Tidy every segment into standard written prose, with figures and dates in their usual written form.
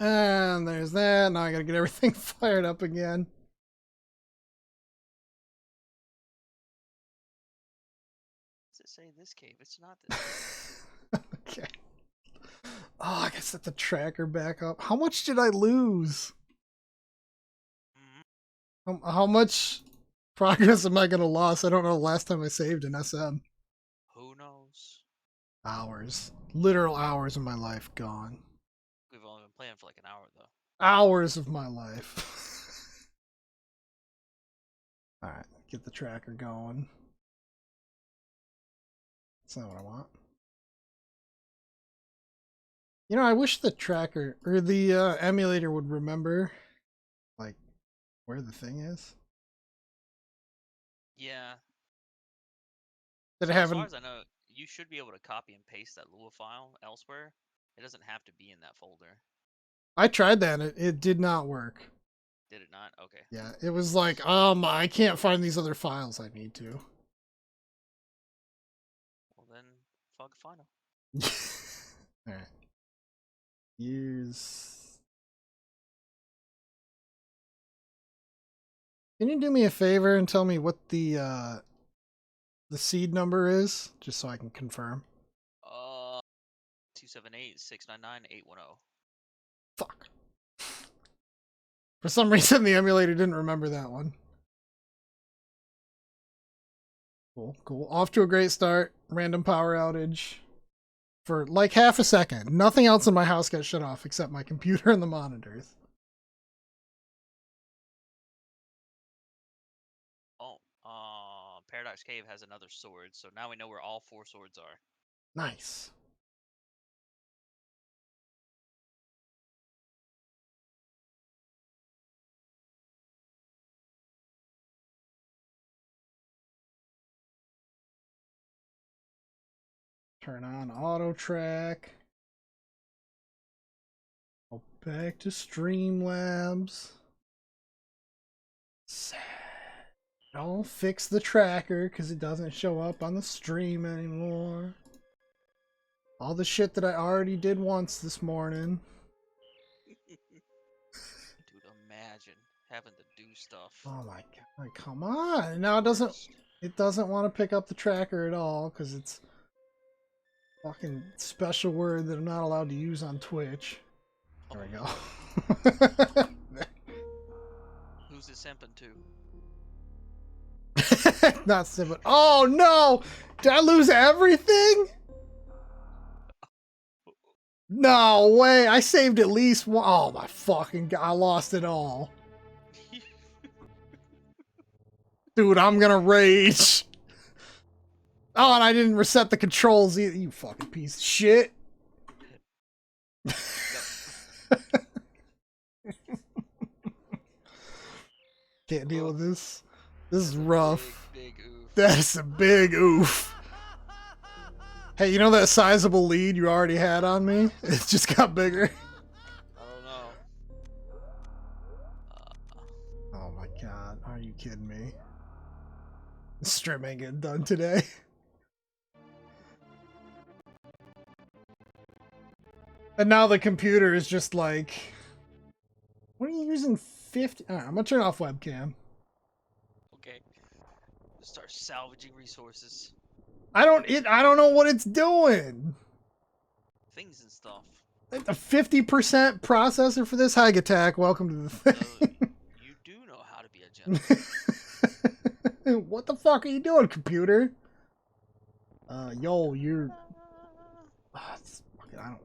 And there's that. Now I gotta get everything fired up again. Does it say this cave? It's not this cave. Okay. Oh, I gotta set the tracker back up. How much did I lose? How much progress am I gonna lose? I don't know the last time I saved an SM. Who knows? Hours. Literal hours of my life gone. We've only been playing for like an hour though. Hours of my life. Alright, get the tracker going. That's not what I want. You know, I wish the tracker or the emulator would remember, like, where the thing is. Yeah. That So I as haven't. far as I know, you should be able to copy and paste that Lua file elsewhere. It doesn't have to be in that folder. I tried that. It did not work. Did it not? Okay. Yeah, it was like, I can't find these other files I need to. Well then, fuck final. All right. Use. Can you do me a favor and tell me what the seed number is, just so I can confirm? 278-699-810. Fuck. For some reason, the emulator didn't remember that one. Cool, cool. Off to a great start. Random power outage. For like half a second. Nothing else in my house got shut off except my computer and the monitors. Oh, Paradox Cave has another sword, so now we know where all 4 swords are. Nice. Turn on auto track. Go back to Streamlabs. Don't fix the tracker because it doesn't show up on the stream anymore. All the shit that I already did once this morning. Dude, imagine having to do stuff. Oh my god, come on. Now it doesn't want to pick up the tracker at all because it's fucking special word that I'm not allowed to use on Twitch. There we go. Who's it simping to? Not simping. Oh no! Did I lose everything? No way! I saved at least one. Oh my fucking god! I lost it all. Dude, I'm gonna rage. Oh, and I didn't reset the controls either. You fucking piece of shit. Can't deal with this. This is rough. Big oof. That's a big oof. Hey, you know that sizable lead you already had on me? It just got bigger. I don't know. Oh my god, are you kidding me? This stream ain't getting done today. And now the computer is just like, what are you using 50? Alright, I'm gonna turn off webcam. Okay. Start salvaging resources. I don't know what it's doing. Things and stuff. A 50% processor for this hag attack. Welcome to the thing. You do know how to be a gentleman. What the fuck are you doing, computer? Yo, you're. I don't.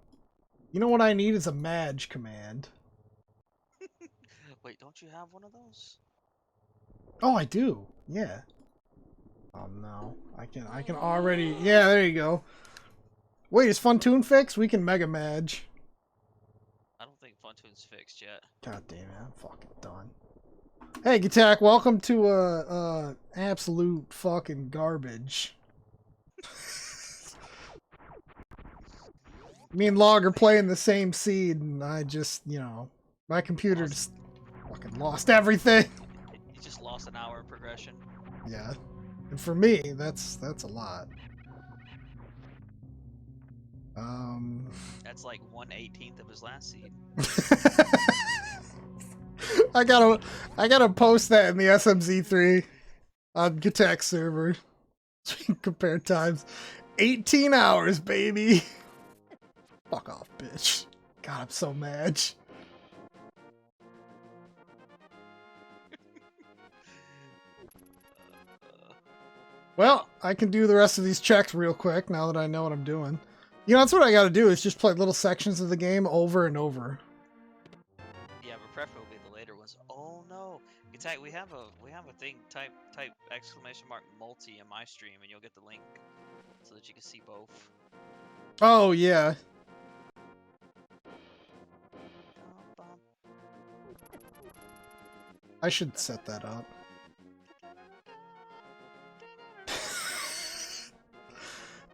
You know what I need is a Madge command. Wait, don't you have one of those? Oh, I do. Yeah. Oh no, I can already. Yeah, there you go. Wait, is Funtoon fixed? We can Mega Madge. I don't think Funtoon's fixed yet. God damn it, I'm fucking done. Hey, Gatak, welcome to absolute fucking garbage. Me and Log are playing the same seed, and I just, you know, my computer just fucking lost everything. You just lost an hour of progression. Yeah, and for me, that's a lot. That's like 1/18 of his last seed. I gotta post that in the SMZ3 on Gattack server. So we can compare times. 18 hours, baby. Fuck off, bitch. God, I'm so mad. Well, I can do the rest of these checks real quick now that I know what I'm doing. You know, that's what I gotta do is just play little sections of the game over and over. Yeah, but preferably the later ones. Oh no, Attack! We have a thing. Type !multi in my stream, and you'll get the link so that you can see both. Oh yeah. I should set that up.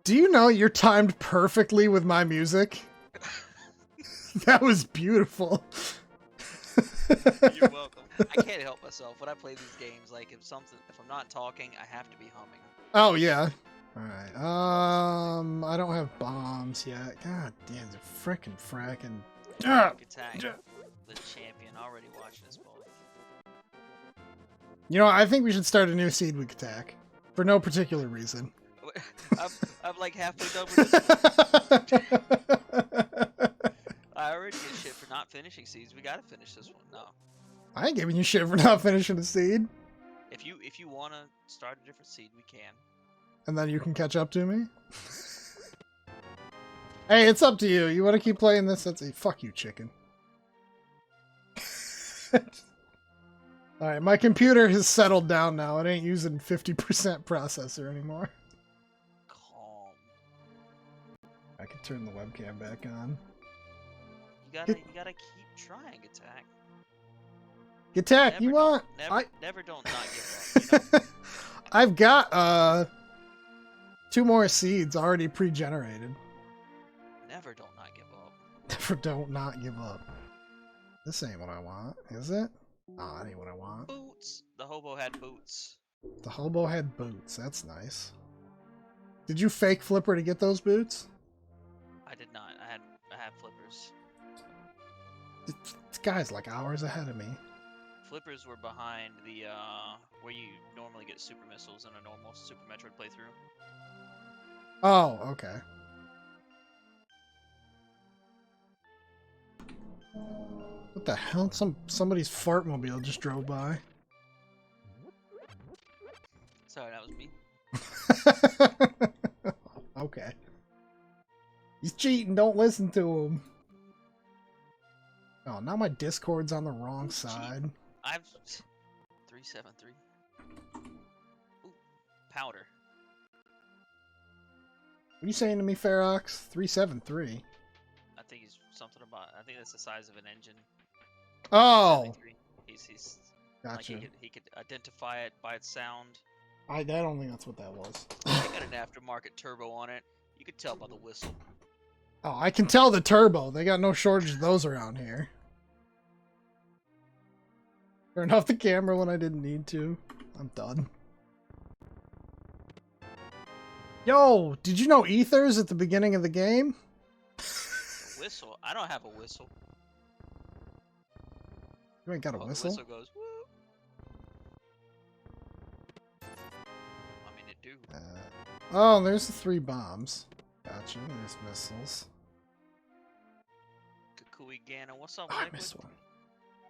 Do you know you're timed perfectly with my music? That was beautiful. You're welcome. I can't help myself when I play these games. Like if I'm not talking, I have to be humming. Oh yeah. All right. I don't have bombs yet. God damn, the frickin' frackin'. Attack! The champion already watching us both. You know, I think we should start a new seed with Attack for no particular reason. I'm like halfway done with this one. I already get shit for not finishing seeds. We gotta finish this one. No. I ain't giving you shit for not finishing a seed. If you wanna start a different seed, we can. And then you can catch up to me? Hey, it's up to you. You want to keep playing this? That's a fuck you, chicken. Alright, my computer has settled down now. It ain't using 50% processor anymore. Calm. I can turn the webcam back on. You gotta keep trying, Attack. Attack, you want? Never don't not give up. You know? I've got 2 more seeds already pre-generated. Never don't not give up. Never don't not give up. This ain't what I want, is it? Oh, that ain't what I want. Boots. The hobo had boots. The hobo had boots. That's nice. Did you fake Flipper to get those boots? I did not. I had flippers. This guy's like hours ahead of me. Flippers were behind the where you normally get super missiles in a normal Super Metroid playthrough. Oh, okay. What the hell? Somebody's fartmobile just drove by. Sorry, that was me. Okay. He's cheating. Don't listen to him. Oh, now my Discord's on the wrong side. I've 373. Ooh, powder. What are you saying to me, Ferox? 373. I think he's something about. I think that's the size of an engine. Oh. He's Gotcha. Like he could identify it by its sound. I don't think that's what that was. They got an aftermarket turbo on it. You could tell by the whistle. Oh, I can tell the turbo. They got no shortage of those around here. Turn off the camera when I didn't need to. I'm done. Yo, did you know Ether's at the beginning of the game? A whistle? I don't have a whistle. You ain't got a whistle? The whistle goes, woo. I mean, it do. Oh, there's the 3 bombs. Gotcha. There's missiles. Kukui Gana, what's up, Oh, I Liquid? missed one.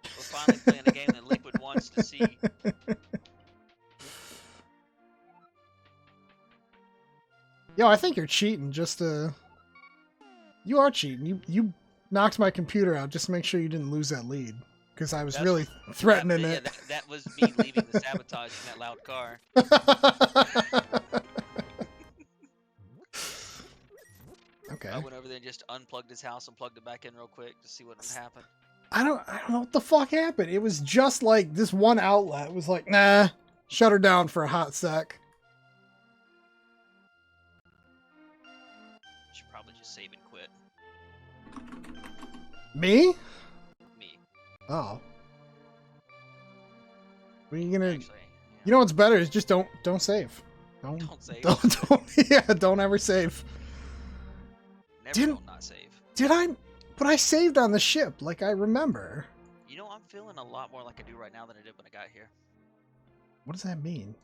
We're finally playing a game that Liquid wants to see. Yo, I think you're cheating just to... You are cheating. You knocked my computer out just to make sure you didn't lose that lead. Because I was really threatening it. Yeah, that was me leaving the sabotage in that loud car. Okay. I went over there and just unplugged his house and plugged it back in real quick to see what would happen. I don't know what the fuck happened. It was just like this one outlet was like, nah, shut her down for a hot sec. Should probably just save and quit. Me? Me. Oh. What are you gonna? Actually, yeah. You know what's better is just don't save. Don't save. Don't ever save. Never don't not save. Did I? But I saved on the ship, like I remember. You know, I'm feeling a lot more like I do right now than I did when I got here. What does that mean?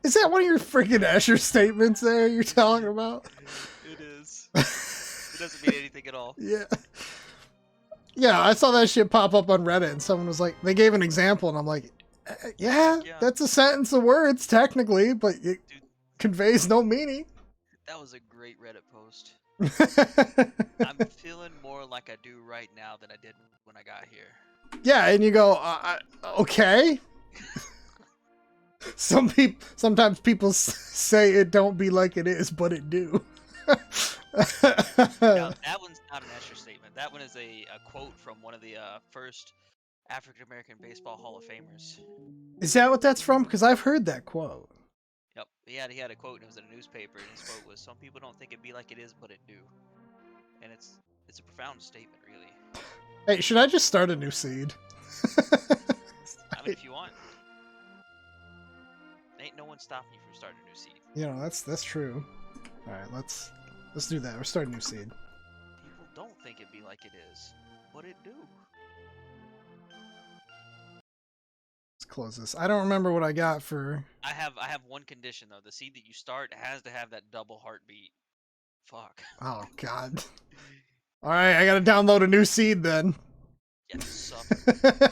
Is that one of your freaking Escher statements there you're talking about? It is. It doesn't mean anything at all. Yeah. Yeah, I saw that shit pop up on Reddit and someone was like, they gave an example and I'm like, yeah, that's a sentence of words technically, but it conveys no meaning. That was a great Reddit post. I'm feeling more like I do right now than I did when I got here. Yeah, and you go, okay. Sometimes people say it don't be like it is, but it do. Now, that one's not an Escher statement. That one is a quote from one of the first African American Baseball Hall of Famers. Is that what that's from? Because I've heard that quote. Yep, he had a quote and it was in a newspaper, and his quote was, "Some people don't think it be like it is, but it do." And it's a profound statement, really. Hey, should I just start a new seed? I mean, if you want. Ain't no one stopping you from starting a new seed. You know, that's true. All right, let's do that. We're starting a new seed. People don't think it be like it is, but it do. Let's close this. I don't remember what I got for. I have one condition though. The seed that you start has to have that double heartbeat. Fuck. Oh God. All right, I gotta download a new seed then. Yeah, suffer.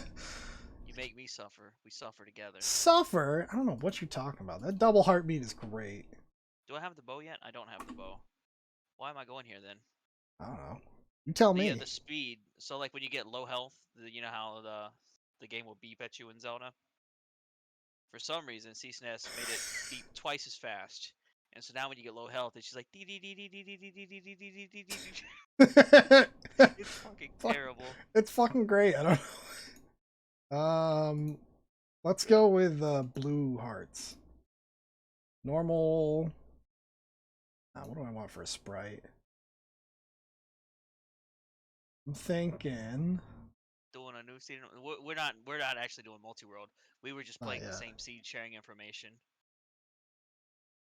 You make me suffer. We suffer together. Suffer? I don't know what you're talking about. That double heartbeat is great. Do I have the bow yet? I don't have the bow. Why am I going here then? I don't know. You tell me. Yeah, the speed. So like when you get low health, you know how the game will beep at you in Zelda? For some reason, CSNES made it beep twice as fast. And so now when you get low health, it's just like dee dee dee dee dee dee dee dee dee dee dee dee dee dee. It's fucking terrible. It's fucking great. I don't know. Let's go with blue hearts. Normal. What do I want for a sprite? I'm thinking. Doing a new seed. We're not actually doing Multiworld. We were just playing the same seed, sharing information.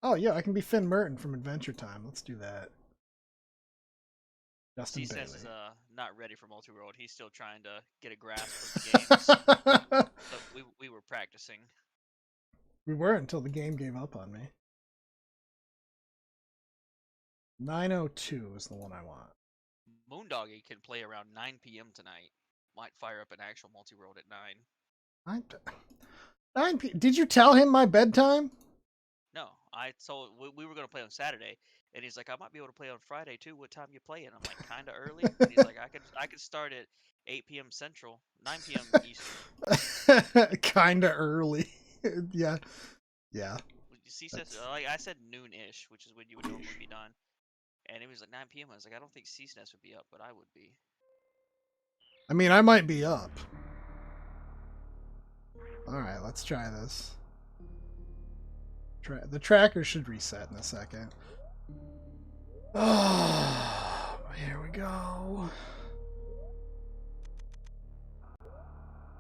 Oh yeah, I can be Finn Merton from Adventure Time. Let's do that. Justin Bailey. Says not ready for Multiworld. He's still trying to get a grasp of the games. But we were practicing. We were until the game gave up on me. 902 is the one I want. Moondoggy can play around 9 p.m. tonight. Might fire up an actual Multiworld at 9. 9 p.m. Did you tell him my bedtime? No, I told we were gonna play on Saturday, and he's like, I might be able to play on Friday too. What time you playing? I'm like, kinda early. And he's like, I could start at 8 p.m. Central, 9 p.m. Eastern. Kinda early. Yeah. He says, like I said, noon-ish, which is when you would normally be done. And it was like 9 p.m. I was like, I don't think CSNES would be up, but I would be. I mean, I might be up. Alright, let's try this. The tracker should reset in a second. Oh, here we go.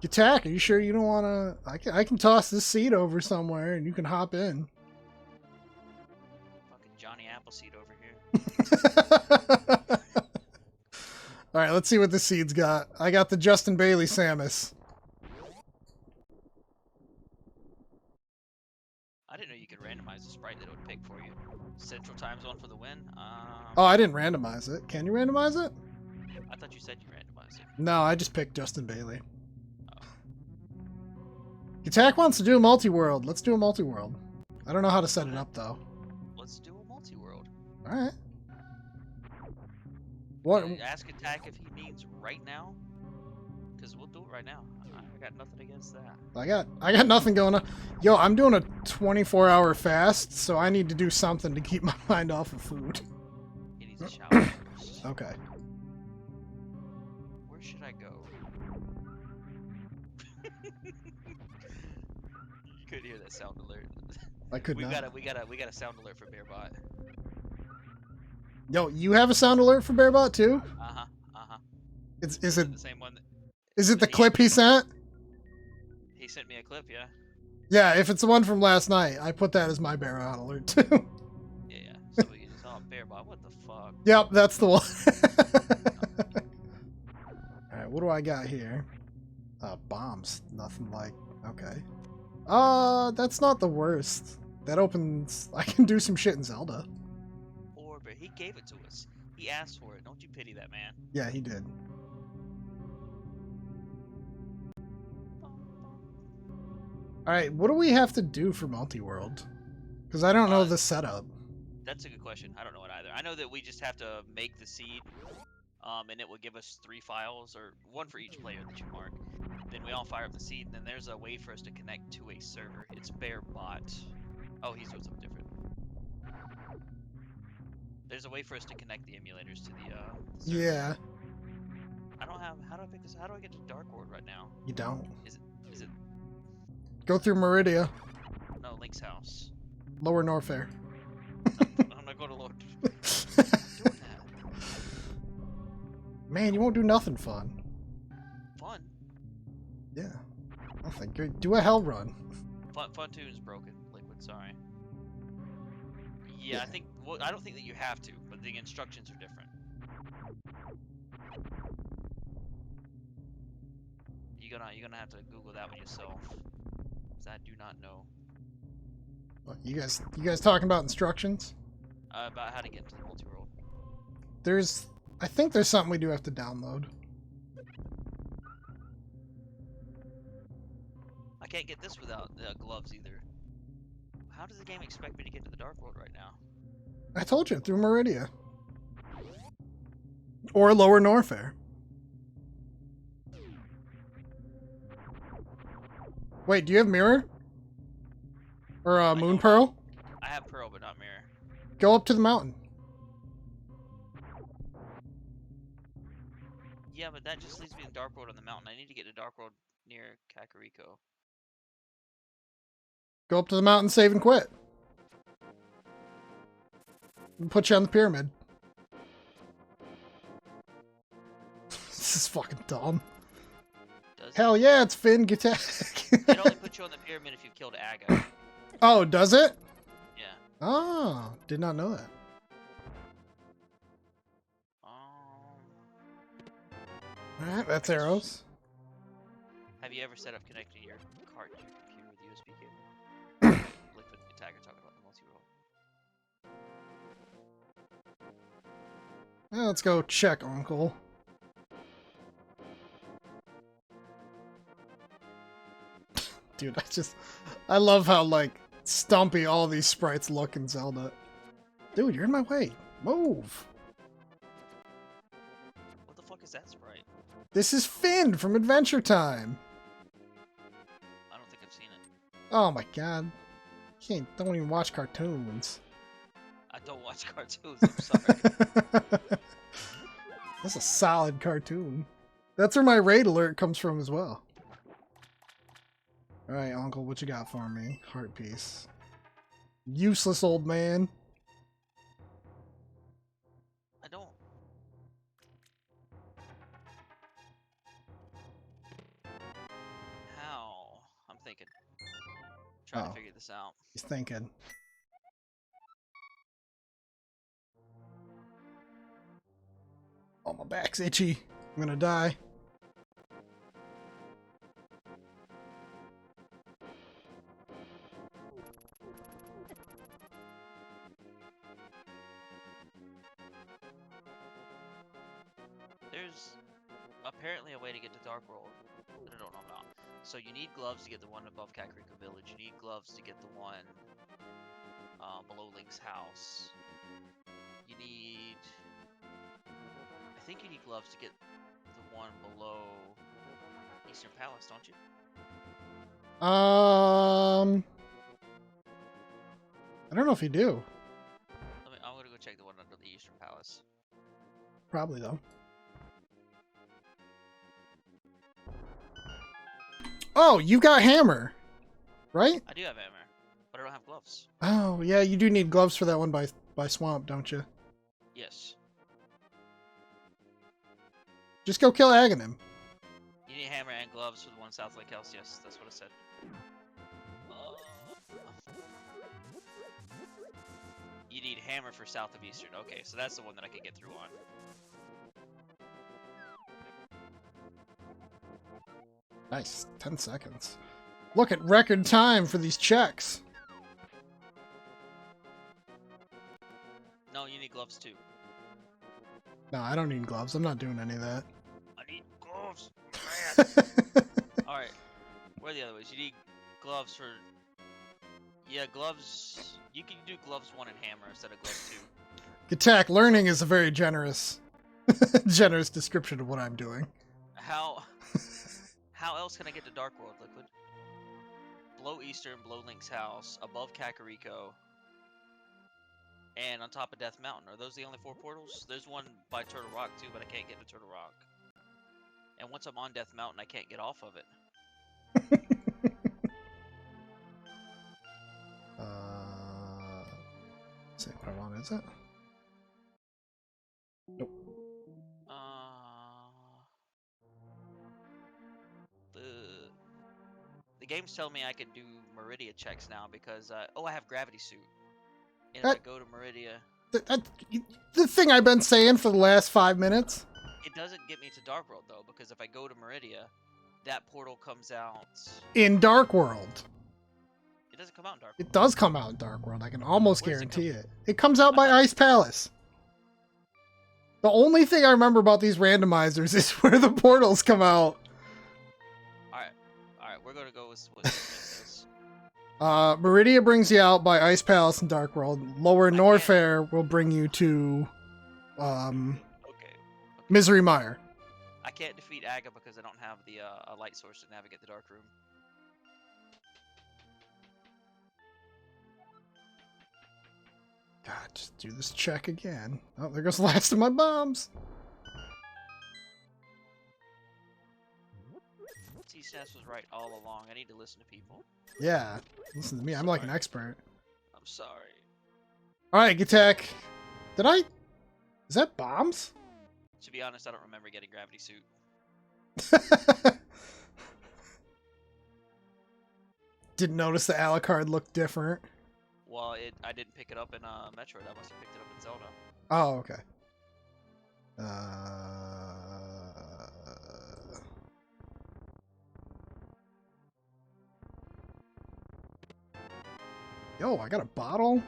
Attack, are you sure you don't want to... I can toss this seed over somewhere and you can hop in. Fucking Johnny Appleseed over here. Alright, let's see what the seed's got. I got the Justin Bailey Samus. I didn't know you could randomize the sprite that it would pick for you. Central time zone for the win? Oh, I didn't randomize it. Can you randomize it? I thought you said you randomized it. No, I just picked Justin Bailey. Oh. Attack wants to do a multi-world. Let's do a multi-world. I don't know how to set it up, though. Let's do a multi-world. Alright. What? Ask Attack if he needs right now. Because we'll do it right now. I got nothing against that. I got nothing going on. Yo, I'm doing a 24-hour fast, so I need to do something to keep my mind off of food. He needs a shower first. Okay. Where should I go? You couldn't hear that sound alert. I could not. We got a sound alert for Bearbot. Yo, you have a sound alert for Bearbot too? Is it the same one? Is it the clip he sent? He sent me a clip, yeah. Yeah, if it's the one from last night, I put that as my Bearbot alert too. Yeah. So we can just all bear bot. What the fuck? Yep, that's the one. Alright, what do I got here? Bombs. Nothing like... Okay. That's not the worst. That opens... I can do some shit in Zelda. Poor bear. He gave it to us. He asked for it. Don't you pity that man? Yeah, he did. Alright, what do we have to do for Multiworld? Because I don't know the setup. That's a good question. I don't know it either. I know that we just have to make the seed, and it will give us 3 files, or 1 for each player that you mark. Then we all fire up the seed, and then there's a way for us to connect to a server. It's bear bot. Oh, he's doing something different. There's a way for us to connect the emulators to the server. Yeah. I don't have... How do I pick this? How do I get to Dark World right now? You don't. Is it... Go through Meridia. No, Link's house. Lower Norfair. I'm not going to load. Doing that. Man, you won't do nothing fun. Fun. Yeah. Nothing. Do a hell run. Fun tune's broken. Liquid, sorry. Yeah, I think... Well, I don't think that you have to, but the instructions are different. You're gonna have to Google that one yourself. Because I do not know. What, you guys talking about instructions? About how to get into the multi-world. I think there's something we do have to download. I can't get this without gloves either. How does the game expect me to get to the Dark World right now? I told you, through Meridia. Or Lower Norfair. Wait, do you have Mirror? Or Moon Pearl? I have Pearl, but not Mirror. Go up to the mountain. Yeah, but that just leads me to Dark World on the mountain. I need to get to Dark World near Kakariko. Go up to the mountain, save and quit. We'll put you on the pyramid. This is fucking dumb. Hell yeah, it's Finn Gattack. It only puts you on the pyramid if you've killed Aga. Oh, does it? Yeah. Oh, did not know that. Alright, that's arrows. Have you ever set up connecting your cart to your computer with USB cable? Liquid Attacker talking about the multi-roll. Well, let's go check, Uncle. Dude, I love how, like, stumpy all these sprites look in Zelda. Dude, you're in my way. Move. What the fuck is that sprite? This is Finn from Adventure Time. I don't think I've seen it. Oh my god. Don't even watch cartoons. I don't watch cartoons, I'm sorry. That's a solid cartoon. That's where my raid alert comes from as well. Alright, Uncle, what you got for me? Heart piece. Useless old man. I don't... How? I'm thinking. Trying to figure this out. He's thinking. Oh, my back's itchy. I'm gonna die. There's apparently a way to get to Dark World that I don't know about. So you need gloves to get the one above Kakariko Village. You need gloves to get the one below Link's house. You need... I think you need gloves to get the one below Eastern Palace, don't you? I don't know if you do. I'm gonna go check the one under the Eastern Palace. Probably, though. Oh, you got hammer, right? I do have hammer, but I don't have gloves. Oh, yeah, you do need gloves for that one by Swamp, don't you? Yes. Just go kill Aghanim. You need hammer and gloves for the one South Lake House. Yes, that's what I said. You need hammer for south of eastern. Okay, so that's the one that I could get through on. Nice. 10 seconds. Look at record time for these checks. No, you need gloves too. No, I don't need gloves. I'm not doing any of that. I need gloves. Alright. Where are the other ways? You need gloves for... Yeah, gloves... You can do gloves 1 and hammer instead of gloves 2. Attack learning is a very generous description of what I'm doing. How else can I get to Dark World, Liquid? Below Eastern, below Link's house, above Kakariko, and on top of Death Mountain. Are those the only 4 portals? There's one by Turtle Rock too, but I can't get to Turtle Rock. And once I'm on Death Mountain, I can't get off of it. Let's see what I want, is it? Nope. The game's telling me I can do Meridia checks now because I have Gravity Suit. And if I go to Meridia, The thing I've been saying for the last 5 minutes. it doesn't get me to Dark World though, because if I go to Meridia, that portal comes out In Dark World. It doesn't come out in Dark World. It does come out in Dark World. I can almost Where does it guarantee it. It comes out by Ice Palace. The only thing I remember about these randomizers is where the portals come out. Alright, we're gonna go with this. Meridia brings you out by Ice Palace and Dark World. Lower Norfair will bring you to Okay. Misery Mire. I can't defeat Aga because I don't have the a light source to navigate the Dark Room. God, just do this check again. Oh, there goes the last of my bombs. T-Stats was right all along. I need to listen to people. Yeah, listen to me. I'm like an expert. I'm sorry. All right, Gatek. Did I? Is that bombs? To be honest, I don't remember getting Gravity Suit. Didn't notice the Alucard looked different. Well, I didn't pick it up in Metroid. I must have picked it up in Zelda. Oh, okay. Yo, I got a bottle?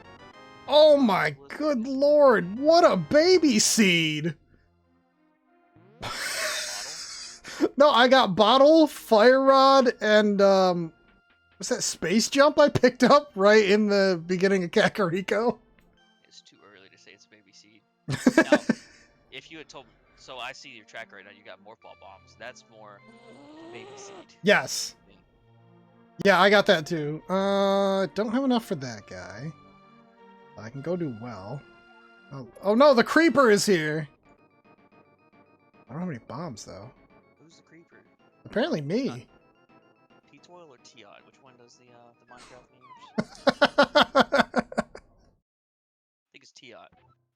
Oh my good lord, what a baby seed! No, I got bottle, fire rod, and what's that space jump I picked up right in the beginning of Kakariko? It's too early to say it's a baby seed. Now, if you had told me, so I see your tracker right now, you got morph ball bombs. That's more baby seed. Yes. Yeah, I got that too. Don't have enough for that guy. I can go do well. Oh no, the creeper is here. I don't have any bombs though. Who's the creeper? Apparently me. P-Toil or T-Odd? Which one does the Minecraft names? I think it's T-Odd.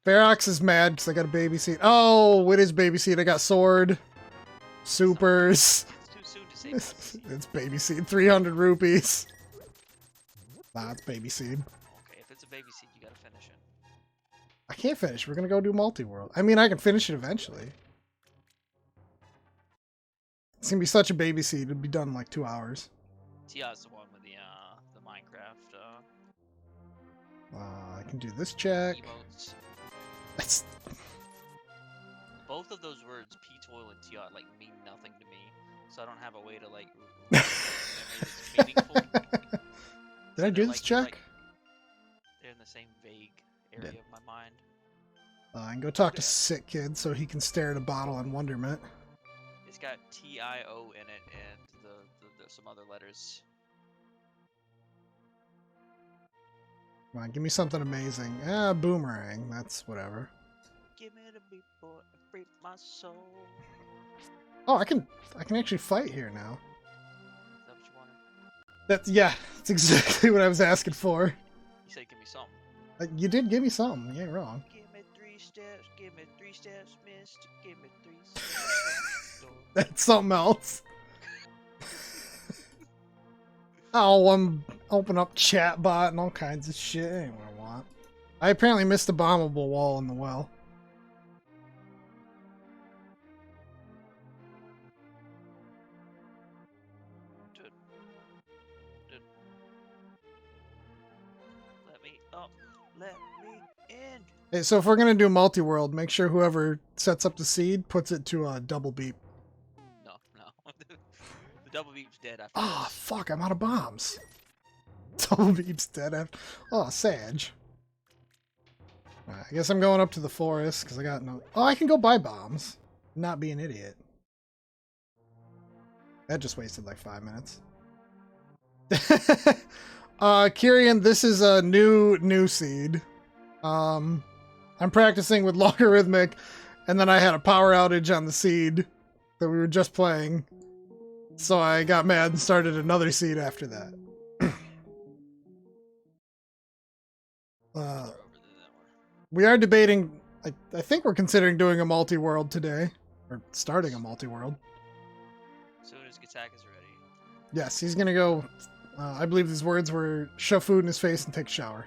Ferox is mad because I got a baby seed. Oh, it is baby seed. I got sword. Supers. It's too soon to say baby seed. It's baby seed. 300 rupees. Nah, it's baby seed. Okay, if it's a baby seed, you gotta finish it. I can't finish. We're gonna go do Multiworld. I mean, I can finish it eventually. It's gonna be such a baby seed. It'll be done in like 2 hours. T-Odd's the one with the Minecraft I can do this check. emotes. That's... Both of those words, P-Toil and T-Odd, like mean nothing to me, so I don't have a way to like memory that's meaningful. Did I do this check? They're in the same vague area of my mind. I can go talk to Sick Kid so he can stare at a bottle in wonderment. It's got T-I-O in it and the some other letters. Come on, give me something amazing. Boomerang. That's whatever. Give me the beat, boy, and break my soul. Oh, I can actually fight here now. Is that what you wanted? That's exactly what I was asking for. You said give me something. You did give me something. You ain't wrong. Give me 3 steps, mister. Give me 3 steps. That's something else. Oh, I'm open up chatbot and all kinds of shit. Ain't what I want. I apparently missed the bombable wall in the well. Let me up. Let me in. Hey, so if we're gonna do multi-world, make sure whoever sets up the seed puts it to a double beep. No. The double beep's dead after Ah, this. fuck! I'm out of bombs. Double beep's dead after. Oh, Sag. Alright, I guess I'm going up to the forest because I got no. Oh, I can go buy bombs. Not be an idiot. That just wasted like 5 minutes. Kyrian, this is a new seed. I'm practicing with logarithmic, and then I had a power outage on the seed that we were just playing. So I got mad and started another seed after that. We are debating, I think we're considering doing a multi-world today. Or starting a multi-world. As soon as Gatak is ready. Yes, he's gonna go, I believe his words were, shove food in his face and take a shower.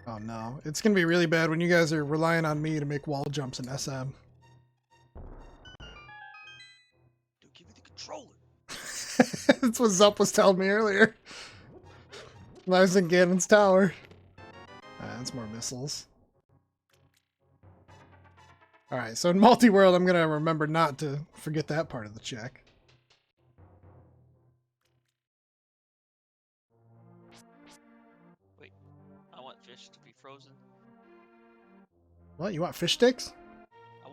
Oh no, it's gonna be really bad when you guys are relying on me to make wall jumps in SM. Dude, give me the controller. That's what Zup was telling me earlier. When I was in Ganon's tower. That's more missiles. Alright, so in multi-world, I'm gonna remember not to forget that part of the check. Wait, I want fish to be frozen. What, you want fish sticks? I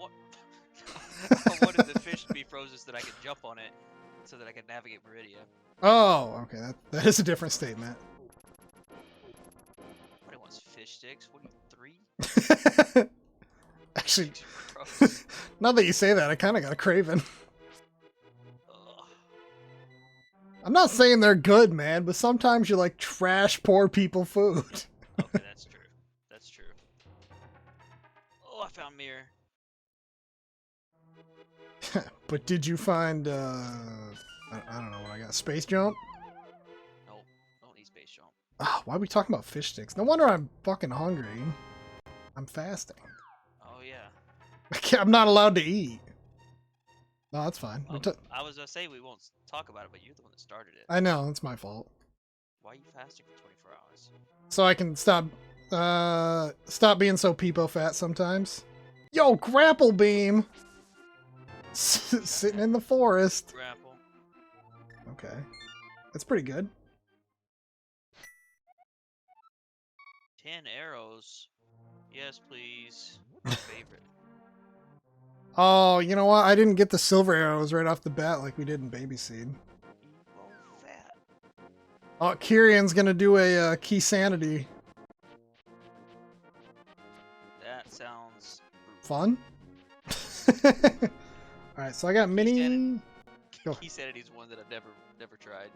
wanted the fish to be frozen so that I could jump on it, so that I could navigate Meridia. Oh, okay, that is a different statement. Nobody wants fish sticks. What are you, 3? Actually, Gross. now that you say that, I kind of got a craving. Ugh. I'm not saying they're good, man, but sometimes you like trash poor people food. Okay, that's true. That's true. Oh, I found mirror. But did you find, I don't know what I got, space jump? Nope, don't need space jump. Ah, why are we talking about fish sticks? No wonder I'm fucking hungry. I'm fasting. Oh yeah. I'm not allowed to eat. No, that's fine. I was gonna say we won't talk about it, but you're the one that started it. I know, it's my fault. Why are you fasting for 24 hours? So I can stop being so peepo fat sometimes. Yo, grapple beam! Sitting in the forest. Grapple. Okay. That's pretty good. 10 arrows. Yes, please. My favorite. Oh, you know what? I didn't get the silver arrows right off the bat like we did in Baby Seed. Evo fat. Oh, Kyrian's gonna do a key sanity. That sounds Fun? Alright, so I got mini... Go. Key Sanity's one that I've never tried.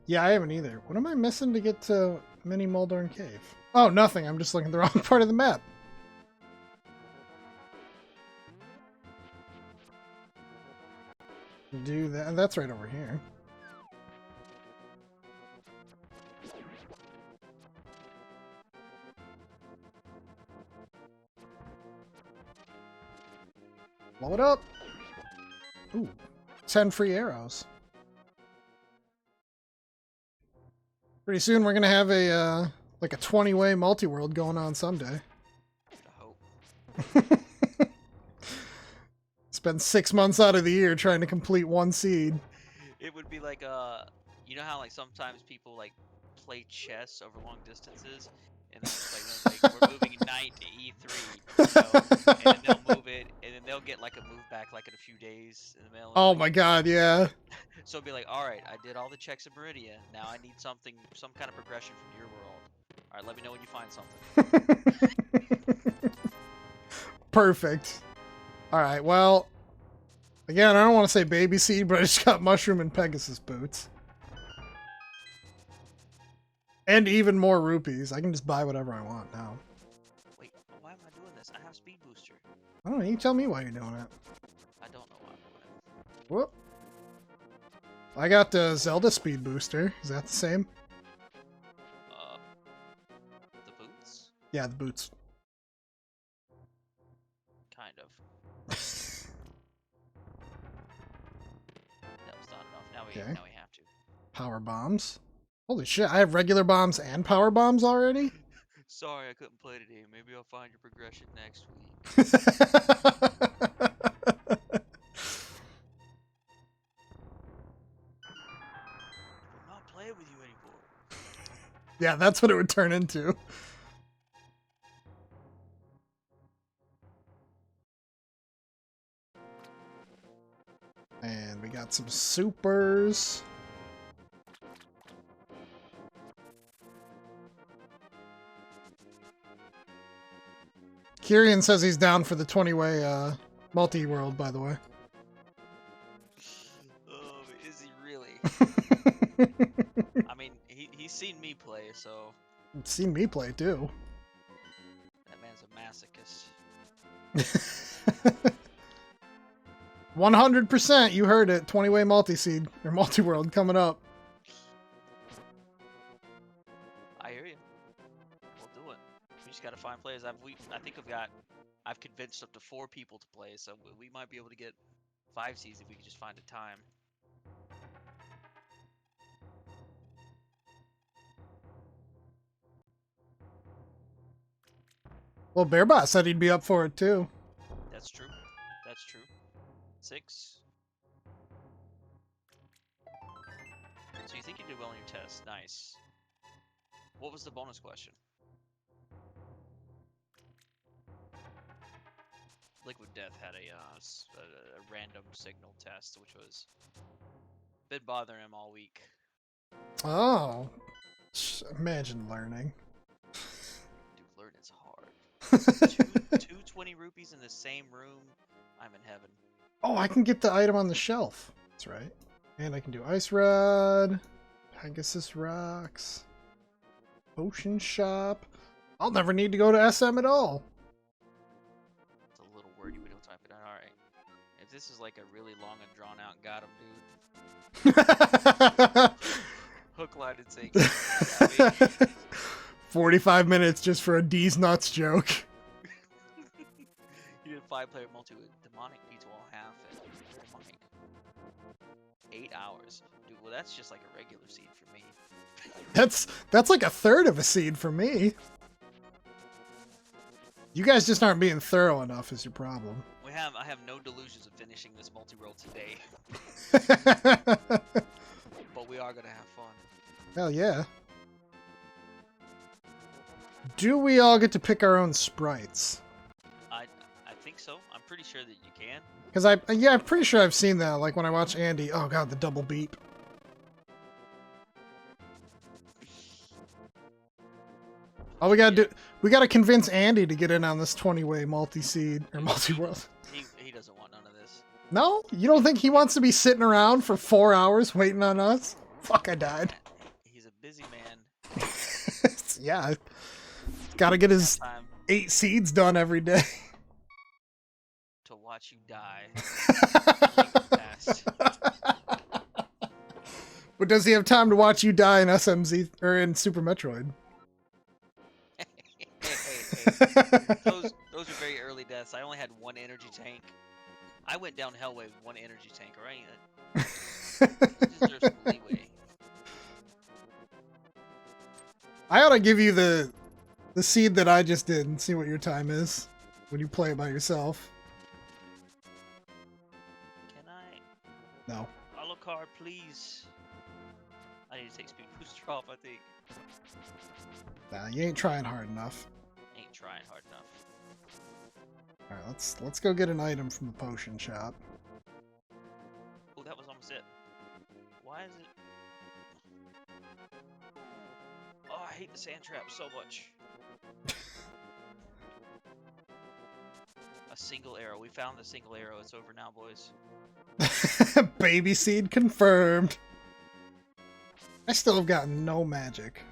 Yeah, I haven't either. What am I missing to get to Mini Moldorn Cave? Oh, nothing. I'm just looking at the wrong part of the map. Do that. That's right over here. Blow it up. Ooh, 10 free arrows. Pretty soon we're gonna have a like a 20-way multi-world going on someday. I hope. Spend 6 months out of the year trying to complete one seed. It would be like you know how like sometimes people like play chess over long distances, and it's like we're moving knight to E3, you know, and then they'll move it, and then they'll get like a move back like in a few days in the mail. Oh my god, yeah. So it'll be like, all right, I did all the checks in Meridia. Now I need some kind of progression from your world. All right, let me know when you find something. Perfect. Alright, well, again, I don't want to say baby seed, but I just got mushroom and Pegasus boots. And even more rupees. I can just buy whatever I want now. Wait, why am I doing this? I have speed booster. I don't know, you tell me why you're doing it. I don't Whoop. I got the Zelda speed booster. Is that the same? The boots? Yeah, the boots. Kind of. That was not enough. Now Okay. now we have to. Power bombs. Holy shit, I have regular bombs and power bombs already? Sorry, I couldn't play today. Maybe I'll find your progression next week. I'm not playing with you anymore. Yeah, that's what it would turn into. And we got some supers. Kyrian says he's down for the 20-way multi-world, by the way. Oh, is he really? I mean, he's seen me play, so You've seen me play, too. that man's a masochist. 100%, you heard it. 20-way multi-seed, or multi-world coming up. I hear you. We'll do it. We just gotta find players. I think I've convinced up to 4 people to play, so we might be able to get 5 seeds if we can just find a time. Well, Bearbot said he'd be up for it, too. That's true. That's true. 6. So you think you did well on your test? Nice. What was the bonus question? Liquid Death had a random signal test, which was been bothering him all week. Oh. Imagine learning. Dude, learning's hard. two 20 rupees in the same room. I'm in heaven. Oh, I can get the item on the shelf. That's right. And I can do Ice Rod, Pegasus Rocks, Potion Shop. I'll never need to go to SM at all. It's a little wordy, but he'll type it out. Alright. If this is like a really long and drawn out got him, dude. Hook, line, and sinker. 45 minutes just for a D's nuts joke. You did 5-player multi with demonic beats all half and demonic. 8 hours. Dude, well that's just like a regular seed for me. That's like a third of a seed for me. You guys just aren't being thorough enough is your problem. I have no delusions of finishing this multi-world today. But we are gonna have fun. Hell yeah. Do we all get to pick our own sprites? I think so. I'm pretty sure that you can. Because I'm pretty sure I've seen that, like when I watch Andy. Oh god, the double beep. Oh, we gotta convince Andy to get in on this 20-way multi-seed or multi-world. He doesn't want none of this. No? You don't think he wants to be sitting around for 4 hours waiting on us? Fuck, I died. He's a busy man. Yeah. Gotta get his Time 8 seeds done every day. to watch you die. But does he have time to watch you die in SMZ or in Super Metroid? Hey. Those are very early deaths. I only had 1 energy tank. I went down Hellway with 1 energy tank, alright? That deserves some leeway. I ought to give you the seed that I just did and see what your time is when you play it by yourself. Can I? No. Alucard, please. I need to take speed booster off, I think. Nah, you ain't trying hard enough. Ain't trying hard enough. Alright, let's go get an item from the potion shop. Oh, that was almost it. Why is it? Oh, I hate the sand trap so much. A single arrow. We found the single arrow. It's over now, boys. Baby seed confirmed. I still have gotten no magic.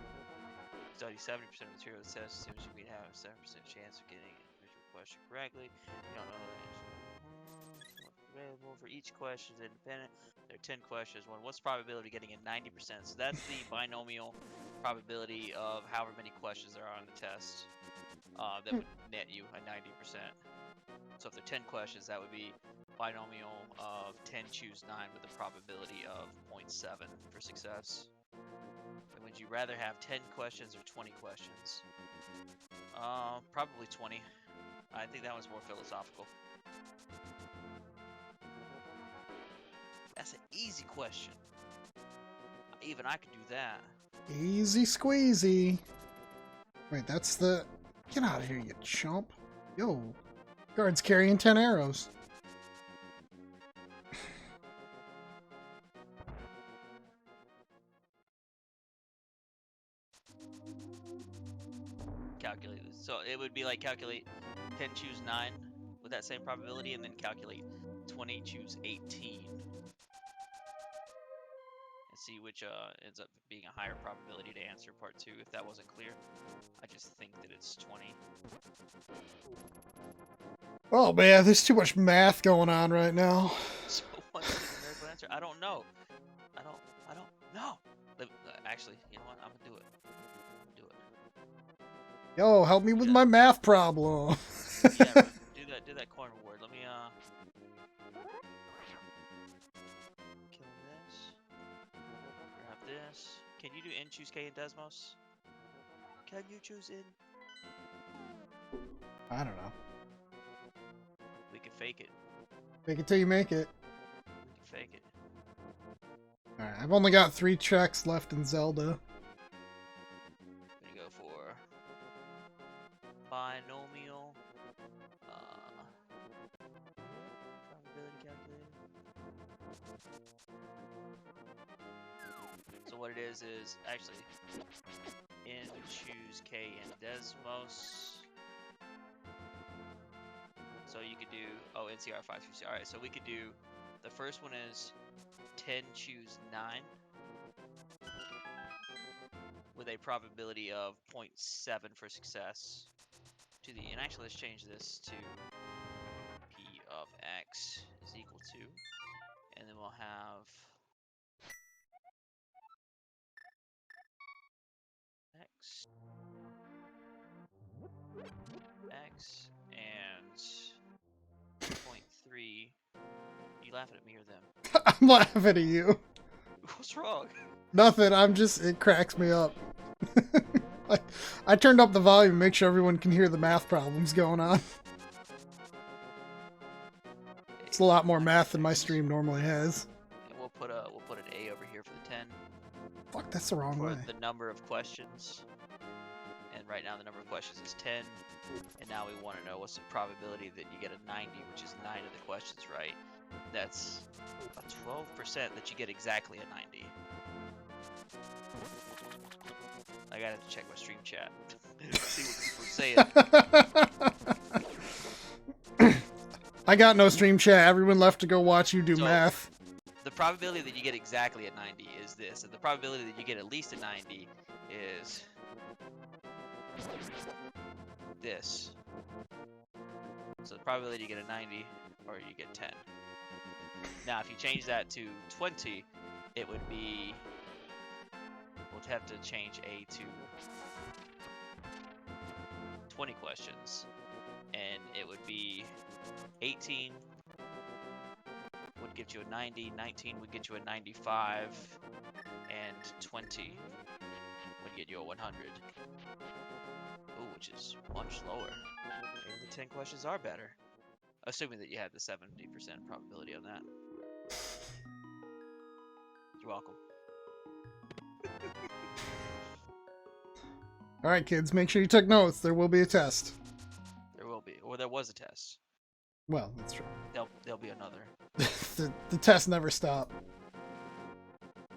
Study 70% of the material that says students should have a 7% chance of getting a visual question correctly. You don't know that. available for each question is independent. There are 10 questions. What's the probability of getting a 90%? So that's the binomial probability of however many questions there are on the test that would net you a 90%. So if there are 10 questions, that would be binomial of 10 choose 9 with a probability of 0.7 for success. And would you rather have 10 questions or 20 questions? Probably 20. I think that one's more philosophical. That's an easy question. Even I could do that. Easy squeezy. Wait, that's the... Get out of here, you chump. Yo. Guard's carrying 10 arrows. Calculate this. So it would be like calculate 10 choose 9 with that same probability, and then calculate 20 choose 18. And see which ends up being a higher probability to answer part 2, if that wasn't clear. I just think that it's 20. Oh man, there's too much math going on right now. So what's the numerical answer? I don't know. I don't know. Actually, you know what? I'm gonna do it. Yo, help me with my math problem. Yeah, do that coin reward. Let me kill this. Grab this. Can you do N choose K in Desmos? Can you choose in? I don't know. We can fake it. Fake it till you make it. We can fake it. Alright, I've only got 3 checks left in Zelda. I'm gonna go for binomial probability calculator. So what it is actually N choose K in Desmos. So you could do NCR 5 through 6. All right, so we could do the first one is 10 choose 9 with a probability of 0.7 for success. And actually let's change this to P of X is equal to, and then we'll have X and 0.3. You laughing at me or them? I'm laughing at you. What's wrong? Nothing, it cracks me up. I turned up the volume to make sure everyone can hear the math problems going on. It's a lot more math than my stream normally has. And we'll put an A over here for the 10. Fuck, that's the wrong way. For the number of questions. And right now the number of questions is 10. And now we want to know what's the probability that you get a 90, which is 9 of the questions right. That's a 12% that you get exactly a 90. I gotta check my stream chat. See what people are saying. I got no stream chat. Everyone left to go watch you do math. The probability that you get exactly a 90 is this, and the probability that you get at least a 90 is this. So the probability you get a 90 or you get 10. Now if you change that to 20, it would be, we'll have to change A to 20 questions, and it would be 18 would get you a 90, 19 would get you a 95, and 20 would get you a 100. Ooh, which is much lower. Maybe the 10 questions are better. Assuming that you had the 70% probability on that. You're welcome. Alright, kids, make sure you took notes. There will be a test. There will be. Or there was a test. Well, that's true. There'll be another. the tests never stop.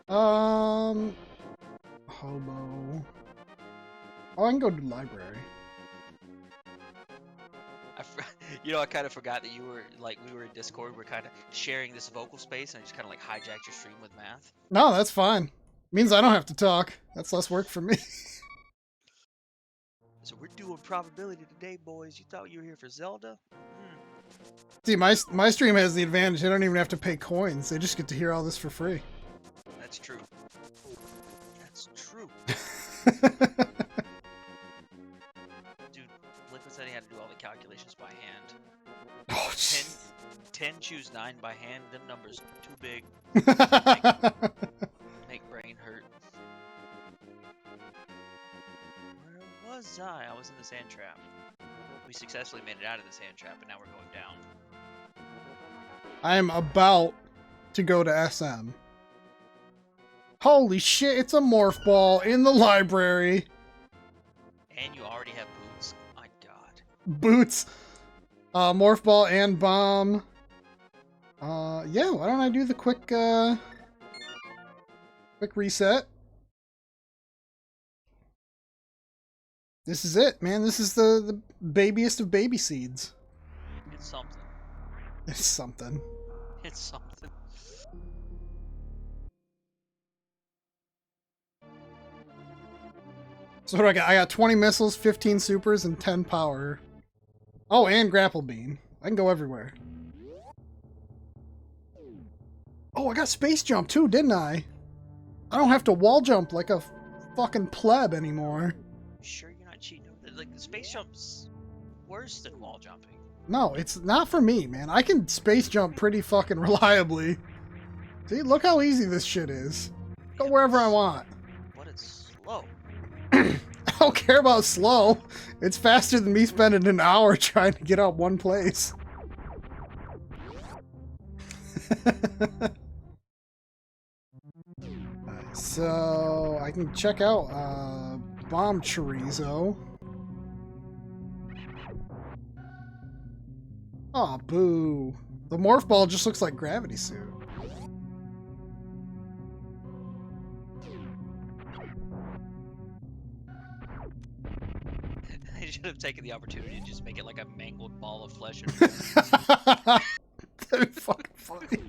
Hobo. Oh, I can go to the library. I kind of forgot that you were, we were in Discord. We're kind of sharing this vocal space, and I just kind of, hijacked your stream with math. No, that's fine. Means I don't have to talk. That's less work for me. So we're doing probability today, boys. You thought you were here for Zelda? See, my stream has the advantage. I don't even have to pay coins. They just get to hear all this for free. That's true. That's true. Dude, Liquid said he had to do all the calculations by hand. Oh, 10 choose 9 by hand. Them numbers too big. Make brain hurt. Where was I? I was in the sand trap. We successfully made it out of the sand trap, and now we're going down. I am about to go to SM. Holy shit, it's a morph ball in the library. And you already have boots. My god. Boots. Morph ball and bomb. Yeah, why don't I do the quick reset? This is it, man. This is the babiest of baby seeds. It's something. It's something. It's something. So what do I got? I got 20 missiles, 15 supers, and 10 power. Oh, and grapple beam. I can go everywhere. Oh, I got space jump too, didn't I? I don't have to wall jump like a fucking pleb anymore. Sure you're not cheating? Like, the space jump's worse than wall jumping. No, it's not for me, man. I can space jump pretty fucking reliably. See, look how easy this shit is. Go wherever I want. But it's slow. I don't care about slow. It's faster than me spending an hour trying to get out one place. So I can check out Bomb Chorizo. Aw, boo. The morph ball just looks like Gravity Suit. They should have taken the opportunity to just make it like a mangled ball of flesh. That'd be fucking funny.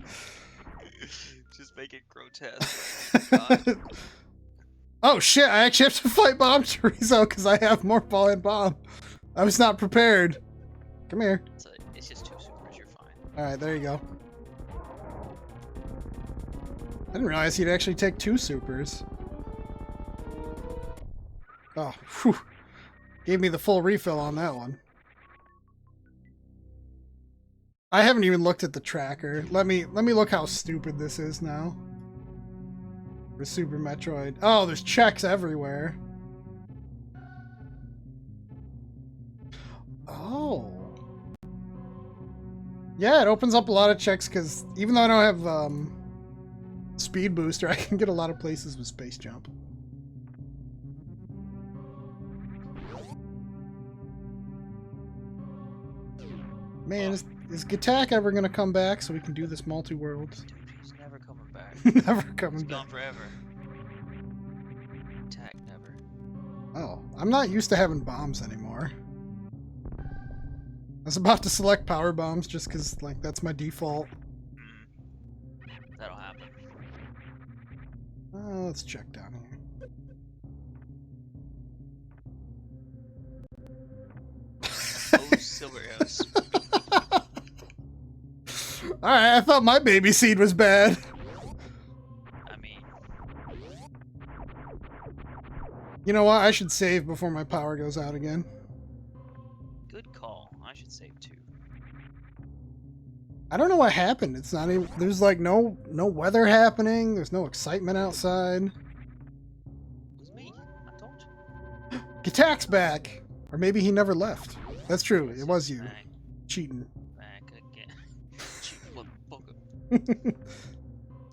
Just make it grotesque. Oh, God. Oh shit, I actually have to fight Bomb Chorizo because I have morph ball and bomb. I was not prepared. Come here. It's just 2 supers, you're fine. Alright, there you go. I didn't realize he'd actually take 2 supers. Oh, whew. Gave me the full refill on that one. I haven't even looked at the tracker. Let me look how stupid this is now. For Super Metroid. Oh, there's checks everywhere. Oh. Yeah, it opens up a lot of checks because even though I don't have speed booster, I can get a lot of places with space jump. Man, is Gatak ever gonna come back so we can do this multi-world? Dude, he's never coming back. Never coming He's back. gone forever. Attack never. Oh, I'm not used to having bombs anymore. I was about to select power bombs just because, like, that's my default. That'll happen. Let's check down here. Oh, silver arrows. Alright, I thought my baby seed was bad. I mean, You know what? I should save before my power goes out again. good call. I should save 2. I don't know what happened. It's not even... There's, like, no weather happening. There's no excitement outside. It was me. I told you. Gatak's back! Or maybe he never left. That's true. It was you. Back, Cheating. back again. Cheap motherfucker.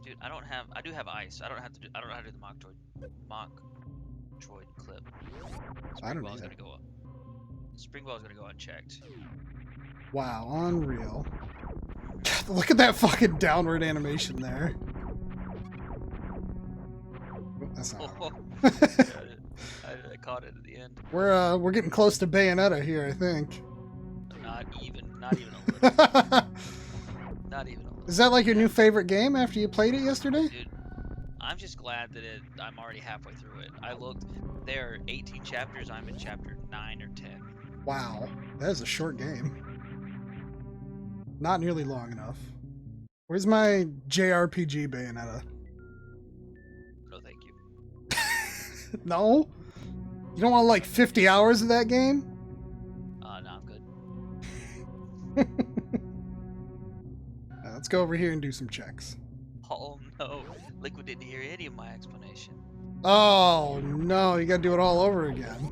Dude, I do have ice. I don't have to do the mock droid clip. I don't Springwell's either. gonna go up. Springwell's gonna go unchecked. Wow, unreal. Look at that fucking downward animation there. Oh, that's not Oh, how- I caught it at the end. We're getting close to Bayonetta here, I think. Not even a little. Not even a little. Is that like your new favorite game after you played it yesterday? Dude, I'm just glad that I'm already halfway through it. I looked, there are 18 chapters, I'm in chapter 9 or 10. Wow, that is a short game. Not nearly long enough. Where's my JRPG Bayonetta? No, thank you. No? You don't want like 50 hours of that game? No, I'm good. Let's go over here and do some checks. Oh no, Liquid didn't hear any of my explanation. Oh no, you gotta do it all over again.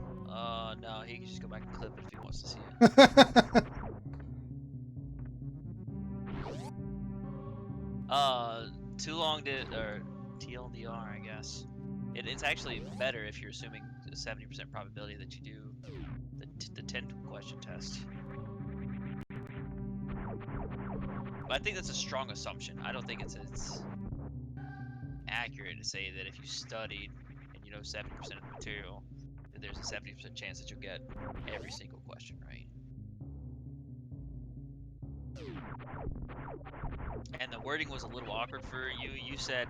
No, he can just go back and clip it if he wants to see it. Too long or TLDR, I guess. It's actually better if you're assuming a 70% probability that you do the 10 question test. But I think that's a strong assumption. I don't think it's accurate to say that if you studied and you know 70% of the material, that there's a 70% chance that you'll get every single question right. And the wording was a little awkward for you. You said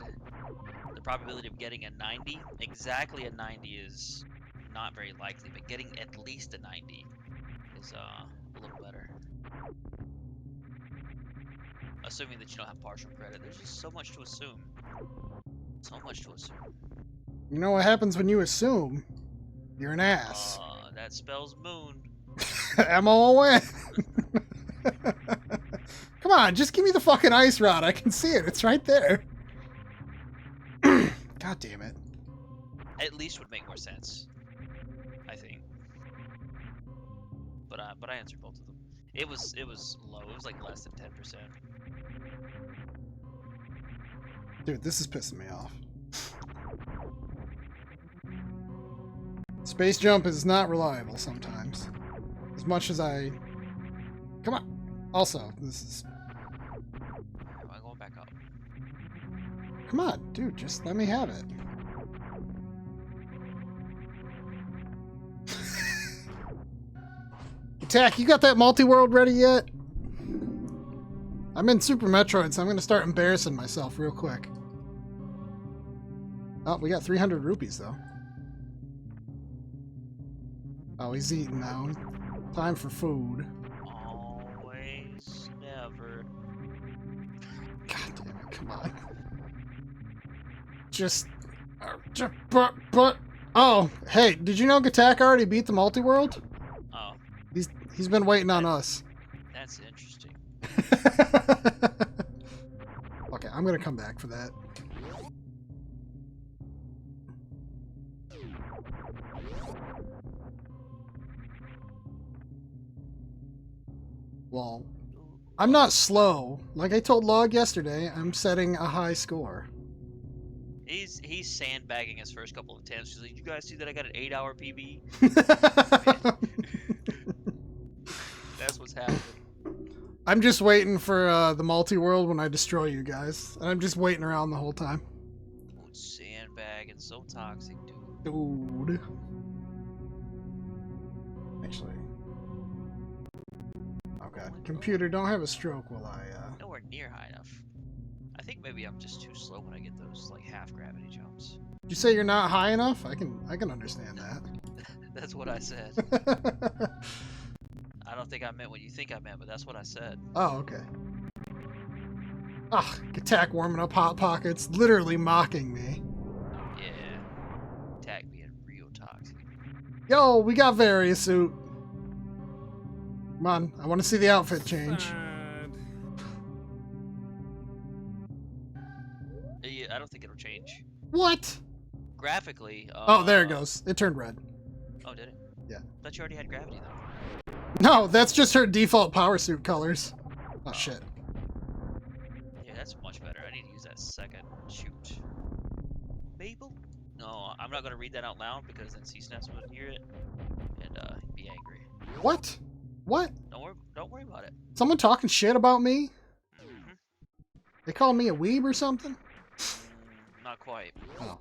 the probability of getting a 90. Exactly a 90 is not very likely, but getting at least a 90 is a little better. Assuming that you don't have partial credit. There's just so much to assume. So much to assume. You know what happens when you assume? You're an ass. That spells moon. MON. Come on, just give me the fucking ice rod. I can see it. It's right there. God damn it. At least would make more sense, I think. But I answered both of them. It was low. It was like less than 10%. Dude, this is pissing me off. Space jump is not reliable sometimes. As much as I... Come on. Also, this is... Am I going back up? Come on, dude, just let me have it. Attack, you got that multi-world ready yet? I'm in Super Metroid, so I'm gonna start embarrassing myself real quick. Oh, we got 300 rupees, though. Oh, he's eating now. Time for food. Always, never. God damn it, come on. But... Oh, hey, did you know Gatak already beat the multi-world? Oh. He's been waiting on us. That's interesting. Okay, I'm gonna come back for that. Well, I'm not slow. Like I told Log yesterday, I'm setting a high score. He's sandbagging his first couple of attempts. He's like, "You guys see that I got an 8-hour PB?" That's what's happening. I'm just waiting for the multi-world when I destroy you guys. And I'm just waiting around the whole time. Oh, sandbagging, so toxic, dude. Dude. Actually. Oh god. Computer, don't have a stroke while I Nowhere near high enough. I think maybe I'm just too slow when I get those like half gravity jumps. Did you say you're not high enough? I can understand that. That's what I said. I don't think I meant what you think I meant, but that's what I said. Oh, okay. Ugh, Attack warming up Hot Pockets, literally mocking me. Yeah. Attack being real toxic. Yo, we got Varia suit. Come on, I want to see the outfit change. Yeah, I don't think it'll change. What? Graphically. Oh, there it goes. It turned red. Oh, did it? Yeah. I thought you already had gravity though. No, that's just her default power suit colors. Oh shit. Yeah, that's much better. I need to use that second. Shoot. Mabel? No, I'm not gonna read that out loud because then CSNES would hear it and be angry. What? What? Don't worry about it. Someone talking shit about me? Mm-hmm. They called me a weeb or something? Not quite. Oh.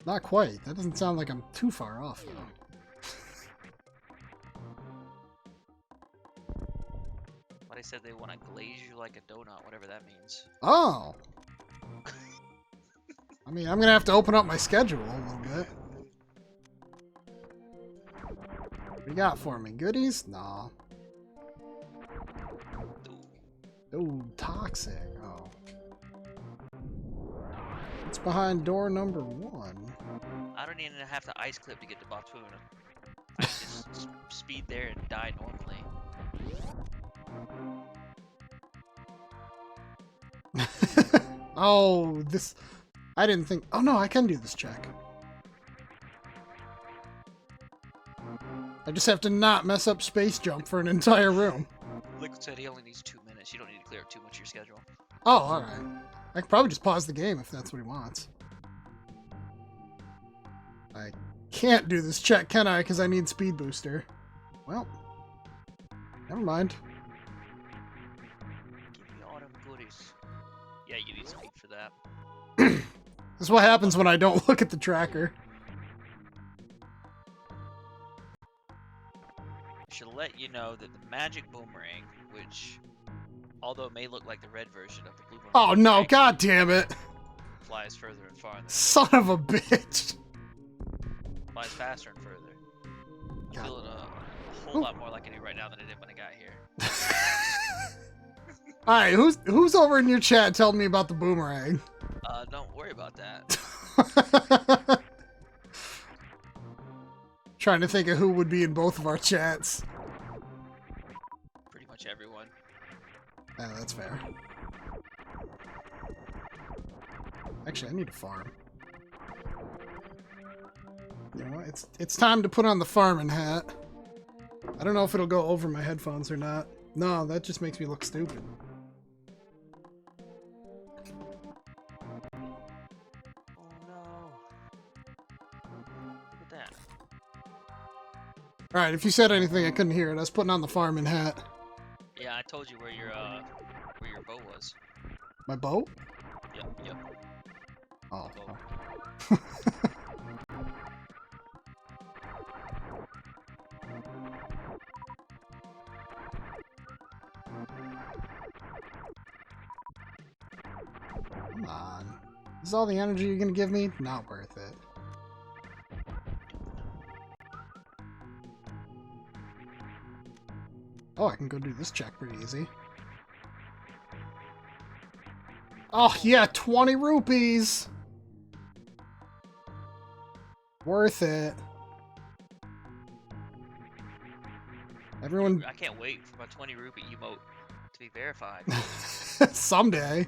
Not quite. That doesn't sound like I'm too far off, though. But I said they want to glaze you like a donut, whatever that means. Oh! I mean, I'm gonna have to open up my schedule a little bit. What you got for me? Goodies? Nah. Oh, toxic. Oh. It's behind door number 1. I don't even have to ice clip to get to Batoon. I can just speed there and die normally. Oh, this... I didn't think... Oh, no, I can do this check. I just have to not mess up space jump for an entire room. Liquid said he only needs 2 minutes. You don't need to clear up too much of your schedule. Oh, alright. I could probably just pause the game if that's what he wants. I can't do this check, can I? Because I need speed booster. Well, never mind. Give me all them goodies. Yeah, you need speed for that. This is what happens when I don't look at the tracker. I should let you know that the magic boomerang, which, although it may look like the red version of the blue boomerang, Oh no, god damn it! flies further and farther. Son of a bitch! Flies faster and further. I'm God. feeling a whole lot more like I do right now than I did when I got here. Alright, who's over in your chat telling me about the boomerang? Don't worry about that. Trying to think of who would be in both of our chats. Pretty much everyone. Yeah, that's fair. Actually, I need to farm. You know what? It's time to put on the farming hat. I don't know if it'll go over my headphones or not. No, that just makes me look stupid. Oh no. Look at that. Alright, if you said anything, I couldn't hear it. I was putting on the farming hat. Yeah, I told you where your bow was. My boat? Yep. Oh. Boat. Come on. This is all the energy you're gonna give me? Not worth it. Oh, I can go do this check pretty easy. Oh, yeah, 20 rupees! Worth it. Everyone... I can't wait for my 20 rupee emote to be verified. Someday.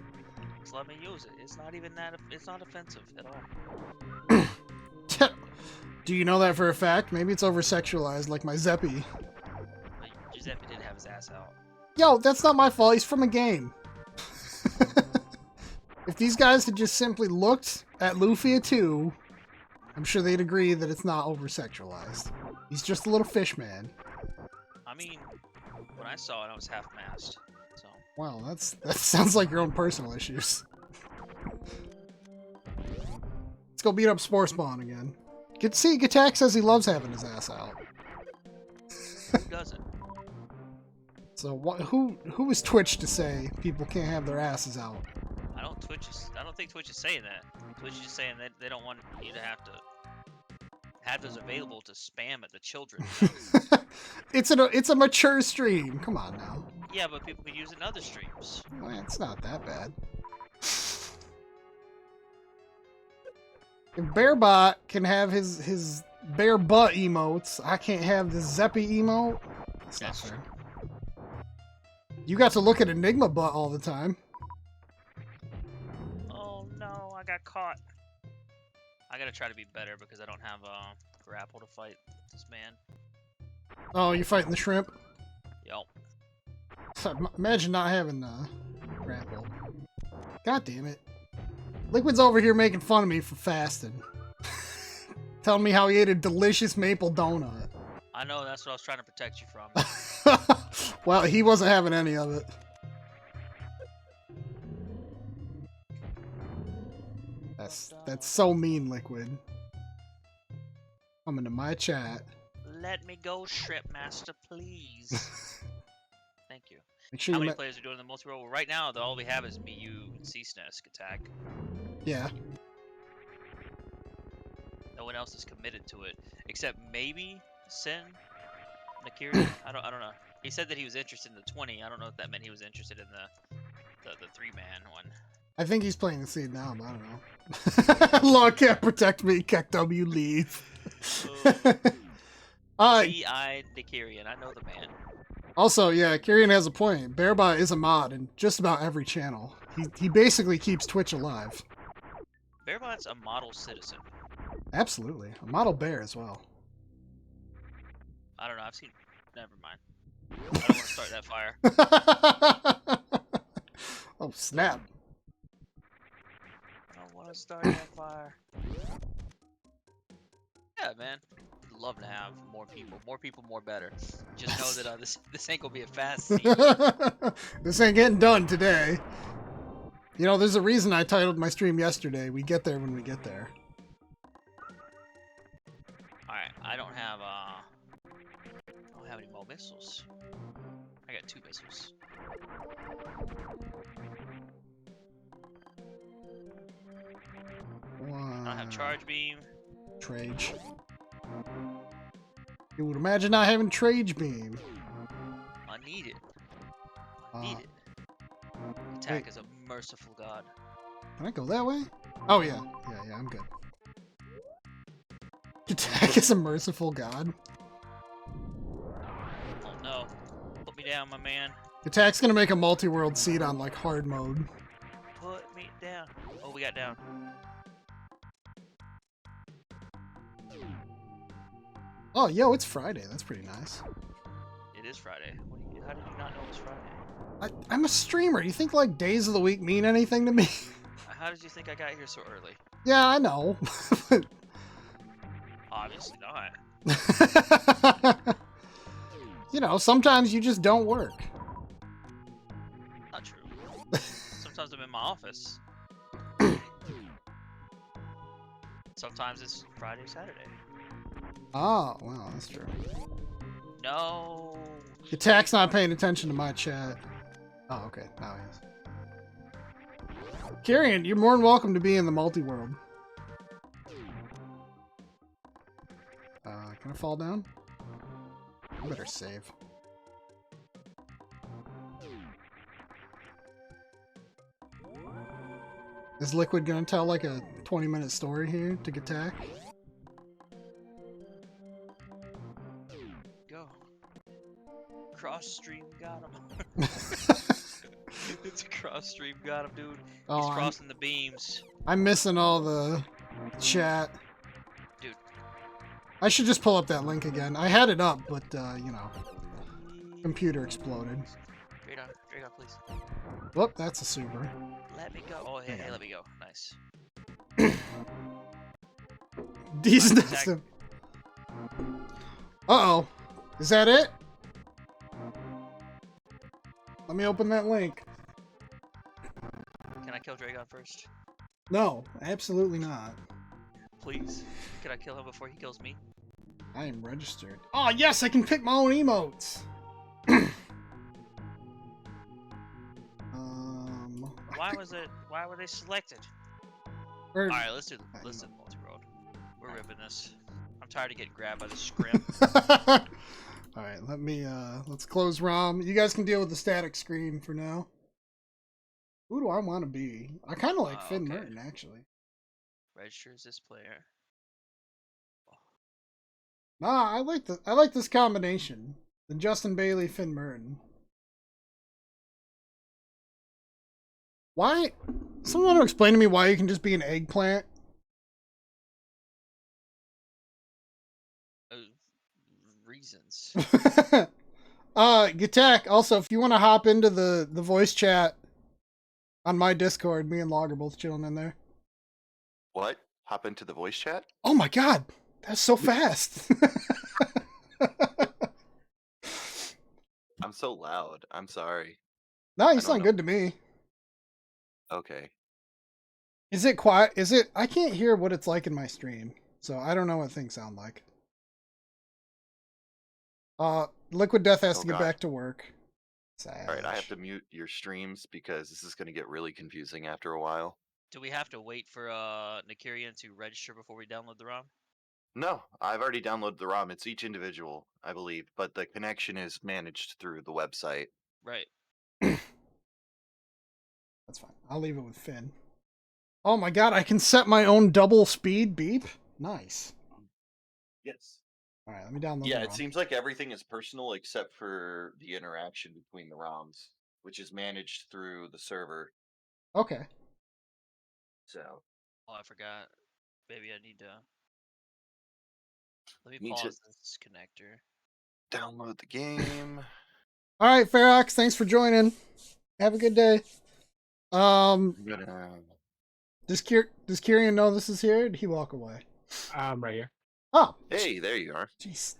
Just let me use it. It's not even that. It's not offensive at all. Do you know that for a fact? Maybe it's over-sexualized like my Zeppy. But Giuseppe didn't have his ass out. Yo, that's not my fault. He's from a game. If these guys had just simply looked at Lufia 2, I'm sure they'd agree that it's not over-sexualized. He's just a little fish man. I mean, when I saw it, I was half-mast. So. Wow, that sounds like your own personal issues. Let's go beat up Spore Spawn again. See, Gatak says he loves having his ass out. Who doesn't? So who is Twitch to say people can't have their asses out? I don't think Twitch is saying that. Twitch is just saying that they don't want you to have those available to spam at the children. It's a mature stream. Come on now. Yeah, but people can use it in other streams. Well, it's not that bad. If Bearbot can have his bare butt emotes, I can't have the Zeppy emote. That's not fair. You got to look at Enigma butt all the time. Oh no, I got caught. I gotta try to be better because I don't have a grapple to fight this man. Oh, you're fighting the shrimp? Yup. Imagine not having grapple. God damn it. Liquid's over here making fun of me for fasting. Telling me how he ate a delicious maple donut. I know, that's what I was trying to protect you from. Well, he wasn't having any of it. That's so mean, Liquid. Coming to my chat. Let me go, Shrimp Master, please. Thank you. Make sure How you many players are doing the multi-role? Well, right now, all we have is me, you, and C-SNES attack. Yeah. No one else is committed to it, except maybe Sin, Nakiri. I don't know. He said that he was interested in the 20. I don't know if that meant he was interested in the 3-man one. I think he's playing the seed now, but I don't know. Law can't protect me. KEKW leave. T.I. Nikirian. I know the man. Also, yeah, Kyrian has a point. Bearbot is a mod in just about every channel. He basically keeps Twitch alive. Bearbot's a model citizen. Absolutely. A model bear as well. I don't know. I've seen... Never mind. I don't want to start that fire. Oh, snap. I don't want to start that fire. Yeah, man. Love to have more people. More people, more better. Just know that this ain't gonna be a fast scene. This ain't getting done today. You know, there's a reason I titled my stream yesterday. We get there when we get there. Alright, I don't have any more missiles. I got 2 missiles. I don't have charge beam. Trage. You would imagine not having Trage beam. I need it. I need it. Attack is a merciful god. Can I go that way? Oh yeah. Yeah, I'm good. Attack is a merciful god. Oh no. Put me down, my man. Attack's gonna make a multi-world seed on like hard mode. Put me down. Oh, we got down. Oh, yo, it's Friday. That's pretty nice. It is Friday. How did you not know it was Friday? I'm a streamer. You think like days of the week mean anything to me? How did you think I got here so early? Yeah, I know. Obviously not. You know, sometimes you just don't work. Not true. Sometimes I'm in my office. Sometimes it's Friday, Saturday. Oh, wow, that's true. No. Attack's not paying attention to my chat. Oh, okay. Now he is. Kyrian, you're more than welcome to be in the multi-world. Can I fall down? I better save. Is Liquid gonna tell like a 20-minute story here to attack? Go. Cross stream got him. It's a cross stream got him, dude. Oh, He's crossing the beams. I'm missing all the chat. Dude. I should just pull up that link again. I had it up, but you know, computer exploded. Dragon, please. Whoop, that's a super. Let me go. Oh, hey, let me go. Nice. Decent. Uh-oh. Is that it? Let me open that link. Can I kill Dragon first? No, absolutely not. Please. Can I kill him before he kills me? I am registered. Oh, yes, I can pick my own emotes. Why were they selected? Alright, let's do Multiworld. We're ripping this. I'm tired of getting grabbed by the scrim. Alright, let's close ROM. You guys can deal with the static screen for now. Who do I want to be? I kind of like Finn Merton, actually. Register as this player. Nah, I like this combination. The Justin Bailey, Finn Merton. Why? Someone want to explain to me why you can just be an eggplant? Reasons. Gatak, also, if you want to hop into the voice chat on my Discord, me and Log are both chilling in there. What? Hop into the voice chat? Oh my god, that's so fast. I'm so loud. I'm sorry. No, you sound good to me. Okay. Is it quiet? Is it? I can't hear what it's like in my stream, so I don't know what things sound like. Liquid Death has to get back to work. Alright, I have to mute your streams because this is going to get really confusing after a while. Do we have to wait for Nikirian to register before we download the ROM? No, I've already downloaded the ROM. It's each individual, I believe, but the connection is managed through the website. Right. That's fine. I'll leave it with Finn. Oh my god, I can set my own double speed beep? Nice. Yes. Alright, let me download Yeah, the it ROM. seems like everything is personal except for the interaction between the ROMs, which is managed through the server. Okay. So, Oh, I forgot. Maybe I need to. Let me need to pause this connector. download the game. Alright, Ferox, thanks for joining. Have a good day. I'm gonna... Does Kieran know this is here? Or did he walk away? I'm right here. Oh, Hey, there you are. jeez.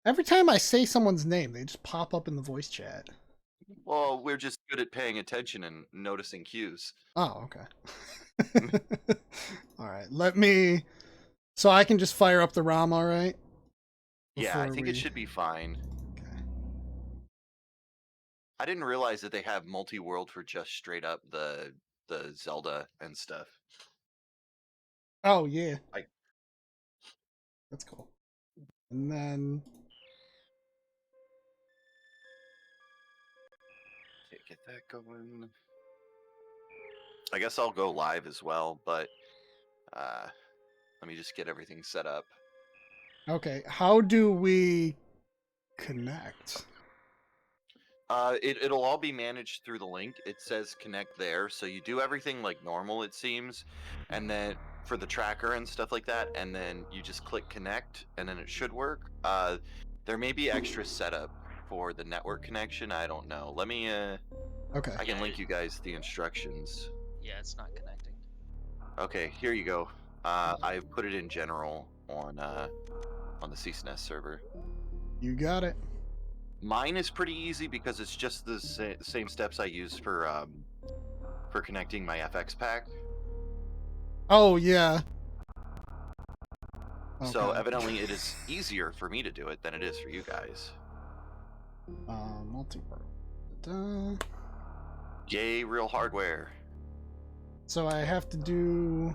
Every time I say someone's name, they just pop up in the voice chat. Well, we're just good at paying attention and noticing cues. Oh, okay. Alright, let me... So I can just fire up the ROM, alright? Yeah, I think it should be fine. Okay. I didn't realize that they have multi-world for just straight up the Zelda and stuff. Oh, yeah. I- That's cool. And then... Can't get that going. I guess I'll go live as well, but let me just get everything set up. Okay, how do we connect? It'll all be managed through the link. It says connect there, so you do everything like normal, it seems, and then for the tracker and stuff like that, and then you just click connect, and then it should work. There may be extra setup for the network connection. I don't know. Let me. Okay. I can link you guys the instructions. Yeah, it's not connecting. Okay, here you go. I've put it in general on the SMZ3 server. You got it. Mine is pretty easy because it's just the same steps I use for connecting my FX pack. Oh, yeah. So Okay. evidently it is easier for me to do it than it is for you guys. Multiworld. Da-da. Yay, real hardware. So I have to do...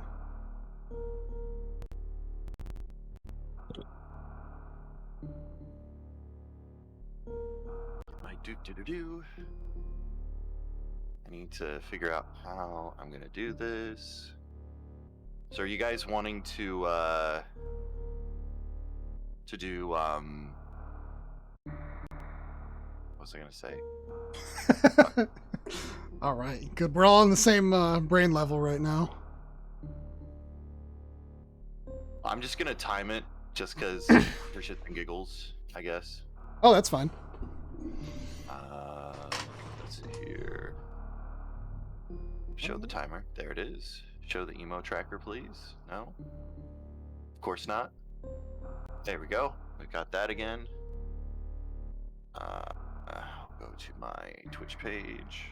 My do. I need to figure out how I'm gonna do this. So are you guys wanting to do what was I gonna say? All right, good. We're all on the same brain level right now. I'm just gonna time it just because for shits and giggles, I guess. Oh, that's fine. Let's see here. Show the timer. There it is. Show the emo tracker, please. No? Of course not. There we go. We got that again. I'll go to my Twitch page.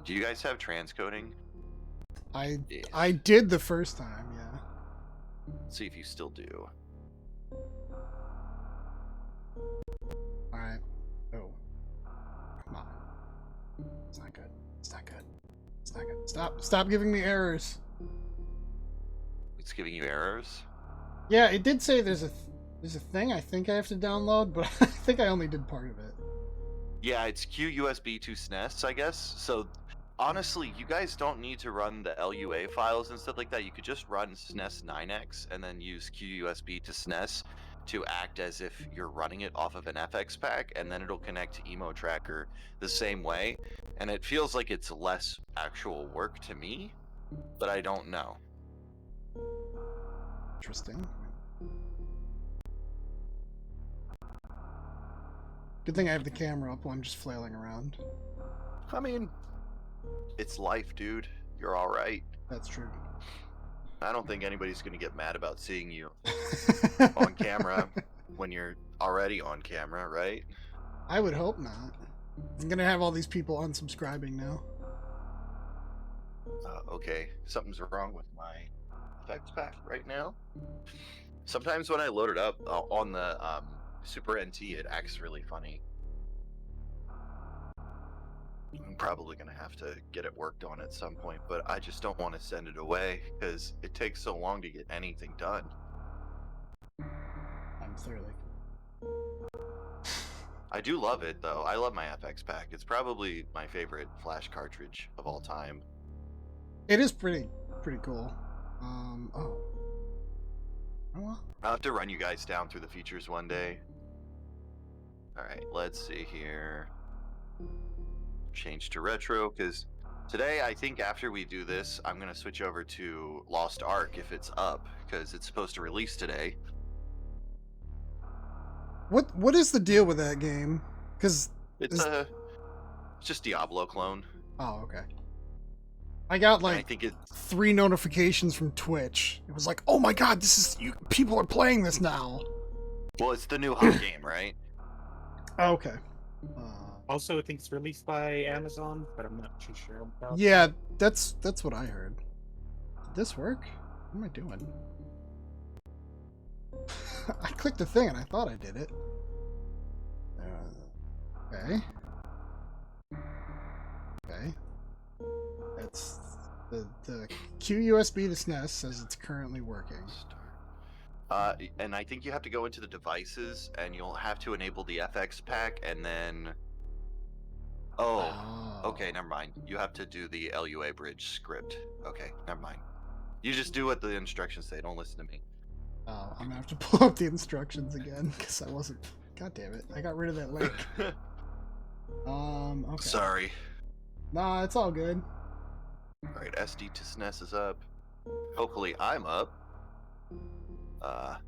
Do you guys have transcoding? Yes. I did the first time, yeah. Let's see if you still do. All right. Oh, come on. It's not good. It's not good. It's not good. Stop giving me errors. It's giving you errors? Yeah, it did say there's a thing I think I have to download, but I think I only did part of it. Yeah, it's QUSB to SNES, I guess. So honestly, you guys don't need to run the LUA files and stuff like that. You could just run SNES 9X and then use QUSB to SNES to act as if you're running it off of an FX pack, and then it'll connect to Emo Tracker the same way. And it feels like it's less actual work to me, but I don't know. Interesting. Good thing I have the camera up while I'm just flailing around. I mean, it's life, dude. You're all right. That's true. I don't think anybody's going to get mad about seeing you on camera when you're already on camera, right? I would hope not. I'm gonna have all these people unsubscribing now. Okay, something's wrong with my effects pack right now. Sometimes when I load it up on the Super NT, it acts really funny. I'm probably going to have to get it worked on at some point, but I just don't want to send it away because it takes so long to get anything done. I'm thoroughly. I do love it, though. I love my FX pack. It's probably my favorite Flash cartridge of all time. It is pretty cool. Oh. Oh well. I'll have to run you guys down through the features one day. Alright, let's see here. Change to retro, because today I think after we do this, I'm going to switch over to Lost Ark if it's up, because it's supposed to release today. What is the deal with that game? Because It's just Diablo clone. oh, okay. I got And I like think it's 3 notifications from Twitch. It was like, oh my god, this is people are playing this now. well, it's the new hot game, right? Oh, okay. Also, I think it's released by Amazon, but I'm not too sure about Yeah, that's what I heard. Did this work? What am I doing? I clicked the thing and I thought I did it. Okay. Okay. That's the QUSB to SNES says it's currently working. And I think you have to go into the devices, and you'll have to enable the FX pack, and then. Oh, okay, never mind. You have to do the LUA bridge script. Okay, never mind. You just do what the instructions say. Don't listen to me. Oh, I'm gonna have to pull up the instructions again because I wasn't. God damn it! I got rid of that link. Okay. Sorry. Nah, it's all good. All right, SD to SNES is up. Hopefully, I'm up.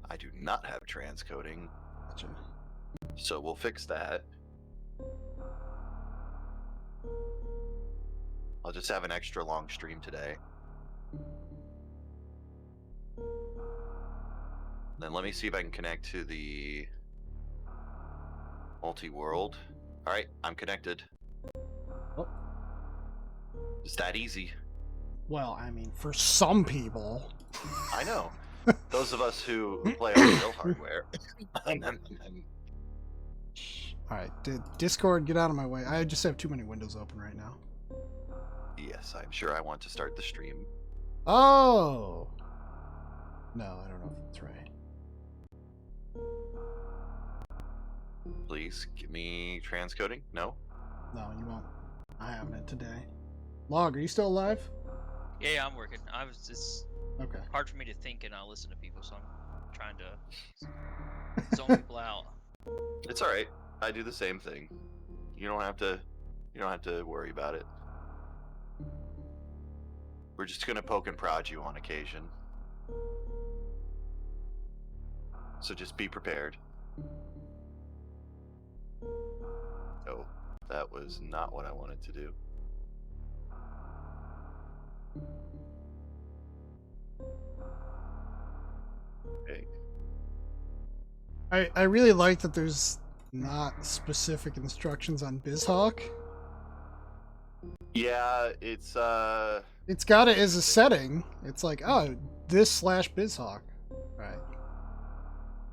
I do not have transcoding, Gotcha. so we'll fix that. I'll just have an extra long stream today. Then let me see if I can connect to the Multiworld. All right, I'm connected. Oh. It's that easy. Well, I mean, for some people. I know. Those of us who play on real hardware. Alright, Discord, get out of my way. I just have too many windows open right now. Yes, I'm sure I want to start the stream. Oh! No, I don't know if that's right. Please give me transcoding. No? No, you won't. I haven't it today. Log, are you still alive? Yeah, I'm working. It's Okay. hard for me to think and not listen to people, so I'm trying to zone people out. It's all right. I do the same thing. You don't have to worry about it. We're just gonna poke and prod you on occasion. So just be prepared. Oh, that was not what I wanted to do. Okay. I really like that there's not specific instructions on BizHawk. Yeah, it's It's got it as a setting. It's like, oh, this / BizHawk. Right.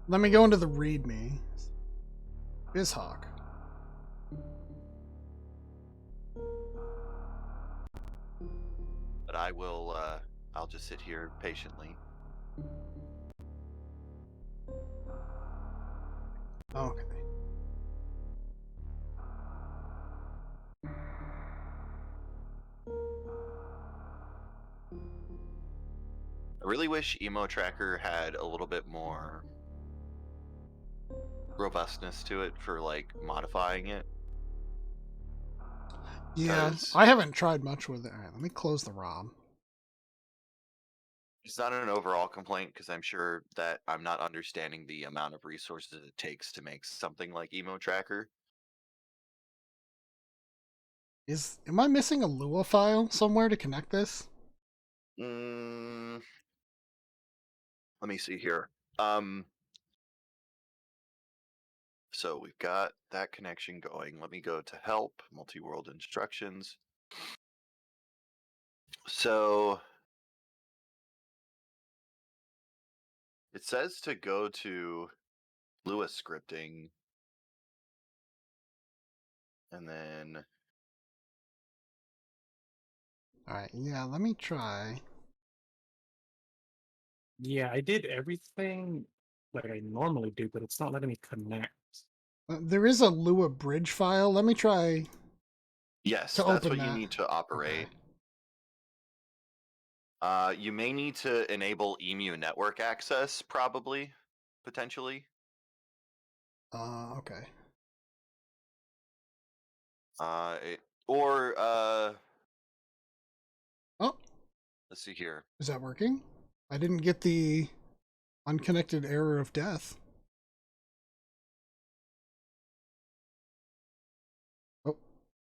Let me go into the README. BizHawk. but I will I'll just sit here patiently. Okay. I really wish Emo Tracker had a little bit more robustness to it for like modifying it. Yeah, 'Cause I haven't tried much with it. All right, let me close the ROM. it's not an overall complaint because I'm sure that I'm not understanding the amount of resources it takes to make something like Emo Tracker. Am I missing a Lua file somewhere to connect this? Let me see here. So we've got that connection going. Let me go to help, multi-world instructions. So it says to go to Lua scripting and then Alright, yeah, let me try. Yeah, I did everything like I normally do, but it's not letting me connect. There is a Lua bridge file. Let me try Yes, to that's open what you that. need to operate. Okay. You may need to enable EMU network access, probably, potentially. Okay. Uh, it, or Oh, let's see here. is that working? I didn't get the unconnected error of death. Oh,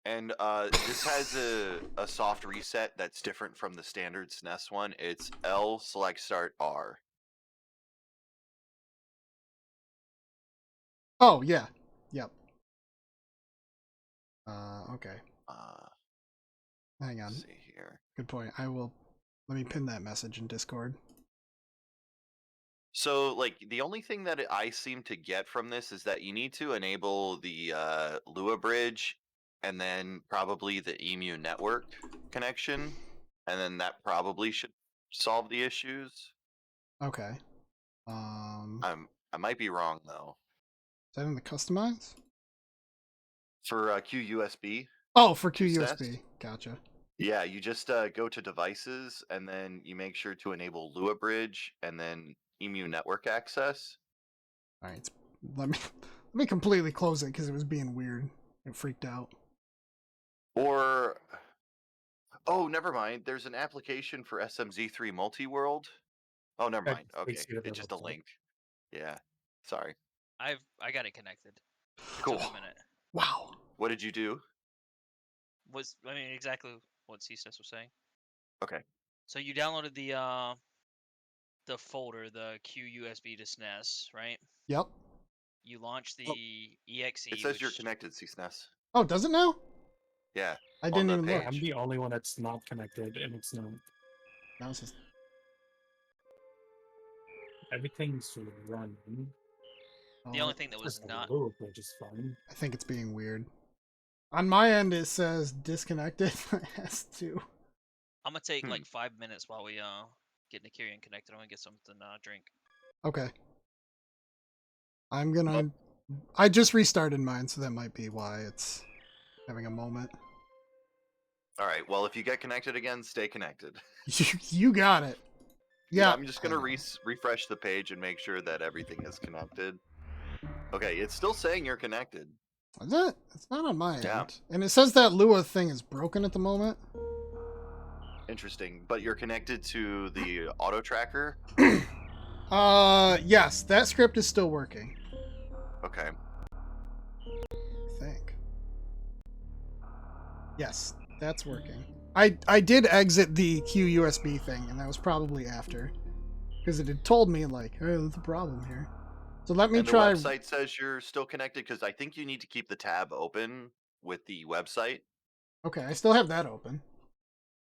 And this has a soft reset that's different from the standard SNES one. It's L select start R. oh yeah. Yep. Okay. Uh, Hang on. let's see here. Good point. Let me pin that message in Discord. So, like, the only thing that I seem to get from this is that you need to enable the Lua bridge and then probably the EMU network connection, and then that probably should solve the issues. Okay. I might be wrong though. Is that in the customize? For QUSB Oh, for to SNES, QUSB. Gotcha. yeah, you just go to devices and then you make sure to enable Lua bridge and then EMU network access. All right. Let me let me completely close it because it was being weird. It freaked out. Or oh, never mind. There's an application for SMZ3 Multiworld. Oh, never That mind. Okay, takes you to their it's just a website. link. Yeah, sorry. I got it connected. It Cool. took a minute. Wow. What did you do? I mean exactly what CSS was saying. Okay. So you downloaded the folder, the QUSB to SNES, right? Yep. You launched Oh, the exe, It says you're which connected, CSNES. oh, does it now? Yeah. I On didn't the even look. I'm page. the only one that's not connected, and it's not. That was just, Everything's running. the oh, only thing that was Just a not little bit is fine. I think it's being weird. On my end, it says disconnected. S2. I'm gonna take Hmm. like 5 minutes while we get Nikirian connected. I'm gonna get something drink. Okay. I just restarted mine, so that might be why it's having a moment. All right. Well, if you get connected again, stay connected. You got it. Yeah. I'm just gonna refresh the page and make sure that everything is connected. Okay, it's still saying you're connected. Is it? It's not on my Yeah. end. And it says that Lua thing is broken at the moment. Interesting. But you're connected to the auto tracker. Yes, that script is still working. Okay. I think. Yes, that's working. I did exit the QUSB thing, and that was probably after. Because it had told me, like, hey, there's a problem here. So let me And the try. website says you're still connected because I think you need to keep the tab open with the website. Okay, I still have that open.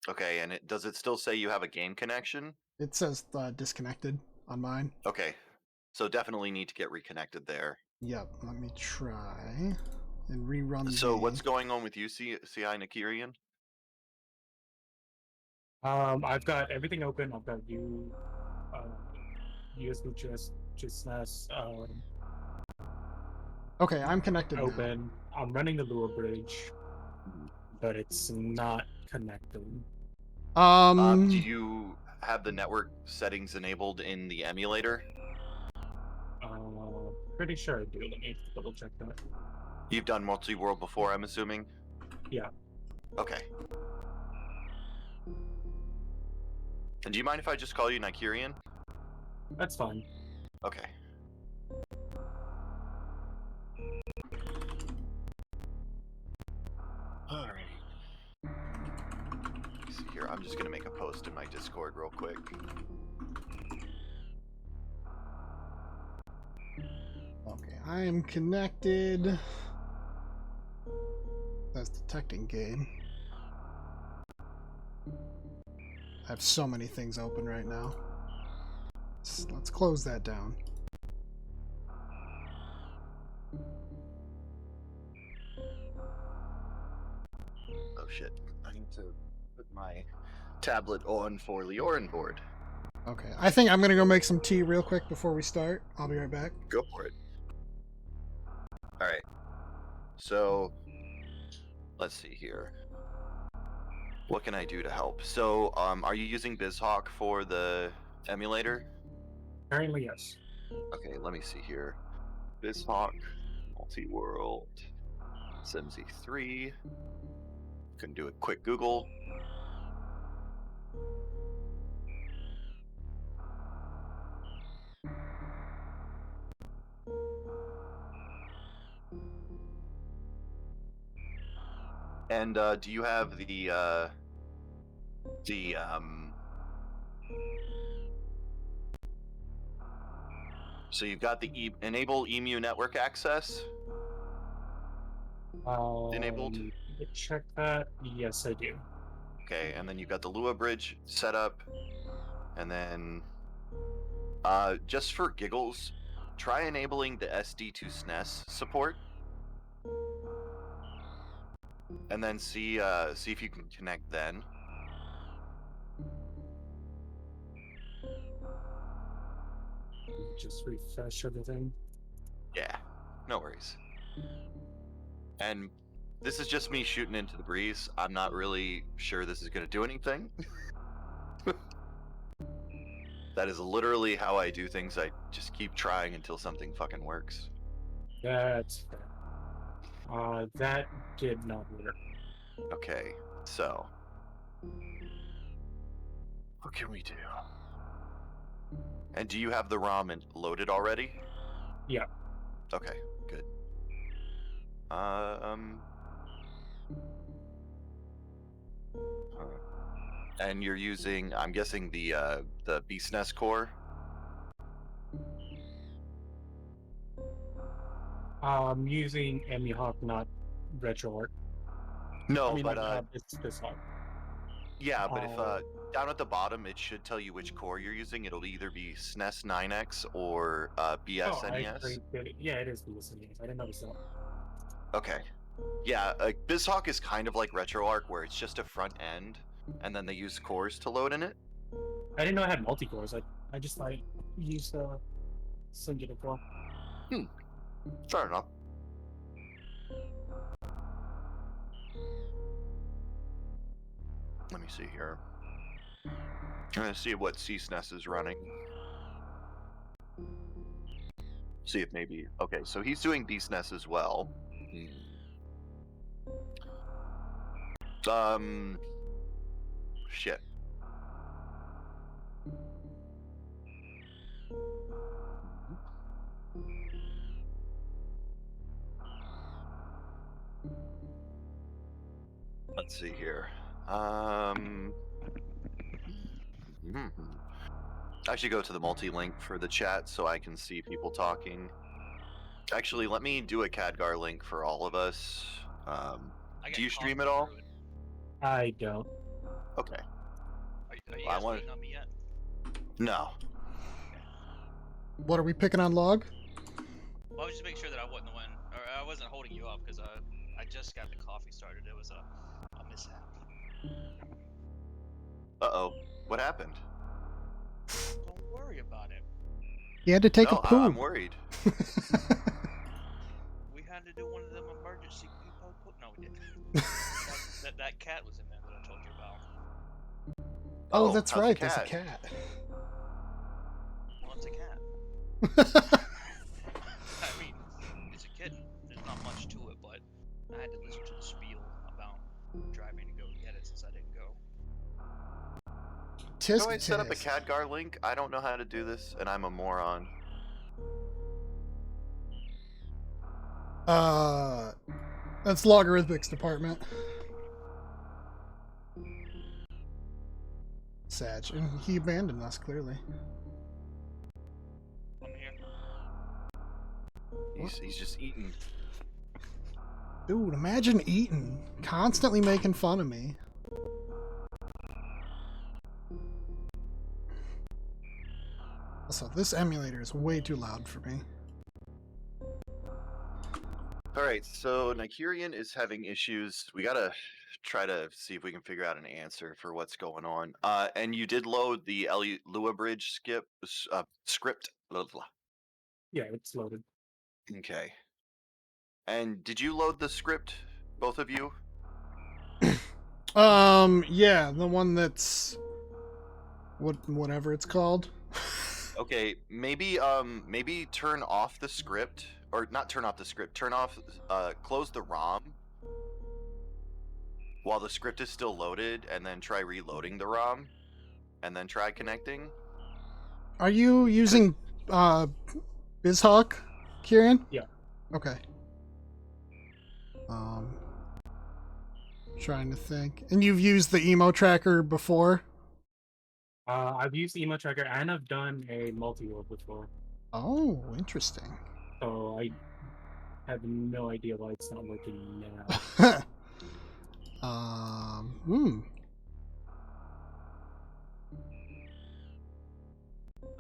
Okay, and does it still say you have a game connection? It says disconnected on mine. Okay, so definitely need to get reconnected there. Yep, let me try and rerun So the... what's going on with you, CI Nakirian? I've got everything open. I've got USB just NAS Okay, I'm connected open. I'm running the Lua bridge, but it's not connecting. now. Do you have the network settings enabled in the emulator? Pretty sure I do. Let me double check that. You've done Multiworld before, I'm assuming? Yeah. Okay. And do you mind if I just call you Nikirian? That's fine. Okay. Alright. See here, I'm just gonna make a post in my Discord real quick. Okay, I am connected. That's detecting game. I have so many things open right now. Let's close that down. Oh shit. I need to Put my tablet on for Leorin board. Okay, I think I'm gonna go make some tea real quick before we start. I'll be right back. Go for it. All right. So, let's see here. What can I do to help? So, are you using BizHawk for the emulator? Apparently, yes. Okay, let me see here. BizHawk, Multiworld, SMZ3. Can do a quick Google. And do you have the so you've got the enable EMU network access enabled? Check that. Yes, I do. Okay, and then you've got the Lua bridge set up, and then just for giggles, try enabling the SD2 SNES support, and then see if you can connect then. Just refresh everything. Yeah, no worries. And this is just me shooting into the breeze. I'm not really sure this is going to do anything. That is literally how I do things. I just keep trying until something fucking works. That's fair. That did not work. Okay, so what can we do? And do you have the ROM loaded already? Yeah. Okay, good. And you're using, I'm guessing, the BSNES core? I'm using EmuHawk, not RetroArch. No, I mean, but it's this Hawk. yeah, but if down at the bottom it should tell you which core you're using. It'll either be SNES 9X or Oh, BSNES. yeah, it is BSNES. I didn't notice that. Okay. Yeah, BizHawk is kind of like RetroArch, where it's just a front end, and then they use cores to load in it. I didn't know I had multi-cores. I just like used singular core. Fair enough. Let me see here. I'm gonna see what CSNES is running. See if maybe... Okay, so he's doing BSNES as well. Shit. Let's see here. I should go to the multi-link for the chat so I can see people talking. Actually, let me do a Khadgar link for all of us. Do you stream at all? I don't. Okay. Are you guys waiting on me yet? No. What are we picking on log? Well, I was just making sure that I wasn't the one, or I wasn't holding you up because I just got the coffee started. It was a mishap. Uh-oh. What happened? Don't worry about it. You had to take a poo. I'm worried. We had to do one of them emergency people. No, we didn't. that cat was in there that I told you about. Oh, that's how's the right. There's a cat? cat. Well, it's a cat. I mean, it's a kitten. There's not much to it, but I had to listen to the spiel about driving to go get it since I didn't go. Tisk So I set up a tisk. Khadgar link. I don't know how to do this, and I'm a moron. That's logarithmics department. Sag, and he abandoned us clearly. I'm here. He's just eating. Dude, imagine Eaton constantly making fun of me. Also, this emulator is way too loud for me. All right, so Nigerian is having issues. We gotta try to see if we can figure out an answer for what's going on. And you did load the Lua Bridge script. Blah, blah, Yeah, it's loaded. blah. Okay. And did you load the script, both of you? Yeah, the one that's whatever it's called. Okay, maybe turn off the script, or not turn off the script. Turn off, close the ROM while the script is still loaded, and then try reloading the ROM, and then try connecting. Are you using BizHawk, Kieran? Yeah. Okay. Trying to think. And you've used the emo tracker before? I've used Emo Tracker and I've done a multi-world before, Oh, interesting. so I have no idea why it's not working now.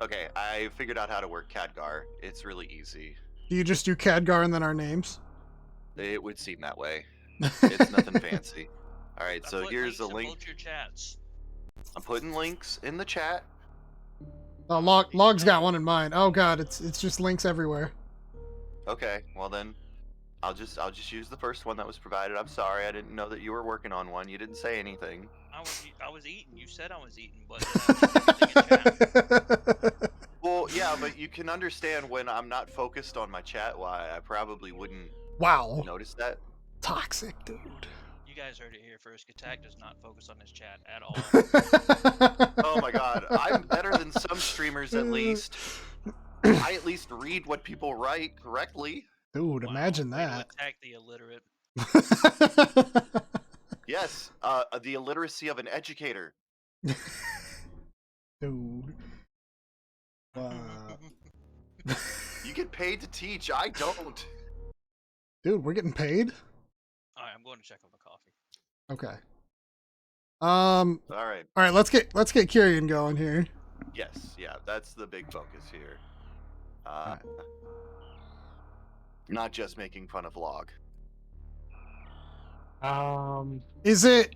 Okay, I figured out how to work Khadgar. It's really easy. Do you just do Khadgar and then our names? It would seem that way. It's nothing fancy. All right, I so put here's the links in link. both your chats. I'm putting links in the chat. Oh, Log's got one in mind. Oh god, it's just links everywhere. Okay, well then, I'll just use the first one that was provided. I'm sorry, I didn't know that you were working on one. You didn't say anything. I was eating. You said I was eating, but then I linked everything in chat. Well, yeah, but you can understand when I'm not focused on my chat why I probably wouldn't Wow. notice that. Toxic, dude. You guys heard it here first. Attack does not focus on his chat at all. Oh my god, I'm better than some streamers at least. I at least read what people write correctly. Dude, Wow, imagine way to that. attack the illiterate. Yes, the illiteracy of an educator. Dude. You get paid to teach, I don't. Dude, we're getting paid? Alright, I'm going to check on the coffee. Okay. Alright. Alright, let's get Kieran going here. Yes, yeah, that's the big focus here. Alright. Not just making fun of Log. Is it?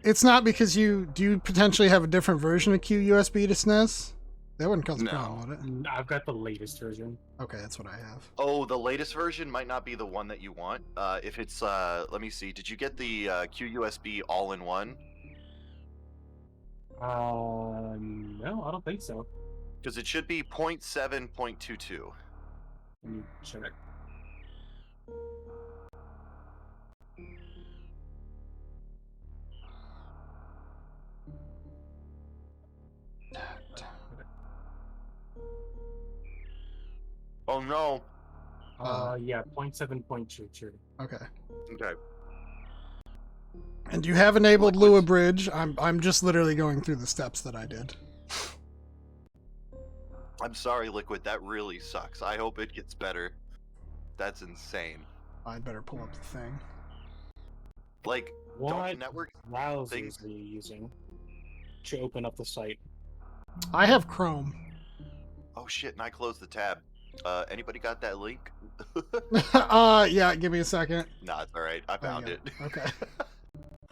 It's not because do you potentially have a different version of QUSB to SNES? That wouldn't cause a No. problem, would it? I've got the latest version. Okay, that's what I have. Oh, the latest version might not be the one that you want. If it's, let me see, did you get the QUSB all-in-one? No, I don't think so. Because it should be 0.7.22. Let me check. Oh no. Yeah, 0.7.22. Okay. Okay. And you have enabled Liquids. Lua Bridge. I'm just literally going through the steps that I did. I'm sorry, Liquid, that really sucks. I hope it gets better. That's insane. I'd better pull up the thing. Like, What don't network browsers things- are you using to open up the site? I have Chrome. Oh shit, and I closed the tab. Anybody got that link? Yeah, give me a second. Nah, it's alright. I There you found go. it. Okay.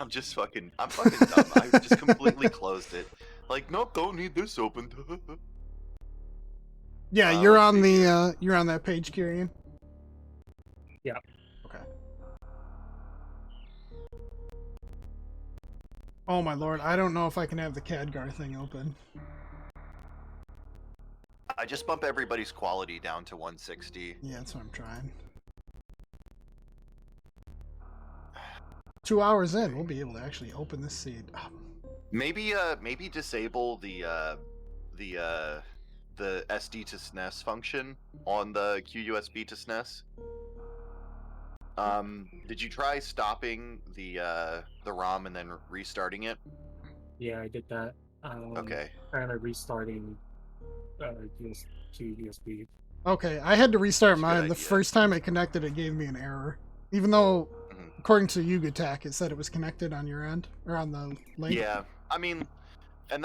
I'm fucking dumb. I just completely closed it. Like, nope, don't need this opened. Yeah, let's you're on see the here. you're on that page, Kieran. Yeah. Okay. Oh my lord, I don't know if I can have the Khadgar thing open. I just bump everybody's quality down to 160. Yeah, that's what I'm trying. 2 hours in, we'll be able to actually open this seed. Maybe disable the SD to SNES function on the QUSB to SNES. Did you try stopping the ROM and then restarting it? Yeah, I did that. Okay. Kind of restarting to USB. Okay, I had to restart That's a good mine. The idea. first time it connected, it gave me an error. Even though, Mhm. according to Yugatak, it said it was connected on your end, or on the link. Yeah, I mean, and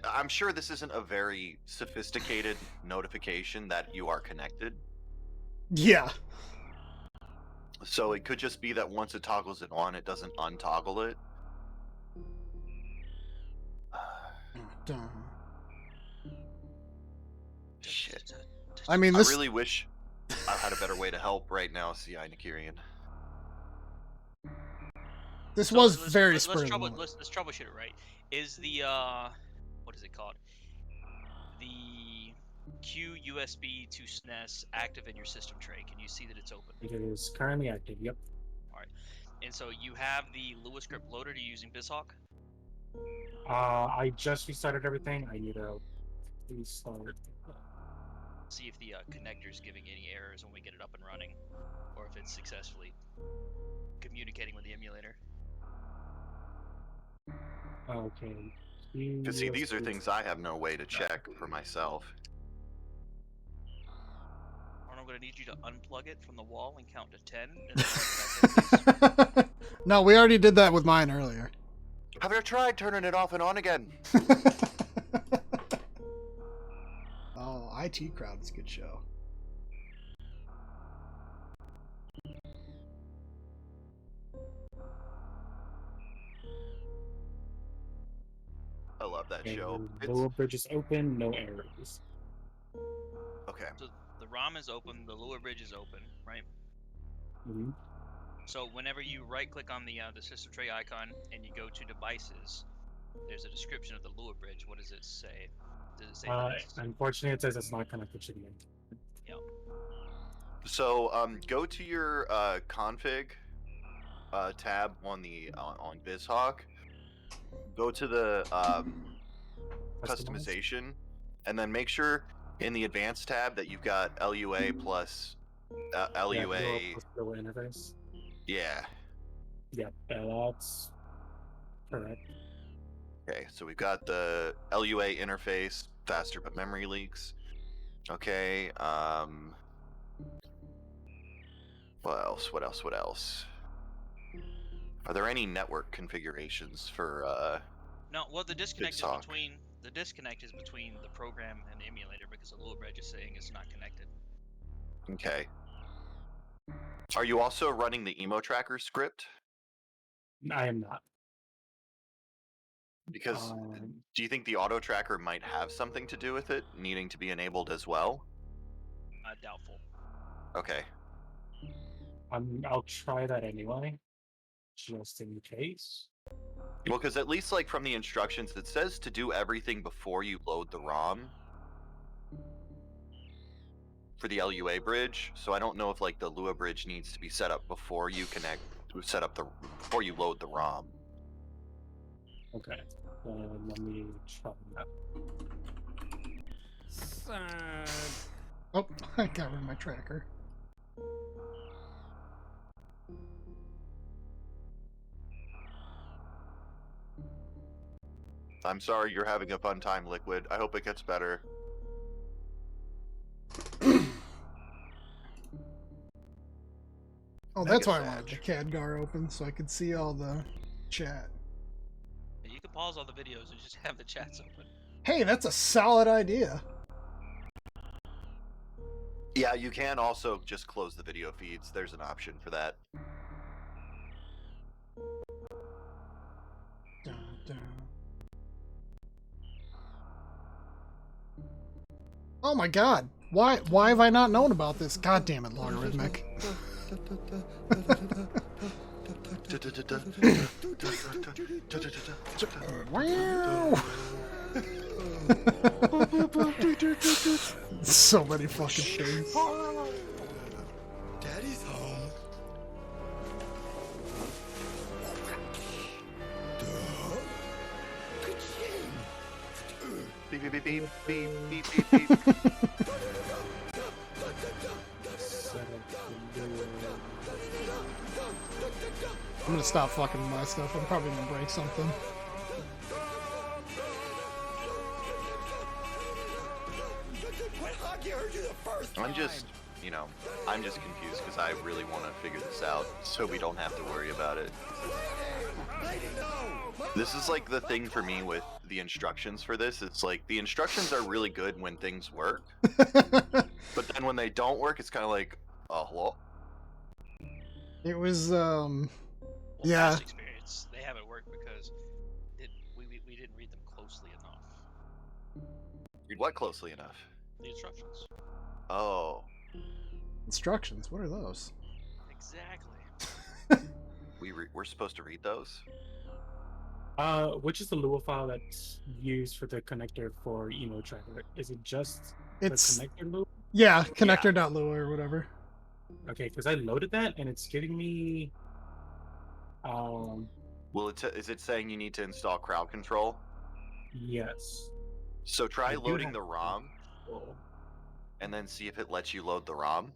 I'm sure this isn't a very sophisticated notification that you are connected. Yeah. So it could just be that once it toggles it on, it doesn't untoggle it. Dun. Shit. I mean, I this. really wish I had a better way to help right now, C.I. Nakirian. This So was let's- very let's spur of the trouble- moment. let's troubleshoot it, right? Is the what is it called? The Q USB to SNES active in your system tray? Can you see that it's open? It is currently active. Yep. And so you have the Lua script loaded. Are you using BizHawk? I just restarted everything. I need to restart. See if the connector is giving any errors when we get it up and running, or if it's successfully communicating with the emulator. Okay. Because see, these are USB. things I have no way to check for myself. Or I'm going to need you to unplug it from the wall and count to 10. And then plug it back in, please. No, we already did that with mine earlier. Have you tried turning it off and on again? Oh, IT Crowd is a good show. I love that show. The lower bridge is open. No errors. Okay. So the ROM is open, the Lua bridge is open, right? Mhm. So whenever you right-click on the system tray icon and you go to devices, there's a description of the Lua bridge. What does it say? Does it say that it's... Unfortunately, it says it's not connected to the internet. Yep. So go to your config tab on the on BizHawk. Go to the customization, and then make sure in the advanced tab that you've got LUA plus LUA. Yeah, Lua interface. Yeah. Yep, that's correct. Okay, so we've got the LUA interface, faster but memory leaks. Okay, what else? What else? What else? Are there any network configurations for No, well, the disconnect is BizHawk? between... The disconnect is between the program and the emulator because the Lua bridge is saying it's not connected. Okay. Are you also running the emo tracker script? I am not. Because do you think the auto tracker might have something to do with it, needing to be enabled as well? Doubtful. Okay. I'll try that anyway, just in case. Well, because at least like from the instructions, it says to do everything before you load the ROM for the LUA bridge. So I don't know if like the Lua bridge needs to be set up before you before you load the ROM. Okay, let me try that. Oh, I got rid of my tracker. I'm sorry you're having a fun time, Liquid. I hope it gets better. Oh, that's why I Mega wanted the Satch. CADGAR open, so I could see all the chat. And you can pause all the videos and just have the chats open. Hey, that's a solid idea. Yeah, you can also just close the video feeds. There's an option for that. Dun, dun. Oh my god. Why have I not known about this? God damn it, Logarithmic. Wow. So many fucking things. Daddy's home. Beep, beep, beep, beep, beep, beep, beep, beep. Set up the Lua. I'm gonna stop fucking with my stuff. I'm probably gonna break something. I'm just, I'm just confused because I really want to figure this out so we don't have to worry about it. This is like the thing for me with the instructions for this. It's like the instructions are really good when things work, but then when they don't work, it's kind of like, oh, hello? It was Well, yeah. past experience, they haven't worked because we didn't read them closely enough. Read what closely enough? The instructions. Oh, Instructions. What are those? Exactly. we're supposed to read those? Which is the Lua file that's used for the connector for emo tracker? Is it just It's the connector Lua? yeah, connector.lua or whatever. Okay, because I loaded that and it's giving me Well, is it saying you need to install crowd control? yes. So I try do loading have the ROM control. and then see if it lets you load the ROM.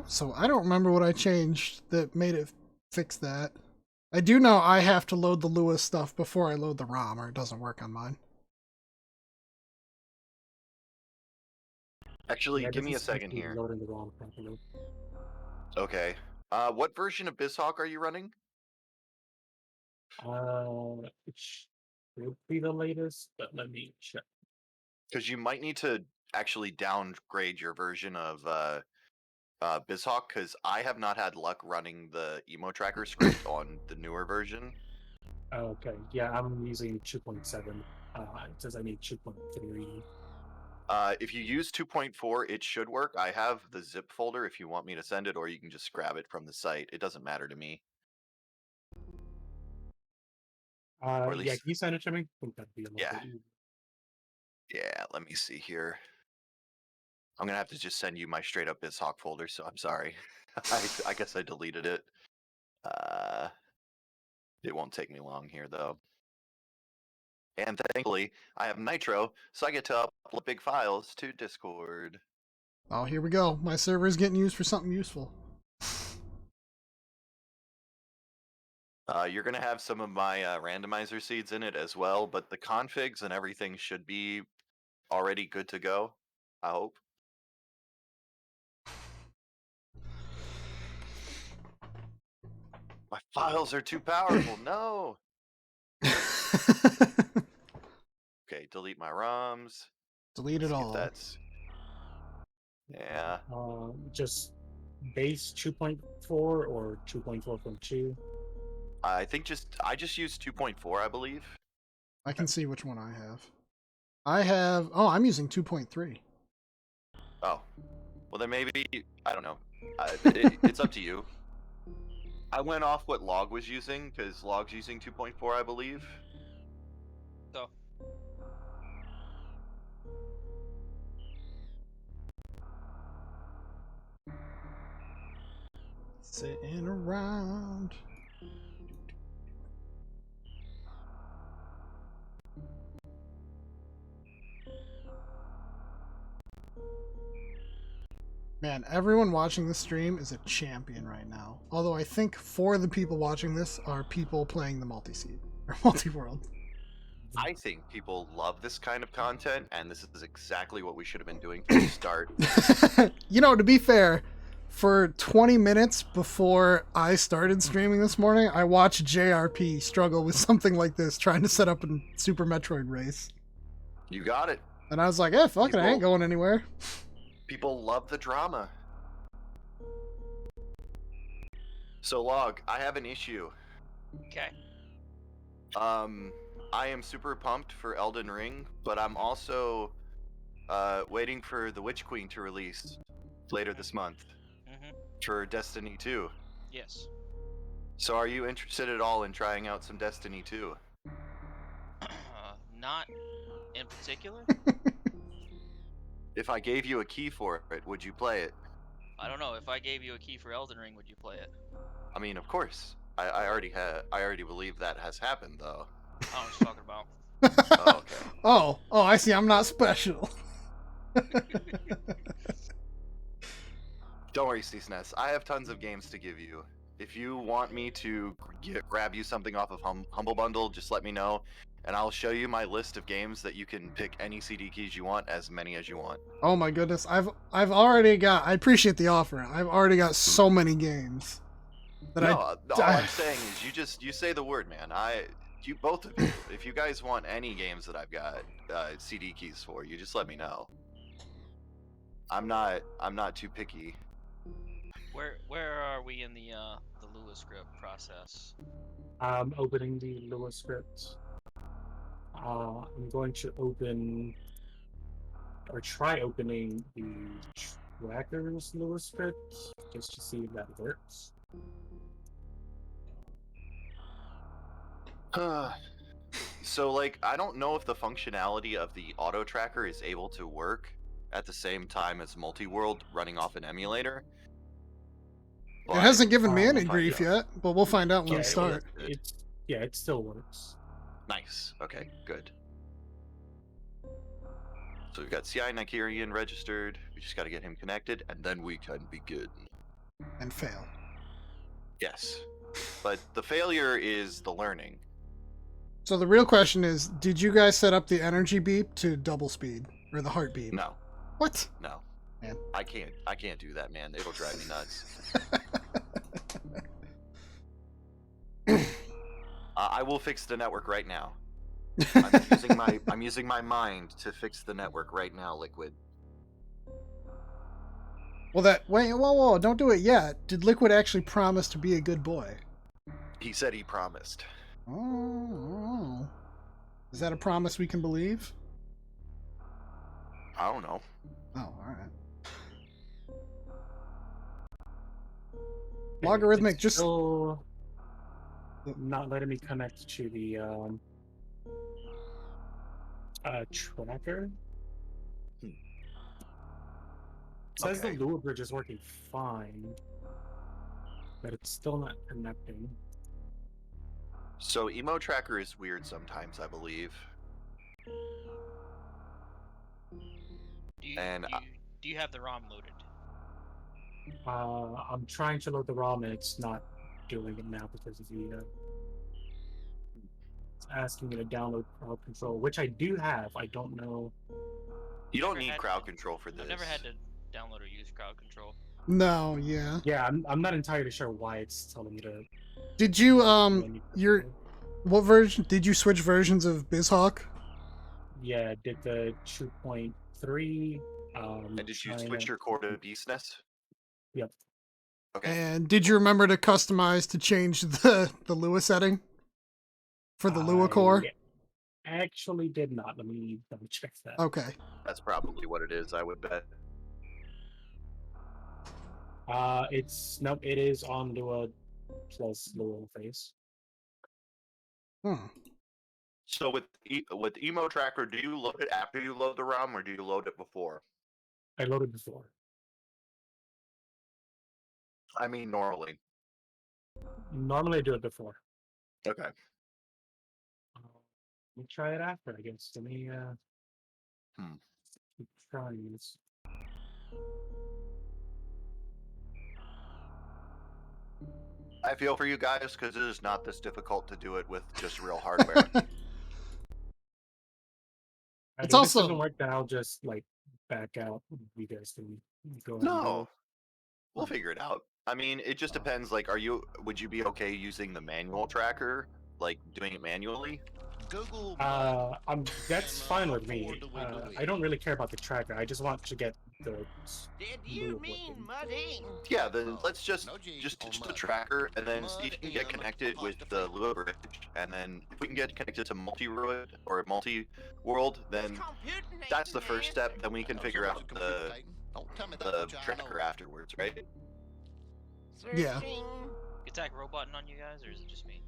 So I don't remember what I changed that made it fix that. I do know I have to load the Lua stuff before I load the ROM, or it doesn't work on mine. Actually, Yeah, give me a this is second here. loading the ROM properly. Okay. What version of BizHawk are you running? It should be the latest, but let me check. Because you might need to actually downgrade your version of BizHawk, because I have not had luck running the emo tracker script on the newer version. Okay, yeah, I'm using 2.7. It says I need 2.3. If you use 2.4, it should work. I have the zip folder if you want me to send it, or you can just grab it from the site. It doesn't matter to me. Or at Yeah, least, can you send it to me? I think that'd be a little yeah. bit easier. Yeah, let me see here. I'm gonna have to just send you my straight up BizHawk folder, so I'm sorry. I guess I deleted it. It won't take me long here though. And thankfully, I have Nitro, so I get to upload big files to Discord. Oh, here we go. My server is getting used for something useful. You're gonna have some of my randomizer seeds in it as well, but the configs and everything should be already good to go. I hope. My files are too powerful. No. Okay, delete my ROMs. Delete it See if all. that's. Yeah. Just base 2.4 or 2.4.2. I just used 2.4, I believe. I can see which one I have. Oh, I'm using 2.3. Oh, well then maybe I don't know. It's up to you. I went off what Log was using because Log's using 2.4, I believe. So Sitting around. Man, everyone watching this stream is a champion right now. Although I think 4 of the people watching this are people playing the multi-seed or multi-world. I think people love this kind of content, and this is exactly what we should have been doing from the start. You know, to be fair, for 20 minutes before I started streaming this morning, I watched JRP struggle with something like this, trying to set up a Super Metroid race. You got it. And I was like, fuck it, I ain't going anywhere. People love the drama. So Log, I have an issue. okay. I am super pumped for Elden Ring, but I'm also waiting for the Witch Queen to release later this month for Destiny 2. Yes. So are you interested at all in trying out some Destiny 2? Not in particular. If I gave you a key for it, would you play it? I don't know. If I gave you a key for Elden Ring, would you play it? I mean, of course. I already believe that has happened, though. I don't know what you're talking about. Oh, okay. Oh, I see. I'm not special. Don't worry, CSNES. I have tons of games to give you. If you want me to grab you something off of Humble Bundle, just let me know, and I'll show you my list of games that you can pick any CD keys you want, as many as you want. Oh my goodness, I've already got. I appreciate the offer. I've already got so many games. All I'm saying is you say the word, man. You both of you. If you guys want any games that I've got CD keys for, you just let me know. I'm not too picky. Where are we in the Lua script process? I'm opening the Lua script. I'm going to open or try opening the tracker's Lua script just to see if that works. So, like, I don't know if the functionality of the auto tracker is able to work at the same time as Multiworld running off an emulator. It hasn't given me we'll any find grief out. yet, but we'll find out when Yeah, we start. it still works. Nice. Okay, good. So we've got CI Nigerian registered. We just got to get him connected, and then we can begin. And fail. Yes. But the failure is the learning. So the real question is, did you guys set up the energy beep to double speed? Or the heart beep? No. What? No. Man. I can't do that, man. It'll drive me nuts. I will fix the network right now. I'm using my mind to fix the network right now, Liquid. Well, whoa, don't do it yet. Did Liquid actually promise to be a good boy? He said he promised. Oh. Is that a promise we can believe? I don't know. Oh, alright. Logarithmic, It's just... still not letting me connect to the tracker. It says Okay. the Lua bridge is working fine, but it's still not connecting. So Emo Tracker is weird sometimes, I believe. Do you have the ROM loaded? I'm trying to load the ROM and it's not doing it now because of the it's asking me to download crowd control, which I do have. I don't know. You don't Never need had- crowd control for this. I've never had to download or use crowd control. No, yeah. Yeah, I'm not entirely sure why it's telling me to. Did you, Your what version? Did you switch versions of BizHawk? Yeah, did the 2.3. And did you China- switch your core to BSNES? Yep. Okay. And did you remember to customize to change the Lua setting? For the Lua core? I actually did not. Let me double check that. Okay. That's probably what it is, I would bet. Nope, it is on Lua plus Lua face. Hmm. So with Emo Tracker, do you load it after you load the ROM, or do you load it before? I loaded before. I mean, normally. Normally I do it before. Okay. Let me try it after, I guess. Let me keep trying this. I feel for you guys because it is not this difficult to do it with just real hardware. It's If also- this doesn't work, then I'll just like back out. You guys can go ahead. and No, go. we'll figure it out. I mean, it just depends. Like, would you be okay using the manual tracker, like doing it manually? Google. That's fine with me. I don't really care about the tracker. I just want to get the. Did you Lua mean working. muddy? Yeah, then let's just No G just on ditch the mud. tracker and then see Mud if we can get in connected with the apostrophe. Lua bridge, and then if we can get connected to Multiworld or Multiworld, then that's the first step. Then we can figure out the tracker afterwards, right? Yeah. Attack roboting on you guys, or is it just me?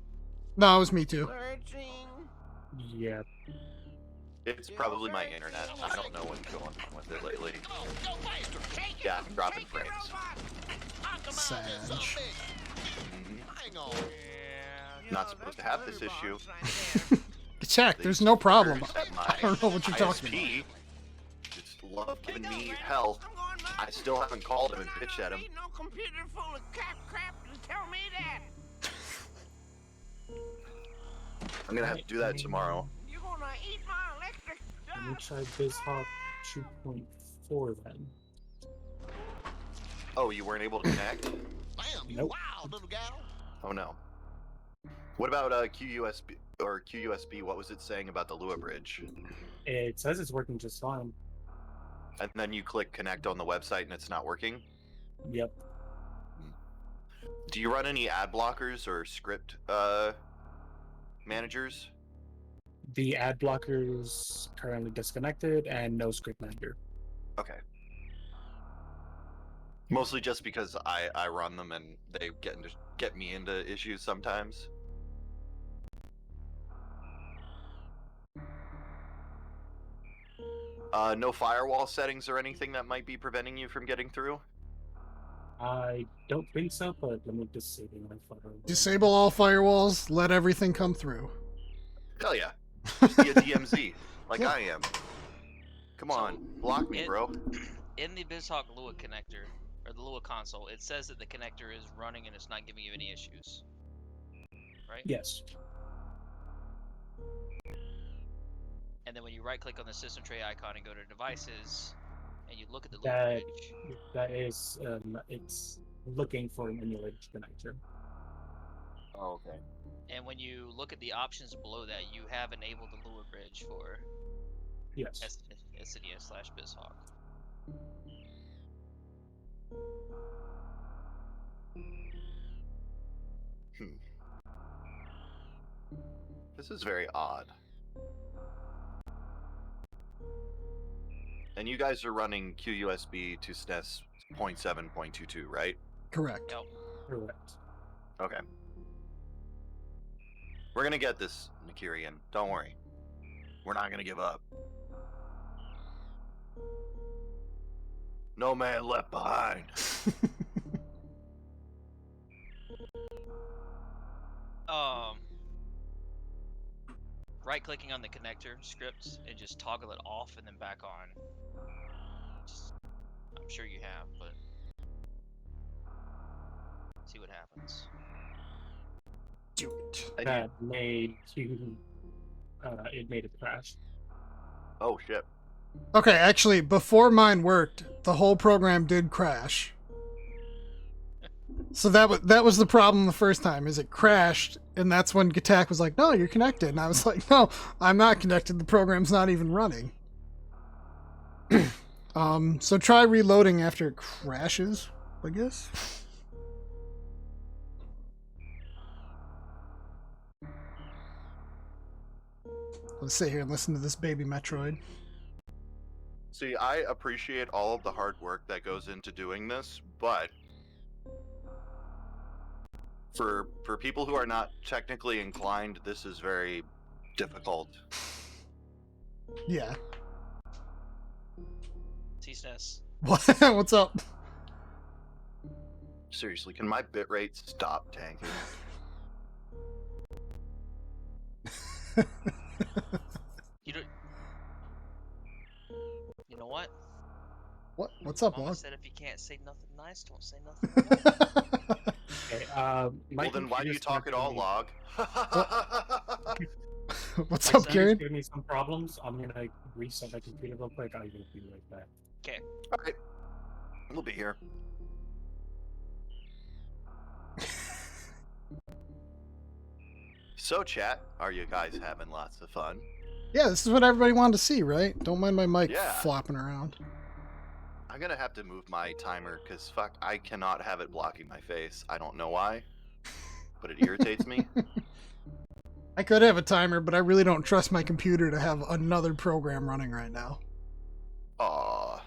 No, it was me too. Searching. Yeah. It's probably my internet. I don't know what's going on with it lately. Come on, go faster. Take Yeah, it. I'm dropping Take it, frames. robot. Optimize this Sag. zombie. Mhm. Hang on. Yeah. Not supposed to have this issue. Check, there's no problem. At I don't know what you're talking about. ISP just love giving me hell. I still haven't called him and bitched at him. No computer full of crap to tell me that. I'm gonna have to do that tomorrow. You're gonna eat my electric. Let me try BizHawk 2.4 then. Oh, you weren't able to connect? Damn, you Nope. wild little gal. Oh no. What about QUSB or QUSB? What was it saying about the Lua bridge? It says it's working just fine. And then you click connect on the website and it's not working. Yep. Do you run any ad blockers or script managers? The ad blocker's currently disconnected and no script manager. Okay. Mostly just because I run them and they get me into issues sometimes. No firewall settings or anything that might be preventing you from getting through? I don't think so, but let me disable my firewall. Disable all firewalls, let everything come through. Hell yeah. Just be a DMZ, like Yeah. I am. Come So, on, block me, bro. In the BizHawk Lua connector, or the Lua console, it says that the connector is running and it's not giving you any issues. Right? Yes. And then when you right click on the system tray icon and go to devices, and you look at the Lua That bridge, that is it's looking for an emulated connector. Oh, okay. and when you look at the options below that, you have enabled the Lua bridge for Yes. SNES/BizHawk. This is very odd. And you guys are running QUSB to SNES 0.7.22, right? Correct. Yep. Correct. Okay. We're gonna get this, Nikirian. Don't worry. We're not gonna give up. No man left behind. Right clicking on the connector script and just toggle it off and then back on. I'm sure you have, but see what happens. Do it. That made you it made it crash. Oh shit. Okay, actually, before mine worked, the whole program did crash. So that was the problem the first time, is it crashed, and that's when Gatak was like, "No, you're connected," and I was like, "No, I'm not connected. The program's not even running." So try reloading after it crashes, I guess. Let's sit here and listen to this baby Metroid. See, I appreciate all of the hard work that goes into doing this, but for people who are not technically inclined, this is very difficult. Yeah. T-SNES. What's up? Seriously, can my bitrate stop tanking? You don't. You know what? What's up, Mama Log? said if you can't say nothing nice, don't say nothing nice. Okay, Well, then why do you talk at all, Log? What's My up, son is Kieran? giving me some problems. I'm gonna reset my computer real quick. I'll be right back. Okay. Alright. We'll be here. So, chat, are you guys having lots of fun? Yeah, this is what everybody wanted to see, right? Don't mind my mic Yeah. flopping around. I'm gonna have to move my timer, because fuck, I cannot have it blocking my face. I don't know why, but it irritates me. I could have a timer, but I really don't trust my computer to have another program running right now. Aww.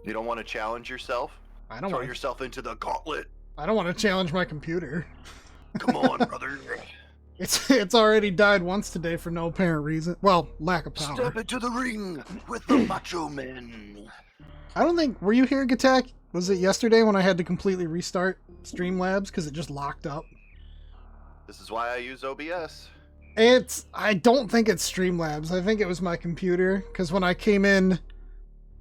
You don't want to challenge yourself? I don't Throw want. yourself into the gauntlet. I don't want to challenge my computer. Come on, brother. It's already died once today for no apparent reason. Well, lack of power. Step into the ring with the Macho Men. I don't think. Were you here, Gatak? Was it yesterday when I had to completely restart Streamlabs because it just locked up? This is why I use OBS. I don't think it's Streamlabs. I think it was my computer, because when I came in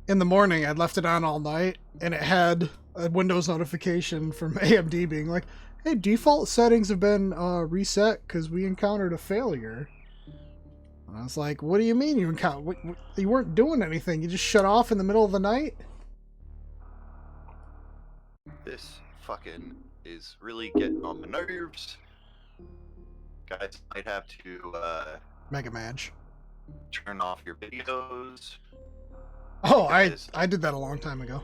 the morning, I'd left it on all night, and it had a Windows notification from AMD being like, "Hey, default settings have been reset because we encountered a failure." And I was like, "What do you mean you encountered? You weren't doing anything. You just shut off in the middle of the night?" This fucking is really getting on my nerves. Guys might have to Mega Madge. turn off your videos. Oh, Because I did that a long time ago.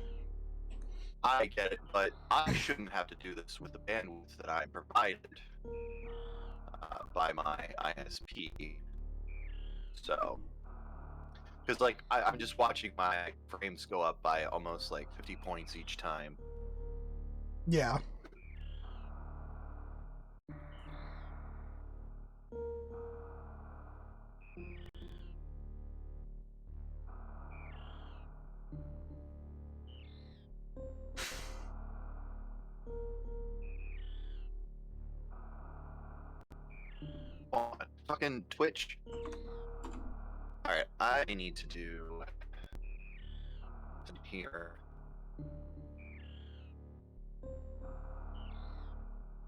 I get it, but I shouldn't have to do this with the bandwidth that I'm provided by my ISP. So, because like I'm just watching my frames go up by almost like 50 points each time. Yeah. On fucking Twitch. All right, I need to do here.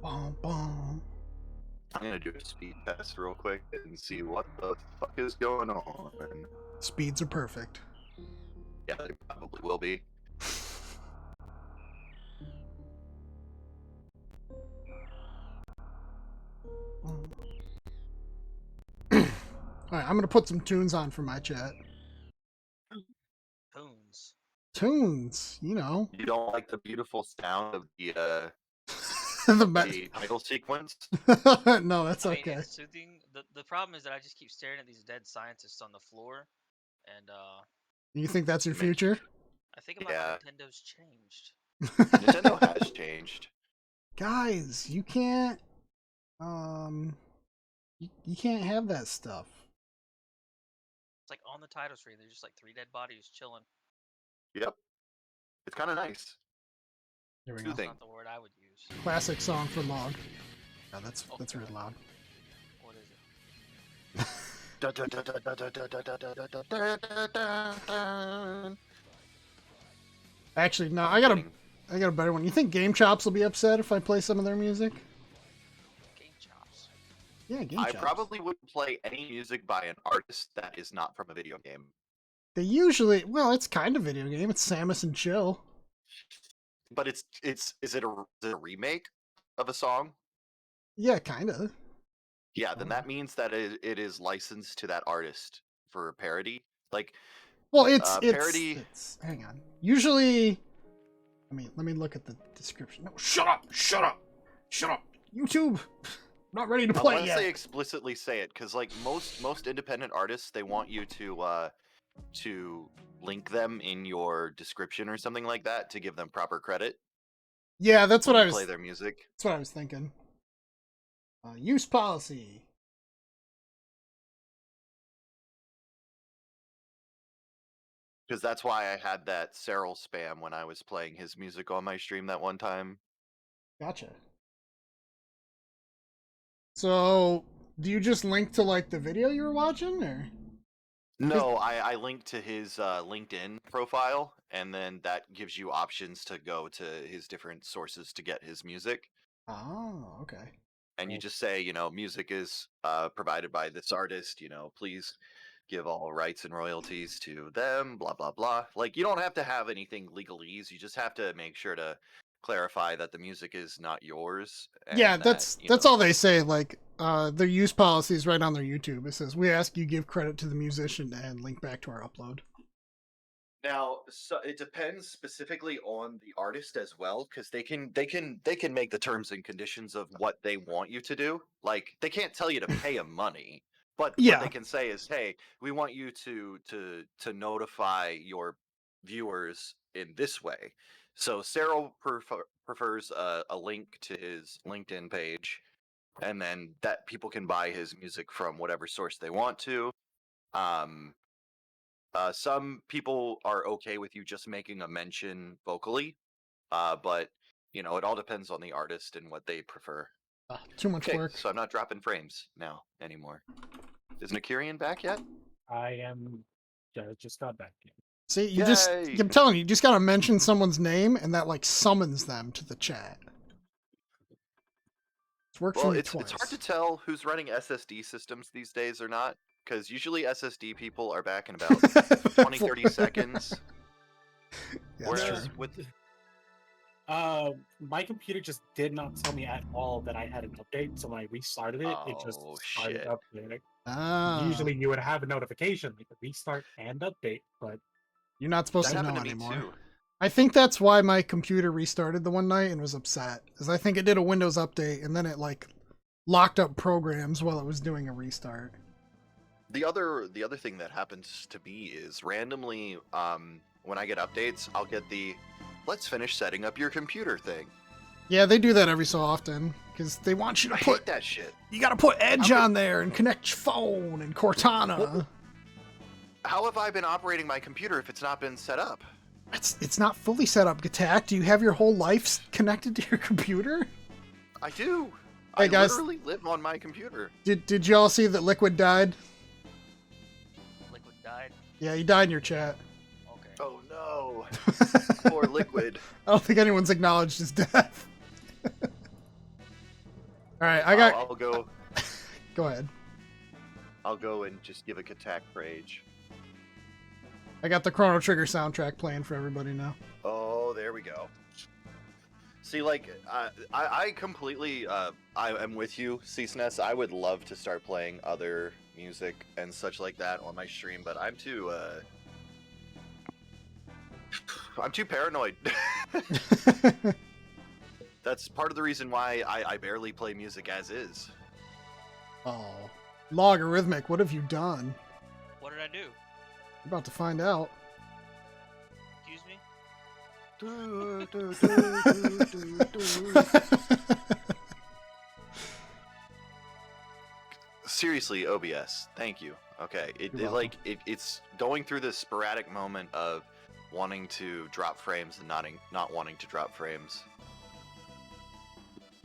Bum, bum. I'm gonna do a speed test real quick and see what the fuck is going on. Speeds are perfect. Yeah, they probably will be. Alright, I'm gonna put some tunes on for my chat. Tunes. Tunes, you know. You don't like the beautiful sound of the the title sequence? No, that's I mean, okay. it's soothing. The problem is that I just keep staring at these dead scientists on the floor, and You think that's your It makes- future? I think about how Yeah. Nintendo's changed. Nintendo has changed. Guys, you can't you can't have that stuff. It's like on the title screen, there's just like 3 dead bodies chilling. Yep. It's kind of nice. Here we Two go. things. Not the word I would use. Classic song for Log. Yeah, that's Oh, really God. loud. What is it? Actually, no, I got a better one. You think Game Chops will be upset if I play some of their music? Game chops. Yeah, Game I Chops. probably wouldn't play any music by an artist that is not from a video game. They usually, well, it's kind of video game. It's Samus and Chill. But is it a remake of a song? Yeah, kind of. Yeah, then that means that it is licensed to that artist for parody. Like, Well, it's parody. it's. Hang on. Usually, let me look at the description. No, shut up! Shut up! Shut up! YouTube. I'm not ready to play Unless they yet. explicitly say it, because like most independent artists, they want you to link them in your description or something like that to give them proper credit. Yeah, that's what when I you was. play their music. That's what I was thinking. Use policy. Because that's why I had that Cyril spam when I was playing his music on my stream that one time. Gotcha. So, do you just link to like the video you were watching, or? No, I linked to his LinkedIn profile, and then that gives you options to go to his different sources to get his music. Oh, okay. And you just say, music is provided by this artist, please give all rights and royalties to them, blah, blah, blah. Like, you don't have to have anything legalese. You just have to make sure to clarify that the music is not yours. And Yeah, that, that's all they say. Like, their use policy is right on their YouTube. It says, "We ask you give credit to the musician and link back to our upload." Now, so it depends specifically on the artist as well, because they can make the terms and conditions of what they want you to do. Like, they can't tell you to pay them money, but Yeah. what they can say is, hey, we want you to notify your viewers in this way. So Cyril prefers a link to his LinkedIn page, and then that people can buy his music from whatever source they want to. Some people are okay with you just making a mention vocally, but it all depends on the artist and what they prefer. Too much Okay, work. so I'm not dropping frames now anymore. Is Nakirian back yet? I am. Just got back in. See, Yay! I'm telling you, you just gotta mention someone's name, and that like summons them to the chat. It's worked for Well, me it's twice. hard to tell who's running SSD systems these days or not, because usually SSD people are back in about 20, 30 seconds. Yeah, that's Whereas true. My computer just did not tell me at all that I had an update. So when I restarted it, it just Oh, started shit. updating. Ah, Usually you would have a notification like a restart and update, but you're not supposed That to happened know to me anymore. too. I think that's why my computer restarted the one night and was upset. Because I think it did a Windows update and then it like locked up programs while it was doing a restart. The other thing that happens to me is randomly, when I get updates, I'll get the "let's finish setting up your computer" thing. Yeah, they do that every so often because they want you to I put. hate that shit. You got to put Edge How could- on there and connect your phone and Cortana. Well, how have I been operating my computer if it's not been set up? It's not fully set up, Gatak. Do you have your whole life connected to your computer? I do. Hey, I guys. literally live on my computer. Did y'all see that Liquid died? Liquid died. Yeah, he died in your chat. Okay. Oh no. Poor Liquid. I don't think anyone's acknowledged his death. All right, I got. I'll go. Go ahead. I'll go and just give a Katak rage. I got the Chrono Trigger soundtrack playing for everybody now. Oh, there we go. See, like, I completely, I am with you, CSNES. I would love to start playing other music and such like that on my stream, but I'm too paranoid. That's part of the reason why I barely play music as is. Oh, Logarithmic, what have you done? What did I do? You're about to find out. Excuse me? Seriously, OBS, thank you. Okay, it's going through this sporadic moment of wanting to drop frames and not wanting to drop frames.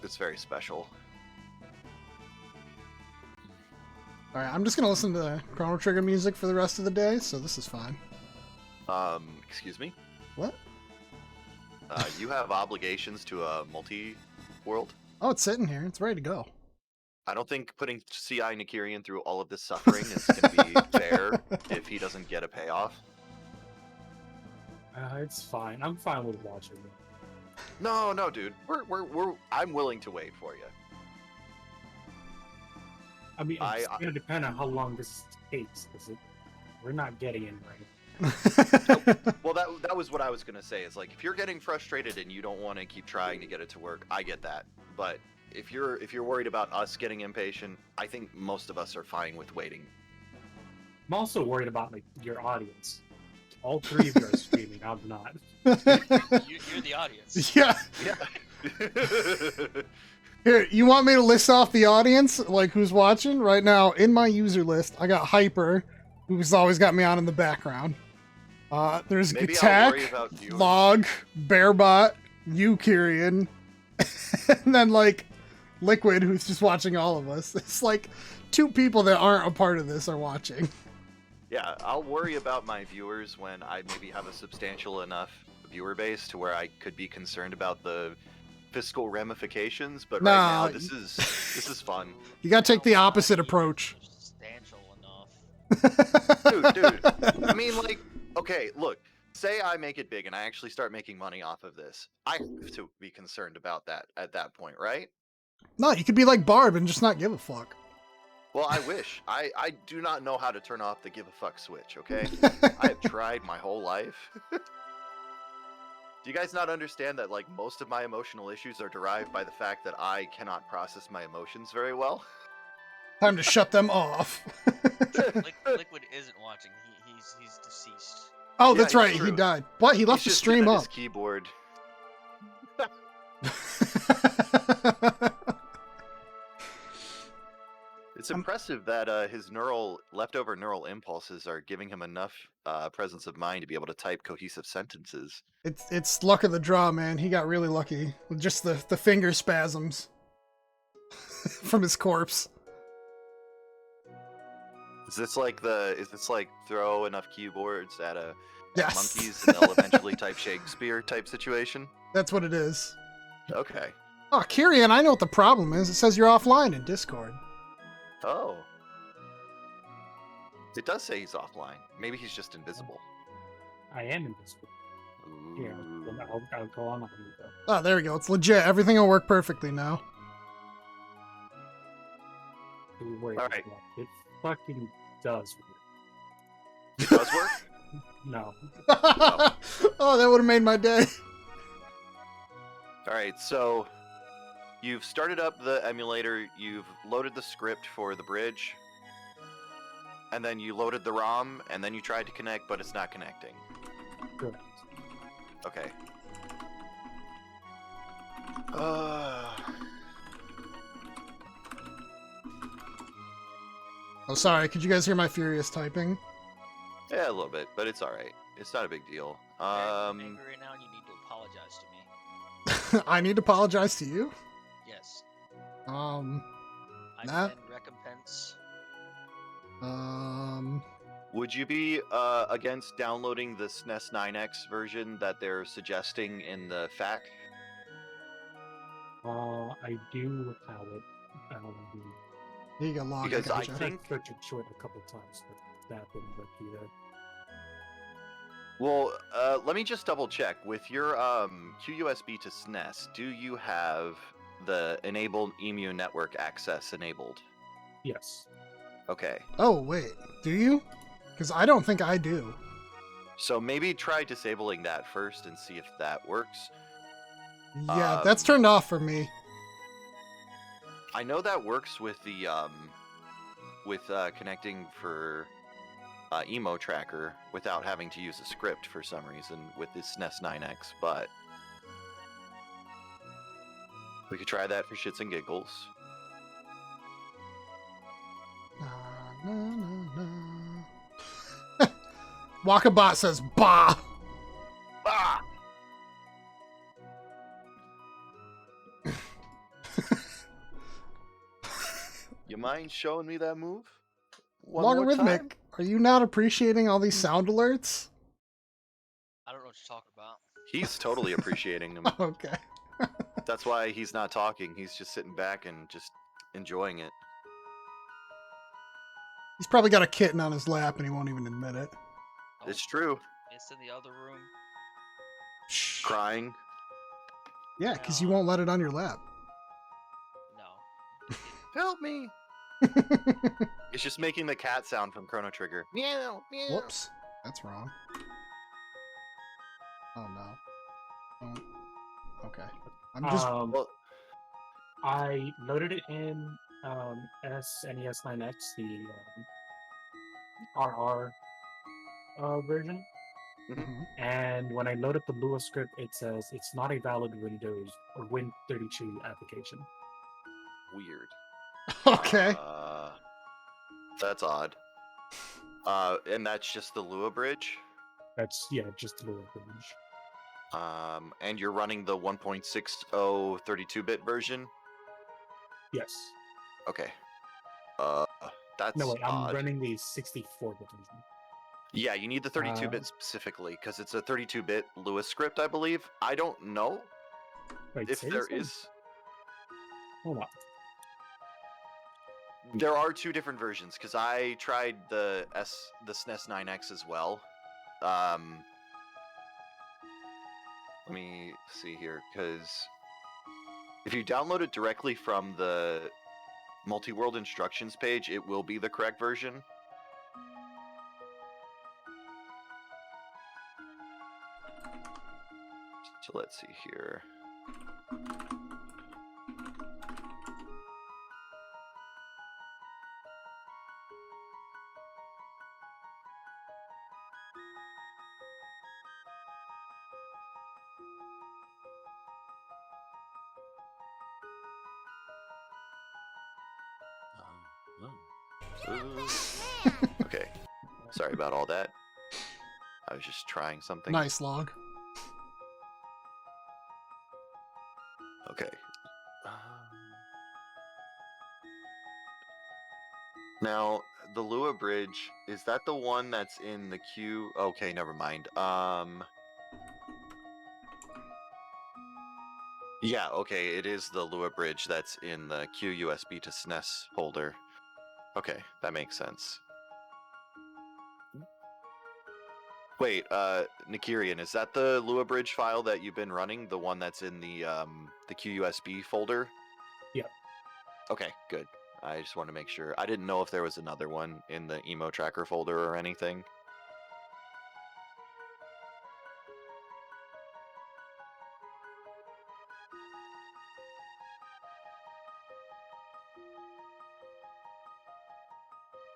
It's very special. All right, I'm just gonna listen to Chrono Trigger music for the rest of the day, so this is fine. Excuse me? What? You have obligations to a multi-world? Oh, it's sitting here. It's ready to go. I don't think putting C.I. Nikirian through all of this suffering is going to be fair if he doesn't get a payoff. It's fine. I'm fine with watching it. No, dude. I'm willing to wait for you. I mean, it's gonna depend on how long this takes, because we're not getting in right. Well, that was what I was gonna say. Is like, if you're getting frustrated and you don't want to keep trying to get it to work, I get that. But if you're worried about us getting impatient, I think most of us are fine with waiting. I'm also worried about like your audience. All three of you are streaming. I'm not. You're the audience. Yeah. Yeah. Here, you want me to list off the audience, like who's watching right now? In my user list, I got Hyper, who's always got me on in the background. There's Maybe I'll worry Gatak, about viewers. Log, Bearbot, Eukyrian, and then like Liquid, who's just watching all of us. It's like 2 people that aren't a part of this are watching. Yeah, I'll worry about my viewers when I maybe have a substantial enough viewer base to where I could be concerned about the fiscal ramifications. But right now, this is fun. You gotta take the opposite approach. Substantial enough. Dude. I mean, like, okay, look. Say I make it big and I actually start making money off of this. I have to be concerned about that at that point, right? No, you could be like Barb and just not give a fuck. Well, I wish. I do not know how to turn off the give a fuck switch, okay? I have tried my whole life. Do you guys not understand that, like, most of my emotional issues are derived by the fact that I cannot process my emotions very well? Time to shut them off. Liquid isn't watching. He's deceased. Oh, Yeah, that's right. it's He true. died. But he left the He's just stream good at up. his keyboard. It's impressive that his leftover neural impulses are giving him enough presence of mind to be able to type cohesive sentences. It's luck of the draw, man. He got really lucky with just the finger spasms from his corpse. Is this like throw enough keyboards at Yes. monkeys and they'll eventually type Shakespeare type situation? That's what it is. Okay. Oh, Kyrian, I know what the problem is. It says you're offline in Discord. Oh. It does say he's offline. Maybe he's just invisible. I am invisible. Yeah, Ooh. well, I'll go on. Oh, there we go. It's legit. Everything will work perfectly now. Wait, All right. it fucking does work. It does work? No. Oh, that would have made my day. All right, so you've started up the emulator, you've loaded the script for the bridge, and then you loaded the ROM, and then you tried to connect, but it's not connecting. Correct. Okay. Oh, sorry. Could you guys hear my furious typing? Yeah, a little bit, but it's all right. It's not a big deal. I'm angry right now, and you need to apologize to me. I need to apologize to you? Yes. I Nah. demand recompense. Would you be against downloading the SNES 9X version that they're suggesting in the FAQ? I do have it. You got logged. Because I Gotcha. think- I've searched short a couple times, but that wouldn't work either. Well, let me just double check. With your QUSB to SNES, do you have the enabled EMU network access enabled? Yes. Okay. Oh, wait. Do you? Because I don't think I do. So maybe try disabling that first and see if that works. Yeah, that's turned off for me. I know that works with the connecting for emo tracker without having to use a script for some reason with this SNES 9X, but we could try that for shits and giggles. Na, na, na. Walkabout says, bah! Ah! You mind showing me that move? One more Logarithmic, time? are you not appreciating all these sound alerts? I don't know what you're talking about. He's totally appreciating them. Okay. That's why he's not talking. He's just sitting back and just enjoying it. He's probably got a kitten on his lap and he won't even admit it. Oh, It's true. it's in the other room. Shh. Crying. Yeah, because you won't let it on your lap. No. Help me! It's just making the cat sound from Chrono Trigger. Meow, meow. Whoops. That's wrong. Oh, no. Okay. I'm just... Well, I loaded it in SNES 9X, the RR version, Mhm. and when I load up the Lua script, it says it's not a valid Windows or Win32 application. weird. Okay. That's odd. And that's just the Lua bridge. That's just the Lua bridge. And you're running the 1.60 32-bit version. Yes. Okay. That's No, wait, I'm odd. running the 64-bit version. Yeah, you need the 32-bit specifically because it's a 32-bit Lua script, I believe. I don't know Wait, if there seriously? is. Hold on. There are two different versions because I tried the SNES 9X as well. Let me see here, because if you download it directly from the Multiworld instructions page, it will be the correct version. So let's see here. Okay, sorry about all that. I was just trying something. Nice log. Okay. Now, the Lua Bridge, is that the one that's in the queue? Okay, never mind. Yeah, okay, it is the Lua Bridge that's in the Q USB to SNES folder. Okay, that makes sense. Wait, Nikirian, is that the Lua Bridge file that you've been running? The one that's in the QUSB folder? Yep. Okay, good. I just want to make sure. I didn't know if there was another one in the emo tracker folder or anything.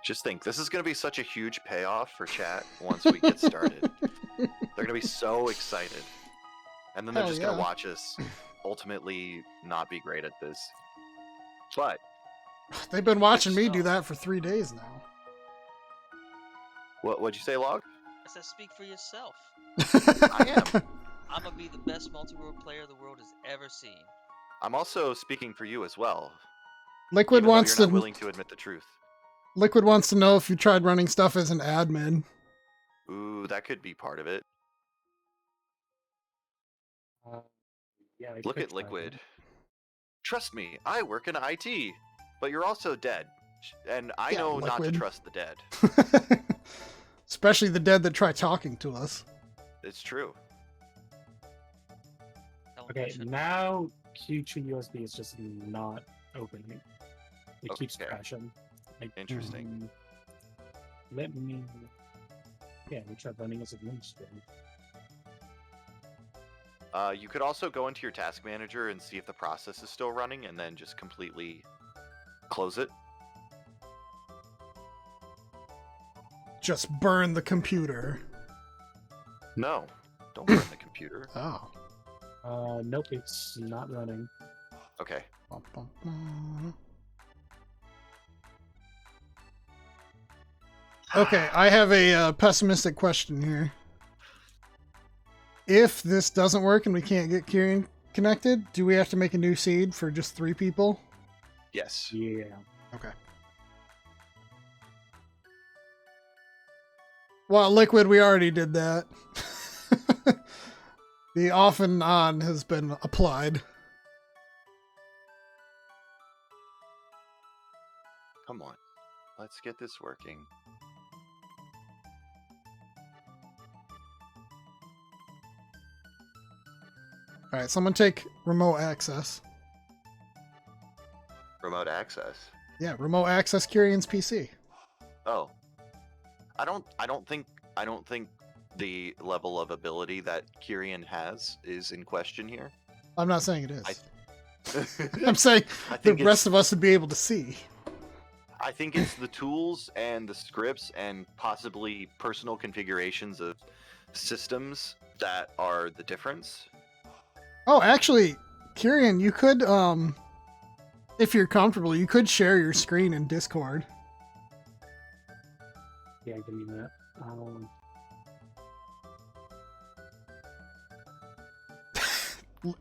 Just think, this is going to be such a huge payoff for chat once we get started. They're going to be so excited. And then they're Hell just going to yeah. watch us ultimately not be great at this. But They've been watching me so. do that for 3 days now. what'd you say, Log? I said, speak for yourself. I am. I'm gonna be the best multi-world player the world has ever seen. I'm also speaking for you as well. Liquid Even though wants you're not to willing to admit the truth. Liquid wants to know if you tried running stuff as an admin. Ooh, that could be part of it. Yeah, I Look could at try Liquid. that. Trust me, I work in IT. But you're also dead. And I Yeah, know not to Liquid. trust the dead. Especially the dead that try talking to us. It's true. Tell 'em Okay, you should- now Q2 USB is just not opening. It keeps Okay. crashing. Interesting. Let me. Yeah, we tried running as administrator. You could also go into your task manager and see if the process is still running and then just completely close it. Just burn the computer. No, don't burn the computer. Oh. Nope, it's not running. Okay. Bum, bum, bum. Okay, I have a pessimistic question here. If this doesn't work and we can't get Kieran connected, do we have to make a new seed for just 3 people? Yes. Yeah. Okay. Well, Liquid, we already did that. The off and on has been applied. Come on. Let's get this working. All right, someone take remote access. Remote access. Yeah, remote access Kieran's PC. Oh. I don't think the level of ability that Kyrian has is in question here. I'm not saying it is. I I'm saying I the think rest of us would be able to see. I think it's the tools and the scripts and possibly personal configurations of systems that are the difference. Oh, actually, Kieran, you could, if you're comfortable, you could share your screen in Discord. Yeah, give me that.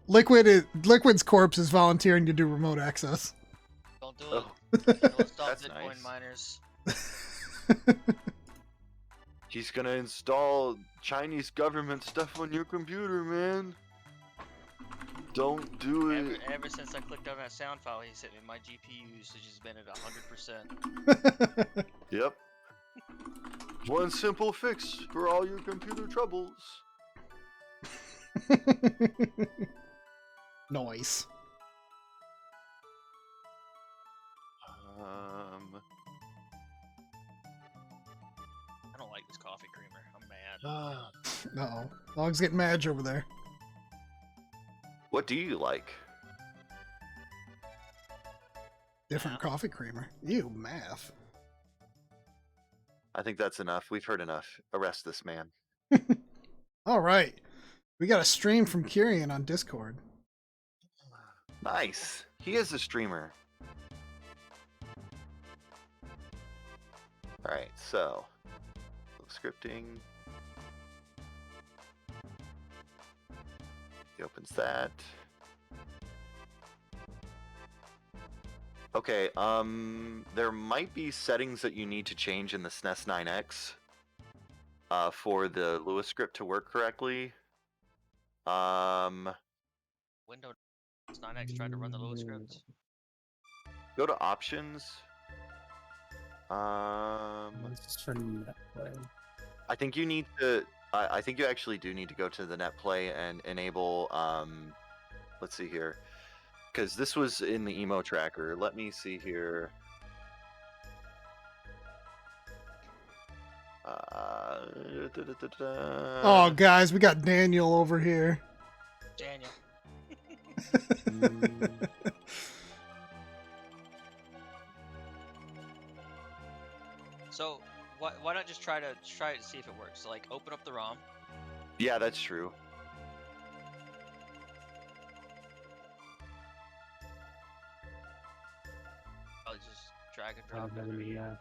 Liquid's corpse is volunteering to do remote access. Don't do it. Oh, Don't stop that's Bitcoin nice. miners. He's gonna install Chinese government stuff on your computer, man. Don't do it. Ever since I clicked on that sound file, he sent me my GPU usage has been at 100%. Yep. One simple fix for all your computer troubles. Noise. I don't like this coffee creamer. I'm mad. Uh-oh. Log's getting mad over there. What do you like? Different Math. coffee creamer. Ew, math. I think that's enough. We've heard enough. Arrest this man. All right. We got a stream from Kieran on Discord. Nice. He is a streamer. Alright, so scripting. He opens that. Okay, there might be settings that you need to change in the SNES 9X for the Lua script to work correctly. Windows 9X tried to run the Lua script. Go to options. Let's turn that way. I think you need to I think you actually do need to go to the net play and enable. Let's see here, because this was in the emo tracker. Let me see here. Oh, guys, we got Daniel over here. Daniel. So why not just try it to see if it works? So, like, open up the ROM. Yeah, that's true. I'll just drag and I drop don't it. have any,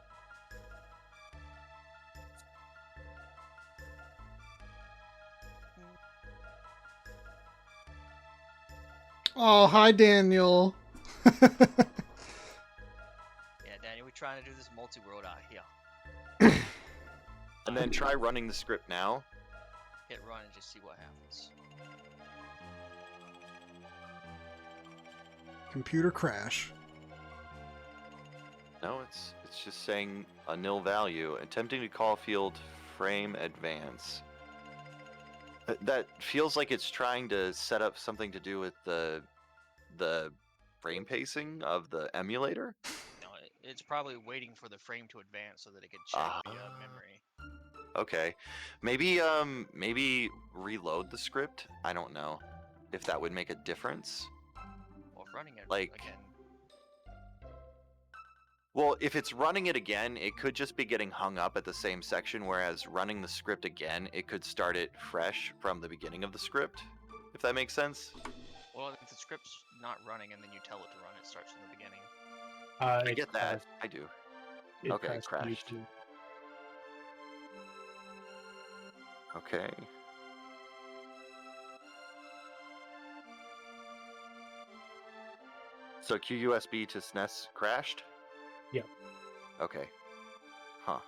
Oh, hi, Daniel. Yeah, Daniel, we're trying to do this multi-world out here. And then try running the script now. Hit run and just see what happens. Computer crash. No, it's just saying a nil value. Attempting to call field frame advance. That feels like it's trying to set up something to do with the frame pacing of the emulator. No, it's probably waiting for the frame to advance so that it can check the memory. Okay, maybe reload the script. I don't know if that would make a difference. Well, if running it Like- again. Well, if it's running it again, it could just be getting hung up at the same section, whereas running the script again, it could start it fresh from the beginning of the script, if that makes sense. Well, if the script's not running and then you tell it to run, it starts from the beginning. I it get that. crashed- I do. It Okay, crashed crashed. YouTube. Okay. So QUSB to SNES crashed? Yep. Okay. Huh.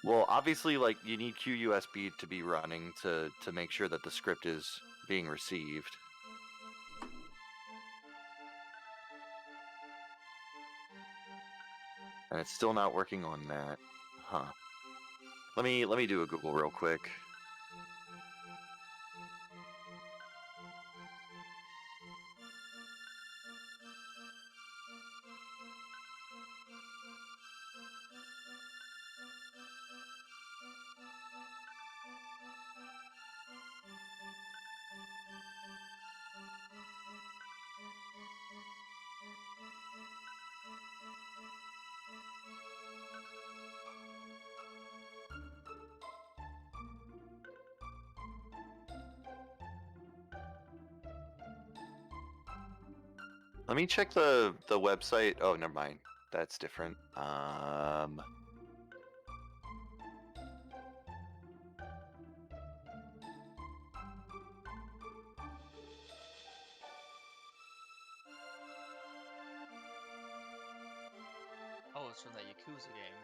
Well, obviously, like, you need QUSB to be running to make sure that the script is being received. And it's still not working on that. Huh. Let me do a Google real quick. Let me check the website. Oh, never mind. That's different. Oh, it's from that Yakuza game.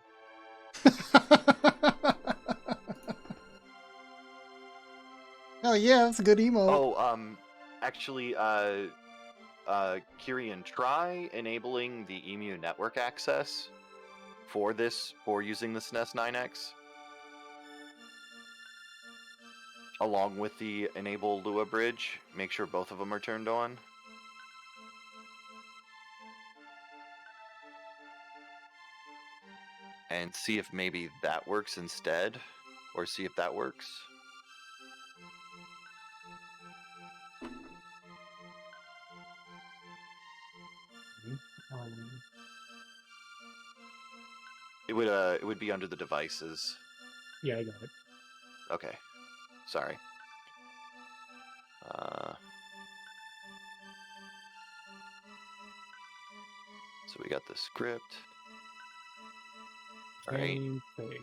Hell yeah, that's a good emo. Oh, actually, Kirian, try enabling the EMU network access for using the SNES 9X, along with the enable Lua bridge. Make sure both of them are turned on. And see if maybe that works instead, or see if that works. Um, It would be under the devices. yeah, I got it. Okay, sorry. So we got the script. All right, Same thing.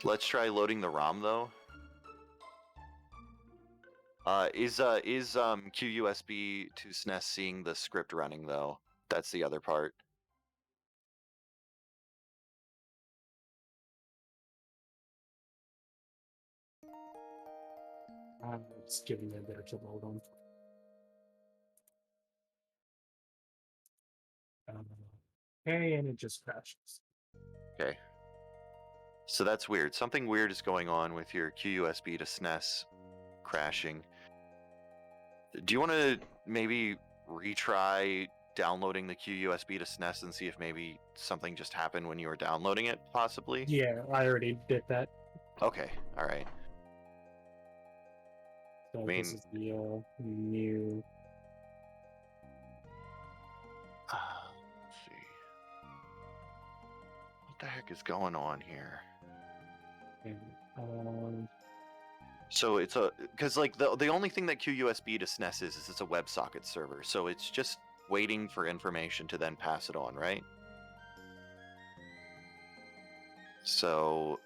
let's try loading the ROM though. Is QUSB to SNES seeing the script running though? That's the other part. It's giving me a bit to load on. Okay, and it just crashes. Okay. So that's weird. Something weird is going on with your QUSB to SNES crashing. Do you want to maybe retry downloading the QUSB to SNES and see if maybe something just happened when you were downloading it, possibly? Yeah, I already did that. Okay, all right. So I mean- this is the new. Let's see. What the heck is going on here? Um, So it's because like the only thing that QUSB to SNES is it's a WebSocket server, so it's just waiting for information to then pass it on, right? So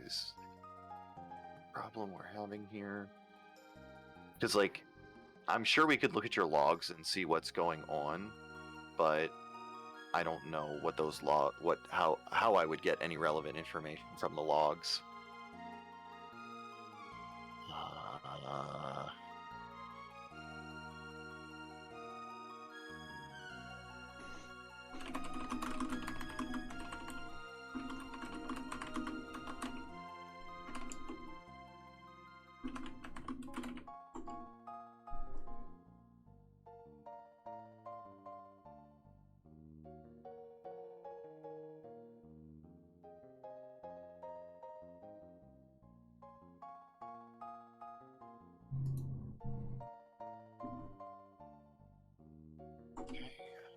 is the problem we're having here? Because like I'm sure we could look at your logs and see what's going on, but I don't know what those how I would get any relevant information from the logs.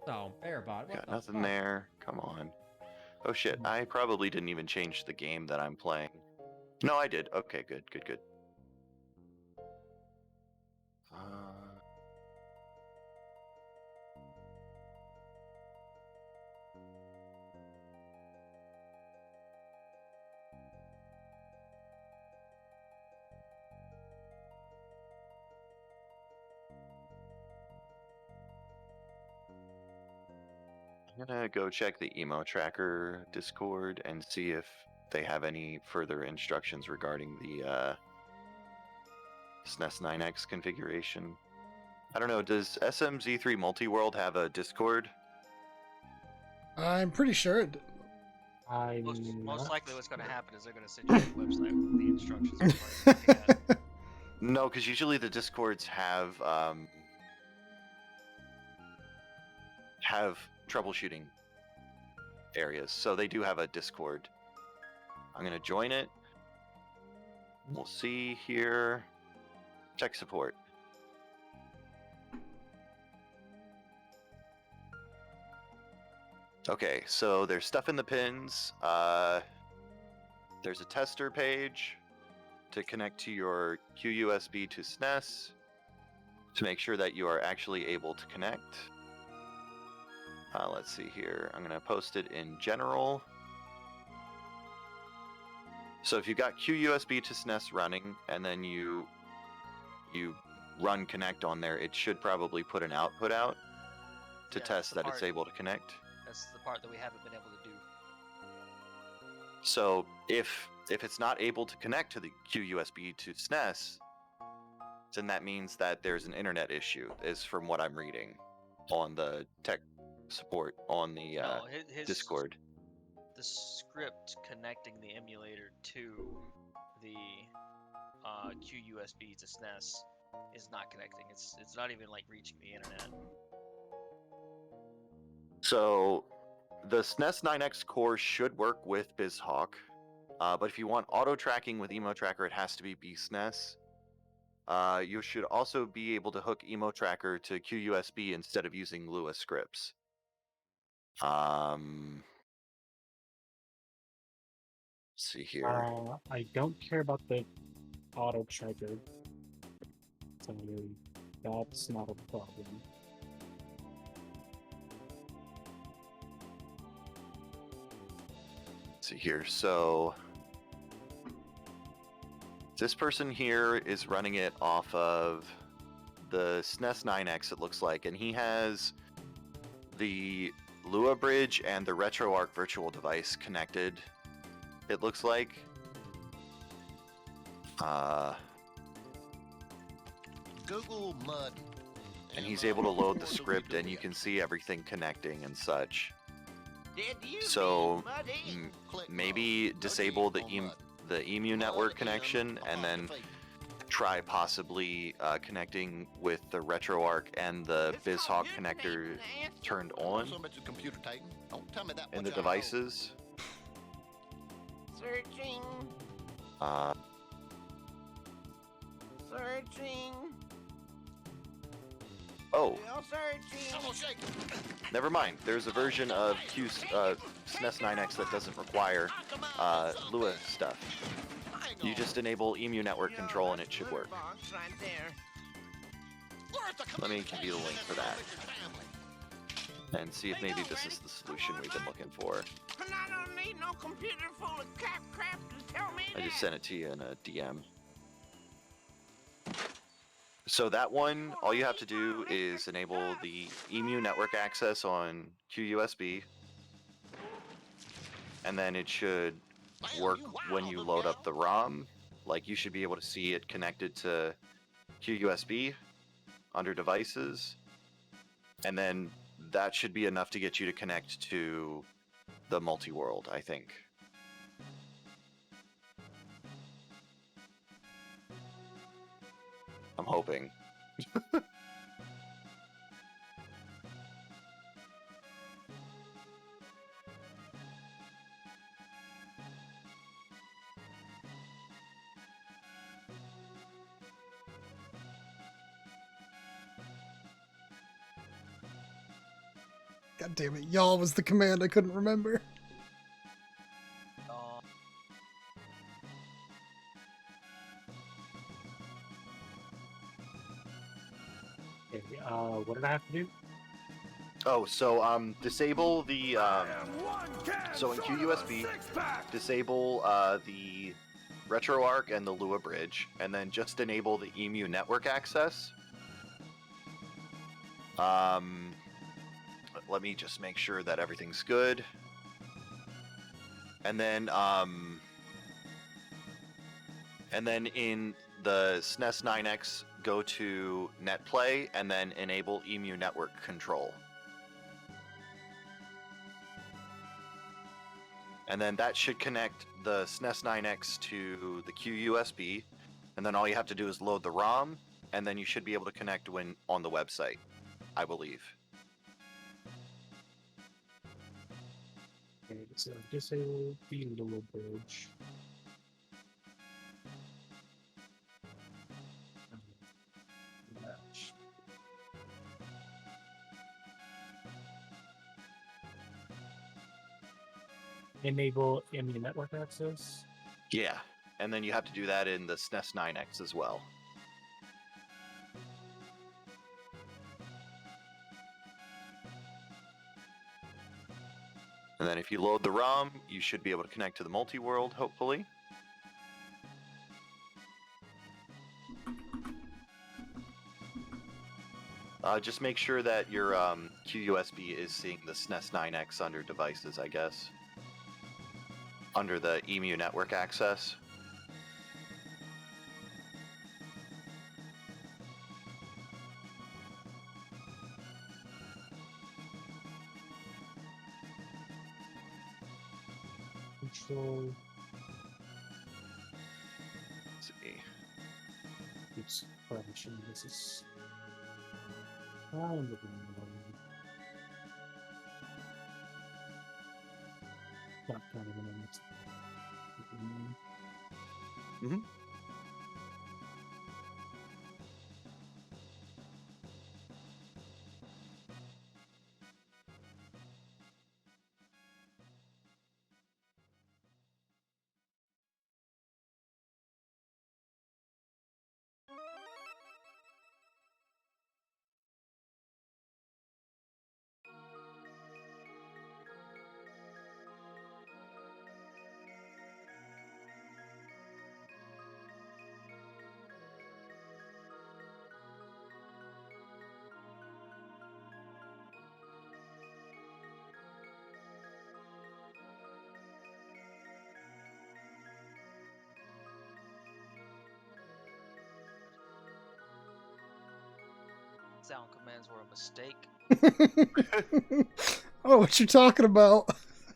Oh, Airbot. What Got the nothing fuck? there. Come on. Oh shit, I probably didn't even change the game that I'm playing. No, I did. Okay, good. I'm gonna go check the emo tracker Discord and see if they have any further instructions regarding the SNES 9X configuration. I don't know, does SMZ3 Multiworld have a Discord? I'm pretty sure. I'm Most not likely, what's going to sure. happen is they're going to send you to the website with the instructions. for what you're looking at. No, because usually the Discords have troubleshooting areas, so they do have a Discord. I'm gonna join it. We'll see here. Tech support. Okay, so there's stuff in the pins. There's a tester page to connect to your QUSB to SNES to make sure that you are actually able to connect. Let's see here. I'm going to post it in general. So if you've got QUSB to SNES running and then you run connect on there, it should probably put an output out to Yeah, that's test the that it's part. able to connect. That's the part that we haven't been able to do. So if it's not able to connect to the QUSB to SNES, then that means that there's an internet issue, is from what I'm reading on the tech support on the No, his Discord. the script connecting the emulator to the QUSB to SNES is not connecting. It's not even like reaching the internet. So the SNES 9X core should work with BizHawk, but if you want auto tracking with Emo Tracker, it has to be BSNES. You should also be able to hook Emo Tracker to QUSB instead of using Lua scripts. Let's see here. I don't care about the auto tracker, so that's not a problem. See here. So this person here is running it off of the SNES 9X, it looks like, and he has the Lua bridge and the RetroArch virtual device connected, it looks like. Google mud. And he's able to load the script, and you can see everything connecting and such. Did you So mean muddy? maybe disable the EMU network connection, and then try possibly connecting with the RetroArch and the It's BizHawk called connector detonating the answer. turned on So much computer Titan. Don't tell me that in much the I know. devices. Searching. Uh, Searching. oh, Still searching. I'm gonna shake. never mind. There's a version of SNES 9X that doesn't require Lua stuff. Hang You on. just enable EMU network Yo, control and that's it should litter work. box right there. Where's the Let me computer give you the Titan link for that's that. with your family? And see if maybe this is the solution we've been looking for. And I don't need no computer full of crap to tell me I just that. sent it to you in a DM. So that one, all you have to do is enable the EMU network access on QUSB, and then it should Damn, work you when wild, you little load up gal. the ROM. Like you should be able to see it connected to QUSB under devices, and then that should be enough to get you to connect to the Multiworld, I think. I'm hoping. God damn it, y'all was the command I couldn't remember. Okay, what did I have to do? Oh, so disable the so in QUSB, disable the RetroArch and the Lua bridge, and then just enable the EMU network access. Let me just make sure that everything's good, and then in the SNES 9X, go to NetPlay and then enable EMU network control. And then that should connect the SNES 9X to the QUSB, and then all you have to do is load the ROM, and then you should be able to connect when on the website, I believe. Okay, so disable the lower bridge. Match. Enable EMU network access. Yeah, and then you have to do that in the SNES 9X as well. And then if you load the ROM, you should be able to connect to the Multiworld, hopefully. Just make sure that your QUSB is seeing the SNES 9X under devices, I guess. Under the EMU network access. Control. Let's see. Keeps crashing. This is kind of annoying. Not kind of annoying. It's Mhm. sound commands were a mistake. Oh, what you talking about?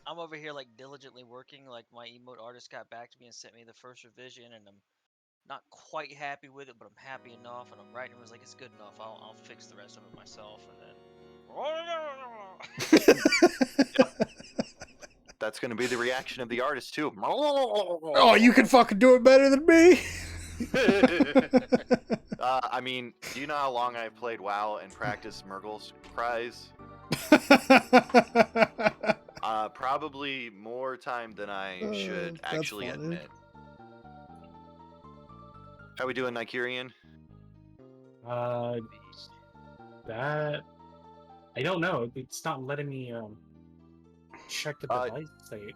I'm over here like diligently working. Like my emote artist got back to me and sent me the first revision, and I'm not quite happy with it, but I'm happy enough. And I'm writing. It was like it's good enough. I'll fix the rest of it myself, and then. That's going to be the reaction of the artist too. Oh, you can fucking do it better than me. I mean, do you know how long I've played WoW and practiced Murgle's cries? Probably more time than I should that's actually funny. admit. How we doing, Nigerian? That I don't know. It's not letting me check the device state.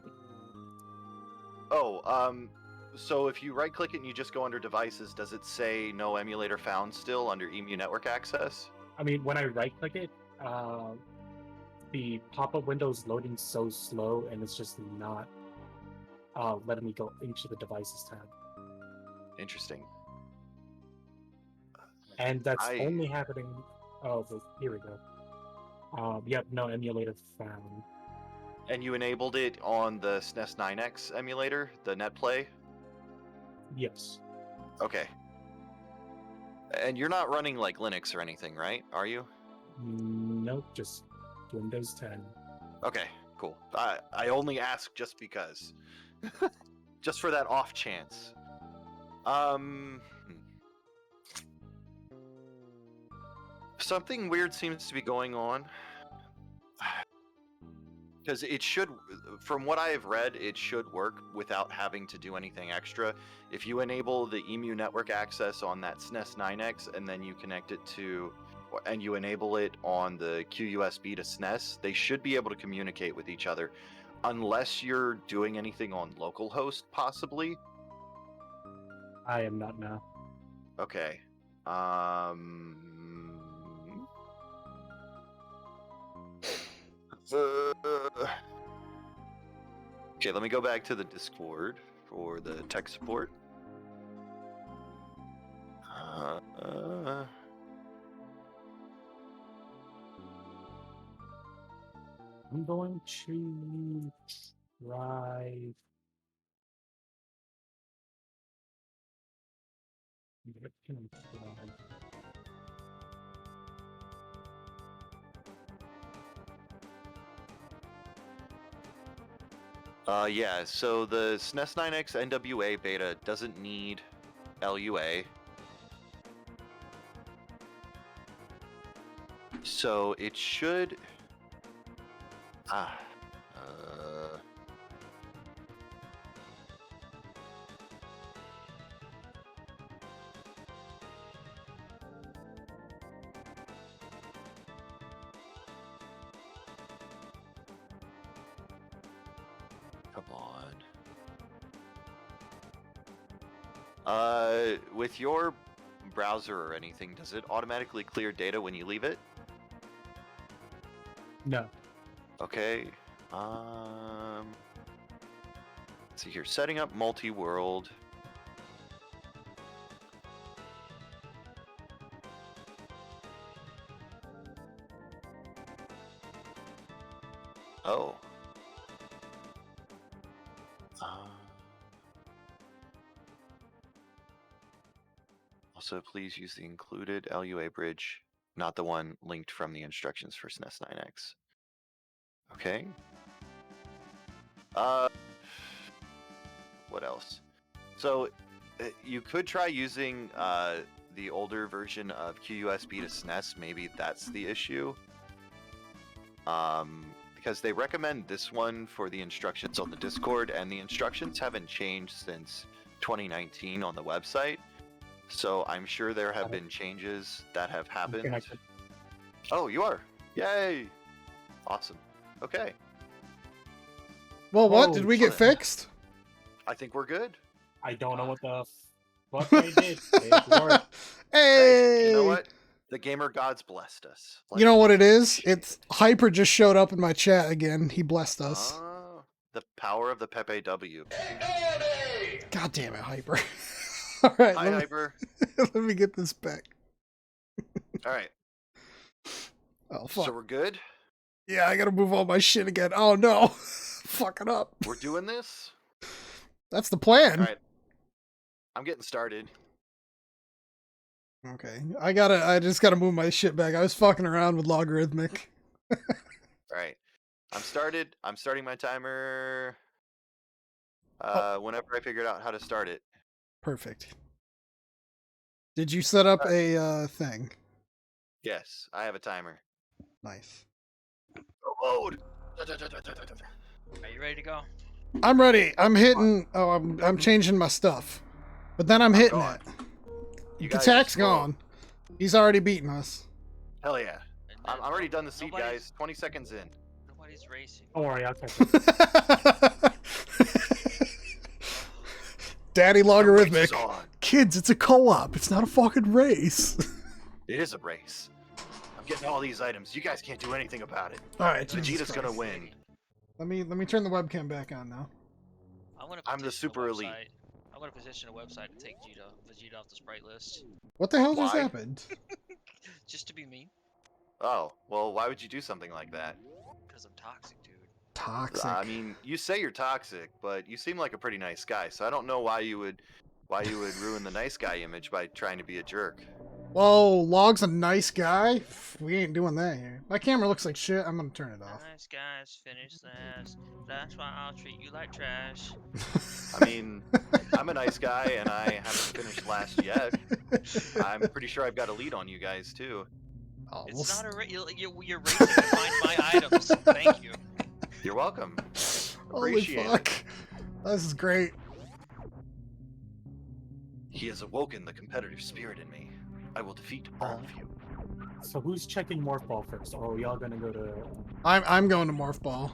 So if you right-click it and you just go under devices, does it say no emulator found still under EMU network access? I mean, when I right-click it, the pop-up window is loading so slow, and it's just not letting me go into the devices tab. Interesting. And that's only happening. Oh, here we go. Yep, no emulator found. And you enabled it on the SNES 9X emulator, the NetPlay? Yes. Okay. And you're not running like Linux or anything, right? Are you? Nope, just Windows 10. Okay, cool. I only ask just because. Just for that off chance. Something weird seems to be going on. Because it should, from what I have read, it should work without having to do anything extra. If you enable the EMU network access on that SNES 9X and then you connect it to, and you enable it on the QUSB to SNES, they should be able to communicate with each other. Unless you're doing anything on localhost, possibly. I am not now. Okay. Okay, let me go back to the Discord for the tech support. I'm going to try. Yeah, so the SNES 9X NWA beta doesn't need LUA. So it should... Come on. With your browser or anything, does it automatically clear data when you leave it? No. Okay. Let's see here. Setting up Multiworld. Oh. Also, please use the included LUA bridge, not the one linked from the instructions for SNES 9X. Okay. What else? So, you could try using the older version of QUSB to SNES. Maybe that's the issue. Because they recommend this one for the instructions on the Discord, and the instructions haven't changed since 2019 on the website. So I'm sure there have been changes that have happened. Oh, you are? Yay! Awesome. Okay. Well, what? Did we get fixed? I think we're good. I don't know what the fuck I did. It worked. Hey! You know what? The gamer gods blessed us. You know what it is? It's Hyper just showed up in my chat again. He blessed us. The power of the Pepe W. God damn it, Hyper. All right. Hi, Hyper. Let me get this back. All right. Oh, fuck. So we're good? Yeah, I gotta move all my shit again. Oh, no. Fucking up. We're doing this? That's the plan. Alright. I'm getting started. Okay. I just gotta move my shit back. I was fucking around with logarithmic. Alright. I'm starting my timer. Whenever I figured out how to start it. Perfect. Did you set up a thing? Yes, I have a timer. Nice. Load! Are you ready to go? I'm ready. I'm hitting. Oh, I'm changing my stuff. But then I'm hitting gone. it. You The guys are attack's slow. gone. He's already beaten us. Hell yeah. And I'm already done the seat, nobody's- guys. 20 seconds in. Nobody's racing. Don't worry, I'll catch up. Daddy The logarithmic. race is on. Kids, it's a co-op. It's not a fucking race. It is a race. I'm getting all these items. You guys can't do anything about it. All right, Jesus Vegeta's gonna Christ. win. Let me turn the webcam back on now. I'm the super elite. I'm gonna position a website to take Vegeta off the sprite list. What the hell just Why? happened? Just to be mean. Oh, well, why would you do something like that? Because I'm toxic, dude. Toxic. I mean, you say you're toxic, but you seem like a pretty nice guy, so I don't know why you would ruin the nice guy image by trying to be a jerk. Whoa, Log's a nice guy? We ain't doing that here. My camera looks like shit. I'm gonna turn it off. Nice guys finish last. That's why I'll treat you like trash. I mean, I'm a nice guy, and I haven't finished last yet. I'm pretty sure I've got a lead on you guys, too. Oh, we'll It's s- not a you're racing to find my items. Thank you. You're welcome. Holy Appreciate it. fuck. This is great. He has awoken the competitive spirit in me. I will defeat all of you. So who's checking Morph Ball first? Oh, y'all gonna go to... I'm going to Morph Ball.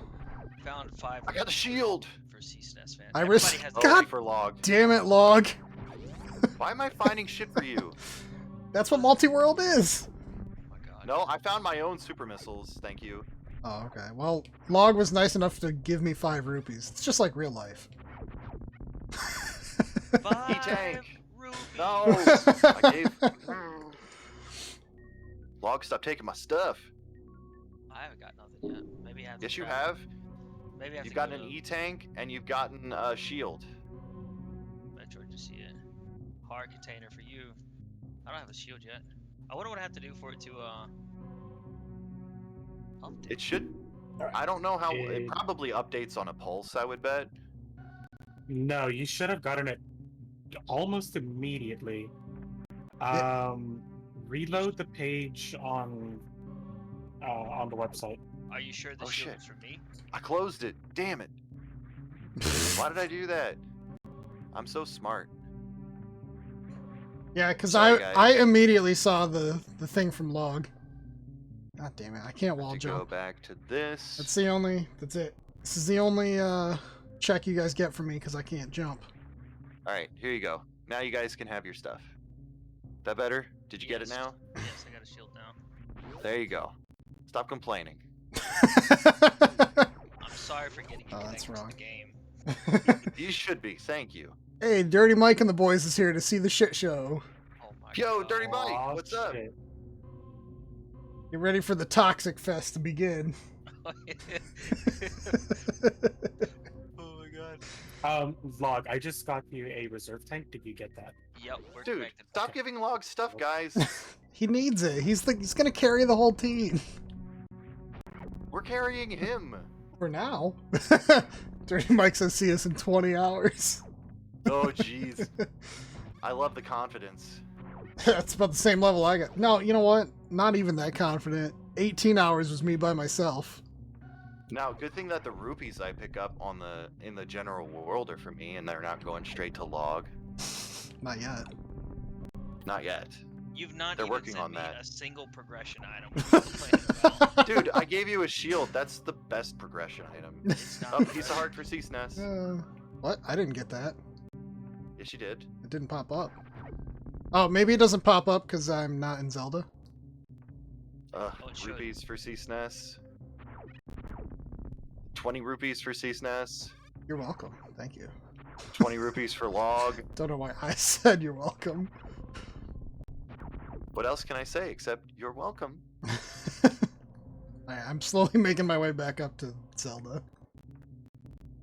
Found 5. I got the shield! For CSNES fans. I Everybody risk- has Oh, God for log. Damn it, Log. Why am I finding shit for you? That's what Multiworld is. Oh my god. No, I found my own super missiles, thank you. Oh, okay. Well, Log was nice enough to give me 5 rupees. It's just like real life. E-tank. Rupees. No! I gave... Log, stop taking my stuff. I haven't got nothing yet. Maybe I have to Yes, you try. have. Maybe I have You've to go gotten an to E-tank, and you've gotten a shield. Metro to see it. Hard container for you. I don't have a shield yet. I wonder what I have to do for it to update. It should... I don't know how... It It- probably updates on a pulse, I would bet. No, you should have gotten it almost immediately. Reload the page on the website. Are you sure the Oh, shield shit. is for me? I closed it. Damn it. Why did I do that? I'm so smart. Yeah, because Sorry, guys. I immediately saw the thing from Log. God damn it, I can't wall To go jump. back to this. That's it. This is the only check you guys get from me because I can't jump. Alright, here you go. Now you guys can have your stuff. That better? Did you get it Yes. now? Yes, I got a shield now. There you go. Stop complaining. I'm sorry for getting you Oh, that's connected to wrong. the game. You should be. Thank you. Hey, Dirty Mike and the boys is here to see the shit show. Oh my Yo, god. Dirty Mike, Aw, what's up? shit. Get ready for the Toxic Fest to begin. Oh my god. Vlog, I just got you a reserve tank. Did you get that? Yep, we're Dude, connected. stop giving Log stuff, guys. He needs it. He's gonna carry the whole team. We're carrying him. For now. Dirty Mike says see us in 20 hours. Oh, jeez. I love the confidence. That's about the same level I got. No, you know what? Not even that confident. 18 hours was me by myself. Now, good thing that the rupees I pick up in the general world are for me, and they're not going straight to Log. Not yet. Not yet. You've not They're even working sent on me that. a single progression item. What are you complaining about? Dude, I gave you a shield. That's the best progression item. It's not Oh, piece of heart for CSNES. What? I didn't get that. Yes, you did. It didn't pop up. Oh, maybe it doesn't pop up because I'm not in Zelda. Oh, it should. Rupees for CSNES. 20 rupees for CSNES. You're welcome. Thank you. 20 rupees for Log. Don't know why I said you're welcome. What else can I say except you're welcome? I'm slowly making my way back up to Zelda.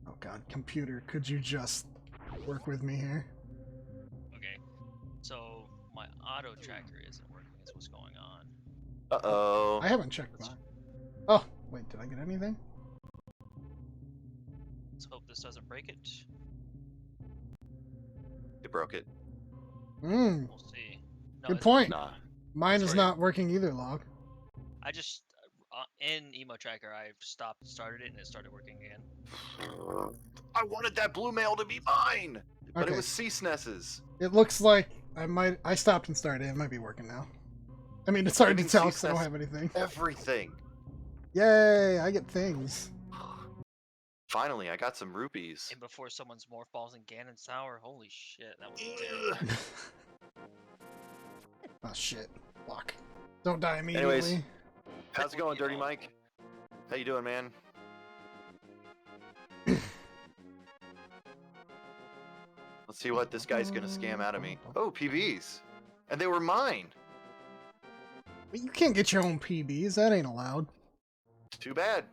Oh god, computer, could you just work with me here? Okay. So my auto tracker isn't working. Is what's going on. Uh-oh. I haven't checked mine. Oh, wait, did I get anything? Let's hope this doesn't break it. You broke it. Hmm, We'll see. No, good it's point. Nah. Mine is Sorry. not working either, Log. I just in Emo Tracker I stopped, started it, and it started working again. I wanted that blue mail to be mine, but Okay. it was C-SNES's. It looks like I stopped and started. It might be working now. I mean, it's hard to Giving tell because I don't CSNES have anything. Everything. Yay, I get things. Finally, I got some rupees. And before someone's morph balls in Ganon's tower, holy shit, that was terrible. Oh shit. Lock. Don't die immediately. Anyways, how's it going, Dirty Mike? How you doing, man? Let's see what this guy's gonna scam out of me. Oh, PBs. And they were mine. But you can't get your own PBs. That ain't allowed. Too bad.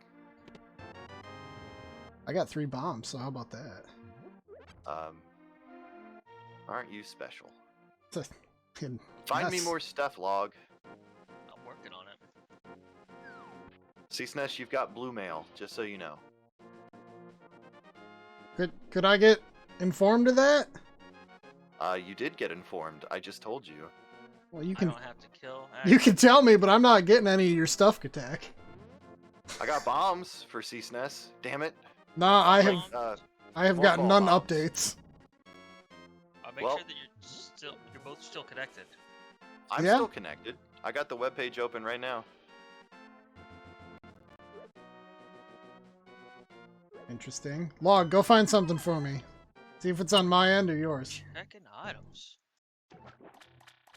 I got 3 bombs, so how about that? Aren't you special? Fucking Find me mess. more stuff, Log. I'm working on it. C-SNES, you've got blue mail, just so you know. Could I get informed of that? You did get informed. I just told you. Well, you I can don't have to kill. you can tell me, but I'm not getting any of your stuff, Katak. I got bombs for C-SNES. Damn it. Nah, I have More gotten ball none bombs. updates. Make Well- sure that you're both still connected. I'm Yeah? still connected. I got the webpage open right now. Interesting. Log, go find something for me. See if it's on my end or yours. Checking items.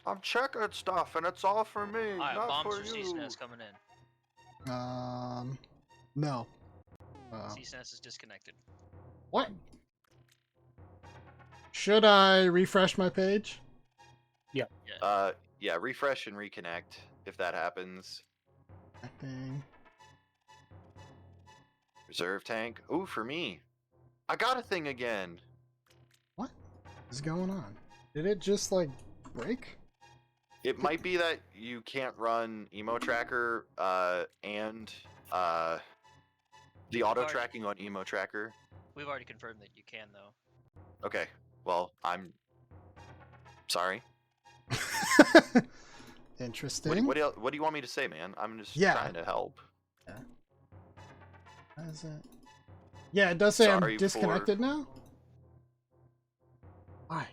I'm checking stuff, and it's all for me, Alright, not bombs for for you. C-SNES coming in. No. C-SNES is disconnected. What? Should I refresh my page? Yeah, refresh and reconnect if that happens. Thing. Reserve tank. Ooh, for me. I got a thing again. What is going on? Did it just like break? It might be that you can't run Emo Tracker and the auto tracking on Emo Tracker. We've already confirmed that you can, though. Okay, well, I'm sorry. Interesting. What do you want me to say, man? I'm just Yeah. trying to help. How is it? Yeah, it does say Sorry I'm for- disconnected now. Why?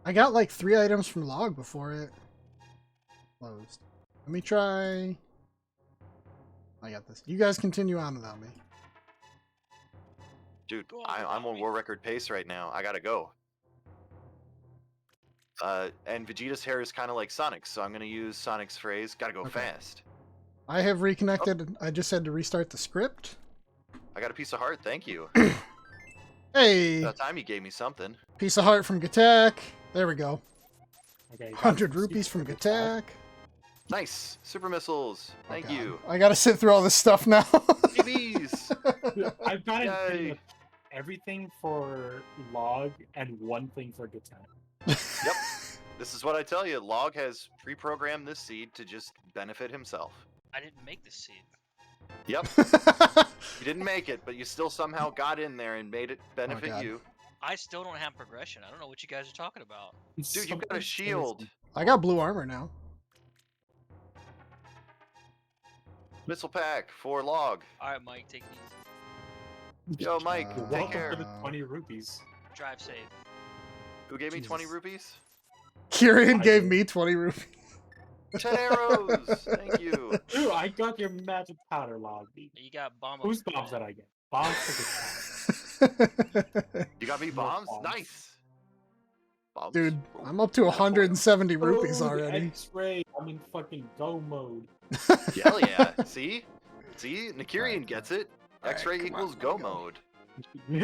I got like 3 items from Log before it closed. Let me try. I got this. You guys continue on without me. Dude, Go on I'm without on me. world record pace right now. I gotta go. And Vegeta's hair is kind of like Sonic's, so I'm gonna use Sonic's phrase, gotta go Okay. fast. I have reconnected. I just had to restart the script. I got a piece of heart, thank you. Hey, That time you gave me something. piece of heart from Gatak. There we go. Okay, 100 rupees from Gatak. Nice! Super missiles, Oh, thank God. you. I gotta sit through all this stuff now. TVs! I've gotten Yay. pretty much everything for Log and one thing for Gatak. Yep. This is what I tell you. Log has pre-programmed this seed to just benefit himself. I didn't make this seed. Yep. You didn't make it, but you still somehow got in there and made it benefit God. you. I still don't have progression. I don't know what you guys are talking about. Dude, you've got a shield. I got blue armor now. Missile pack for Log. Alright, Mike, take these. Yo, Mike, You're Uh, take welcome care. for the 20 rupees. Drive safe. Who gave me 20 Jesus. rupees? Kyrian I gave did. me 20 rupees. 10 arrows! Thank you. Ooh, I got your magic powder, Log. You got bomb. Whose bombs did I get? Bombs for Gatak. You got me No bombs? bombs. Nice! Bombs. Dude, I'm up to 170 rupees Ooh, already. X-ray. I'm in fucking go mode. Hell yeah. See? See? Nakirian Alright, gets it. Alright, X-ray come equals on, go let me go. mode.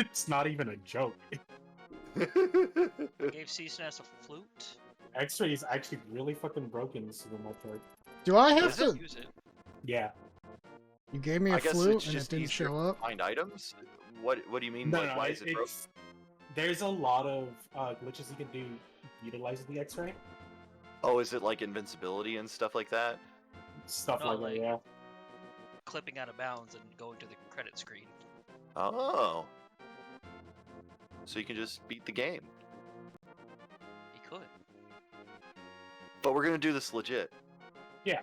It's not even a joke. Gave C-SNES a flute. X-ray is actually really fucking broken in Super Metroid. Do I have Is to? Use it. Yeah. You gave me a I guess flute it's and it just didn't easier show to up. find items. What do you mean? No, Like, no, why is it broken? it's there's a lot of glitches you can do utilizing the X-ray. Oh, is it like invincibility and stuff like that? Stuff No, like that, like- yeah. Clipping out of bounds and going to the credit screen. Oh. So you can just beat the game. He could. But we're gonna do this legit. Yeah.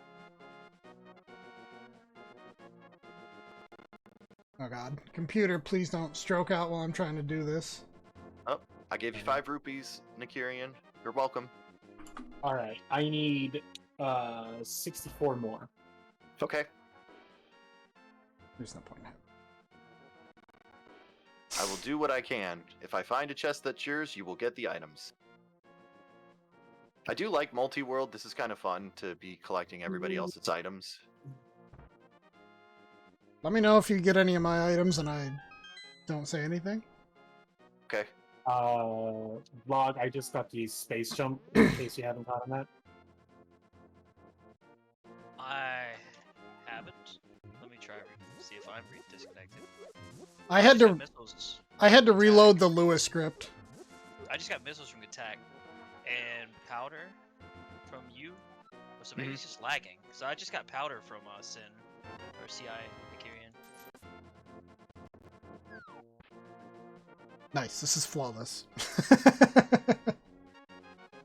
Oh god. Computer, please don't stroke out while I'm trying to do this. Oh, I gave you 5 rupees, Nikirian. You're welcome. Alright, I need 64 more. Okay. There's no point in it. I will do what I can. If I find a chest that's yours, you will get the items. I do like Multiworld. This is kind of fun to be collecting everybody else's items. Let me know if you get any of my items and I don't say anything. Okay. Log, I just got the space jump in case you haven't gotten that. I haven't. Let me try see if I'm disconnected. I had just to got missiles. reload the Lewis script. I just got missiles from attack and powder from you. So maybe it's just lagging. So I just got powder from Sin or CI Nikirian. Nice, this is flawless.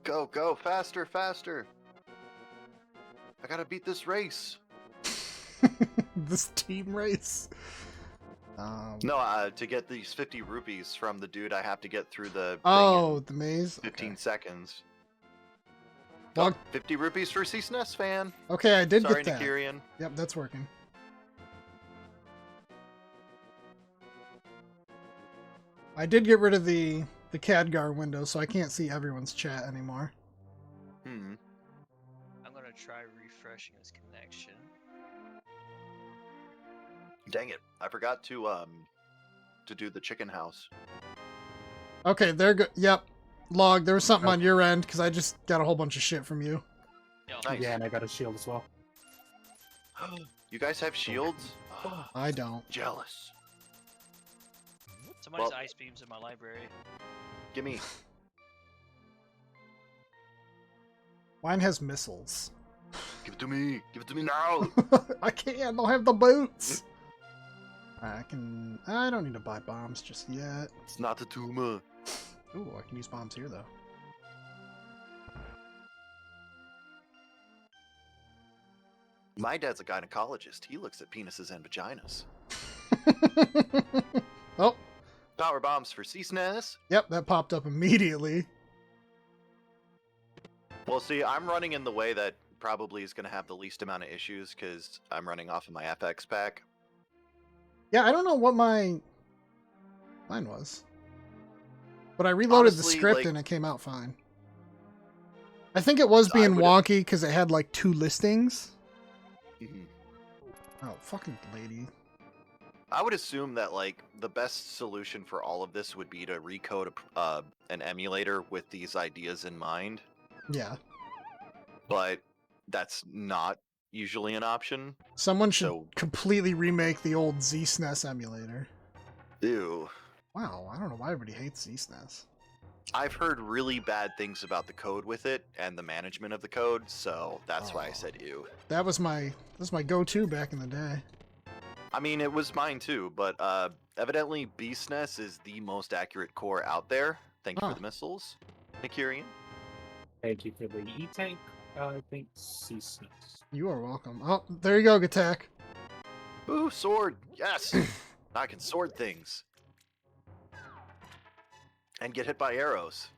Go, faster, faster. I gotta beat this race. This team race. No, to get these 50 rupees from the dude, I have to get through the thing Oh, the maze? in 15 Okay. seconds. Well, 50 rupees for a CSNES fan. okay, I did Sorry, get that. Nikirian. Yep, that's working. I did get rid of the Khadgar window, so I can't see everyone's chat anymore. Hmm. I'm gonna try refreshing this connection. Dang it! I forgot to do the chicken house. Okay, they're good. Yep. Log, there was something on your end, because I just got a whole bunch of shit from you. Yo, Nice. Yeah, and I got a shield as well. You guys have shields? Oh, I don't. jealous. somebody's well- ice beams in my library. Gimme. Mine has missiles. Give it to me. Give it to me now. I can't. I don't have the boots. I don't need to buy bombs just yet. It's not a tumor. Ooh, I can use bombs here though. My dad's a gynecologist. He looks at penises and vaginas. Oh, Power bombs for CSNES. yep, that popped up immediately. Well, see, I'm running in the way that probably is going to have the least amount of issues because I'm running off of my FX pack. Yeah, I don't know what mine was. But I reloaded the Honestly, script like- and it came out fine. I think it was being would've- wonky because it had like 2 listings. Mhm. Oh, fucking lady. I would assume that like the best solution for all of this would be to recode an emulator with these ideas in mind, Yeah. but that's not usually an option. Someone should So- completely remake the old Z-SNES emulator. Ew. Wow, I don't know why everybody hates Z-SNES. I've heard really bad things about the code with it and the management of the code, so that's why I Oh. said ew. That was my go-to back in the day. I mean, it was mine too, but evidently BSNES is the most accurate core out there. Thank you Huh. for the missiles, Nikirian. Thank you for the E-Tank. I think CSNES. You are welcome. Oh, there you go, Gatak. Ooh, sword! Yes! I can sword things. And get hit by arrows.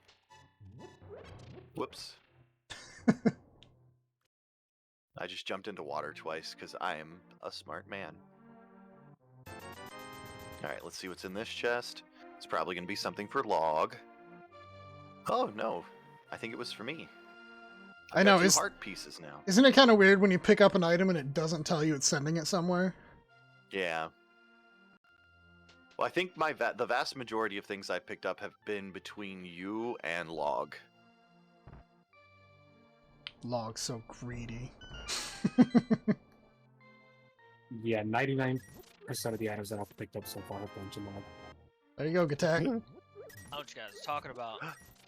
Whoops. I just jumped into water twice because I am a smart man. Alright, let's see what's in this chest. It's probably going to be something for Log. Oh, no. I think it was for me. I I've know, got 2 is- heart pieces now. Isn't it kind of weird when you pick up an item and it doesn't tell you it's sending it somewhere? Yeah. Well, I think the vast majority of things I picked up have been between you and Log. Log's so greedy. Yeah, 99% of the items that I've picked up so far have gone to log. There you go, Gatak. Ouch, guys. Talking about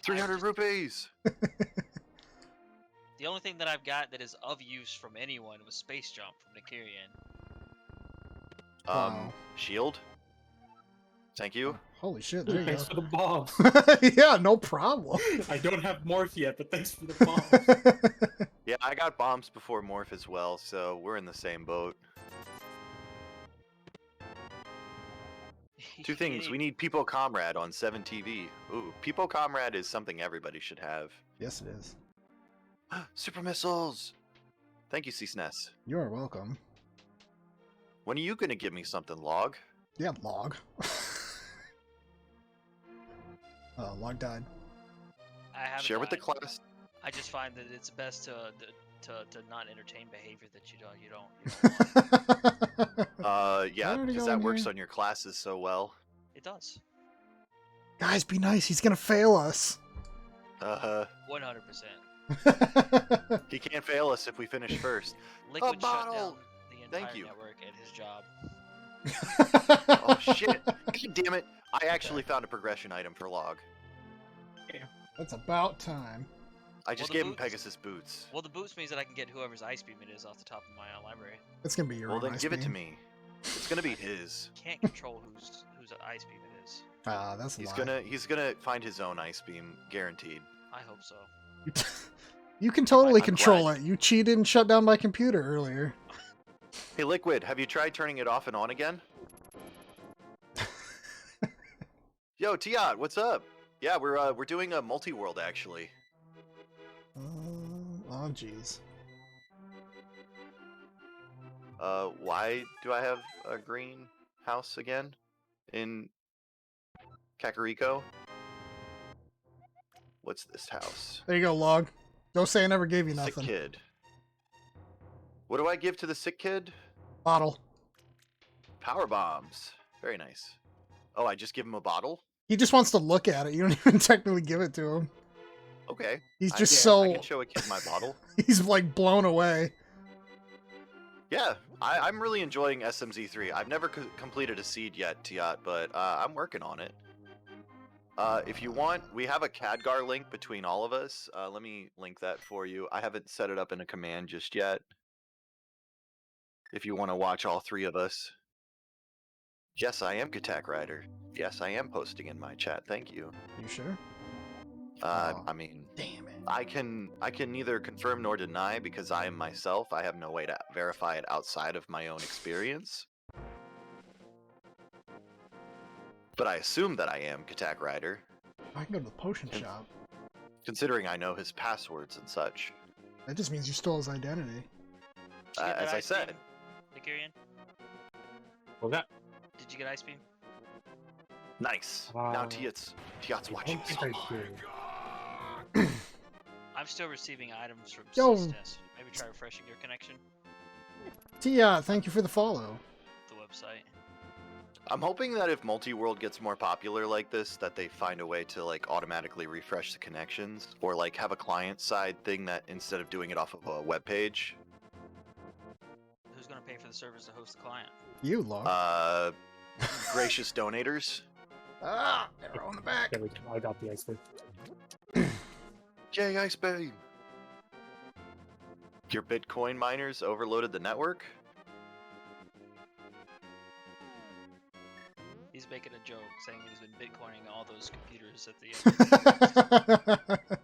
300 rupees. the only thing that I've got that is of use from anyone was Space Jump from Nikirian. Wow. Shield. Thank you. Holy shit, there you Thanks go. for the bomb. Yeah, no problem. I don't have morph yet, but thanks for the bomb. Yeah, I got bombs before Morph as well, so we're in the same boat. Two things. We need People Comrade on 7TV. Ooh, People Comrade is something everybody should have. Yes, it is. Super missiles! Thank you, CSNES. You are welcome. When are you gonna give me something, Log? Yeah, log. Log died. I haven't Share with the died. class. I just find that it's best to not entertain behavior that you don't want. Yeah, Where did he because go in that works here? on your classes so well. It does. Guys, be nice. He's gonna fail us. 100%. He can't fail us if we finish first. Liquid shut bottle! down the entire Thank you. network at his job. Oh shit! God damn it! I actually found a progression item for Log. That's about time. I just the gave him boots- Pegasus boots. Well, the boots means that I can get whoever's ice beam it is off the top of my library. It's gonna be your Well, own then ice give it to beam. me. It's gonna be his. Can't control whose ice beam it is. Ah, that's a He's lie. he's gonna find his own ice beam, guaranteed. I hope so. You can totally I'm control glad. it. You cheated and shut down my computer earlier. Hey, Liquid, have you tried turning it off and on again? Yo, Tiat, what's up? Yeah, we're doing a multi-world actually. Oh, jeez. Why do I have a green house again in Kakariko? What's this house? There you go, Log. Don't say I never gave you Sick nothing. kid. What do I give to the sick kid? Bottle. Power bombs. Very nice. Oh, I just give him a bottle? He just wants to look at it. You don't even technically give it to him. Okay. He's I just can- so... I can show a kid my bottle. He's like blown away. Yeah, I'm really enjoying SMZ3. I've never completed a seed yet, Tiat, but I'm working on it. If you want, we have a Khadgar link between all of us. Let me link that for you. I haven't set it up in a command just yet. If you want to watch all three of us. Yes, I am Katak Rider. Yes, I am posting in my chat. Thank you. You sure? I mean, Damn it. I can neither confirm nor deny because I am myself. I have no way to verify it outside of my own experience. But I assume that I am Katak Rider, I can go to the potion shop. considering I know his passwords and such. That just means you stole his identity. Did you get that As I ice said. beam, Nikirian? Well, that Did you get ice beam? Nice. Now Tiat's I watching. don't think I did. I'm still receiving items from Yo. CSNES. Maybe try refreshing your connection. Tia, thank you for the follow. The website. I'm hoping that if Multiworld gets more popular like this, that they find a way to like automatically refresh the connections, or like have a client-side thing that instead of doing it off of a web page, Who's gonna pay for the servers to host the client? You, Log. gracious donators. Ah, arrow on the back. There we go. I got the ice cream. Yay, Ice Beam! Your Bitcoin miners overloaded the network? He's making a joke saying he's been bitcoining all those computers at the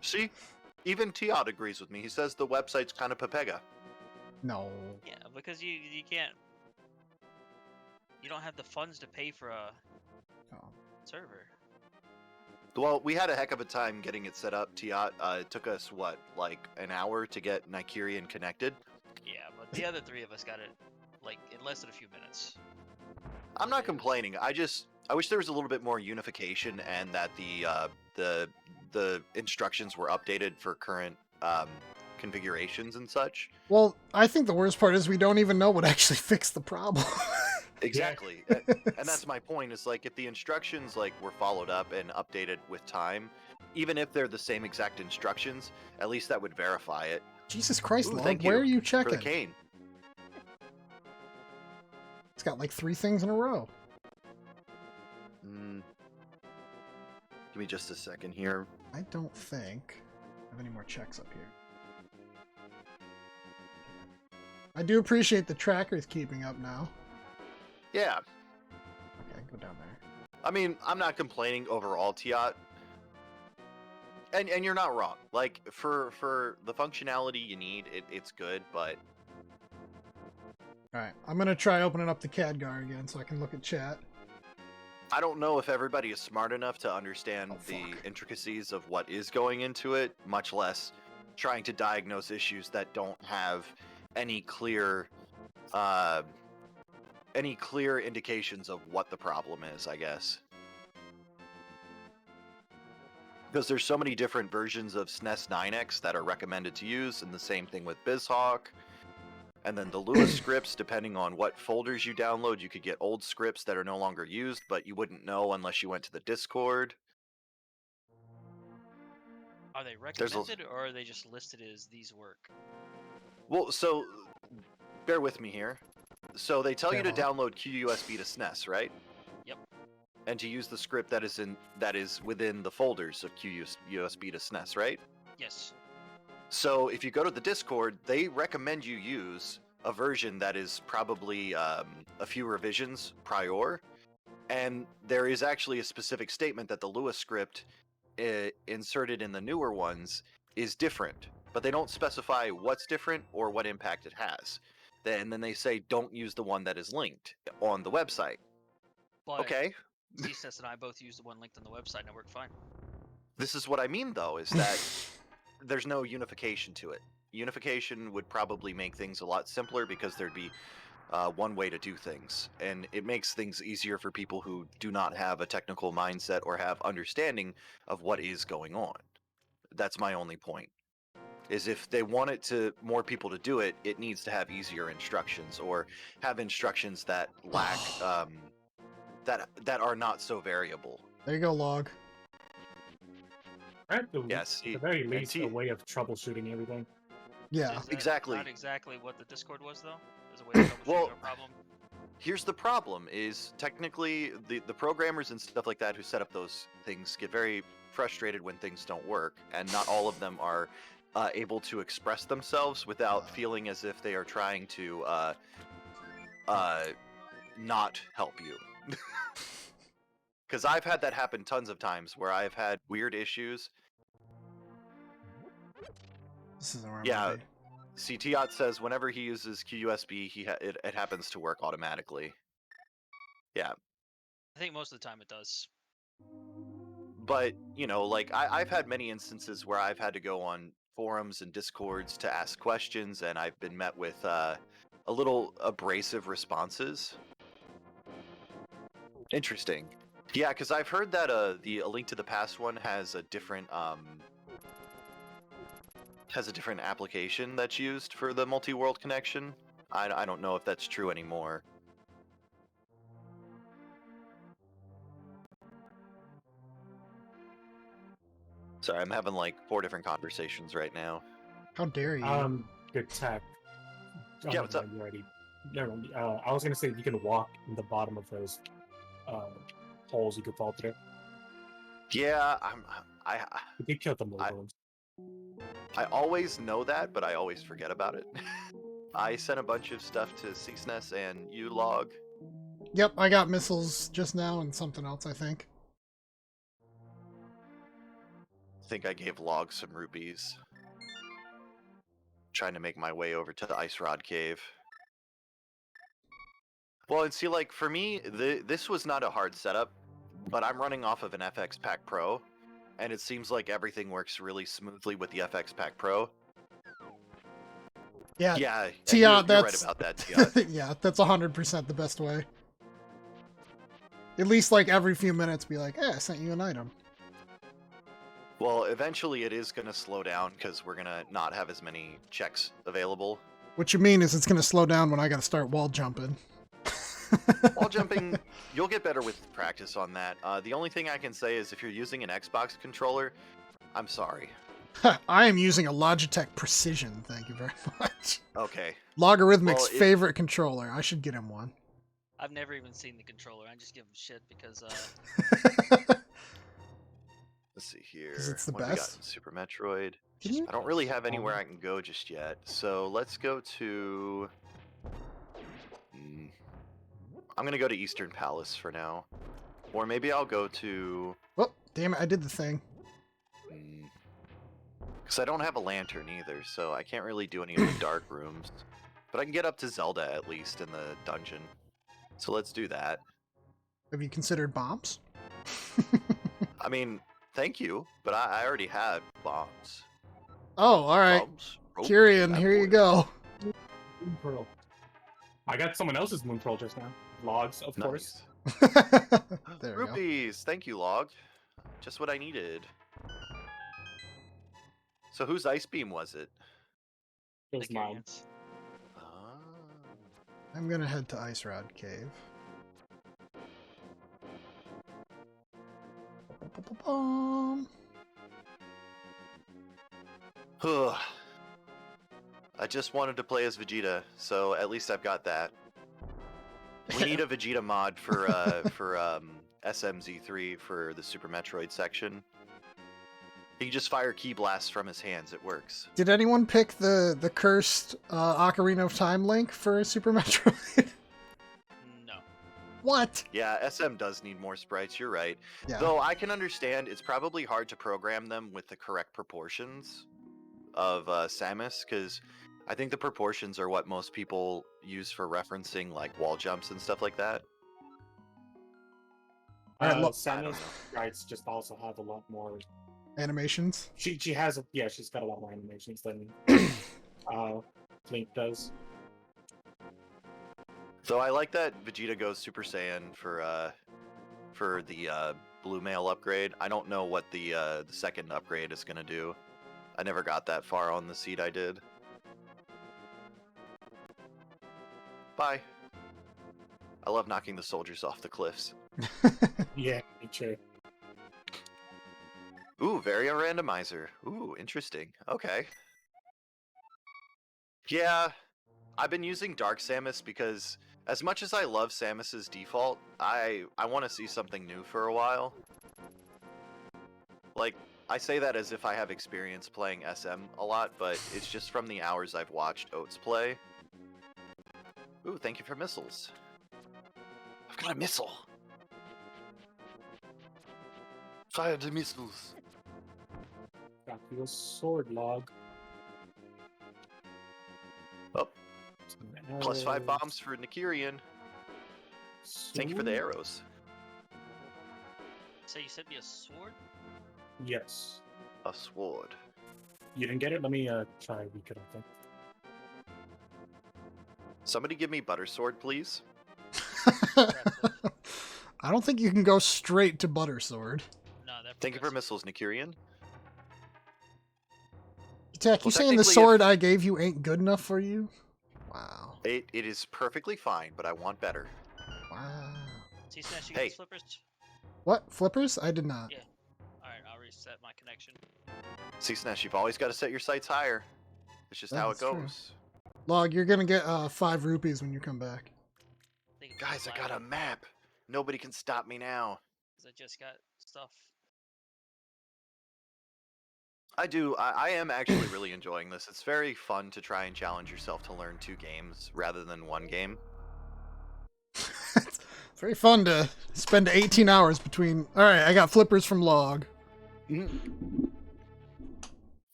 See? Even Tiat agrees with me. He says the website's kind of Pepega. No. Yeah, because you can't. You don't have the funds to pay for a Oh. server. Well, we had a heck of a time getting it set up, Tiat. It took us, what, like an hour to get Nikirian connected? Yeah, but the other three of us got it like in less than a few minutes. I'm not complaining. I wish there was a little bit more unification and that the instructions were updated for current configurations and such. Well, I think the worst part is we don't even know what actually fixed the problem. Exactly. And that's my point, is like if the instructions like were followed up and updated with time, even if they're the same exact instructions, at least that would verify it. Jesus Christ, Ooh, Log, thank where you are you For checking? the cane. got like 3 things in a row. Give me just a second here. I don't think I have any more checks up here. I do appreciate the tracker's keeping up now. Yeah. Okay, go down there. I mean, I'm not complaining overall, Tiat. And you're not wrong. Like, for the functionality you need, it's good, but... Alright, I'm gonna try opening up the CADGAR again so I can look at chat. I don't know if everybody is smart enough to understand the fuck. intricacies of what is going into it, much less trying to diagnose issues that don't have any clear indications of what the problem is, I guess. Because there's so many different versions of SNES 9X that are recommended to use, and the same thing with BizHawk. And then the Lua scripts, depending on what folders you download, you could get old scripts that are no longer used, but you wouldn't know unless you went to the Discord. Are they recommended, or are they just listed as these work? Well, so bear with me here. So they tell you to Yeah. download QUSB to SNES, right? Yep. And to use the script that is within the folders of QUSB to SNES, right? Yes. So if you go to the Discord, they recommend you use a version that is probably a few revisions prior, and there is actually a specific statement that the Lua script inserted in the newer ones is different, but they don't specify what's different or what impact it has. And then they say don't use the one that is linked on the website. But Okay, CSS and I both use the one linked on the website, and it worked fine. this is what I mean though, is that there's no unification to it. Unification would probably make things a lot simpler because there'd be one way to do things, and it makes things easier for people who do not have a technical mindset or have understanding of what is going on. That's my only point. Is if they want it to more people to do it, it needs to have easier instructions, or have instructions that lack that are not so variable. There you go, Log. At the, Yes, at the very and least, a way of troubleshooting everything. Yeah. Is that exactly. Not exactly what the Discord was, though. As a way to troubleshoot Well, a problem. Here's the problem: is technically the programmers and stuff like that who set up those things get very frustrated when things don't work, and not all of them are able to express themselves without feeling as if they are trying to not help you. Because I've had that happen tons of times where I've had weird issues. This isn't where I'm Yeah. gonna be. CTOT says whenever he uses QUSB, it happens to work automatically. Yeah. I think most of the time it does. But, you know, like, I've had many instances where I've had to go on forums and Discords to ask questions, and I've been met with a little abrasive responses. Interesting. Yeah, because I've heard that the A Link to the Past one has a different application that's used for the multi-world connection. I don't know if that's true anymore. Sorry, I'm having like 4 different conversations right now. How dare you? Good tech. Yeah, what's up? You already. Never mind. I was gonna say you can walk in the bottom of those holes you could fall through. Yeah, You could kill them with those. I always know that, but I always forget about it. I sent a bunch of stuff to CSNES and Ulog. Yep, I got missiles just now and something else, I think. I think I gave Log some rupees. Trying to make my way over to the Ice Rod Cave. Well, and see, like, for me, this was not a hard setup, but I'm running off of an FX Pack Pro, and it seems like everything works really smoothly with the FX Pack Pro. Yeah, Yeah, and Tia, you're right that's about that, Tia. yeah, that's 100% the best way. At least like every few minutes, be like, "Hey, I sent you an item." Well, eventually it is going to slow down because we're going to not have as many checks available. What you mean is it's gonna slow down when I gotta start wall jumping. Wall jumping, you'll get better with practice on that. The only thing I can say is if you're using an Xbox controller, I'm sorry. I am using a Logitech Precision, thank you very much. Okay. Logarithmic's Well, favorite controller. I should get him one. I've never even seen the controller. I just give him shit because Let's see here. 'Cause it's the what do we got best. in Super Metroid? Can you? I don't really have anywhere I can go just yet. So let's go to. I'm gonna go to Eastern Palace for now, or maybe I'll go to. Oh, damn it! I did the thing. Because I don't have a lantern either, so I can't really do any of the dark rooms. But I can get up to Zelda at least in the dungeon. So let's do that. Have you considered bombs? I mean, thank you, but I already had bombs. Oh, all right. Bombs. Rope, Kyrian, that here you boy. go. Moon Pearl. I got someone else's Moon Pearl just now. Logs, of course. Nice. There we go. Rupees, thank you, Log. Just what I needed. So whose ice beam was it? It was mine. Nicarians. Ah. I'm gonna head to Ice Rod Cave. Ba-ba-ba-bum. I just wanted to play as Vegeta, so at least I've got that. We need a Vegeta mod for SMZ3 for the Super Metroid section. He can just fire key blasts from his hands. It works. Did anyone pick the cursed Ocarina of Time link for Super Metroid? No. What? Yeah, SM does need more sprites. You're right. Yeah. Though I can understand it's probably hard to program them with the correct proportions of Samus, because I think the proportions are what most people use for referencing like wall jumps and stuff like that. Alright, look- I don't Samus know. sprites just also have a lot more. Animations. She has she's got a lot more animations than Link does. So I like that Vegeta goes Super Saiyan for the blue mail upgrade. I don't know what the second upgrade is gonna do. I never got that far on the seed I did. Bye. I love knocking the soldiers off the cliffs. Yeah, me too. Ooh, Varia Randomizer. Ooh, interesting. Okay. Yeah, I've been using Dark Samus because as much as I love Samus's default, I want to see something new for a while. Like, I say that as if I have experience playing SM a lot, but it's just from the hours I've watched Oats play. Ooh, thank you for missiles. I've got a missile. Fire the missiles. Got your sword log. Oh, Some +5 arrows. bombs for Nikirian. Thank you for the Sword? arrows. So you sent me a sword? Yes. A sword. You didn't get it? Let me try weaken, I think. Somebody give me butter sword, please. I don't think you can go straight to Butter Sword. No, that. Thank you for missiles, Nikirian. Tech, you Well, saying the technically, sword I gave you ain't good enough for you? Wow. It is perfectly fine, but I want better. Wow. See, Smash, you Hey. got flippers? What? Flippers? I did not. Yeah. Alright, I'll reset my connection. See, Snesh, you've always got to set your sights higher. It's just how it That's true. goes. Log, you're gonna get 5 rupees when you come back. Think it's Guys, I got a lagging, map. Nobody can stop me now. 'cause I just got stuff. I do. I am actually really enjoying this. It's very fun to try and challenge yourself to learn 2 games rather than 1 game. It's very fun to spend 18 hours between. Alright, I got flippers from Log. You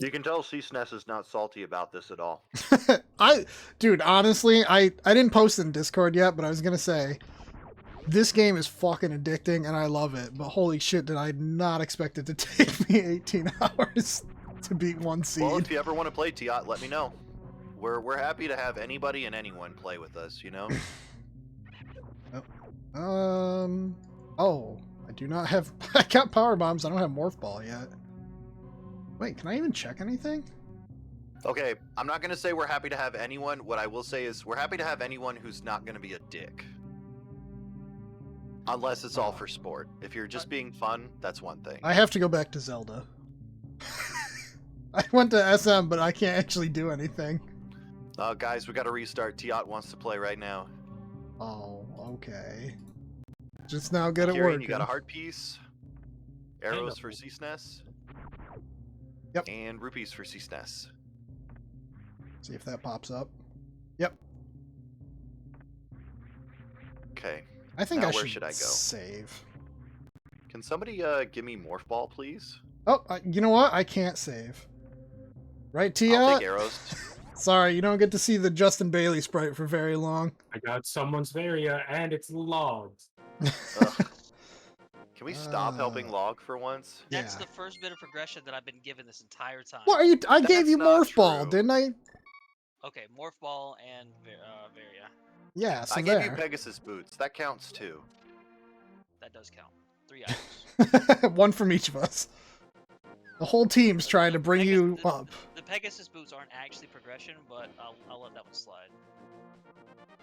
can tell C-SNES is not salty about this at all. Dude, honestly, I didn't post in Discord yet, but I was gonna say, this game is fucking addicting and I love it, but holy shit, did I not expect it to take me 18 hours to beat 1 seed. Well, if you ever want to play Tiot, let me know. We're happy to have anybody and anyone play with us, you know? Oh, I do not have, I got power bombs, I don't have morph ball yet. Wait, can I even check anything? Okay, I'm not going to say we're happy to have anyone. What I will say is we're happy to have anyone who's not going to be a dick. Unless it's all for sport. If you're just being fun, that's one thing. I have to go back to Zelda. I went to SM, but I can't actually do anything. Guys, we got to restart. Tiot wants to play right now. Oh, Okay. Just now good at Kieran, work. you got a heart piece, arrows for C-SNES. Yep. And rupees for C-SNES. See if that pops up. Yep. Okay. I think Now I where should should I go? save. Can somebody give me Morph Ball, please? Oh, you know what? I can't save. Right, Tia? I'll take arrows. Sorry, you don't get to see the Justin Bailey sprite for very long. I got someone's area and it's logged. Ugh. Can we stop helping Log for once? That's Yeah. the first bit of progression that I've been given this entire time. What are you? I gave That's you not Morph Ball, true. didn't I? Okay, Morph Ball and Varia. Yeah, so I gave you there. Pegasus boots. That counts too. That does count. 3 items. One from each of us. The whole team's trying to bring you the, up. The Pegasus boots aren't actually progression, but I'll let that one slide.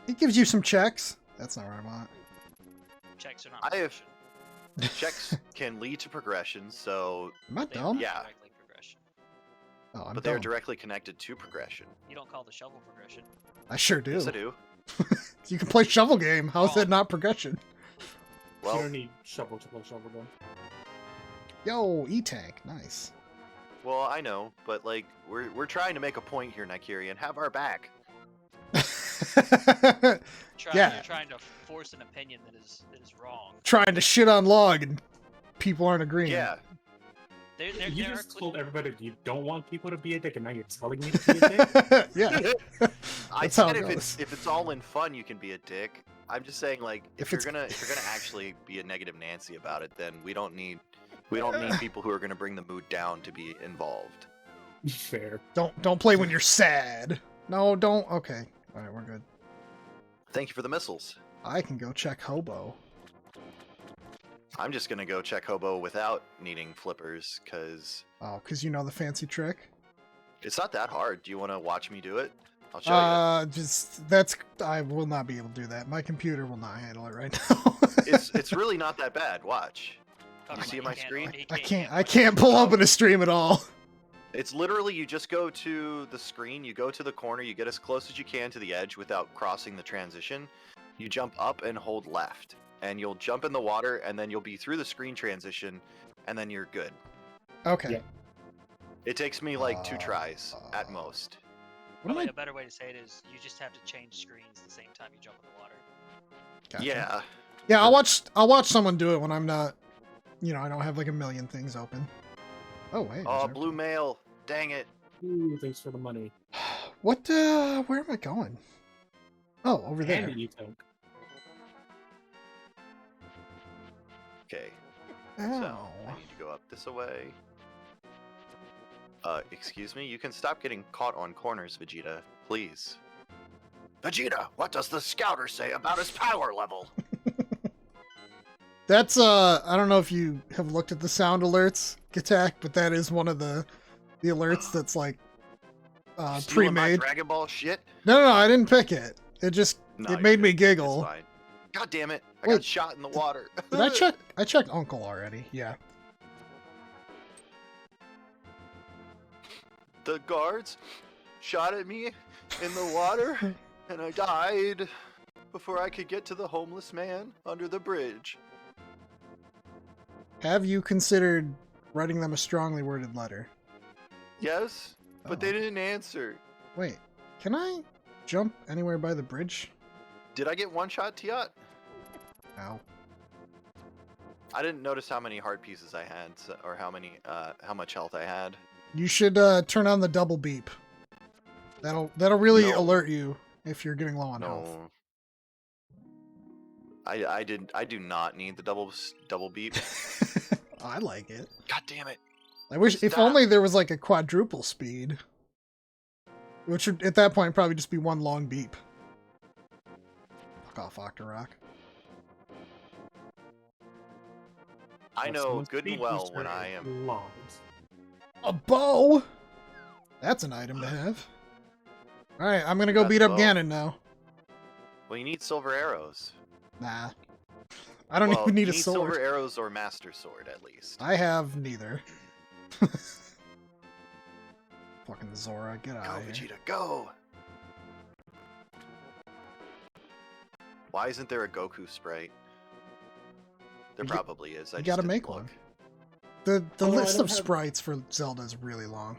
It gives you some checks. That's not what I want. Checks are not I have- progression. Checks can lead to progression, so Am I They are dumb? not Yeah. directly progression. Oh, I'm but they're dumb. directly connected to progression. You don't call the shovel progression. I sure do. Yes, I do. You can play shovel game. How is Oh. that not progression? You Well, don't need shovel to play shovel gun. Yo, E-Tank. Nice. well, I know, but like we're trying to make a point here, Nikirian. Have our back. Yeah. You're trying to force an opinion that is wrong. Trying to shit on Log and people aren't agreeing. Yeah. You There just are told everybody you don't want people to be a dick, and now you're telling me to be a dick? Yeah. I That's how said it if goes. it's all in fun, you can be a dick. I'm just saying, like, If if you're it's- gonna actually be a negative Nancy about it, then we don't need people who are gonna bring the mood down to be involved. Fair. Don't play when you're sad. No, don't. Okay. All right, we're good. Thank you for the missiles. I can go check Hobo. I'm just gonna go check Hobo without needing flippers, cause Oh, because you know the fancy trick. it's not that hard. Do you want to watch me do it? I'll show I will not be able to do that. My computer will not handle it right now. you. It's really not that bad. Watch. Talking You see about my he screen? he I can't pull open a stream at all. It's literally you just go to the screen, you go to the corner, you get as close as you can to the edge without crossing the transition. You jump up and hold left, and you'll jump in the water, and then you'll be through the screen transition, and then you're good. Okay. Yeah. It takes me like 2 tries at most. What am Probably I? a better way to say it is you just have to change screens the same time you jump in the water. Gotcha. Yeah. Yeah, I'll watch someone do it when I'm not, I don't have like a million things open. Oh wait. Oh, there's blue mail. Dang it. Ooh, thanks for the money. What? Where am I going? Oh, over there. And the E-Tank. Okay. Ow. So, I need to go up this way. Excuse me? You can stop getting caught on corners, Vegeta. Please. Vegeta, what does the scouter say about his power level? That's I don't know if you have looked at the sound alerts, Gatak, but that is one of the alerts that's like Stealing my pre-made. Dragon Ball shit? No, I didn't pick it. It just No, it made me It's giggle. fine. God damn it. I Wait. got shot in the water. Did I check? I checked Uncle already. Yeah. The guards shot at me in the water, and I died before I could get to the homeless man under the bridge. Have you considered writing them a strongly worded letter? Yes, but they Oh. didn't answer. Wait, can I jump anywhere by the bridge? Did I get one shot, Tiat? Ow. I didn't notice how many heart pieces I had, or how much health I had. You should turn on the double beep. That'll really No. alert you if you're getting low on health. No. I do not need the double beep. I like it. God damn it. I wish if Stop. only there was like a quadruple speed. Which would at that point probably just be one long beep. Fuck off, Octorok. I know Someone's good and speed well booster when I is am. logged. A bow? That's an item to have. Alright, I'm gonna go Got beat the up bow. Ganon now. Well, you need silver arrows. Nah. I don't Well, even need you a sword. silver arrows or master sword at least. I have neither. Fucking Zora, get Go, out of here. Vegeta, go! Why isn't there a Goku sprite? There You- probably is. I you just gotta didn't make look. one. The Oh, no, I list don't of have- sprites for Zelda is really long.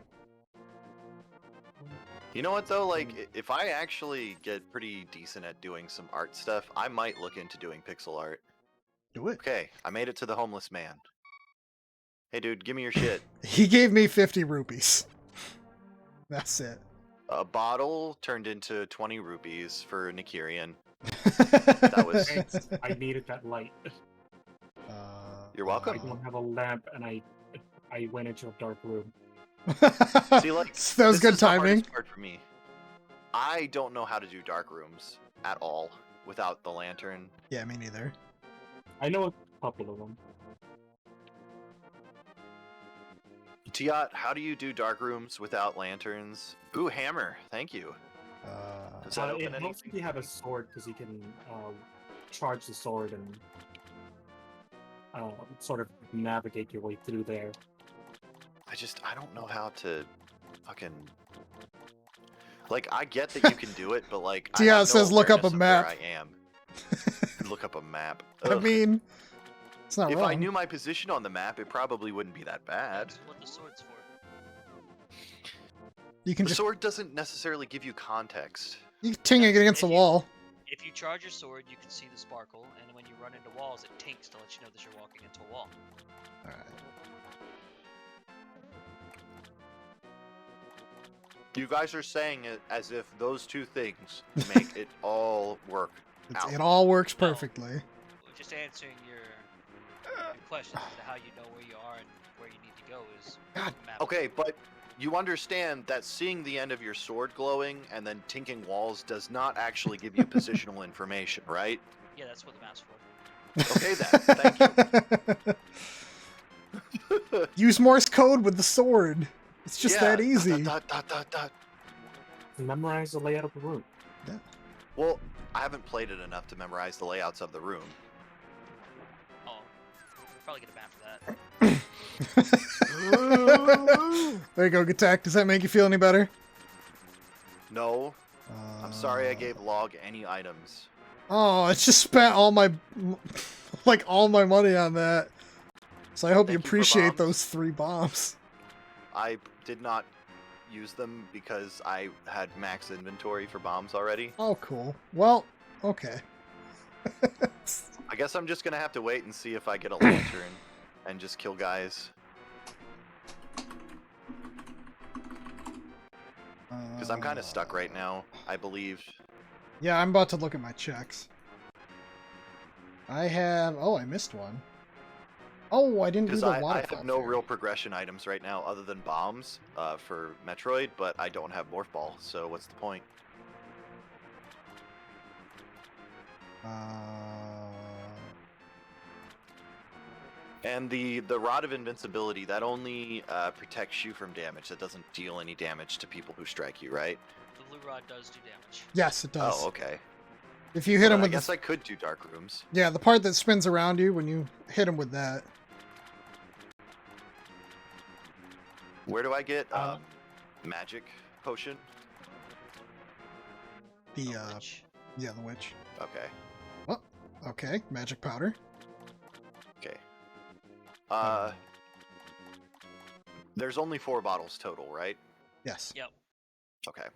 You know what though? Like, if I actually get pretty decent at doing some art stuff, I might look into doing pixel art. Do it. Okay, I made it to the homeless man. Hey, dude, give me your shit. He gave me 50 rupees. That's it. A bottle turned into 20 rupees for Nikirian. that was- Thanks. I needed that light. You're welcome. I don't have a lamp, and I went into a dark room. See, like, that was this good is the timing. hardest part for me. I don't know how to do dark rooms at all without the lantern. Yeah, me neither. I know a couple of them. Tiat, how do you do dark rooms without lanterns? Ooh, hammer. Thank you. Does that open It helps if anything? you have a sword, because you can charge the sword and sort of navigate your way through there. I don't know how to fucking... Like, I get that you can do it, but like, I Tiat have no says look up a awareness of where map. I am. Look up a map. I Ugh. mean, it's not if wrong. I knew my position on the map, it probably wouldn't be that bad. That's what the sword's for. You can The just sword doesn't necessarily give you context. you can ting it against the If you- wall. If you charge your sword, you can see the sparkle, and when you run into walls, it tinks to let you know that you're walking into a wall. All right. You guys are saying it as if those two things make it all work out. It all works No. perfectly. We're just answering your question as to how you know where you are and where you need to go is God. map. Okay, but you understand that seeing the end of your sword glowing and then tinking walls does not actually give you positional information, right? Yeah, that's what the map's for. Okay then, thank you. Use Morse code with the sword. It's just Yeah, that easy. dot, dot, dot, dot, dot. Memorize the layout of the room. Well, I haven't played it enough to memorize the layouts of the room. Oh, probably get a map for that. There you go, Gatak. Does that make you feel any better? No, I'm sorry I Uh, gave Log any items. Oh, I just spent all my all my money on that. So I hope you Thank you for appreciate bombs. those 3 bombs. I did not use them because I had max inventory for bombs already. Oh, cool. Well, okay. I guess I'm just gonna have to wait and see if I get a lantern and just kill guys. Because I'm kind of stuck right now, I believe. Yeah, I'm about to look at my checks. I have... Oh, I missed one. Oh, I didn't do Because the I waterfall have no fairy. real progression items right now other than bombs for Metroid, but I don't have Morph Ball, so what's the point? And the Rod of Invincibility, that only protects you from damage. That doesn't deal any damage to people who strike you, right? The blue rod does do damage. Yes, it does. Oh, okay. If you hit him Well, I with guess the... I could do Dark Rooms. Yeah, the part that spins around you when you hit him with that. Where do I get Um, magic potion? The, Oh, which- yeah, the witch. Okay. Oh, okay. Magic powder. Okay. There's only 4 bottles total, right? Yes. Yep. Okay.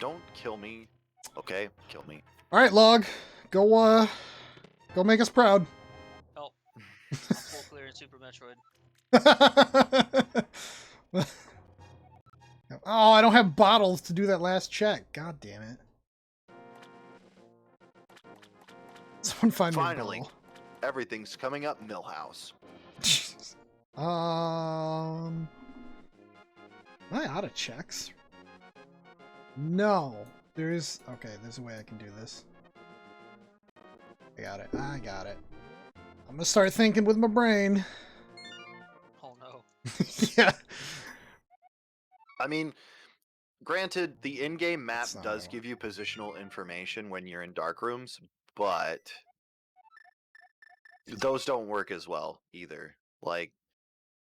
Don't kill me. Okay, kill me. All right, Log. Go make us proud. Help. I'm full clear in Super Metroid. Oh, I don't have bottles to do that last check. God damn it. Someone find Finally. me a Everything's coming up, Millhouse. bottle. Am I out of checks? No. There's... Okay, there's a way I can do this. I got it. I got it. I'm gonna start thinking with my brain. Oh no. Yeah. I mean, granted, the in-game map That's not what I does want. give you positional information when you're in dark rooms, but those don't work as well either. Like,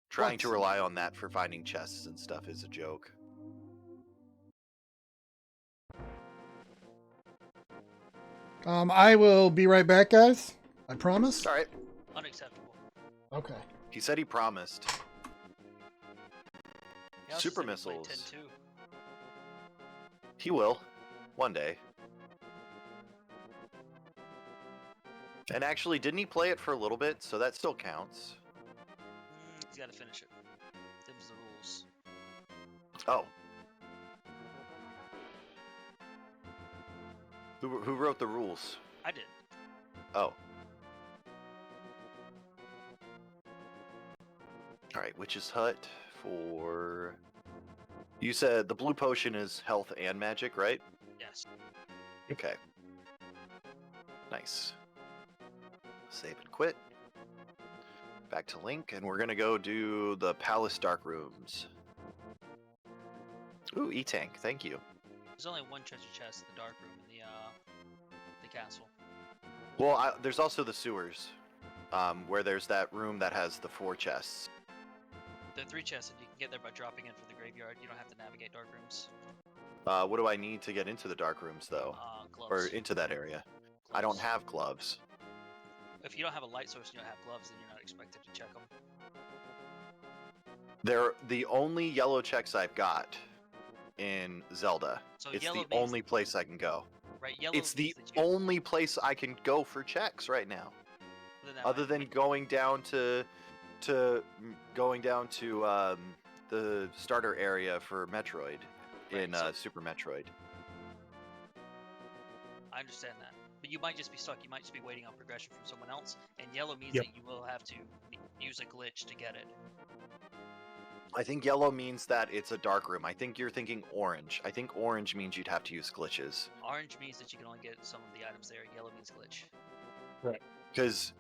trying to What? rely on that for finding chests and stuff is a joke. I will be right back, guys. I promise. All right. Unacceptable. Okay. He said he promised. He also Super said he played missiles. 10-2. He will. One day. And actually, didn't he play it for a little bit? So that still counts. He's got to finish it. Them's the rules. Oh. Who wrote the rules? I did. Oh. Alright, Witch's Hut for... You said the blue potion is health and magic, right? Yes. Okay. Nice. Save and quit. Back to Link, and we're gonna go do the Palace Dark Rooms. Ooh, E-Tank, thank you. There's only one treasure chest in the dark room in the castle. Well, there's also the sewers, where there's that room that has the 4 chests. There are 3 chests, and you can get there by dropping in from the graveyard. You don't have to navigate dark rooms. What do I need to get into the dark rooms, though? Gloves. Or into that area? I don't Gloves. have gloves. If you don't have a light source and you don't have gloves, then you're not expected to check them. They're the only yellow checks I've got in Zelda. So It's yellow the means only place I can go. Right, yellow It's the means that you only place I can go for checks right now. Other than going down to the starter area for Metroid in so- Super Metroid. I understand that. But you might just be stuck. You might just be waiting on progression from someone else. And yellow means Yep. that you will have to use a glitch to get it. I think yellow means that it's a dark room. I think you're thinking orange. I think orange means you'd have to use glitches. Orange means that you can only get some of the items there. Yellow means glitch. Because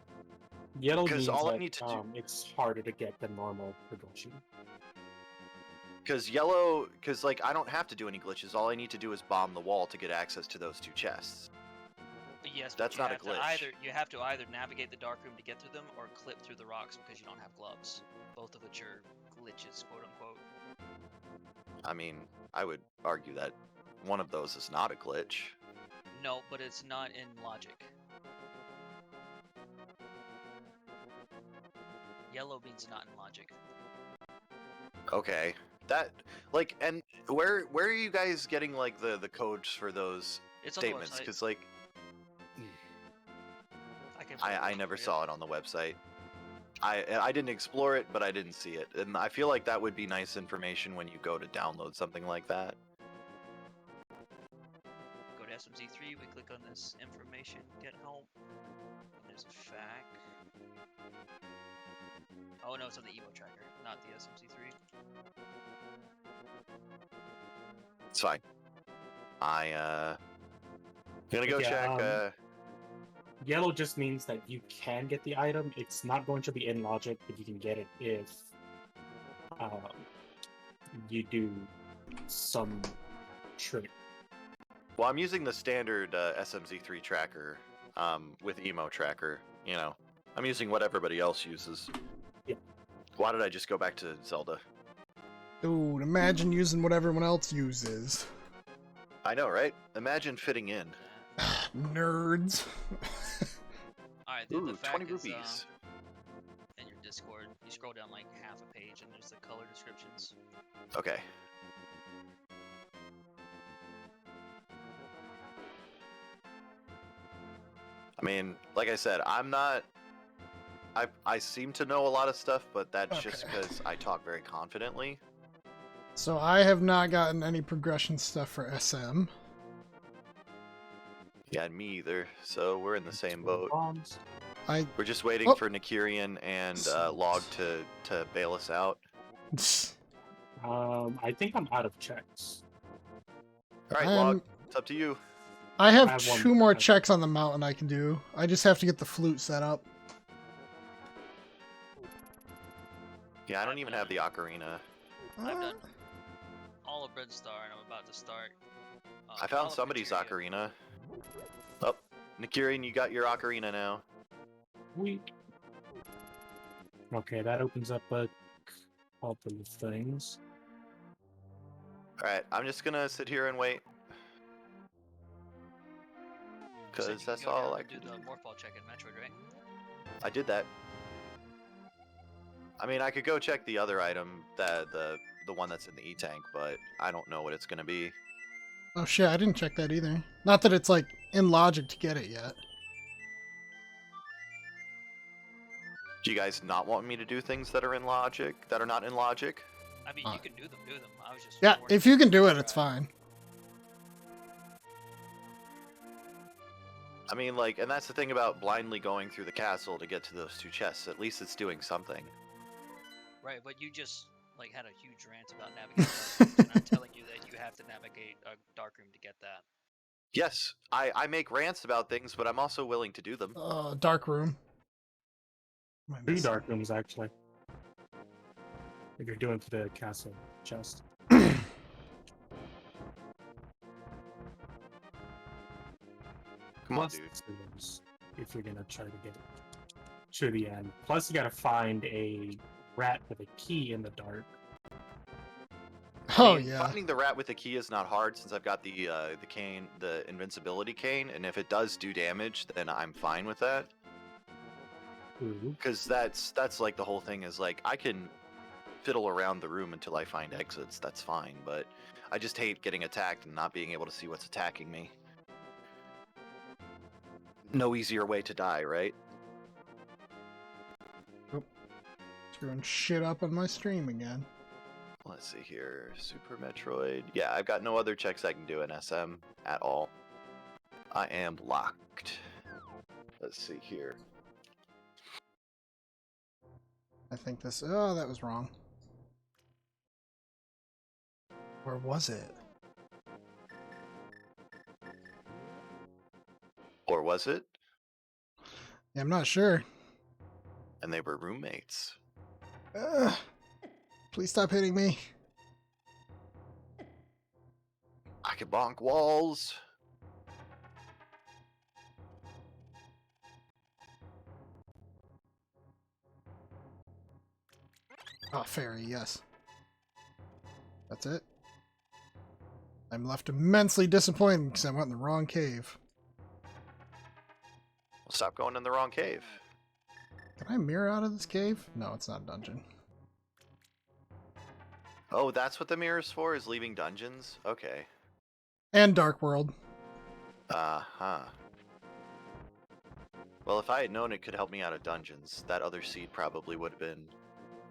Yellow 'Cause means all I that need to do- it's harder to get than normal progression. yellow, like I don't have to do any glitches. All I need to do is bomb the wall to get access to those 2 chests. But yes, That's you not a have to glitch. you have to either navigate the dark room to get through them, or clip through the rocks because you don't have gloves. Both of which are glitches, quote unquote. I mean, I would argue that one of those is not a glitch. No, but it's not in logic. Yellow means not in logic. Okay. That and where are you guys getting like the codes for those It's on statements? the website. Because like I never saw it on the website. I didn't explore it, but I didn't see it, and I feel like that would be nice information when you go to download something like that. Go to SMZ3, we click on this information, get help, and there's a FAQ. Oh no, it's on the Evo tracker, not the SMZ3. It's fine. Gonna go Yeah, check. Yellow just means that you can get the item. It's not going to be in logic, but you can get it if you do some trick. Well, I'm using the standard SMZ3 tracker with Emo tracker. You know, I'm using what everybody else uses. Yeah. Why did I just go back to Zelda? Dude, imagine using what everyone else uses. I know, right? Imagine fitting in. Nerds. Alright, Ooh, the 20 FAQ is rupees. in your Discord. You scroll down like half a page and there's the color descriptions. Okay. I mean, like I said, I'm not... I seem to know a lot of stuff, but that's just Okay. because I talk very confidently. So I have not gotten any progression stuff for SM. Yeah, and me either. So we're in the same boat. Bombs. We're just waiting Oh. for Nikirian and Log to bail us out. I think I'm out of checks. All right, I Log, am- it's up to you. I have I have one 2 more more. checks on the mountain I can do. I just have to get the flute set up. Yeah, I don't even have the ocarina. I've Uh, done all of Red Star and I'm about to start. I all found of somebody's Materia. ocarina. Oh, Nikirian, you got your ocarina now. Weak. Okay, that opens up a couple of things. All right, I'm just gonna sit here and wait. You said because you that's can go all down I and do can the do. Morphball check in Metroid, right? I did that. I mean, I could go check the other item, the one that's in the E-tank, but I don't know what it's gonna be. Oh shit, I didn't check that either. Not that it's like in logic to get it yet. Do you guys not want me to do things that are in logic, that are not in logic? I mean, you can do them. I was just. Yeah, warning if you can do it, try. it's fine. I mean, like, and that's the thing about blindly going through the castle to get to those two chests. At least it's doing something. Right, but you just like had a huge rant about navigating dark rooms, and I'm telling you that you have to navigate a dark room to get that. Yes, I make rants about things, but I'm also willing to do them. Dark room. Am I 3 missing? dark rooms, actually. If you're doing to the castle chest. Come on, Plus dude. 2 rooms, if you're gonna try to get it to the end. Plus, you gotta find a rat with a key in the dark. Oh I mean, yeah. Finding the rat with the key is not hard since I've got the cane, the invincibility cane, and if it does do damage, then I'm fine with that. Ooh. Because that's like the whole thing is like I can fiddle around the room until I find exits. That's fine, but I just hate getting attacked and not being able to see what's attacking me. No easier way to die, right? Screwing shit up on my stream again. Let's see here. Super Metroid. Yeah, I've got no other checks I can do in SM at all. I am locked. Let's see here. I think this. Oh, that was wrong. Where was it? Or was it? Yeah, I'm not sure. And they were roommates. Please stop hitting me. I can bonk walls. Oh, fairy, yes. That's it. I'm left immensely disappointed because I went in the wrong cave. Stop going in the wrong cave. Can I mirror out of this cave? No, it's not a dungeon. Oh, that's what the mirror's for, is leaving dungeons? Okay. And Dark World. Uh-huh. Well, if I had known it could help me out of dungeons, that other seed probably would have been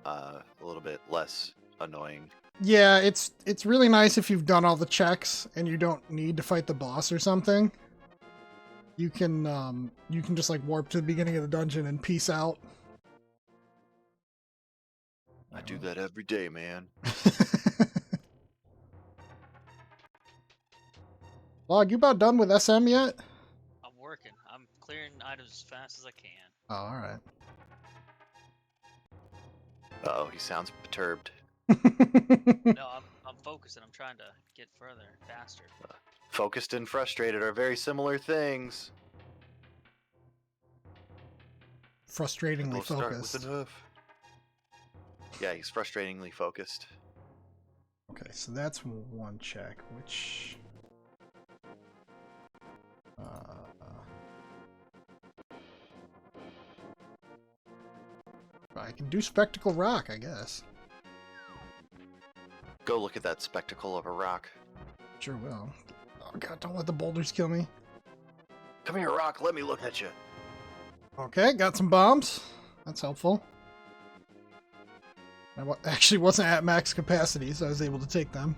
a little bit less annoying. Yeah, it's really nice if you've done all the checks and you don't need to fight the boss or something. You can just like warp to the beginning of the dungeon and peace out. I do that every day, man. Log, you about done with SM yet? I'm working. I'm clearing items as fast as I can. Oh, alright. Uh-oh, he sounds perturbed. No, I'm focused and I'm trying to get further, faster. Focused and frustrated are very similar things. Frustratingly We'll start focused. with an F. Yeah, he's frustratingly focused. Okay, so that's one check, which... I can do Spectacle Rock, I guess. Go look at that spectacle of a rock. Sure will. Oh god, don't let the boulders kill me. Come here, rock, let me look at you. Okay, got some bombs. That's helpful. I actually wasn't at max capacity, so I was able to take them.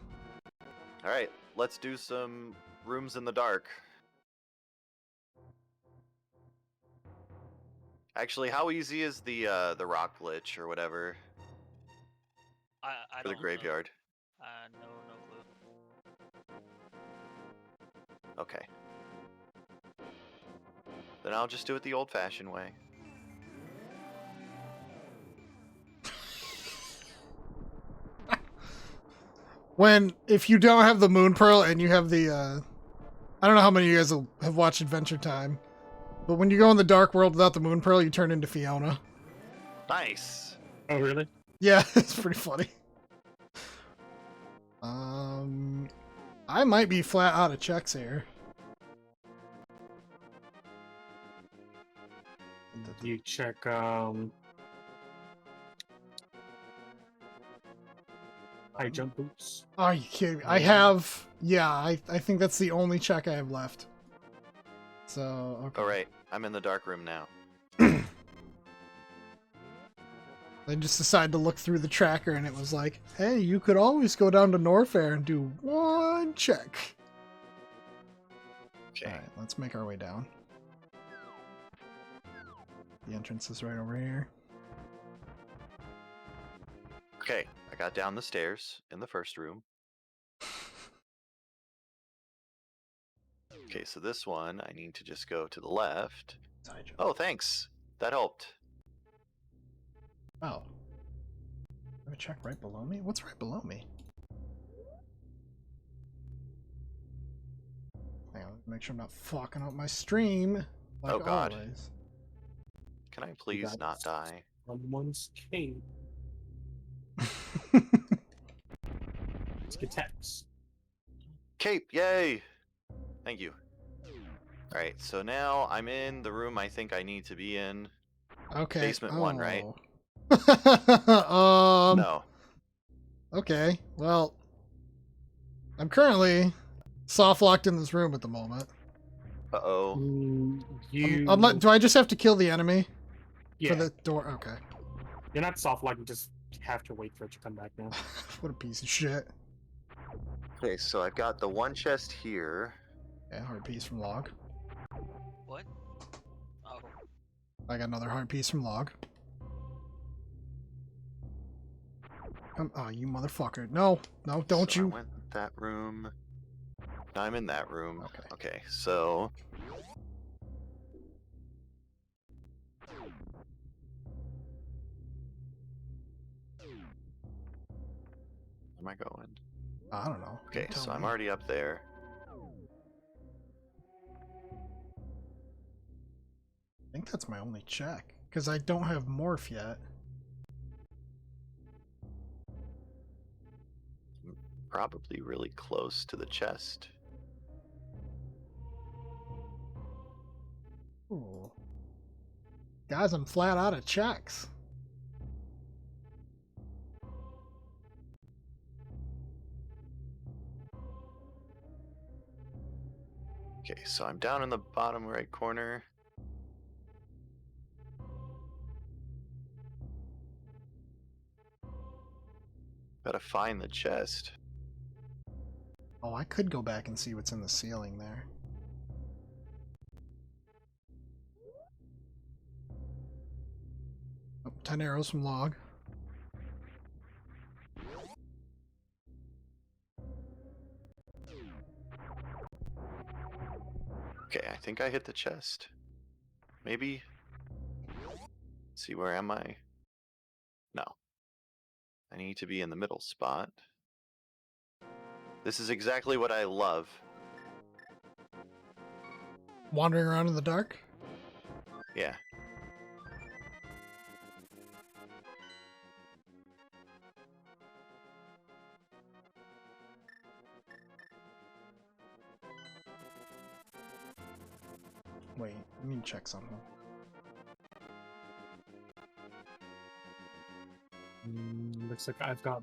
Alright, let's do some rooms in the dark. Actually, how easy is the rock glitch or whatever I for the don't graveyard? know. No clue. Okay. Then I'll just do it the old-fashioned way. If you don't have the Moon Pearl and you have the, I don't know how many of you guys have watched Adventure Time, but when you go in the Dark World without the Moon Pearl, you turn into Fiona. Nice! Oh, really? Yeah, it's pretty funny. I might be flat out of checks here. You check high jump boots. Are you kidding me? I have, yeah, I think that's the only check I have left. So, okay. All right, I'm in the dark room now. I just decided to look through the tracker and it was like, hey, you could always go down to Norfair and do one check. Okay. Alright, let's make our way down. The entrance is right over here. Okay, I got down the stairs in the first room. Okay, so this one, I need to just go to the left. Oh, thanks. That helped. Oh. Have a check right below me? What's right below me? Hang on, make sure I'm not fucking up my stream. Like Oh, God. always. Can I please not die? Someone's cave. Let's get text. Cape, yay! Thank you. Alright, so now I'm in the room I think I need to be in. Okay. Basement 1, right? No. No. Okay. Well, I'm currently soft locked in this room at the moment. Uh-oh. Do I just have to kill the enemy Yeah. for the door? Okay. You're not soft locked, you just have to wait for it to come back now. What a piece of shit. Okay, so I've got the one chest here. Yeah, hard piece from log. What? Oh. I got another hard piece from log. Oh, you motherfucker. No, no, don't So you. I went that room. Now I'm in that room. Okay. Okay, so... Where am I going? I don't know. Okay, Tell so I'm me. already up there. I think that's my only check. Because I don't have morph yet. Probably really close to the chest. Ooh. Guys, I'm flat out of checks. Okay, so I'm down in the bottom right corner. Gotta find the chest. Oh, I could go back and see what's in the ceiling there. Oh, 10 arrows from log. Okay, I think I hit the chest. Maybe? Let's see, where am I? No. I need to be in the middle spot. This is exactly what I love. Wandering around in the dark? Yeah. Wait, let me check something. Looks like I've got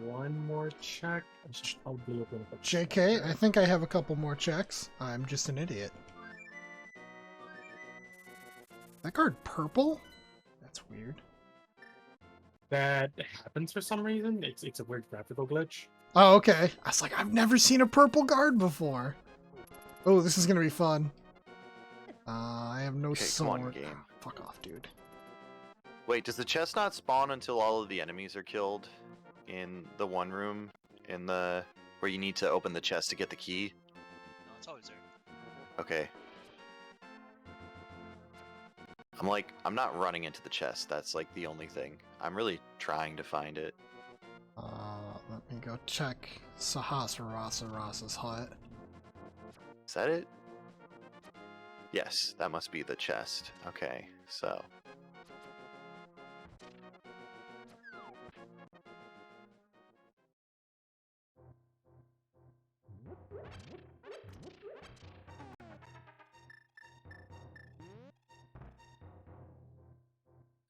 one more check. I should probably open up a JK, I think I have a couple more checks. I'm just an idiot. That card purple? That's weird. That happens for some reason. It's a weird graphical glitch. Oh, okay. I was like, I've never seen a purple guard before. Oh, this is gonna be fun. I have no Okay, come sword. on, game. Fuck off, dude. Wait, does the chest not spawn until all of the enemies are killed? In the one room? In the... where you need to open the chest to get the key? No, it's always there. Okay. I'm not running into the chest. That's like the only thing. I'm really trying to find it. Let me go check Sahasrarasa's hut. Is that it? Yes, that must be the chest. Okay, so...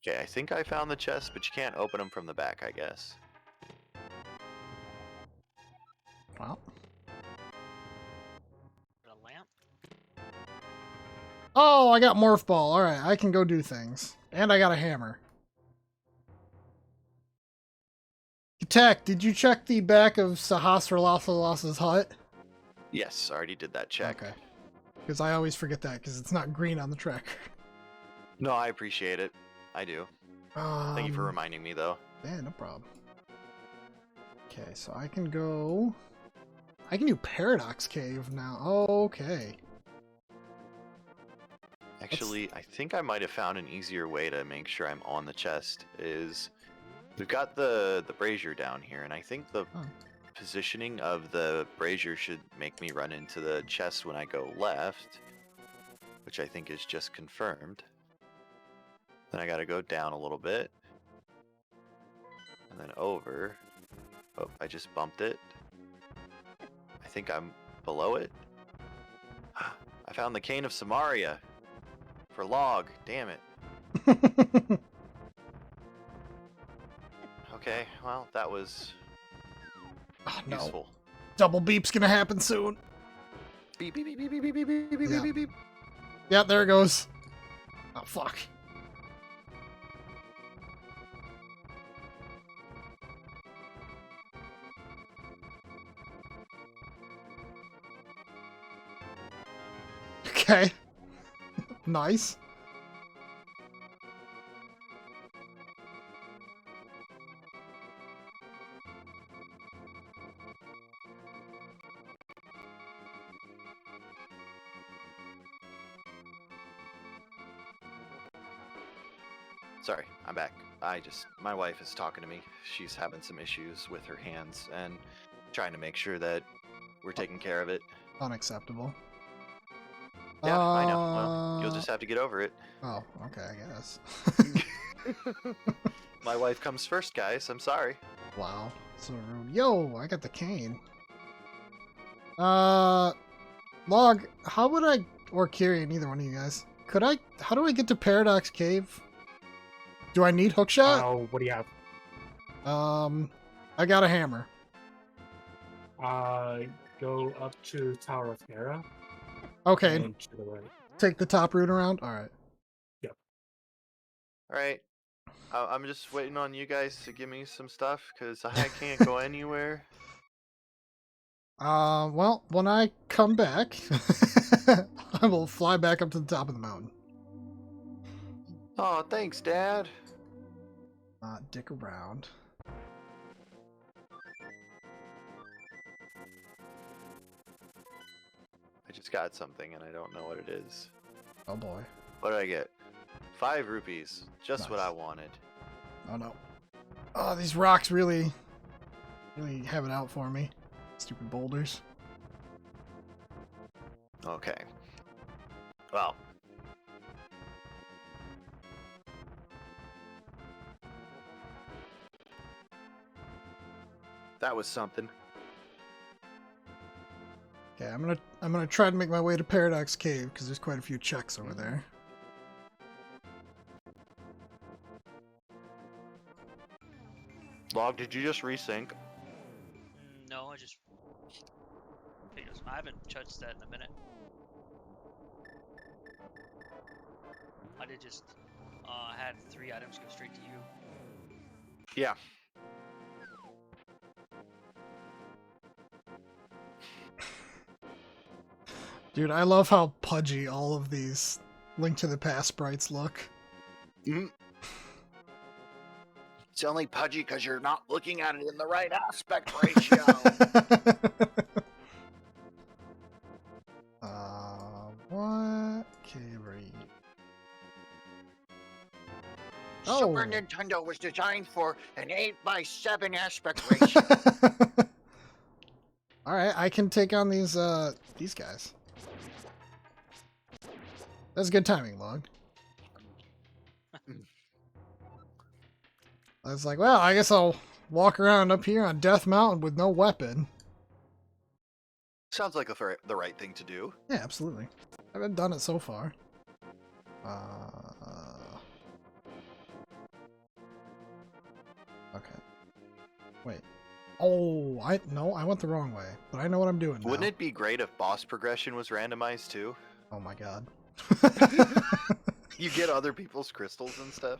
Okay, I think I found the chest, but you can't open them from the back, I guess. Well. A lamp. Oh, I got Morph Ball. Alright, I can go do things. And I got a hammer. Tech, did you check the back of Sahasralas's hut? Yes, I already did that check. Okay. Because I always forget that, because it's not green on the tracker. No, I appreciate it. I do. Thank you for reminding me, though. Yeah, no problem. Okay, so I can go... I can do Paradox Cave now. Oh, okay. Actually, I think I might have found an easier way to make sure I'm on the chest. Is we've got the brazier down here, and I think the positioning of the brazier should make me run into the chest when I go left, which I think is just confirmed. Then I gotta go down a little bit, and then over. Oh, I just bumped it. I think I'm below it. I found the Cane of Samaria for log. Damn it. Okay, well, that was Oh, no. useful. Double beep's gonna happen soon. Beep, beep, beep, beep, beep, beep, beep, beep, beep, Yeah. beep, beep. Yeah, there it goes. Oh, fuck. Okay. Nice. Sorry, I'm back. My wife is talking to me. She's having some issues with her hands and trying to make sure that we're taking care of it. Unacceptable. Yeah, I know. Well, you'll just have to get over it. Oh, okay, I guess. My wife comes first, guys. I'm sorry. Wow, so rude. Yo, I got the cane. Log, how would I, or Kyrian, either one of you guys, how do I get to Paradox Cave? Do I need hookshot? Oh, what do you have? I got a hammer. Go up to Tower of Hera. Okay, And to the right. take the top route around? Alright. All right. I'm just waiting on you guys to give me some stuff because I can't go anywhere. Well, when I come back, I will fly back up to the top of the mountain. Oh, thanks, Dad. Not dick around. I just got something and I don't know what it is. Oh boy. What did I get? 5 rupees. Just what Nice. I wanted. Oh no. Oh, these rocks really have it out for me. Stupid boulders. Okay. Well. That was something. Okay, I'm gonna try to make my way to Paradox Cave because there's quite a few checks over there. Log, did you just resync? No, I just. I haven't touched that in a minute. I did just. Had 3 items go straight to you. Yeah. Dude, I love how pudgy all of these Link to the Past sprites look. Mm. It's only pudgy because you're not looking at it in the right aspect ratio. What? Cave. Super Oh. Nintendo was designed for an 8:7 aspect ratio. Alright, I can take on these guys. That's good timing, Log. I was like, well, I guess I'll walk around up here on Death Mountain with no weapon. Sounds like the right thing to do. Yeah, absolutely. I haven't done it so far. Wait. Oh, no, I went the wrong way, but I know what I'm doing now. Wouldn't it be great if boss progression was randomized too? Oh my god. You get other people's crystals and stuff.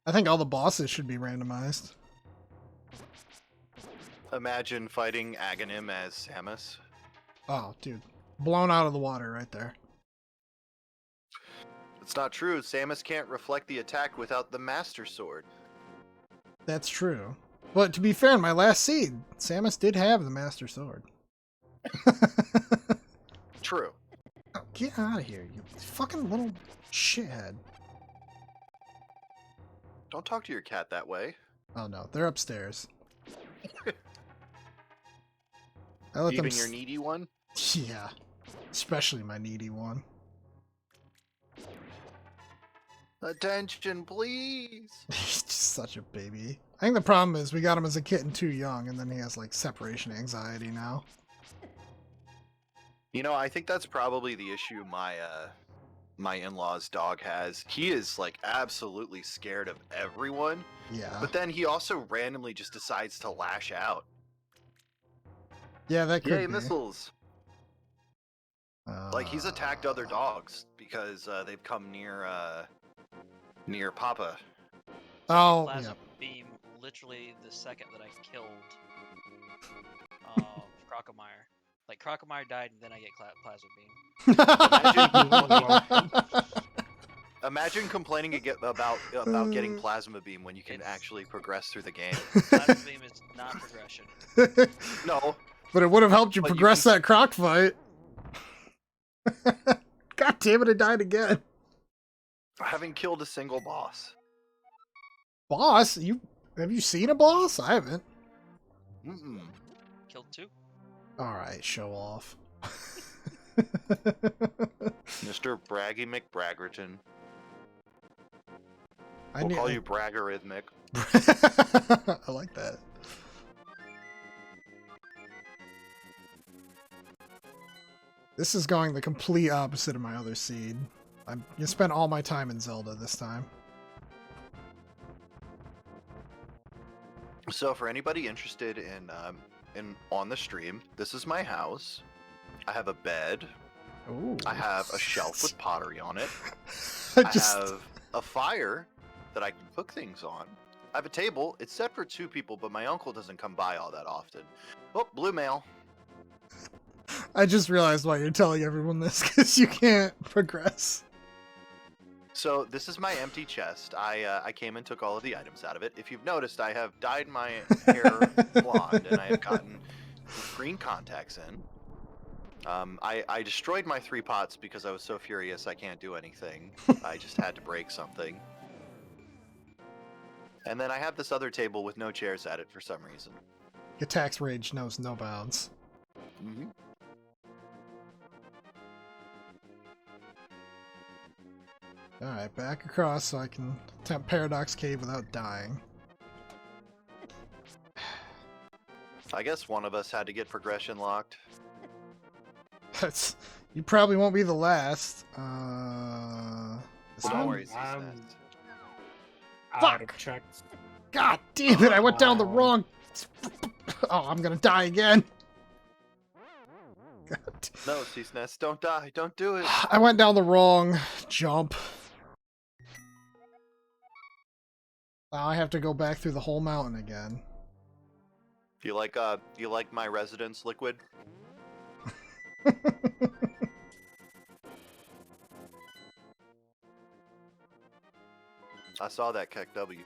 I think all the bosses should be randomized. Imagine fighting Aghanim as Samus. Oh, dude. Blown out of the water right there. It's not true. Samus can't reflect the attack without the Master Sword. That's true. But to be fair, in my last seed, Samus did have the Master Sword. True. Oh, get out of here, you fucking little shithead. Don't talk to your cat that way. Oh no, they're upstairs. I let Even them your needy one? Yeah. Especially my needy one. Attention, please. He's just such a baby. I think the problem is we got him as a kitten too young, and then he has like separation anxiety now. You know, I think that's probably the issue my in-laws dog has. He is like absolutely scared of everyone, Yeah. but then he also randomly just decides to lash out. Yeah, that could Yay, be. missiles. Like he's attacked other dogs because they've come near Papa. Oh, Plasma yeah. beam literally the second that I killed Crocomire. Like Crocomire died and then I get plasma beam. Imagine complaining about getting plasma beam when you can actually progress through the game. Plasma beam is not progression. No, But it would have helped you But you progress can- that croc fight. God damn it, I died again. I haven't killed a single boss. Boss? Have you seen a boss? I haven't. Mm-mm. Killed 2. Alright, show off. Mr. Braggy McBraggerton. I We'll need- call you Braggarithmic. I like that. This is going the complete opposite of my other seed. I'm gonna spend all my time in Zelda this time. So for anybody interested in on the stream, this is my house. I have a bed. Ooh. I have a shelf with pottery on it. I I just have a fire that I can cook things on. I have a table. It's set for 2 people, but my uncle doesn't come by all that often. Oh, blue mail. I just realized why you're telling everyone this, because you can't progress. So this is my empty chest. I came and took all of the items out of it. If you've noticed, I have dyed my hair blonde and I have gotten green contacts in. I destroyed my 3 pots because I was so furious I can't do anything. I just had to break something. And then I have this other table with no chairs at it for some reason. Your tax rage knows no bounds. Mm-hmm. Alright, back across so I can attempt Paradox Cave without dying. I guess one of us had to get progression locked. You probably won't be the last. This Well, one? don't worry, I'm Cisnes. out of Fuck! checks. God damn it, I went down the wrong... Oh, I'm gonna die again. God. No, Cisnes, don't die. Don't do it. I went down the wrong jump. Now I have to go back through the whole mountain again. You like my residence liquid? I saw that Keck W.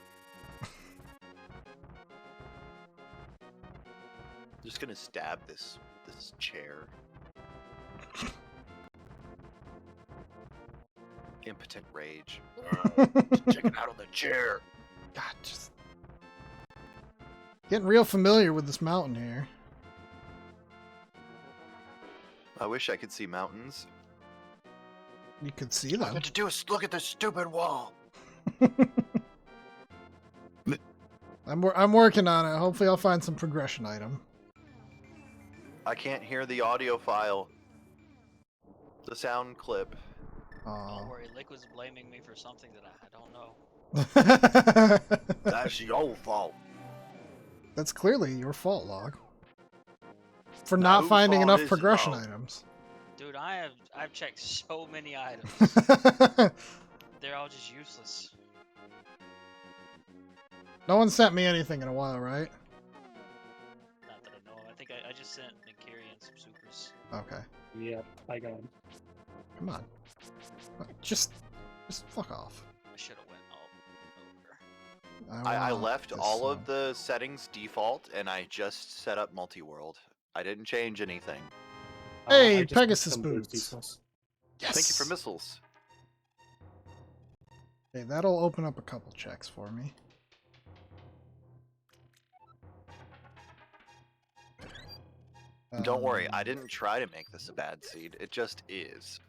Just gonna stab this chair. Impotent rage. Just check it out on the chair. God, just... Getting real familiar with this mountain here. I wish I could see mountains. You could see All I them. got to do is look at this stupid wall. I'm working on it. Hopefully I'll find some progression item. I can't hear the audio file. The sound clip. Don't Oh. worry, Liquid's blaming me for something that I don't know. That's your fault. That's clearly your fault, Log. For Now, not whose finding fault enough is it, progression Log? items. Dude, I've checked so many items. They're all just useless. No one sent me anything in a while, right? Not that I know of. I think I just sent Ninkiri and some supers. Okay. Yep, I got him. Come on. Just fuck off. I should have went all over. I want left this all one. of the settings default, and I just set up multi-world. I didn't change anything. Hey, I just Pegasus custom those boots. details. Yes. Thank you for missiles. Okay, that'll open up a couple checks for me. Don't worry, I didn't try to make this a bad seed. It just is.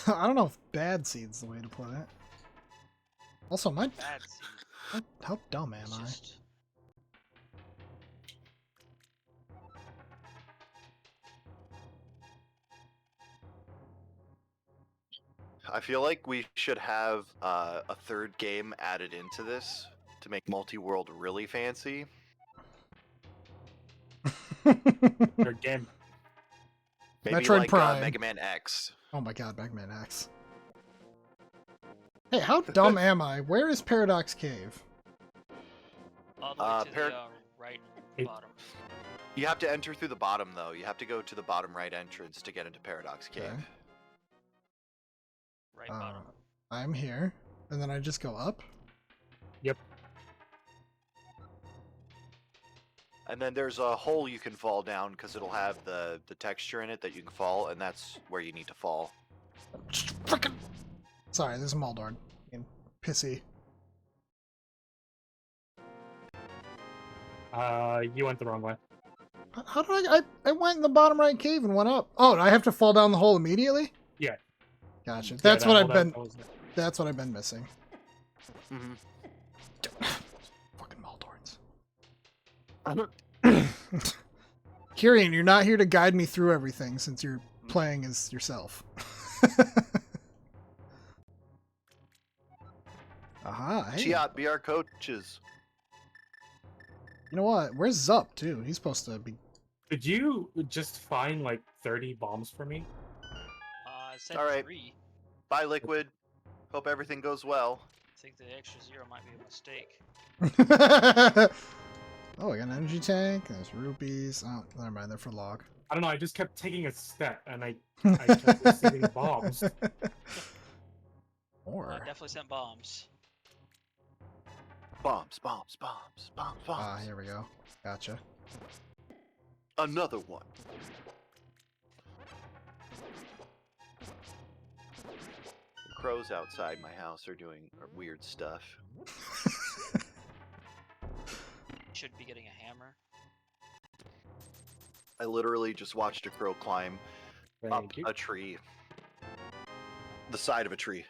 I don't know if bad seed's the way to put it. Also, Bad seed. how dumb am It's I? just... I feel like we should have a third game added into this to make multi-world really fancy. Third game. Maybe Metroid like Prime. Mega Man X. Oh my god, Mega Man X. Hey, how dumb am I? Where is Paradox Cave? All the way to the right It- bottom. You have to enter through the bottom, though. You have to go to the bottom right entrance to get into Paradox Cave. Okay. Right bottom. I'm here, and then I just go up. Yep. And then there's a hole you can fall down because it'll have the texture in it that you can fall, and that's where you need to fall. Frickin' Sorry, this is Maldorn. Being pissy. You went the wrong way. How did I went in the bottom right cave and went up. Oh, I have to fall down the hole immediately? Yeah. Gotcha. Yeah, That's that what hole I've that- been that was- that's what I've been missing. Mm-hmm. Fucking Maldorns. Kyrian, you're not here to guide me through everything since you're playing as yourself. Aha, hey. Chiat, be our coaches. You know what? Where's Zup, too? He's supposed to be... Did you just find like 30 bombs for me? I said Alright. 3. Bye, Liquid. Hope everything goes well. I think the extra 0 might be a mistake. Oh, I got an energy tank. There's rupees. Oh, never mind. They're for log. I don't know, I just kept taking a step and I kept receiving bombs. Or... I definitely sent bombs. Bombs, bombs, bombs, bombs, bombs. Ah, here we go. Gotcha. Another one. The crows outside my house are doing weird stuff. Should be getting a hammer. I literally just watched a crow climb up Thank you. a tree. The side of a tree.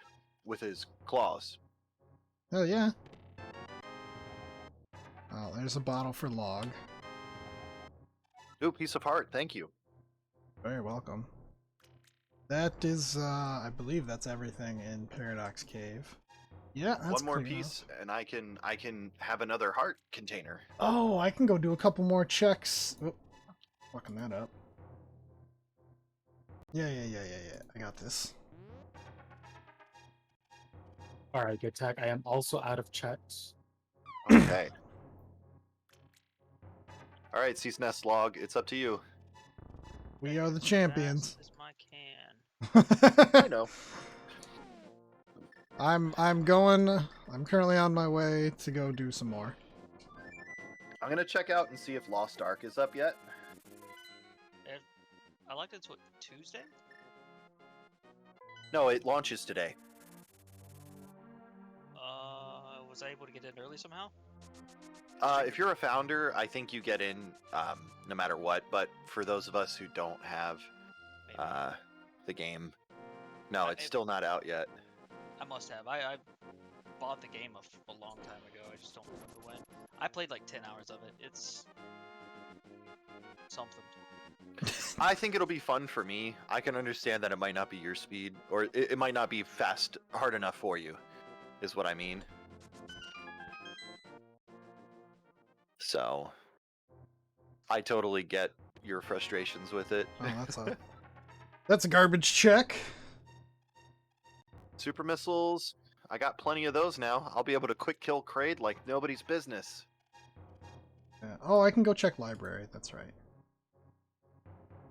With his claws. Oh, yeah. Oh, there's a bottle for log. Ooh, piece of heart, thank you. Very welcome. That is, I believe that's everything in Paradox Cave. Yeah, that's One more clear piece, and I can have another heart container. Oh, I can go do a couple more checks. Oh, fucking that up. Yeah. I got this. Alright, good tech. I am also out of checks. Okay. Alright, Cease Nest Log, it's up to you. We are the champions. Fast as my can. I know. I'm currently on my way to go do some more. I'm gonna check out and see if Lost Ark is up yet. I like it's what, Tuesday? No, it launches today. Was I able to get in early somehow? If you're a founder, I think you get in no matter what, but for those of us who don't have Maybe. the game, no, it's still not out yet. I must have. I bought the game a long time ago. I just don't remember when. I played like 10 hours of it. It's something. I think it'll be fun for me. I can understand that it might not be your speed, or it might not be hard enough for you, is what I mean. So, I totally get your frustrations with it. Oh, that's a garbage check. Super missiles, I got plenty of those now. I'll be able to quick kill Kraid like nobody's business. Yeah. Oh, I can go check library. That's right.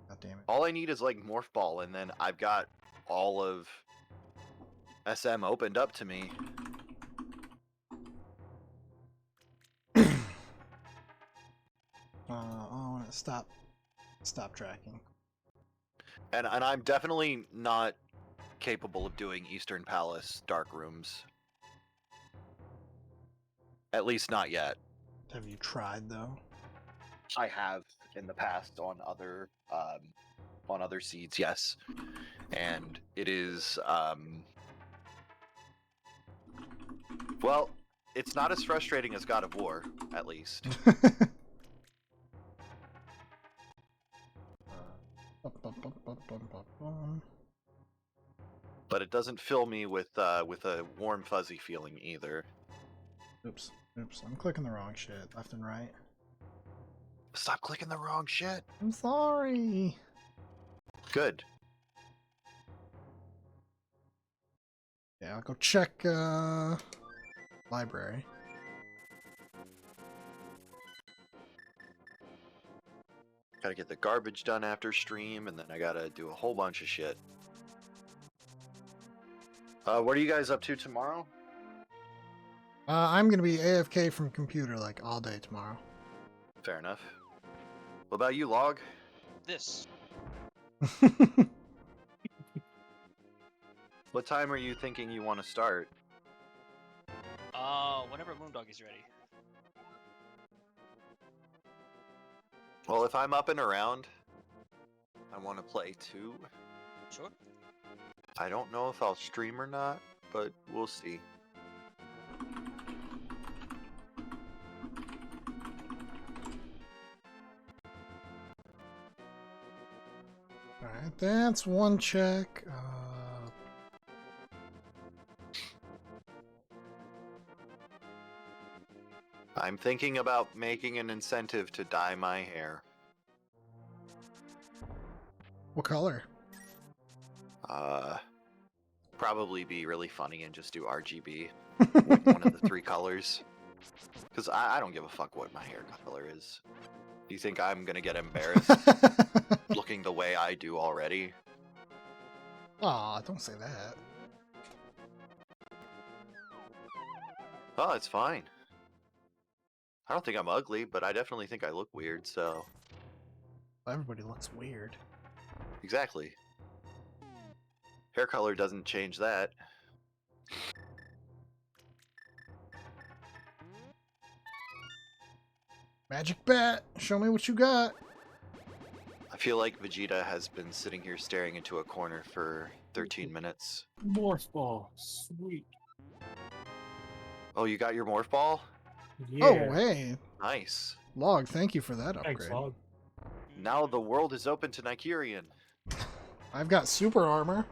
God damn it. All I need is like Morph Ball, and then I've got all of SM opened up to me. I want to stop tracking. And I'm definitely not capable of doing Eastern Palace dark rooms. At least not yet. Have you tried though? I have in the past on other seeds, yes. And it is well, it's not as frustrating as God of War, at least. But it doesn't fill me with a warm fuzzy feeling either. Oops, I'm clicking the wrong shit, left and right. Stop clicking the wrong shit. I'm sorry. Good. Yeah, I'll go check library. Gotta get the garbage done after stream, and then I gotta do a whole bunch of shit. What are you guys up to tomorrow? I'm gonna be AFK from computer like all day tomorrow. Fair enough. What about you, Log? This. What time are you thinking you want to start? Whenever Moondog is ready. Well, if I'm up and around, I want to play too. Sure. I don't know if I'll stream or not, but we'll see. Alright, that's one check. I'm thinking about making an incentive to dye my hair. What color? Probably be really funny and just do RGB. One of the three colors. Because I don't give a fuck what my hair color is. Do you think I'm gonna get embarrassed looking the way I do already? Aw, don't say that. Oh, it's fine. I don't think I'm ugly, but I definitely think I look weird, so... Everybody looks weird. Exactly. Hair color doesn't change that. Magic bat, show me what you got. I feel like Vegeta has been sitting here staring into a corner for 13 minutes. Morph ball, sweet. Oh, you got your morph ball? Yeah. Oh, hey. Nice. Log, thank you for that Thanks, upgrade. Log. Now the world is open to Nikerian. I've got super armor.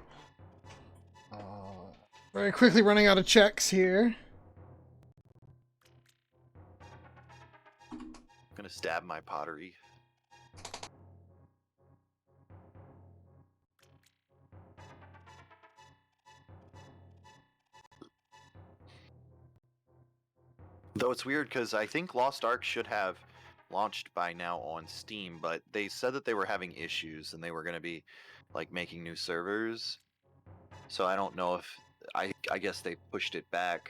Very quickly running out of checks here. I'm gonna stab my pottery. Though it's weird because I think Lost Ark should have launched by now on Steam, but they said that they were having issues and they were going to be like making new servers. So I don't know if I guess they pushed it back.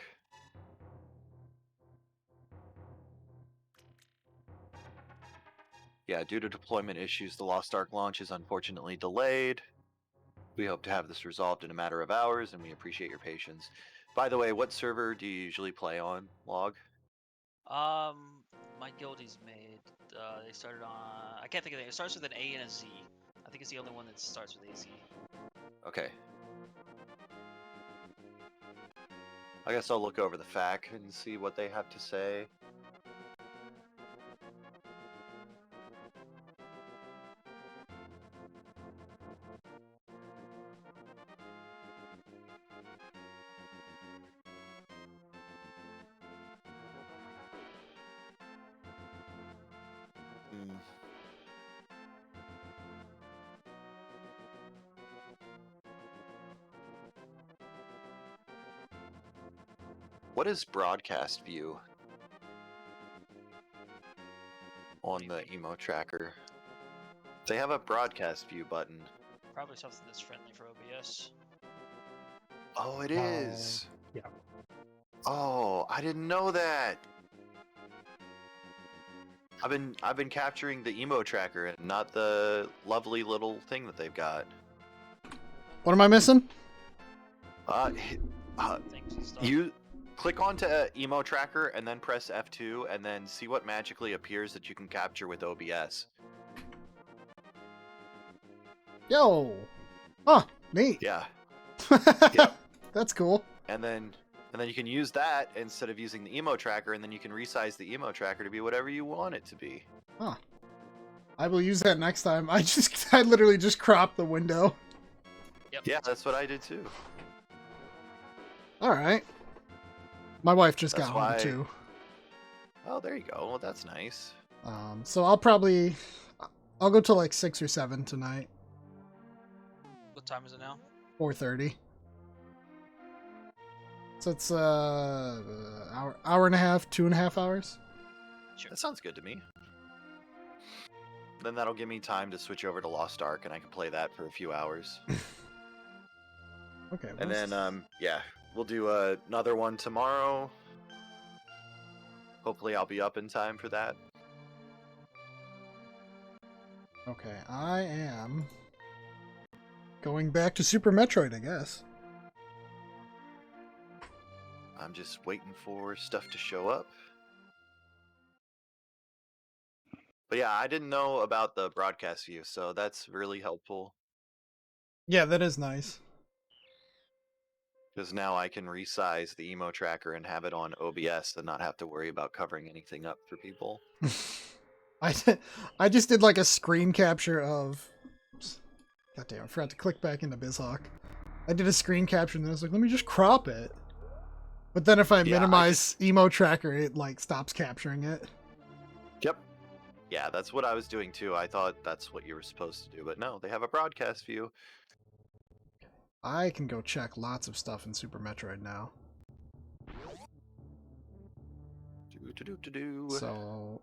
Yeah, due to deployment issues, the Lost Ark launch is unfortunately delayed. We hope to have this resolved in a matter of hours, and we appreciate your patience. By the way, what server do you usually play on, Log? My guildie's made. They started on. I can't think of it. It starts with an A and a Z. I think it's the only one that starts with a Z. Okay. I guess I'll look over the FAQ and see what they have to say. Hmm. What is broadcast view on the emo tracker? They have a broadcast view button. Probably something that's friendly for OBS. Oh, it is. Yeah. Oh, I didn't know that. I've been capturing the emo tracker and not the lovely little thing that they've got. What am I missing? Things and stuff. You click onto emo tracker and then press F2 and then see what magically appears that you can capture with OBS. Yo! Huh, neat. Yeah. Yep. That's cool. And then you can use that instead of using the emo tracker, and then you can resize the emo tracker to be whatever you want it to be. Huh. I will use that next time. I literally just cropped the window. Yep. Yeah, that's what I did too. Alright. My wife just That's got home why- too. Oh, there you go. Well, that's nice. So I'll go till like 6 or 7 tonight. What time is it now? 4:30. So it's hour and a half, 2.5 hours. Sure. That sounds good to me. Then that'll give me time to switch over to Lost Ark, and I can play that for a few hours. Okay. And what's- then, yeah, we'll do another one tomorrow. Hopefully I'll be up in time for that. Okay, I am going back to Super Metroid, I guess. I'm just waiting for stuff to show up. But yeah, I didn't know about the broadcast view, so that's really helpful. Yeah, that is nice. Because now I can resize the emo tracker and have it on OBS and not have to worry about covering anything up for people. I just did like a screen capture of... Oops. God damn, I forgot to click back into BizHawk. I did a screen capture and then I was like, let me just crop it. But then if I Yeah, minimize emo tracker, it like stops capturing it. Yep. Yeah, that's what I was doing too. I thought that's what you were supposed to do, but no, they have a broadcast view. I can go check lots of stuff in Super Metroid now. Do-do-do-do-do. So,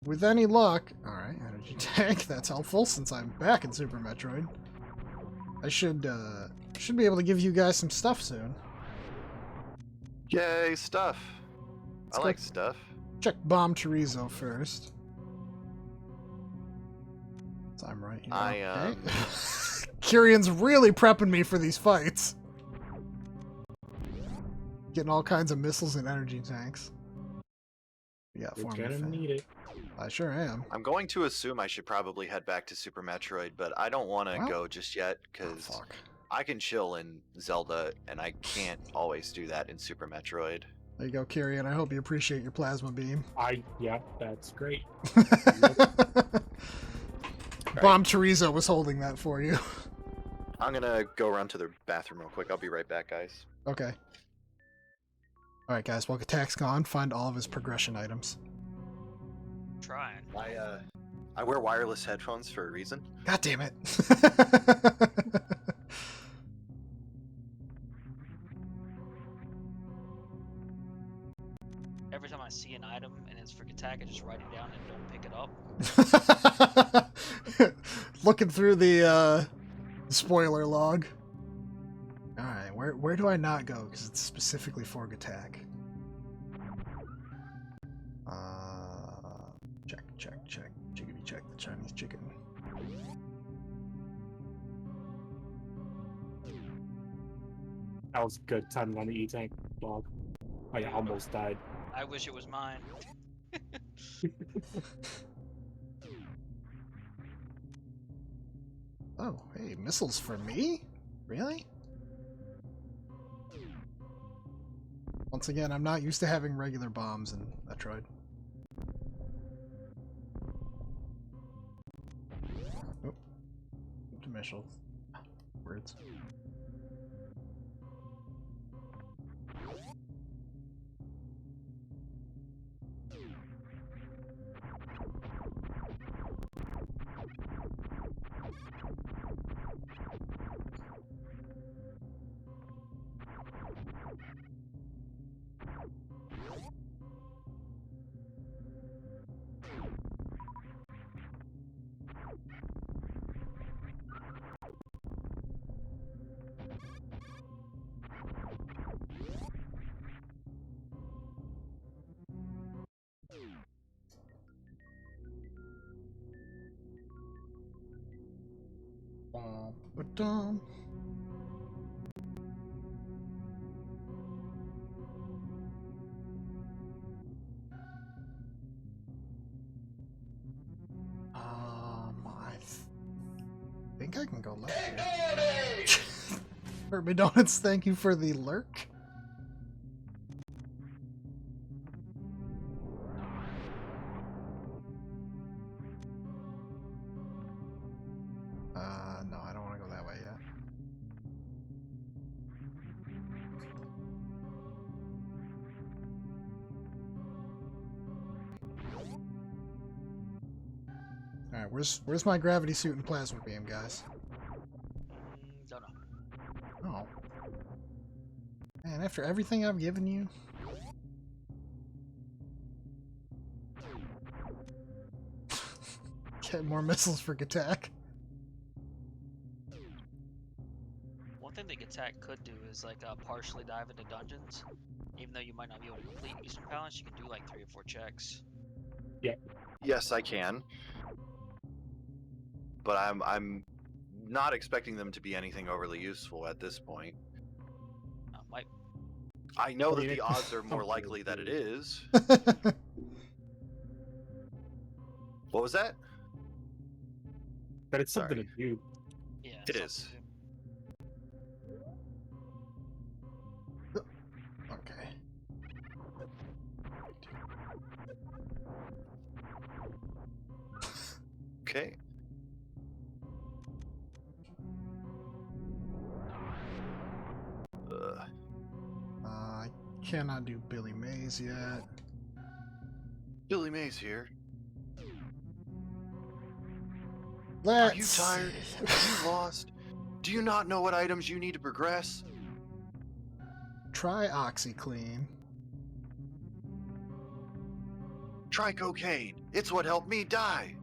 with any luck... Alright, energy tank, that's helpful since I'm back in Super Metroid. I should be able to give you guys some stuff soon. Yay, stuff. Let's I go like stuff. check Bomb Chorizo first. So I'm right here. I, Okay. Kyrion's really prepping me for these fights. Getting all kinds of missiles and energy tanks. Yeah, You're form gonna of fan. need it. I sure am. I'm going to assume I should probably head back to Super Metroid, but I don't want to Well- go just yet Oh, because fuck. I can chill in Zelda, and I can't always do that in Super Metroid. There you go, Kyrian. I hope you appreciate your plasma beam. Yeah, that's great. Bomb Chorizo was holding that for you. I'm gonna go run to the bathroom real quick. I'll be right back, guys. Okay. Alright, guys. While Katak's gone, find all of his progression items. Trying. I wear wireless headphones for a reason. God damn it. Every time I see an item and it's for attack, I just write it down and don't pick it up. Looking through the spoiler log. Alright, where do I not go? Because it's specifically for Gatak. Check. Chickadee check the Chinese chicken. That was good timing on the E-Tank log. Oh yeah, almost died. I wish it was mine. Oh, hey, missiles for me? Really? Once again, I'm not used to having regular bombs in Metroid. Oh. Intermission. Words. Ba-dum. I think I can go left here. Herbie Donuts, thank you for the lurk. No, I don't want to go that way yet. Alright, where's my gravity suit and plasma beam, guys? Don't Oh. know. Man, after everything I've given you? Get more missiles for Gattack. One thing that Attack could do is like partially dive into dungeons. Even though you might not be able to complete Eastern Palace, you can do like 3 or 4 checks. Yes, I can. But I'm not expecting them to be anything overly useful at this point. Might. I know I that mean, the odds are more likely that it is. What was that? But it's something Sorry. to do. Yeah. It something is. to- Okay. Okay. I cannot do Billy Mays yet. Billy Mays here. Let's Are you tired? Are you lost? Do you not know what items you need to progress? try OxyClean. Try cocaine. It's what helped me die.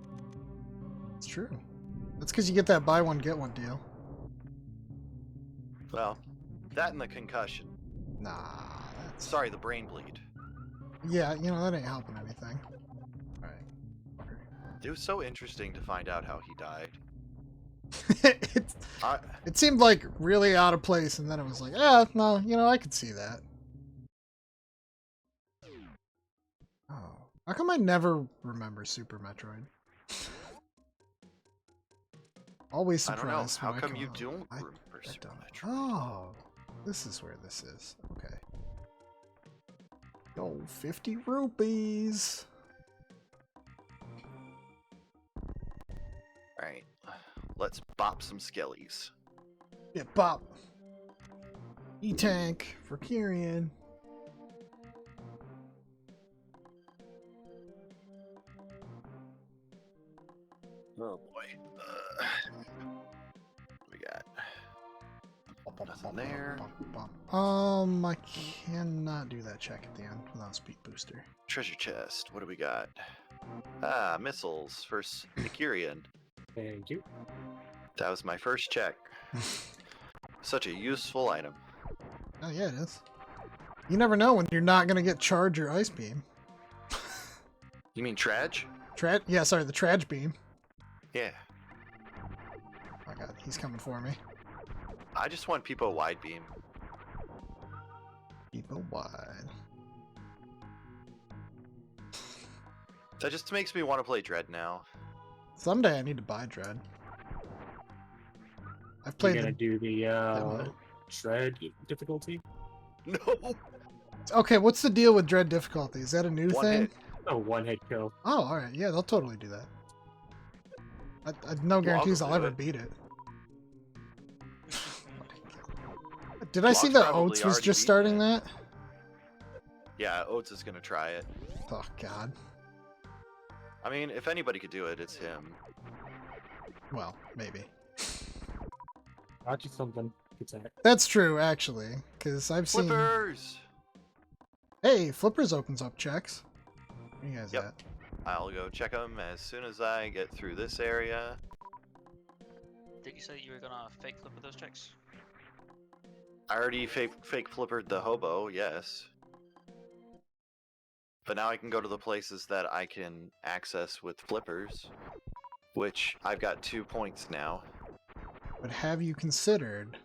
It's true. That's because you get that buy one get one deal. Well, that and the concussion. Nah, that's... Sorry, the brain bleed. Yeah, you know, that ain't helping anything. Alright. Okay. It was so interesting to find out how he died. it, it seemed like really out of place, and then it was like, no, you know, I could see that. Oh. How come I never remember Super Metroid? Always I don't know. surprised. How when I come come you out. don't I remember Super Metroid? Oh, this is where this is. Okay. Yo, 50 rupees. Alright. Let's bop some skellies. Yeah, bop. E-tank for Kyrian. Oh boy. What we got? Nothing there. I cannot do that check at the end without speed booster. Treasure chest. What do we got? Ah, missiles for Nikirian. Thank you. That was my first check. Such a useful item. Oh yeah, it is. You never know when you're not gonna get charge or ice beam. You mean Traj? Yeah, sorry, the Traj beam. Yeah. Oh my god, he's coming for me. I just want Peepo wide beam. People wide. That just makes me want to play Dread now. Someday I need to buy Dread. I've You're played gonna the do the demo. Shred difficulty? No. Okay, what's the deal with dread difficulty? Is that a new One thing? hit. Oh, one hit kill. Oh, all right. Yeah, they'll totally do that. No guarantees go I'll do ever it. beat it. Did I see Block's that probably Oats was already just beaten starting it. that? Yeah, Oates is gonna try it. Oh, God. I mean, if anybody could do it, it's him. Well, maybe. Got you something. Attack. That's true, actually, because I've seen... Flippers! Hey, Flippers opens up checks. Where you guys Yep. at? I'll go check them as soon as I get through this area. Did you say you were gonna fake flip with those checks? I already fake flippered the hobo, yes. But now I can go to the places that I can access with flippers, which I've got 2 points now. But have you considered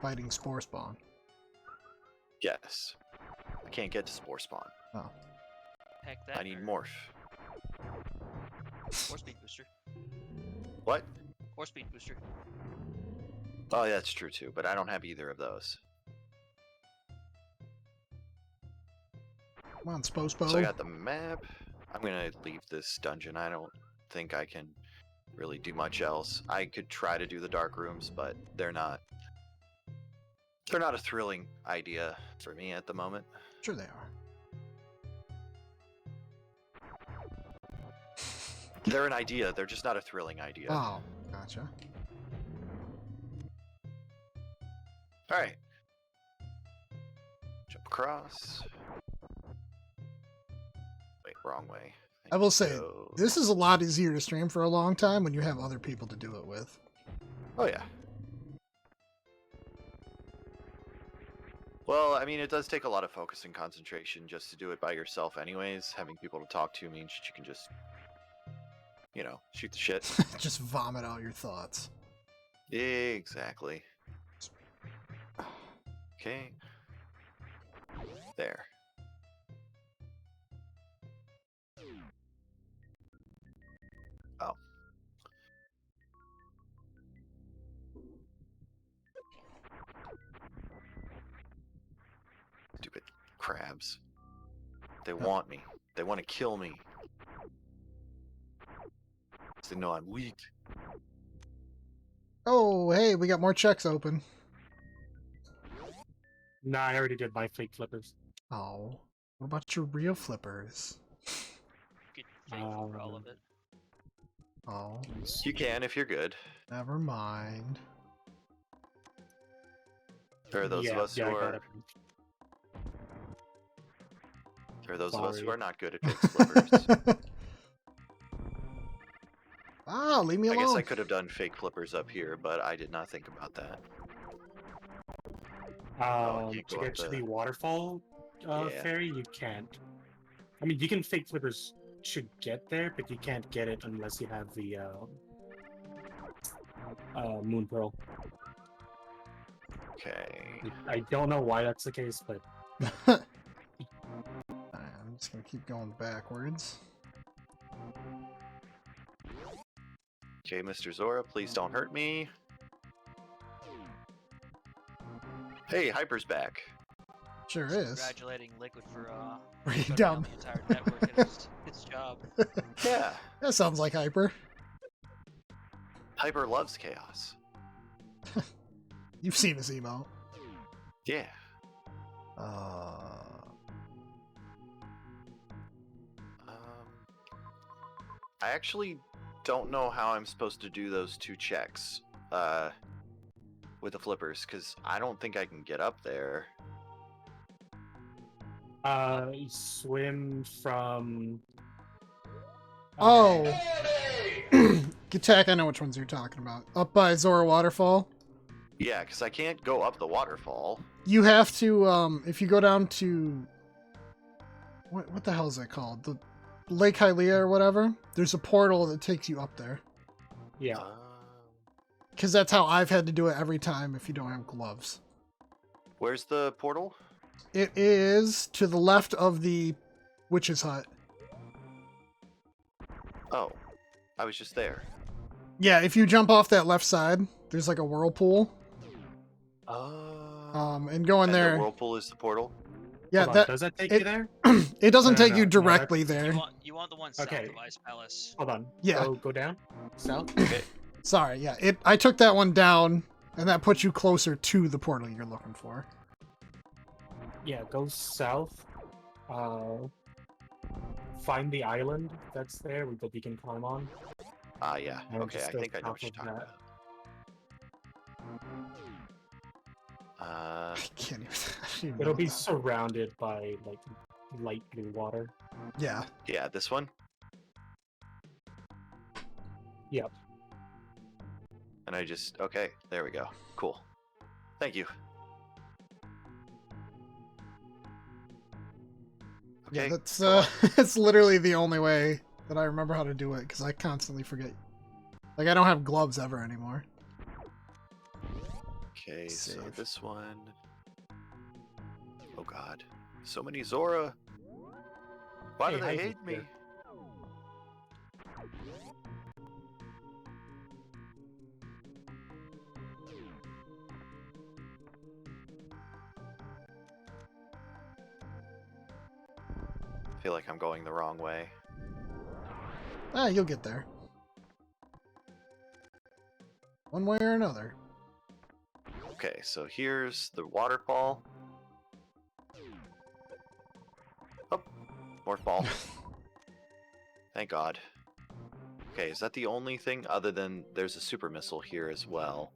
fighting Spore Spawn? Yes. I can't get to Spore Spawn. Oh. Heck that. I need nerd. Morph. Or speed booster. What? Or speed booster. Oh, yeah, that's true too, but I don't have either of those. Come on, Spospo. So I got the map. I'm gonna leave this dungeon. I don't think I can really do much else. I could try to do the dark rooms, but they're not a thrilling idea for me at the moment. Sure they are. They're an idea, they're just not a thrilling idea. Oh, gotcha. Alright. Jump across. Wait, wrong way. I will say, Go- this is a lot easier to stream for a long time when you have other people to do it with. Oh yeah. Well, I mean, it does take a lot of focus and concentration just to do it by yourself anyways. Having people to talk to means you can just, you know, shoot the shit. Just vomit out your thoughts. Exactly. Okay. There. Oh. Stupid crabs. They want me. They want to kill me. They know I'm weak. Oh, hey, we got more checks open. Nah, I already did my fake flippers. Oh, what about your real flippers? Get fake flip for all of it. Oh, You can if you're good. never mind. There are those of us who I got are. it. There are those of us who Sorry. are not good at fake flippers. Ah, leave me I alone. guess I could have done fake flippers up here, but I did not think about that. you To go get up to the- the waterfall Yeah. ferry, you can't. I mean, you can fake flippers should get there, but you can't get it unless you have the Moon Pearl. Okay. I don't know why that's the case, but Alright, I'm just gonna keep going backwards. Okay, Mr. Zora, please don't hurt me. Hey, Hyper's back. Sure Just is. Congratulating Liquid for Bring it shutting down. the entire network and his job. Yeah. That sounds like Hyper. Hyper loves chaos. You've seen his emote. Yeah. I actually don't know how I'm supposed to do those 2 checks with the flippers, because I don't think I can get up there. you swim from. Oh. Attack, I know which ones you're talking about. Up by Zora Waterfall. Yeah, because I can't go up the waterfall. You have to, if you go down to... What the hell is that called? The Lake Hylia or whatever? There's a portal that takes you up there. Yeah. Because that's how I've had to do it every time if you don't have gloves. Where's the portal? It is to the left of the witch's hut. Oh, I was just there. Yeah, if you jump off that left side, there's like a whirlpool. Oh. And go in And there. the whirlpool is the portal? Yeah, Hold on, that does that take it- you there? it doesn't No, take no, you no, directly You there. want the one south Okay. of Ice Palace. Hold on. Yeah. Go down. South. Okay. Sorry, yeah. I took that one down, and that puts you closer to the portal you're looking for. Yeah, go south. Find the island that's there that you can climb on. Yeah. And Okay, just I go think I know what south you're of talking that. about. I can't even. I don't even It'll know be that. surrounded by like light blue water. Yeah. Yeah, this one? Yep. And I just, okay, there we go. Cool. Thank you. Yeah, Okay, that's come on. it's literally the only way that I remember how to do it because I constantly forget. Like I don't have gloves ever anymore. Okay, so Save. this one. Oh god. So many Zora. Why do Hey, they hi, hate me? Victor. I feel like I'm going the wrong way. Ah, you'll get there. One way or another. Okay, so here's the waterfall. Oh, morph ball. Thank God. Okay, is that the only thing other than there's a super missile here as well?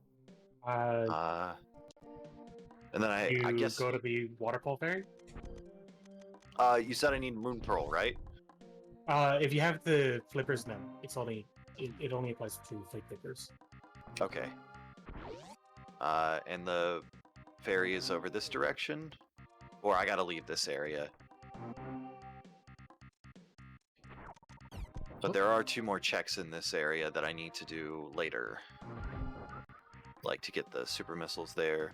And then I You guess go to the waterfall ferry. you said I need moon pearl, right? If you have the flippers, no. It's only it only applies to fake flippers. Okay. And the ferry is over this direction? Or I gotta leave this area? But there are 2 more checks in this area that I need to do later. Like to get the super missiles there.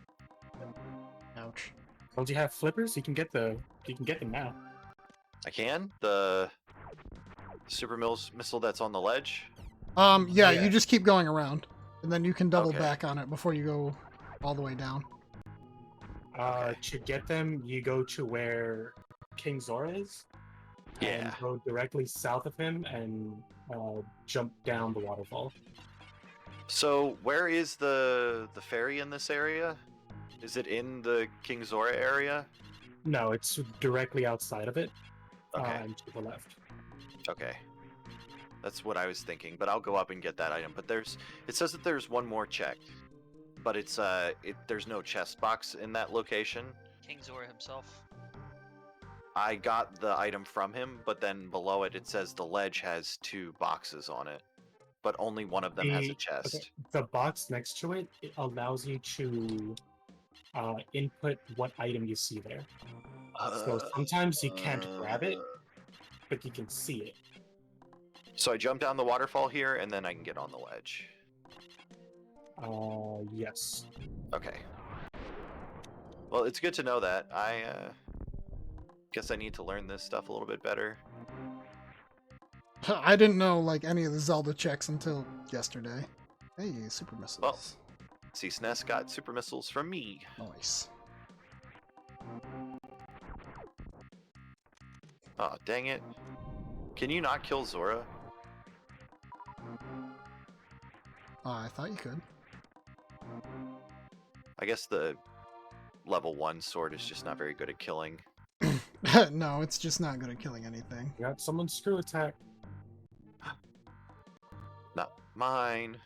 Ouch. Don't you have flippers? You can get them now. I can? The super missile that's on the ledge? Yeah, Yeah. you just keep going around, and then you can double Okay. back on it before you go all the way down. Okay. To get them, you go to where King Zora is, and Yeah. go directly south of him and jump down the waterfall. So where is the ferry in this area? Is it in the King Zora area? No, it's directly outside of it, Okay. and to the left. Okay. That's what I was thinking, but I'll go up and get that item. But it says that there's one more check, but there's no chest box in that location. King Zora himself. I got the item from him, but then below it says the ledge has 2 boxes on it, but only one of them has a chest. Okay, the box next to it allows you to input what item you see there. So sometimes you can't grab it, but you can see it. So I jump down the waterfall here, and then I can get on the ledge. Yes. Okay. Well, it's good to know that. I guess I need to learn this stuff a little bit better. I didn't know like any of the Zelda checks until yesterday. Hey, super missiles. Well. SMZ3 got super missiles from me. Nice. Oh, dang it. Can you not kill Zora? I thought you could. I guess the level 1 sword is just not very good at killing. No, it's just not good at killing anything. You got someone's screw attack. Not mine,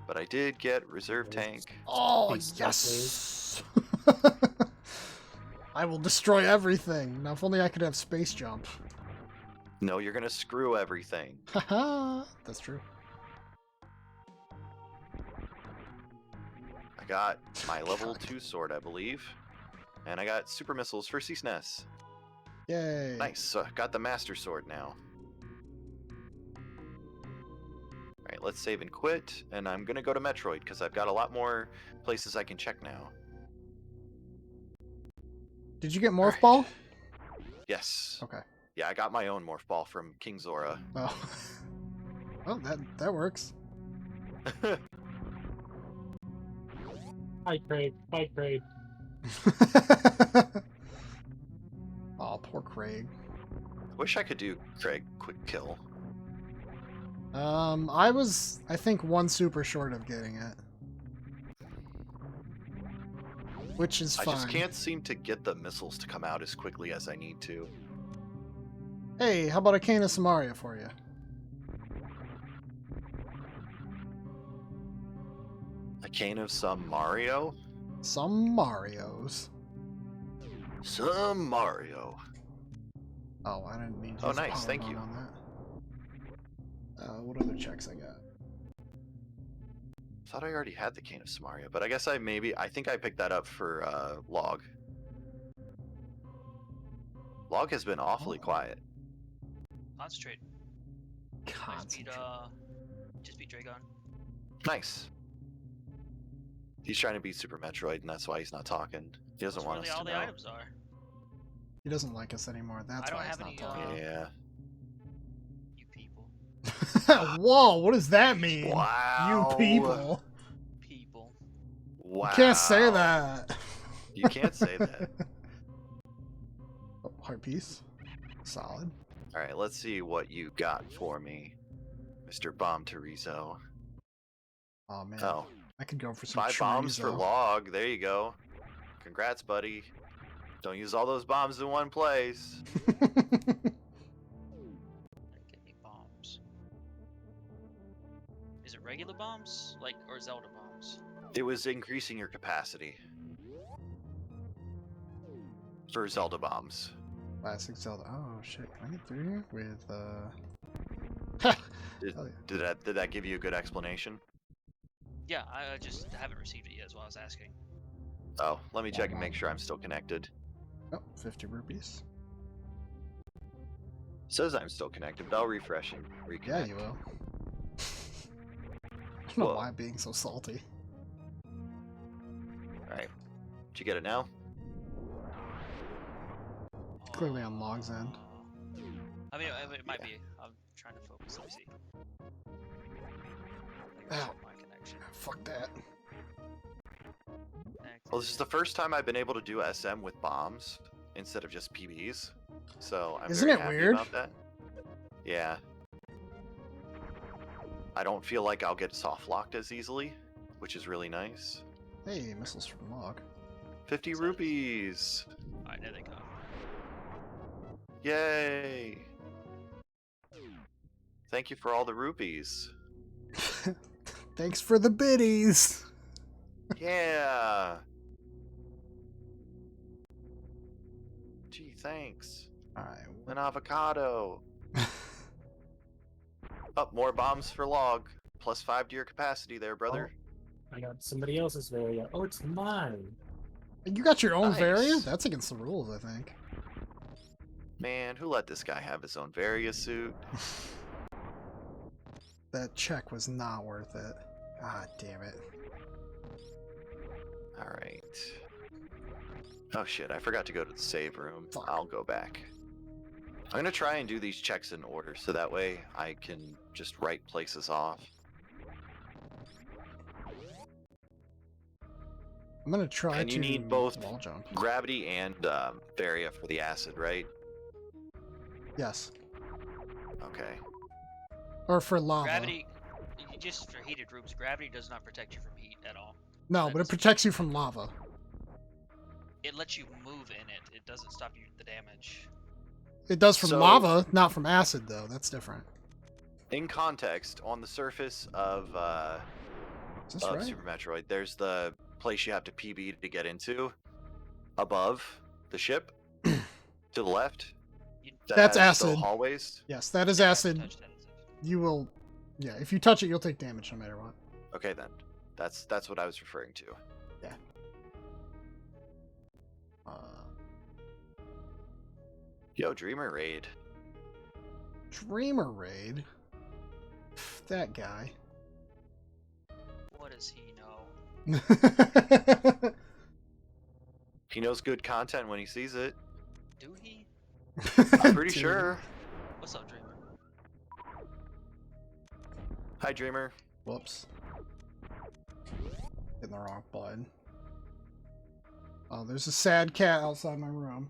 but I did get reserve tank. Oh, These yes! I will destroy everything. Now, if only I could have space jump. No, you're gonna screw everything. Haha, that's true. I got my level 2 sword, I believe. And I got super missiles for SMZ3. Yay. Nice, so I got the master sword now. Alright, let's save and quit. And I'm gonna go to Metroid, because I've got a lot more places I can check now. Did you get Morph Alright. Ball? Yes. Okay. Yeah, I got my own morph ball from King Zora. Oh. Well, that works. Hi, Craig. Bye, Craig. Poor Craig. Wish I could do Craig quick kill. I was, I think, one super short of getting it. Which is I fine. just can't seem to get the missiles to come out as quickly as I need to. Hey, how about a cane of Samaria for you? A cane of some Mario? Some Marios. Some Mario. Oh, I didn't mean to Oh, use a nice, power thank bomb you. on that. What other checks I got? Thought I already had the cane of Samaria, but I guess I think I picked that up for Log. Log has been awfully Oh. quiet. Concentrate. Concentrate. Just beat Dragon. Nice. He's trying to beat Super Metroid, and that's why he's not talking. He doesn't That's want really us all to the know. items are. He doesn't like us anymore. That's I don't why he's have not any, talking. Yeah. You people. Whoa, what does that mean? Wow. You people. People. Wow. You can't say that. You can't say that. Oh, heart piece. Solid. All right, let's see what you got for me, Mr. Bomb Terizo. Oh man. Oh, I could go for some 5 bombs for chorizo. Log. There you go. Congrats, buddy. Don't use all those bombs in one place. Get me bombs. Is it regular bombs? Or Zelda bombs? It was increasing your capacity for Zelda bombs. Classic Zelda. Oh shit, can I get through here with Did, Hell yeah. did that give you a good explanation? Yeah, I just haven't received it yet, is what I was asking. Oh, let me check and make sure I'm still connected. Oh, 50 rupees. Says I'm still connected, but I'll refresh and reconnect. Yeah, you will. I don't know Whoa. why I'm being so salty. Alright. Did you get it now? Clearly on Log's end. I mean, it might Yeah. be. I'm trying to focus. Let me see. Ow. My connection. Fuck that. Well, this is the first time I've been able to do SM with bombs instead of just PBs. So I'm Isn't very it happy weird? about that. Yeah. I don't feel like I'll get soft locked as easily, which is really nice. Hey, missiles from Log. 50 rupees. Alright, there they go. Yay. Thank you for all the rupees. Thanks for the biddies. Yeah. Gee, thanks. Alright. An avocado. Up, more bombs for Log. +5 to your capacity there, brother. I got somebody else's Varia. Oh, it's mine. You got your own Nice. variant? That's against the rules, I think. Man, who let this guy have his own Varia suit? That check was not worth it. God damn it. Alright. Oh shit, I forgot to go to the save room. Fuck. I'll go back. I'm gonna try and do these checks in order so that way I can just write places off. I'm gonna try And to you need both wall jump. gravity and Varia for the acid, right? Yes. Okay. Or for lava. Gravity, just for heated rooms, gravity does not protect you from heat at all. No, but it protects you from lava. It lets you move in it. It doesn't stop you the damage. It does from So- lava, not from acid, though. That's different. In context, on the surface of Is this right? Super Metroid, there's the place you have to PB to get into. Above the ship, to the left. You, that That's has the acid. hallways. Yes, that is acid. touch that. You will... Yeah, if you touch it, you'll take damage no matter what. Okay then, that's what I was referring to. Yeah. Yo, Dreamer Raid. Dreamer Raid? That guy. What does he know? He knows good content when he sees it. Do he? I'm pretty Dude. sure. What's up, Dreamer? Hi, Dreamer. Whoops. Hitting the wrong button. Oh, there's a sad cat outside my room.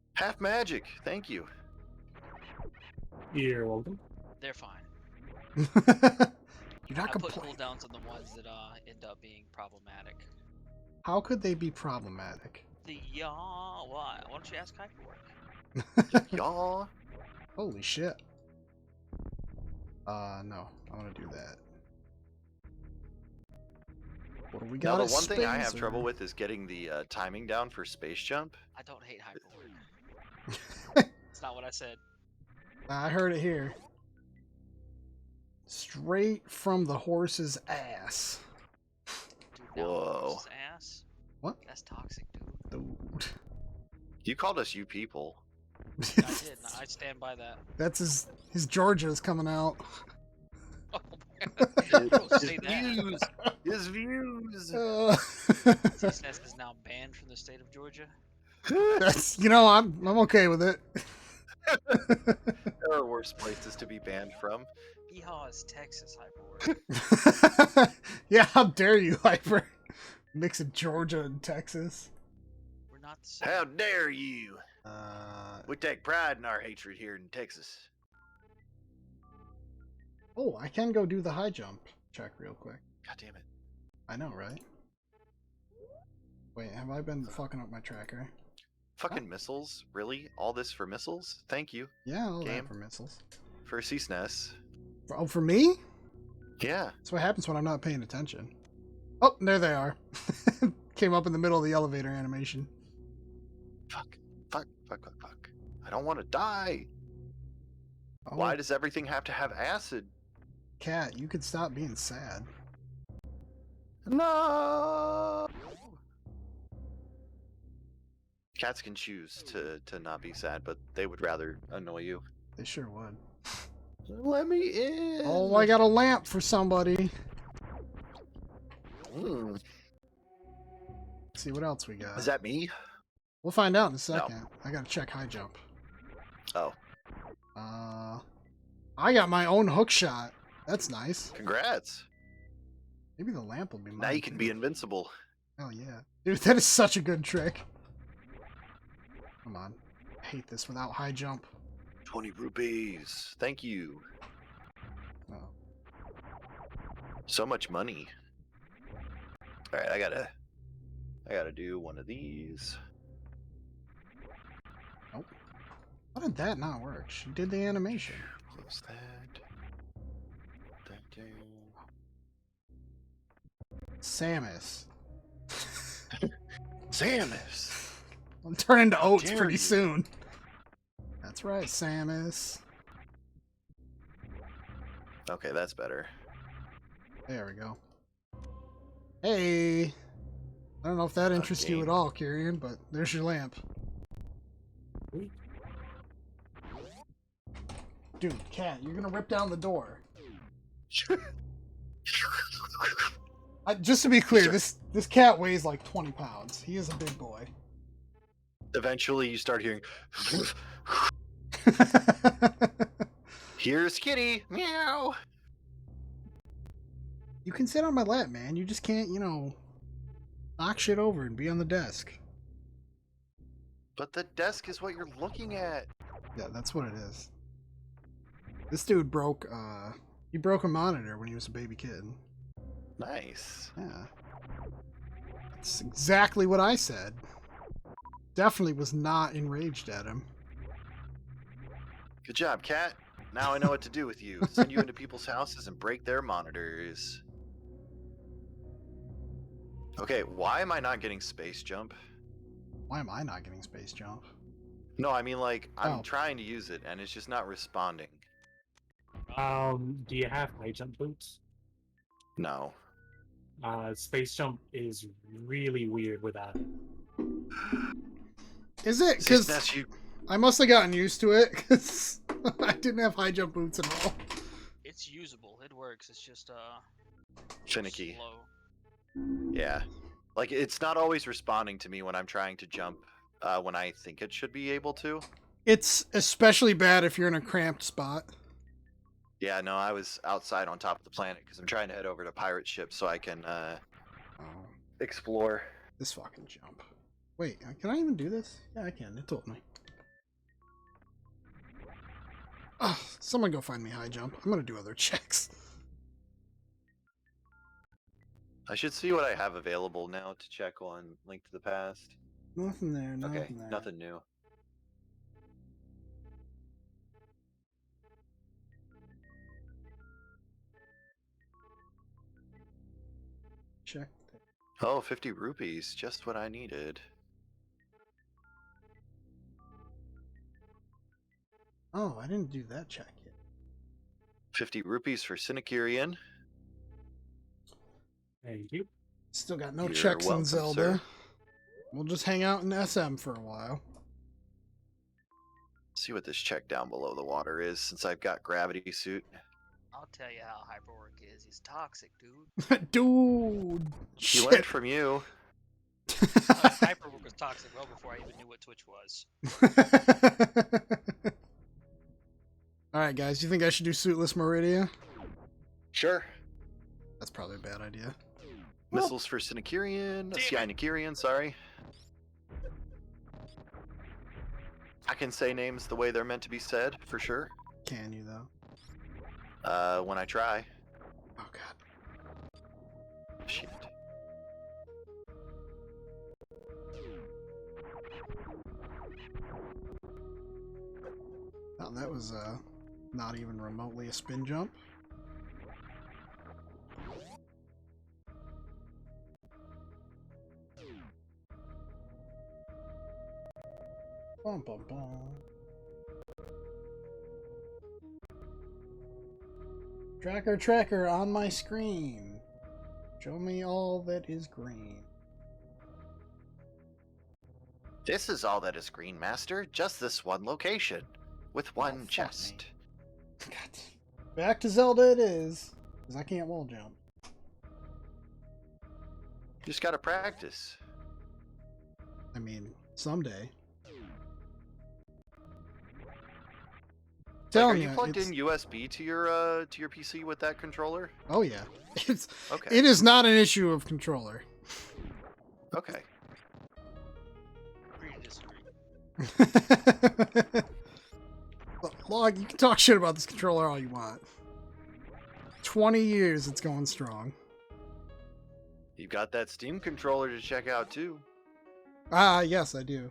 Half magic. Thank you. You're welcome. They're fine. You're not I put complaining. cooldowns on the ones that end up being problematic. How could they be problematic? Why? Why don't you ask Hyperwork? Y'all. Holy shit. No. I want to do that. What do we Now, got? the one thing I have trouble with is getting the timing down for space jump. I don't hate Hyperwork. It's not what I said. I heard it here. Straight from the horse's ass. Dude, now Whoa. horse's ass? What? That's toxic, dude. Dude. You called us you people. I did. And I stand by that. That's his Georgia's coming out. Oh my God. Don't say that. Views. His views. CSNS is now banned from the state of Georgia. That's I'm okay with it. There are worse places to be banned from. Yeehaw is Texas, Hyperwork. Yeah, how dare you, Hyper? Mixing Georgia and Texas. We're not the same. How dare you? Uh, We take pride in our hatred here in Texas. oh, I can go do the high jump check real quick. God damn it. I know, right? Wait, have I been fucking up my tracker? Fucking missiles? Really? All this for missiles? Thank you. Yeah, all Game. that for missiles. For CSNES. Oh, for me? Yeah. That's what happens when I'm not paying attention. Oh, there they are. Came up in the middle of the elevator animation. Fuck. Fuck. Fuck. Fuck. Fuck. I don't want to die. Oh, Why does everything have to have acid? Cat, you could stop being sad. No. Cats can choose to not be sad, but they would rather annoy you. They sure would. Let me in. Oh, I got a lamp for somebody. Mm. Let's see what else we got. Is that me? We'll find out in a second. I gotta check high jump. Oh, I got my own hook shot. That's nice. congrats. Maybe the lamp will be mine. Now you can too. be invincible. Hell yeah. Dude, that is such a good trick. Come on. I hate this without high jump. 20 rupees. Thank you. Oh. So much money. All right, I gotta do one of these. Nope. How did that not work? She did the animation. Close that. That down. Samus. Samus. I'm turning to oats dare pretty you. soon. That's right, Samus. Okay, that's better. There we go. Hey! I don't know if that interests you game. at all, Kyrian, but there's your lamp. Dude, Cat, you're gonna rip down the door. Just to be clear, this cat weighs like 20 pounds. He is a big boy. Eventually, you start hearing. Here's Kitty. Meow. You can sit on my lap, man. You just can't, knock shit over and be on the desk. But the desk is what you're looking at. Yeah, that's what it is. This dude broke a monitor when he was a baby kid. Nice. Yeah. That's exactly what I said. Definitely was not enraged at him. Good job, Cat. Now I know what to do with you. Send you into people's houses and break their monitors. Okay, why am I not getting space jump? Why am I not getting space jump? No, I mean like I'm Oh. trying to use it and it's just not responding. Do you have high jump boots? No. Space jump is really weird with that. Is it? Because That's you. I must have gotten used to it, because I didn't have high jump boots at all. It's usable. It works. It's just Finicky. slow. Yeah. Like it's not always responding to me when I'm trying to jump when I think it should be able to. It's especially bad if you're in a cramped spot. Yeah, no, I was outside on top of the planet because I'm trying to head over to pirate ship so I can Oh, explore. this fucking jump. Wait, can I even do this? Yeah, I can. It told me. Ugh, someone go find me high jump. I'm gonna do other checks. I should see what I have available now to check on Link to the Past. Nothing there, nothing Okay, there. nothing new. Check. Oh, 50 rupees, just what I needed. Oh, I didn't do that check yet. 50 rupees for Sinakirian. Thank you. Still got no You're checks welcome, in Zelda. sir. We'll just hang out in SM for a while. See what this check down below the water is, since I've got gravity suit. I'll tell you how Hyperwork is. He's toxic, dude. Dude! He Shit! learned from you. Hyperwork was toxic well before I even knew what Twitch was. Alright, guys, you think I should do Suitless Meridia? Sure. That's probably a bad idea. Missiles for Sinakirian. Cyanakirian, sorry. I can say names the way they're meant to be said, for sure. Can you, though? When I try. Oh, God. Shit. Oh, that was, not even remotely a spin jump. Bum, bum, bum. Tracker, tracker, on my screen. Show me all that is green. This is all that is Green Master, just this one location, with one fuck chest. God. Back to Zelda it is, because I can't wall jump. Just gotta practice. I mean, someday. Like, are Telling you ya, plugged it's- in USB to your PC with that controller? Oh yeah, it's Okay. it is not an issue of controller. Okay. Agree to disagree. Log, you can talk shit about this controller all you want. 20 years it's going strong. You've got that Steam controller to check out too. Ah, yes, I do.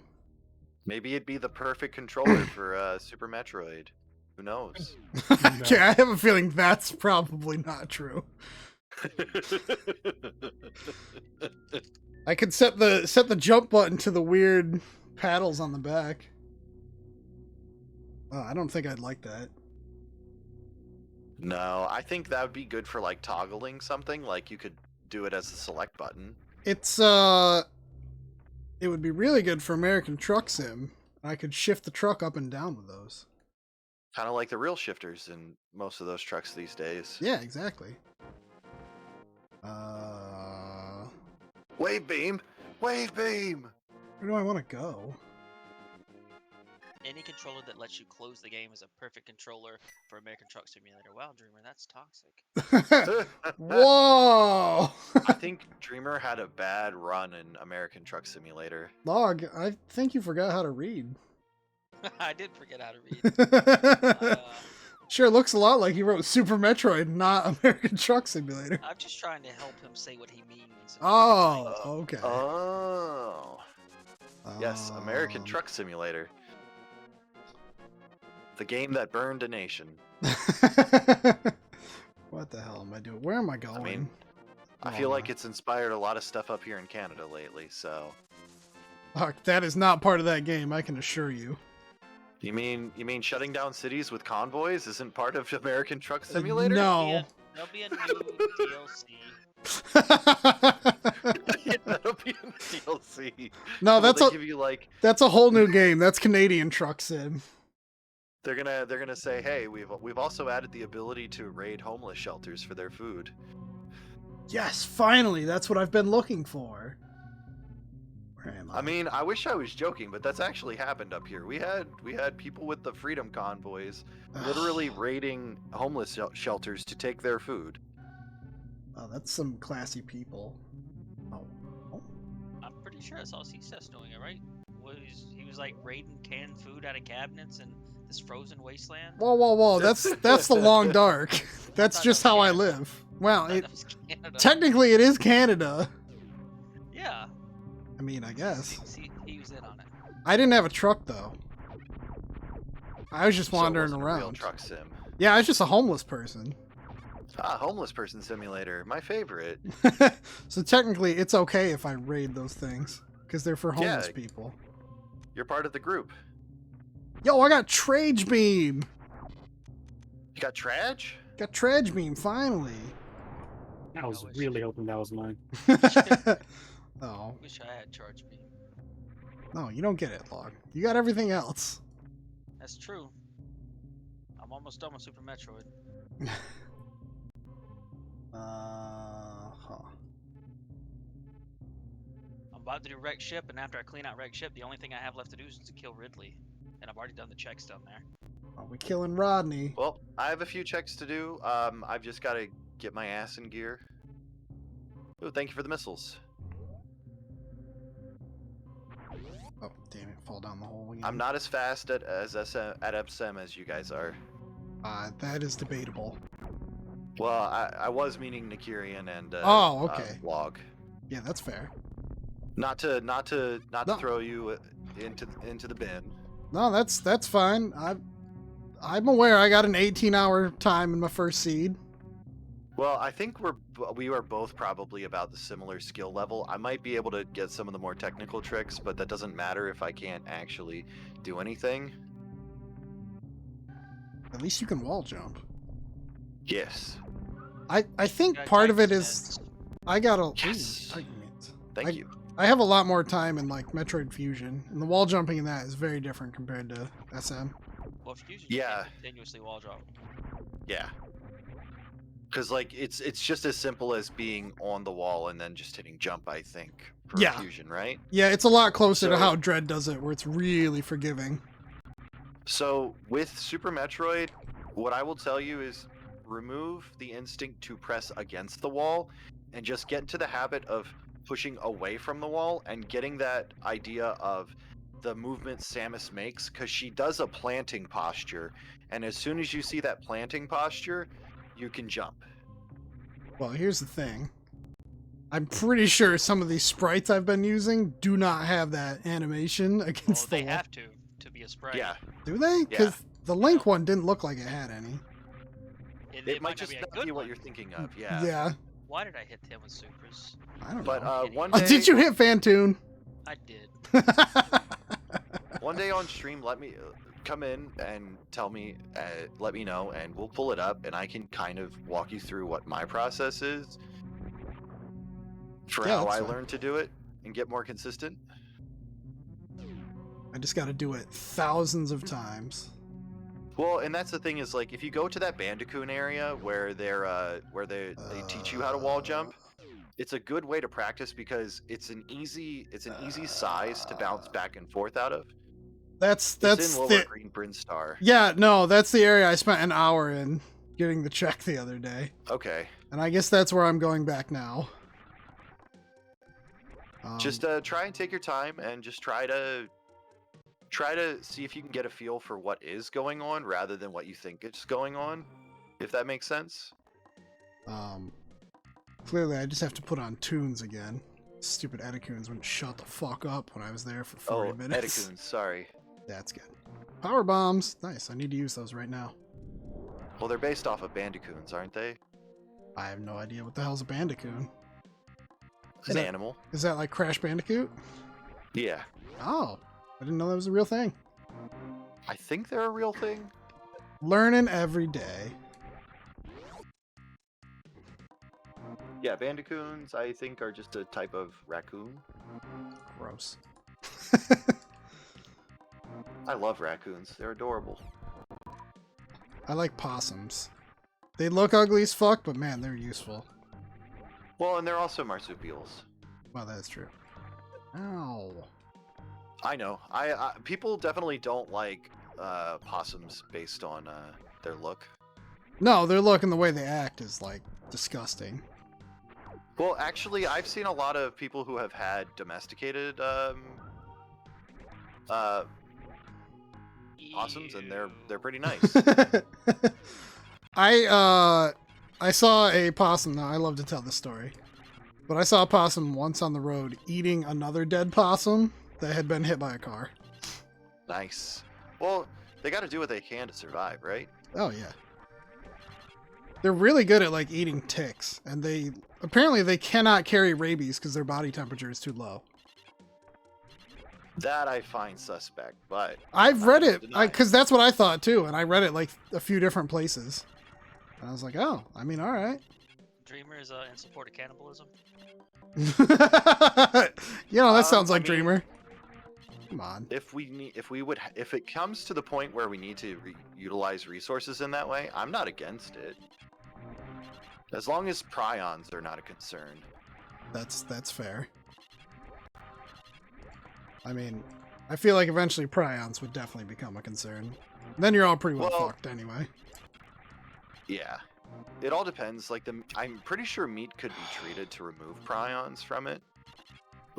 Maybe it'd be the perfect controller for Super Metroid. Who knows? Okay, I have a feeling that's probably not true. I could set the jump button to the weird paddles on the back. Oh, I don't think I'd like that. No, I think that would be good for like toggling something. Like you could do it as a select button. It's it would be really good for American Truck Sim. I could shift the truck up and down with those. Kind of like the real shifters in most of those trucks these days. Yeah, exactly. Wave beam! Wave beam! Where do I want to go? Any controller that lets you close the game is a perfect controller for American Truck Simulator. Wow, Dreamer, that's toxic. Whoa! I think Dreamer had a bad run in American Truck Simulator. Log, I think you forgot how to read. I did forget how to read. Sure looks a lot like he wrote Super Metroid, not American Truck Simulator. I'm just trying to help him say what he means. Oh, okay. Oh. Yes, American Truck Simulator. The game that burned a nation. What the hell am I doing? Where am I going? I mean, I feel like it's inspired a lot of stuff up here in Canada lately, so... Fuck, that is not part of that game, I can assure you. You mean shutting down cities with convoys isn't part of American Truck Simulator? No. There'll be a new DLC. That'll be in the DLC. No, Will that's they a give you like that's a whole new game. That's Canadian Truck Sim. they're gonna say, hey, we've also added the ability to raid homeless shelters for their food. Yes, finally, that's what I've been looking for. Where am I? I mean, I wish I was joking, but that's actually happened up here. We had people with the freedom convoys literally raiding homeless shelters to take their food. Oh, that's some classy people. Oh. I'm pretty sure I saw CSS doing it, right? He was like raiding canned food out of cabinets and This frozen wasteland. Whoa! That's the long dark. That's thought just that was how I Canada. live. Well, I thought it that was Canada. technically it is Canada. Yeah. I mean, I guess. See, he was in on it. I didn't have a truck though. I was just So it wandering wasn't a real around. truck sim. Yeah, I was just a homeless person. Ah, homeless person simulator, my favorite. So technically, it's okay if I raid those things because they're for homeless Yeah. people. You're part of the group. Yo, I got Trage Beam. You got Trage? Got Trage Beam finally. I was wish- really hoping that was mine. Oh Wish I had charged me. no, you don't get it, Log. You got everything else. That's true. I'm almost done with Super Metroid. Huh. I'm about to do Wreck Ship, and after I clean out Wreck Ship, the only thing I have left to do is to kill Ridley. And I've already done the checks down there. Are we killing Rodney? Well, I have a few checks to do. I've just got to get my ass in gear. Ooh, thank you for the missiles. Oh, damn it! Fall down the hole again. I'm not as fast at SM as you guys are. That is debatable. Well, I was meaning Nikirian and Oh, okay. Log. Yeah, that's fair. Not to No. throw you into the bin. No, that's fine. I'm aware I got an 18-hour time in my first seed. Well, I think we are both probably about the similar skill level. I might be able to get some of the more technical tricks, but that doesn't matter if I can't actually do anything. At least you can wall jump. Yes. I think Got part of it Titan is Nest. I got a Yes. Ooh, Titan Mitts. Thank you. I have a lot more time in like Metroid Fusion, and the wall jumping in that is very different compared to SM. Well, Fusion Yeah. can't continuously wall jump. Yeah. Because like it's just as simple as being on the wall and then just hitting jump. I think for Yeah. Fusion, right? Yeah, it's a lot closer to So- how Dread does it, where it's really forgiving. So with Super Metroid, what I will tell you is remove the instinct to press against the wall and just get into the habit of pushing away from the wall and getting that idea of the movement Samus makes, because she does a planting posture, and as soon as you see that planting posture, you can jump. Well, here's the thing. I'm pretty sure some of these sprites I've been using do not have that animation Well, against they the wall. have to be a sprite. Yeah, Do they? Because the Link one didn't look like it had any. it might not just be a not good be what one. you're thinking of. Yeah. Yeah. Why did I hit him with supers? I don't But know. one Oh, day, did you hit Fantoon? I did. one day on stream, let me come in and tell me, let me know, and we'll pull it up, and I can kind of walk you through what my process is for Yeah, how that's I fine. learned to do it and get more consistent. I just got to do it thousands of times. Well, and that's the thing is like if you go to that Bandicoot area where they teach you how to wall jump, it's a good way to practice because it's an easy size to bounce back and forth out of. That's It's in Lower the Green Brinstar. yeah, no, that's the area I spent an hour in getting the check the other day, Okay. and I guess that's where I'm going back now. Just try and take your time and just try to see if you can get a feel for what is going on rather than what you think is going on, if that makes sense. Clearly I just have to put on tunes again. Stupid Edicoons wouldn't shut the fuck up when I was there for 40 minutes. Edicoons, sorry. That's good. Power bombs. Nice. I need to use those right now. Well, they're based off of Bandicoons, aren't they? I have no idea what the hell's a Bandicoot. An animal. Is that like Crash Bandicoot? Yeah. Oh, I didn't know that was a real thing. I think they're a real thing. Learning every day. Yeah, Bandicoons, I think, are just a type of raccoon. Gross. I love raccoons. They're adorable. I like possums. They look ugly as fuck, but man, they're useful. Well, and they're also marsupials. Well, that's true. Ow. I know. I people definitely don't like possums based on their look. No, their look and the way they act is like disgusting. Well, actually, I've seen a lot of people who have had domesticated possums, and they're pretty nice. I saw a possum. Now I love to tell this story, but I saw a possum once on the road eating another dead possum that had been hit by a car. Nice. Well, they got to do what they can to survive, right? Oh yeah. They're really good at like eating ticks, and they cannot carry rabies because their body temperature is too low. That I find suspect, but I've read it deny it. because that's what I thought too, and I read it like a few different places. And I was like, oh, I mean, all right. Dreamer is in support of cannibalism. That sounds I like mean, Dreamer. Come on. if it comes to the point where we need to utilize resources in that way, I'm not against it. As long as prions are not a concern. That's fair. I mean, I feel like eventually prions would definitely become a concern. Then you're all pretty well fucked anyway. Yeah. It all depends. Like I'm pretty sure meat could be treated to remove prions from it.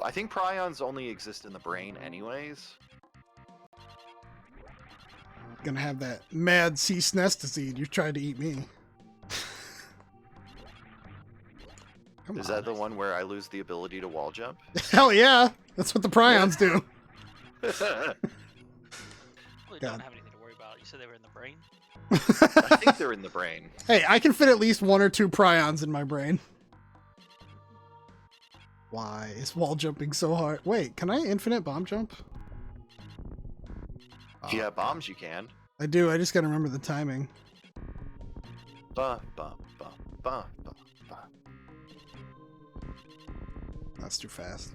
I think prions only exist in the brain anyways. Gonna have that mad sea SNES disease. You tried to eat me. Come Is on. that the one where I lose the ability to wall jump? Hell yeah! That's what the prions do. Really God. don't have anything to worry about. You said they were in the brain? I think they're in the brain. Hey, I can fit at least 1 or 2 prions in my brain. Why is wall jumping so hard? Wait, can I infinite bomb jump? If you have bombs, you can. I do. I just gotta remember the timing. Ba, ba, ba, ba, ba, ba. That's too fast.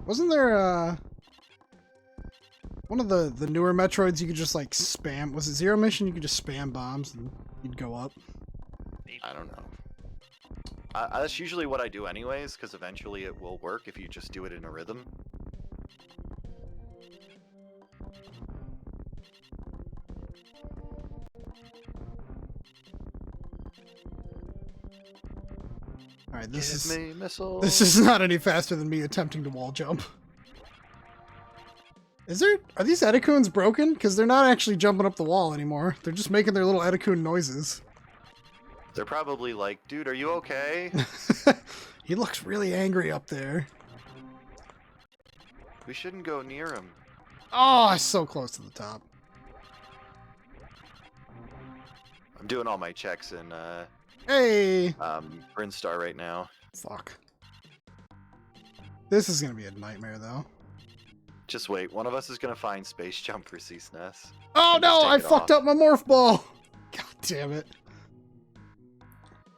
Wasn't there one of the newer Metroids you could just like spam? Was it Zero Mission? You could just spam bombs and you'd go up. I don't know. That's usually what I do anyways, because eventually it will work if you just do it in a rhythm. All right, this Give me missiles. this is not any faster than me attempting to wall jump. Are these Edacoons broken? Because they're not actually jumping up the wall anymore. They're just making their little Edacoon noises. They're probably like, dude, are you okay? He looks really angry up there. We shouldn't go near him. Oh, I'm so close to the top. I'm doing all my checks in Hey! Brinstar right now. Fuck. This is gonna be a nightmare, though. Just wait, one of us is gonna find space jump for C-SNES. Oh And just no, take I it fucked off. up my morph ball! God damn it.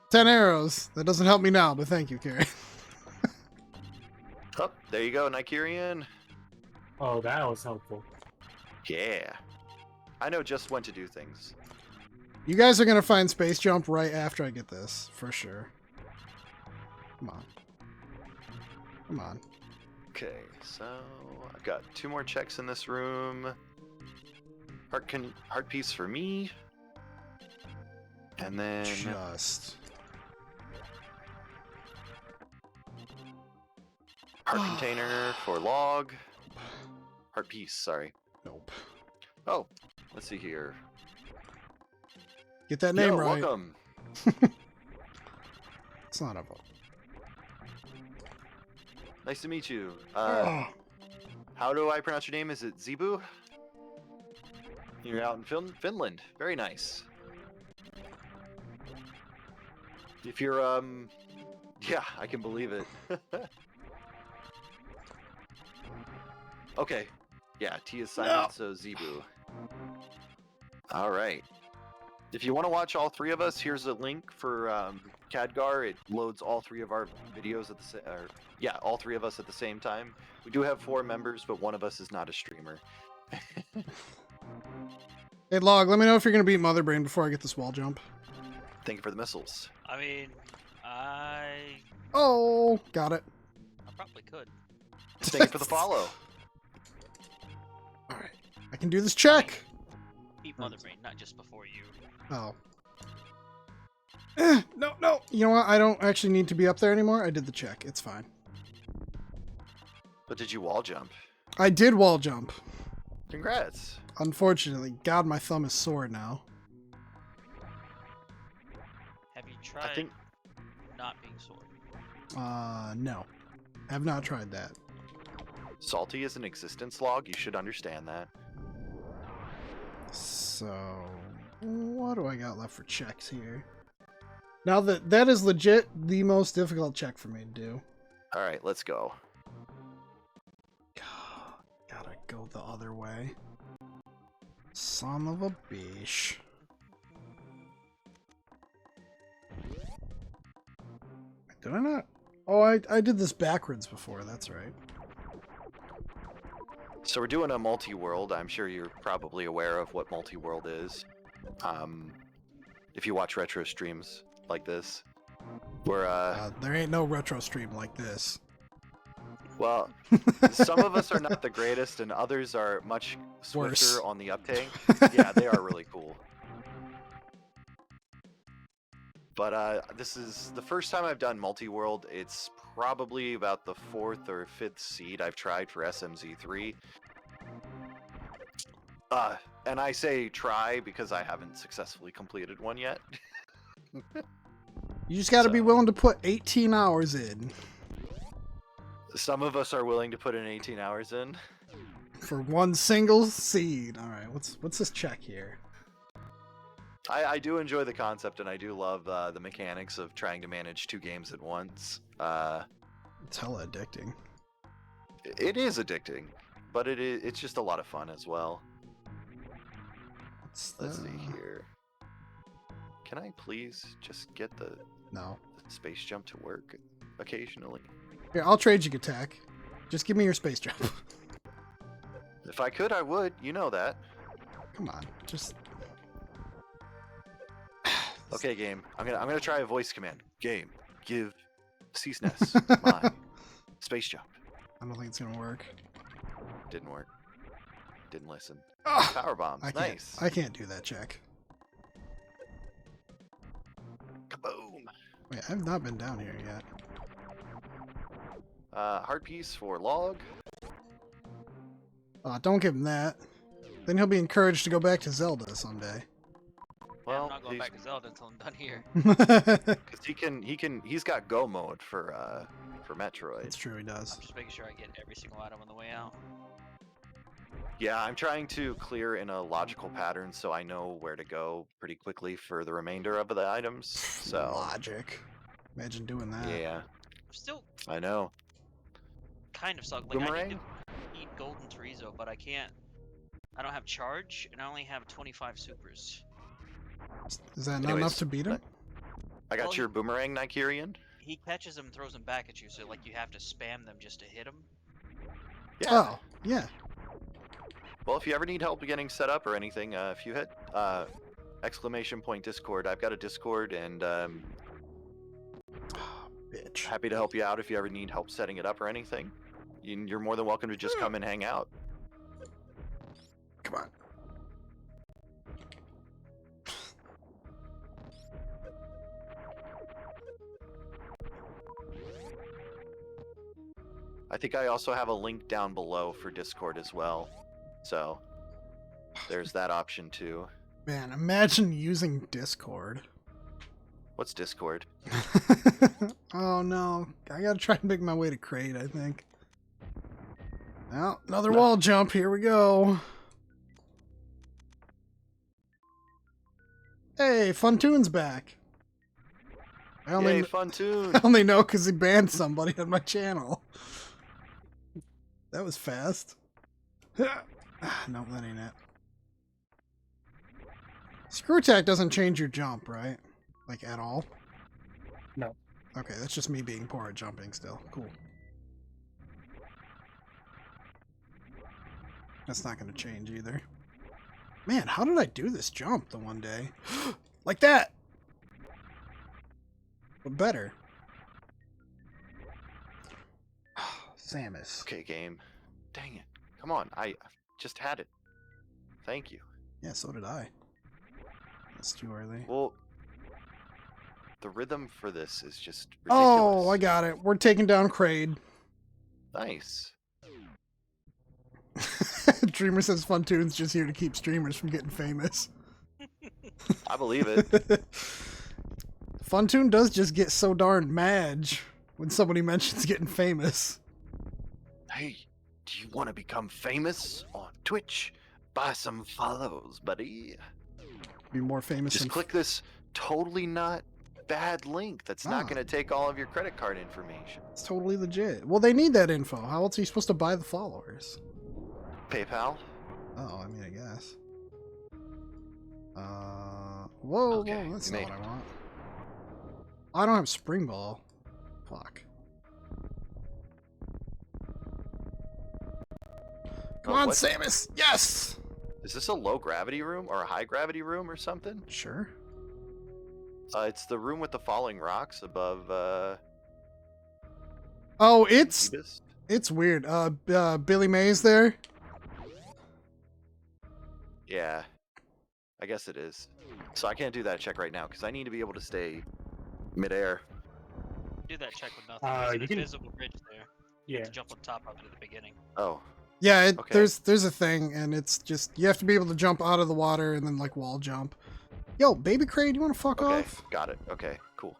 10 arrows. That doesn't help me now, but thank you, Carrie. Oh, there you go, Nikerian. Oh, that was helpful. Yeah. I know just when to do things. You guys are gonna find space jump right after I get this, for sure. Come on. Come on. Okay, so I've got 2 more checks in this room. Heart piece for me. And then Just. heart container for log. Heart piece, sorry. Nope. Oh, let's see here. Get that name Yo, right. welcome. It's not a vote. Nice to meet you. Oh. How do I pronounce your name? Is it Zebu? You're out in Finland. Very nice. If you're, yeah, I can believe it. Okay. Yeah, T is silent, so Zebu. Alright. If you want to watch all 3 of us, here's a link for Khadgar. It loads all 3 of our videos at the all 3 of us at the same time. We do have 4 members, but one of us is not a streamer. Hey, Log, let me know if you're gonna beat Motherbrain before I get this wall jump. Thank you for the missiles. I mean, I Oh, got it. probably could. Thank you for the follow. Alright. I can do this check! Beat Motherbrain, not just before you. Oh. No. You know what? I don't actually need to be up there anymore. I did the check. It's fine. But did you wall jump? I did wall jump. Congrats. Unfortunately, God, my thumb is sore now. Have you tried think- not being sore? No. Have not tried that. Salty is an existence log. You should understand that. So, what do I got left for checks here? Now that is legit the most difficult check for me to do. All right, let's go. Gotta go the other way. Son of a bitch. Did I not? Oh, I did this backwards before. That's right. So we're doing a multi-world. I'm sure you're probably aware of what multi-world is. If you watch retro streams like this, where There ain't no retro stream like this. well, some of us are not the greatest, and others are much swifter Worse. on the uptake. Yeah, they are really cool. But this is the first time I've done multi-world. It's probably about the 4th or 5th seed I've tried for SMZ3. And I say try because I haven't successfully completed one yet. You just gotta be So- willing to put 18 hours in Some of us are willing to put in 18 hours in. for one single seed. All right, what's this check here? I do enjoy the concept, and I do love the mechanics of trying to manage 2 games at once. It's hella addicting. It is addicting, but it's just a lot of fun as well. Let's see here. Can I please just get the No. space jump to work occasionally? Here, I'll trade you attack. Just give me your space jump. If I could, I would. You know that. Come on, just. Okay, game. I'm gonna try a voice command. Game, give CSNES my space jump. I don't think it's gonna work. Didn't work. Didn't listen. Ah, Power bombs. I can't. Nice. I can't do that check. Kaboom. Wait, I've not been down here yet. Heart piece for log. Don't give him that. Then he'll be encouraged to go back to Zelda someday. Yeah, Well, I'm not going back to Zelda until I'm done here. because he's got go mode for Metroid. That's true, he does. I'm just making sure I get every single item on the way out. Yeah, I'm trying to clear in a logical pattern so I know where to go pretty quickly for the remainder of the items. So Logic. Imagine doing that. yeah, I'm still I know. kind of stuck. Like, I Boomerang? need Golden Chorizo, but I can't. I don't have charge, and I only have 25 supers. Is that not Anyways, enough to beat him? I got Well, your boomerang, Nikerian. He catches them, throws them back at you, so like you have to spam them just to hit him. Yeah. Oh, yeah. Well, if you ever need help getting set up or anything, if you hit ~ Discord, I've got a Discord, and Bitch. happy to help you out if you ever need help setting it up or anything. You're more than welcome to just come and hang out. Come on. I think I also have a link down below for Discord as well. So there's that option too. Man, imagine using Discord. What's Discord? Oh no. I gotta try to make my way to Crate, I think. Well, another No. wall jump. Here we go. Hey, Funtoon's back. I only, Yay, fun tune! I only know because he banned somebody on my channel. That was fast. No, that ain't it. Screw attack doesn't change your jump, right? Like, at all? No. Okay, that's just me being poor at jumping still. Cool. That's not going to change either. Man, how did I do this jump the one day? Like that! But better. Samus. Okay, game. Dang it. Come on, I just had it. Thank you. Yeah, so did I. That's too early. Well, the rhythm for this is just ridiculous. Oh, I got it. We're taking down Kraid. Nice. Dreamer says Funtoon's just here to keep streamers from getting famous. I believe it. Funtoon does just get so darn mad when somebody mentions getting famous. Hey, do you want to become famous on Twitch? Buy some follows, buddy. Be more famous. Just than click this totally not bad link that's not Ah. going to take all of your credit card information. It's totally legit. Well, they need that info. How else are you supposed to buy the followers? PayPal? Oh, I mean, I guess. Whoa, Okay, whoa, that's you not made what I want. I don't have spring ball. Fuck. Come on, what? Samus! Yes! Is this a low gravity room or a high gravity room or something? Sure. It's the room with the falling rocks above Oh, it's Phoebus. weird. Billy Mays there. Yeah, I guess it is. So I can't do that check right now because I need to be able to stay midair. Do that check with nothing. There's an you can- invisible bridge there. Yeah. To jump on top of it at the beginning. Oh, Yeah, Okay. there's a thing, and it's just you have to be able to jump out of the water and then like wall jump. Yo, baby Kraid, you want to fuck okay, off? got it. Okay, cool.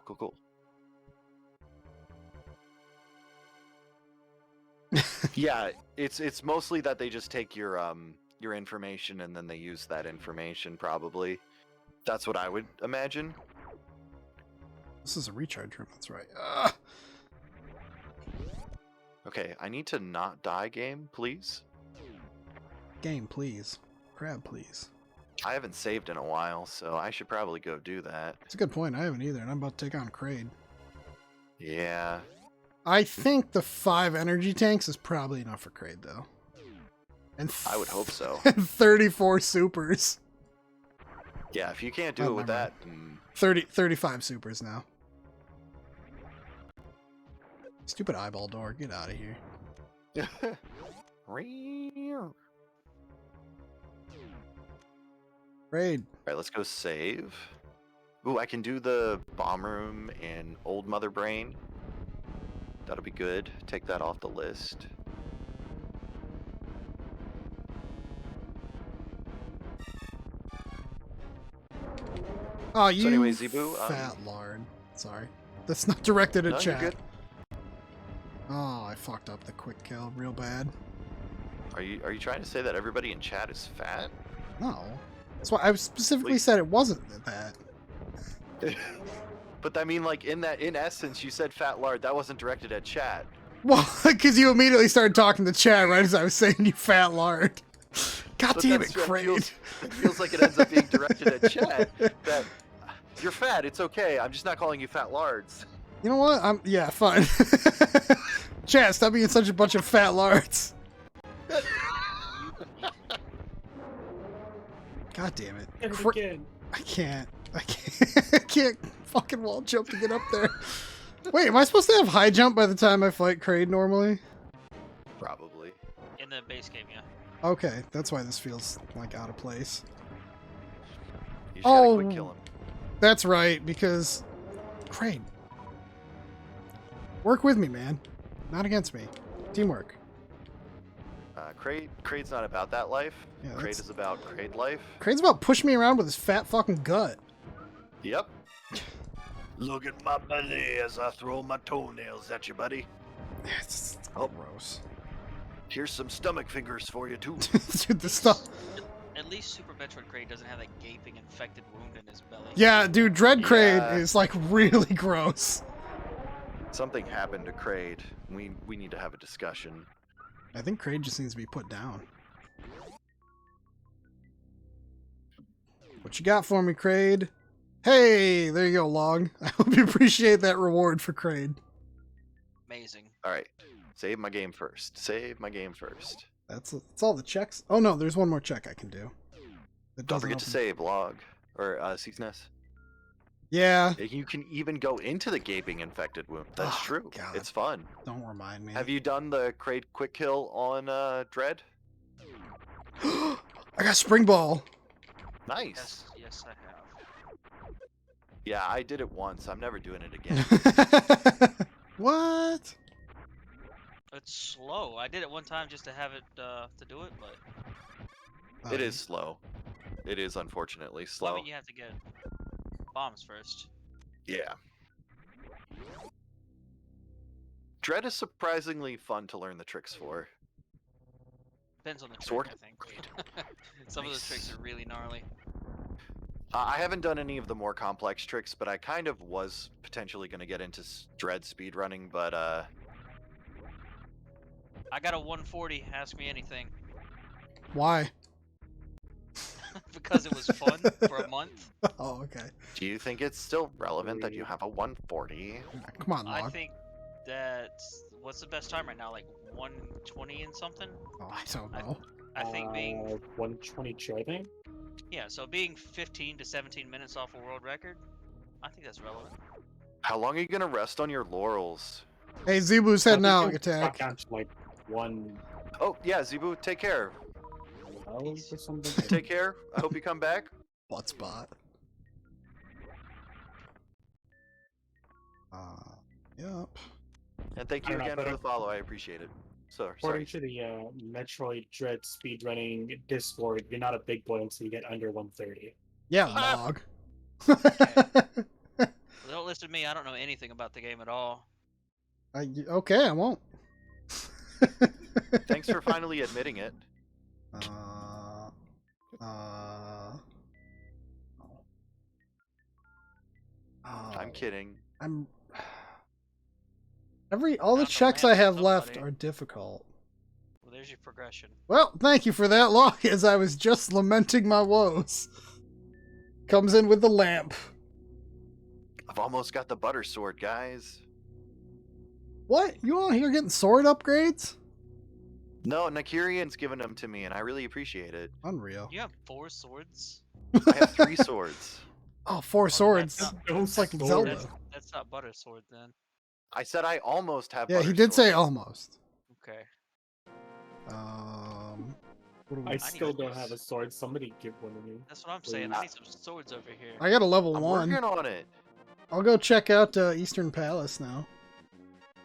Yeah, it's mostly that they just take your information and then they use that information probably. That's what I would imagine. This is a recharge room. That's right. Ugh. Okay, I need to not die, game, please. Game, please. Crab, please. I haven't saved in a while, so I should probably go do that. It's a good point. I haven't either, and I'm about to take on Kraid. Yeah. I think the 5 energy tanks is probably enough for Kraid, though. And I would hope so. And 34 supers. Yeah, if you can't do Oh, it with never that, 35 supers now. Stupid eyeball door. Get out of here. Kraid. Alright, let's go save. Ooh, I can do the bomb room in Old Mother Brain. That'll be good. Take that off the list. Oh, you anyway, Zebu, fat lard. Sorry. That's not directed at No, you're chat. good. Oh, I fucked up the quick kill real bad. Are you trying to say that everybody in chat is fat? No. That's why I specifically Wait. said it wasn't that. But I mean, like, in essence, you said fat lard. That wasn't directed at chat. Well, because you immediately started talking to chat right as I was saying you fat lard. God But damn it, that's what Kraid. It feels like it ends up being directed at chat. That you're fat. It's okay. I'm just not calling you fat lards. You know what? Yeah, fine. Chat, stop being such a bunch of fat lards. God damn it. And Cra- again. I can't. I can't fucking wall jump to get up there. Wait, am I supposed to have high jump by the time I fight Kraid normally? Probably. In the base game, yeah. Okay, that's why this feels like out of place. You just gotta Oh. quick kill him. That's right, because Kraid. Work with me, man. Not against me. Teamwork. Kraid's not about that life. Yeah, Kraid that's- is about Kraid life. Kraid's about pushing me around with his fat fucking gut. Yep. Look at my belly as I throw my toenails at you, buddy. It's Oh. gross. Here's some stomach fingers for you, too. Dude, the stuff. At least Super Metroid Kraid doesn't have that gaping infected wound in his belly. Yeah, dude, Dread Kraid Yeah. is like really gross. Something happened to Kraid. We need to have a discussion. I think Kraid just needs to be put down. What you got for me, Kraid? Hey, there you go, Log. I hope you appreciate that reward for Kraid. Amazing. All right. Save my game first. Save my game first. That's all the checks. Oh no, there's one more check I can do. That Don't doesn't forget to open- save log or CSNES. Yeah, You can even go into the gaping infected wound. That's Oh, true. God. It's fun. don't remind me. Have you done the Kraid quick kill on Dread? I got Spring Ball. Nice. Yes, yes, I have. Yeah, I did it once. I'm never doing it again. What? It's slow. I did it one time just to have it to do it, but Oh, It is slow. It is unfortunately well, slow. I mean, you have to get bombs first. Yeah. Dread is surprisingly fun to learn the tricks for. Depends on the trick, Sword I think. Some of those tricks are really gnarly. I haven't done any of the more complex tricks, but I kind of was potentially going to get into Dread speedrunning, but I got a 140. Ask me anything. Why? Because it was fun for a month. Oh, okay. do you think it's still relevant that you have a 140? Come on, I Log. think that what's the best time right now? Like 120 and something. Oh, I don't know. I think being 122, I think. yeah, so being 15 to 17 minutes off a world record, I think that's relevant. How long are you going to rest on your laurels? Hey, Zebu's So I heading think out. it'll drop Attack. down to like 1 Oh, yeah, Zebu, take care. or something. Take care. I hope you come back. Butt spot. Yep. And thank I you don't know, again but for the follow. I appreciate it. According Sorry. to the Metroid Dread speedrunning Discord, you're not a big boy until you get under 130. Yeah, Ah! Log. Don't listen to me. I don't know anything about the game at all. Okay, I won't. Thanks for finally admitting it. I'm kidding. I'm. all Found the a checks lamp I for have left somebody. are difficult. Well, there's your progression. Well, thank you for that, Log, as I was just lamenting my woes. Comes in with the lamp. I've almost got the butter sword, guys. What? You all here getting sword upgrades? No, Nakirian's given them to me, and I really appreciate it. Unreal. You have 4 swords. I have 3 swords. Oh, 4 Oh, that's swords. not- It's like Swords. Zelda. That's not butter sword then. I said I almost have Yeah, butter he did say sword. almost. Okay. What do we... I need still don't swords. have a sword. Somebody give one to me. That's what I'm saying. I need some swords over here. I got a level I'm 1. working on it. I'll go check out Eastern Palace now.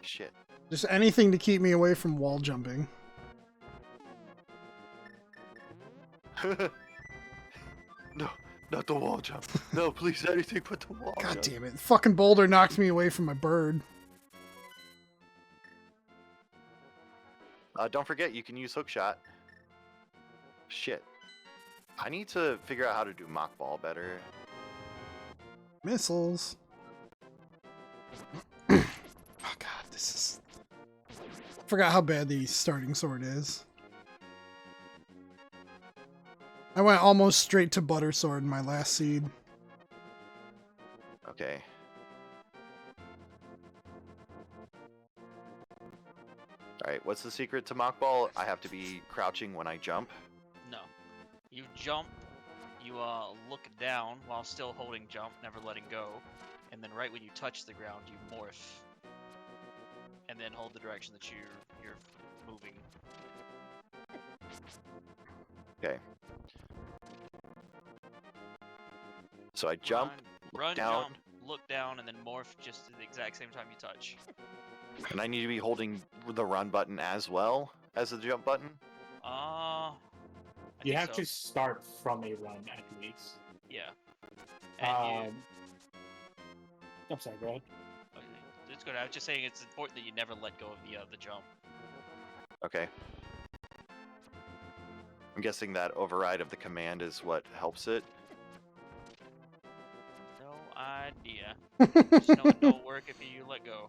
Shit. Just anything to keep me away from wall jumping. No, not the wall jump. No, please, anything but the wall God jump. damn it. Fucking boulder knocked me away from my bird. Don't forget, you can use hookshot. Shit. I need to figure out how to do mock ball better. Missiles. Oh god, this is... Forgot how bad the starting sword is. I went almost straight to butter sword in my last seed. Okay. Alright, what's the secret to mock ball? I have to be crouching when I jump. No. You jump, you look down while still holding jump, never letting go, and then right when you touch the ground, you morph, and then hold the direction that you're moving. Okay. So I jump, run, down. jump, look down, and then morph just at the exact same time you touch. and I need to be holding the run button as well as the jump button. I You think have so. to start from a run at least. Yeah. And I'm sorry, go ahead. it's good. I was just saying it's important that you never let go of the jump. Okay. I'm guessing that override of the command is what helps it. No idea. Just know it don't work if you let go.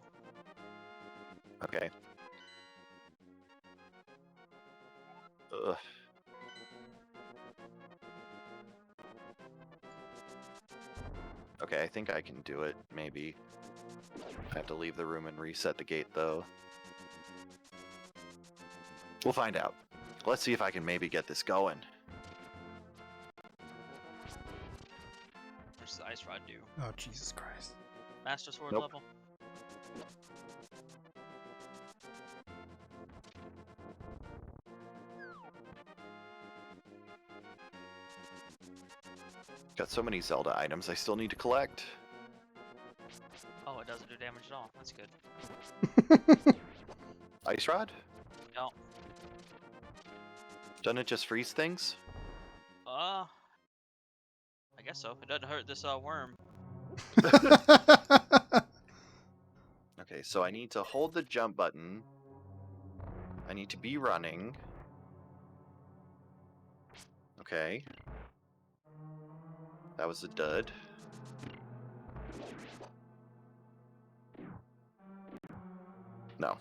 Okay. Ugh. Okay, I think I can do it, maybe. I have to leave the room and reset the gate, though. We'll find out. Let's see if I can maybe get this going. What's the ice rod do? Oh, Jesus Christ. Master sword Nope. level? Got so many Zelda items I still need to collect. damage at all. That's good. Ice rod? No. Doesn't it just freeze things? I guess so. It doesn't hurt this worm. Okay, so I need to hold the jump button. I need to be running. Okay. That was a dud. No.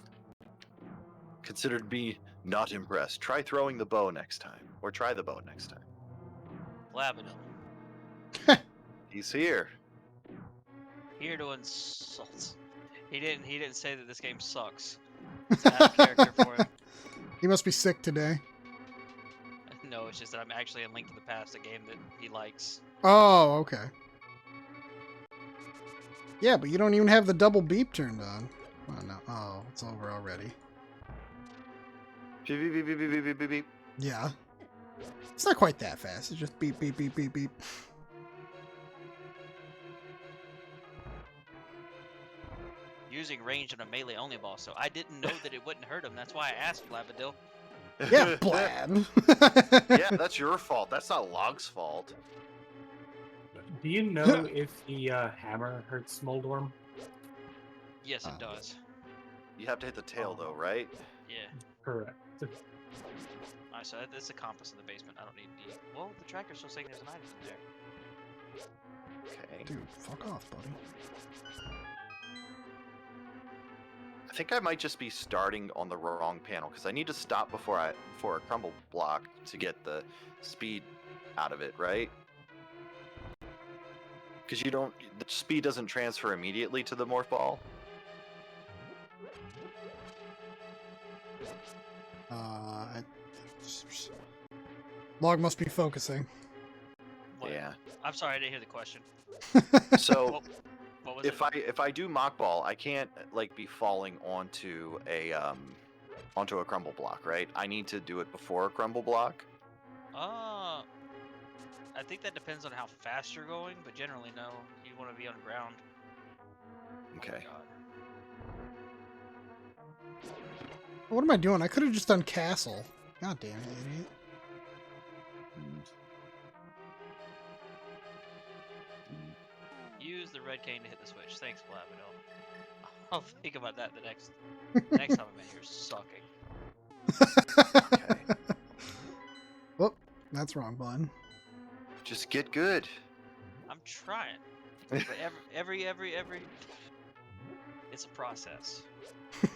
Considered me not impressed. Try throwing the bow next time. Or try the bow next time. Labrador. He's here. Here to insult. He didn't say that this game sucks. It's out of character for him. He must be sick today. No, it's just that I'm actually in Link to the Past, a game that he likes. Oh, okay. Yeah, but you don't even have the double beep turned on. Oh, no. Oh, it's over already. Beep, beep, beep, beep, beep, beep, beep, beep. Yeah. It's not quite that fast. It's just beep, beep, beep, beep, beep. Using range on a melee only boss, so I didn't know that it wouldn't hurt him. That's why I asked Labadil. Yeah, blab. Yeah, that's your fault. That's not Log's fault. Do you know if the hammer hurts Moldworm? Yes, it does. You have to hit the tail, though, right? Yeah. Correct. Alright, so that's a compass in the basement. I don't need the. Well, the tracker's still saying there's an item in there. Okay. Dude, fuck off, buddy. I think I might just be starting on the wrong panel because I need to stop before a crumble block to get the speed out of it, right? Because the speed doesn't transfer immediately to the morph ball. Log must be focusing. What? Yeah. I'm sorry, I didn't hear the question. So What was if I do mock ball, I can't like be falling onto a crumble block, right? I need to do it before a crumble block. I think that depends on how fast you're going, but generally, no. You want to be on ground. Okay. Oh What am I doing? I could have just done castle. God damn it, idiot. Use the red cane to hit the switch. Thanks, Blabadil. I'll think about that the next time I'm in here sucking. Okay. Whoop, that's wrong button. Just get good. I'm trying. But every it's a process.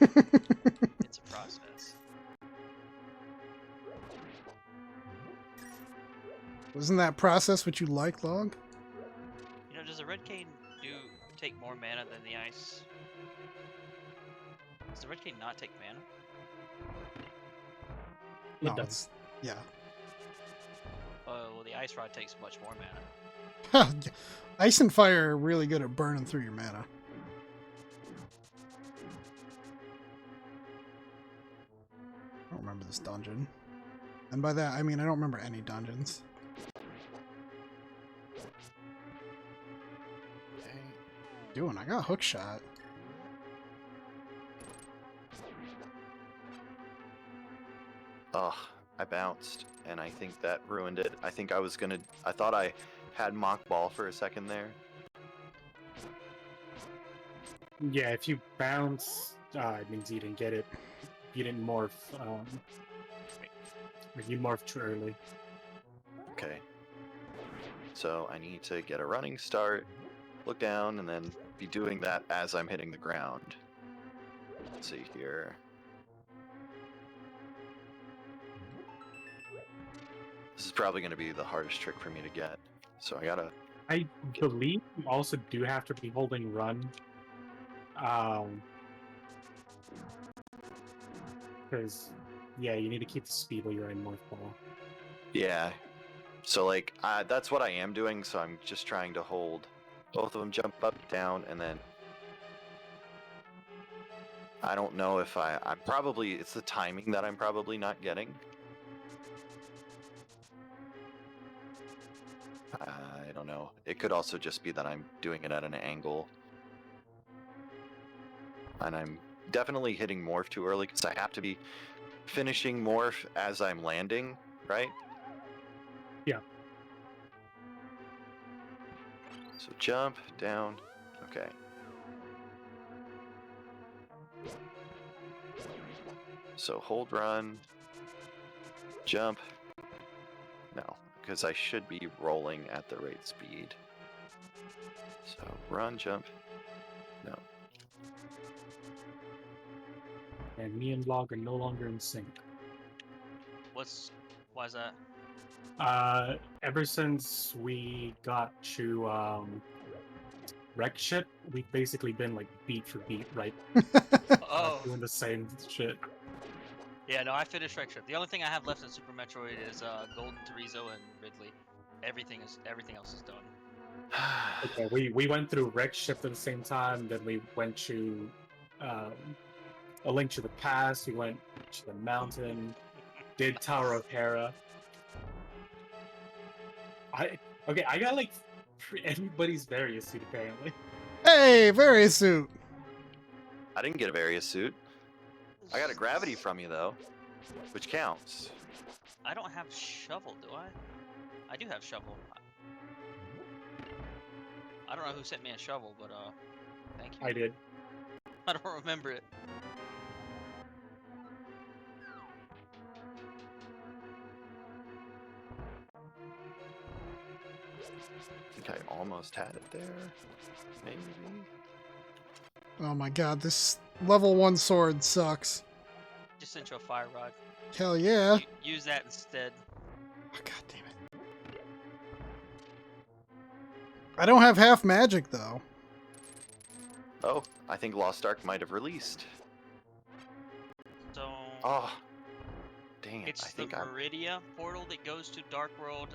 It's a process. Wasn't that process what you like, Log? You know, does the red cane take more mana than the ice? Does the red cane not take mana? No, it's... Yeah. Well, the ice rod takes much more mana. Ice and fire are really good at burning through your mana. I don't remember this dungeon. And by that, I mean I don't remember any dungeons. Doing? I got hook shot. Ugh, I bounced, and I think that ruined it. I thought I had mock ball for a second there. Yeah, if you bounce, it means you didn't get it. You didn't morph. You morphed too early. Okay. So I need to get a running start, look down, and then be doing that as I'm hitting the ground. Let's see here. This is probably going to be the hardest trick for me to get. So I gotta... I believe you also do have to be holding run. Because, yeah, you need to keep the speed while you're in North Ball. Yeah. So, like, that's what I am doing, so I'm just trying to hold both of them, jump up, down, and then... I don't know if I'm probably... It's the timing that I'm probably not getting. I don't know. It could also just be that I'm doing it at an angle. and I'm definitely hitting morph too early because I have to be finishing morph as I'm landing, right? Yeah. So jump, down, okay. So hold run, jump, no, because I should be rolling at the right speed. So run, jump, no. And me and Log are no longer in sync. Why is that? Ever since we got to wreck ship, we've basically been like beat for beat, right? Oh, Doing the same shit. yeah, no, I finished Wreck Trip. The only thing I have left in Super Metroid is Golden Terizo and Ridley. Everything else is done. Okay, we went through wreck ship at the same time. Then we went to A Link to the Past. We went to the mountain. Did Tower of Hera. I got like everybody's various suit apparently. Hey, various suit. I didn't get a various suit. I got a gravity from you though, which counts. I don't have shovel, do I? I do have shovel. I don't know who sent me a shovel, but thank you. I did. I don't remember it. I think I almost had it there. Maybe. Oh my god, this level 1 sword sucks. Just sent you a fire rod. Hell yeah. Use that instead. Oh, god damn it. I don't have half magic though. Oh, I think Lost Ark might have released. So Oh, dang it! it's I think the I'm. Meridia portal that goes to Dark World,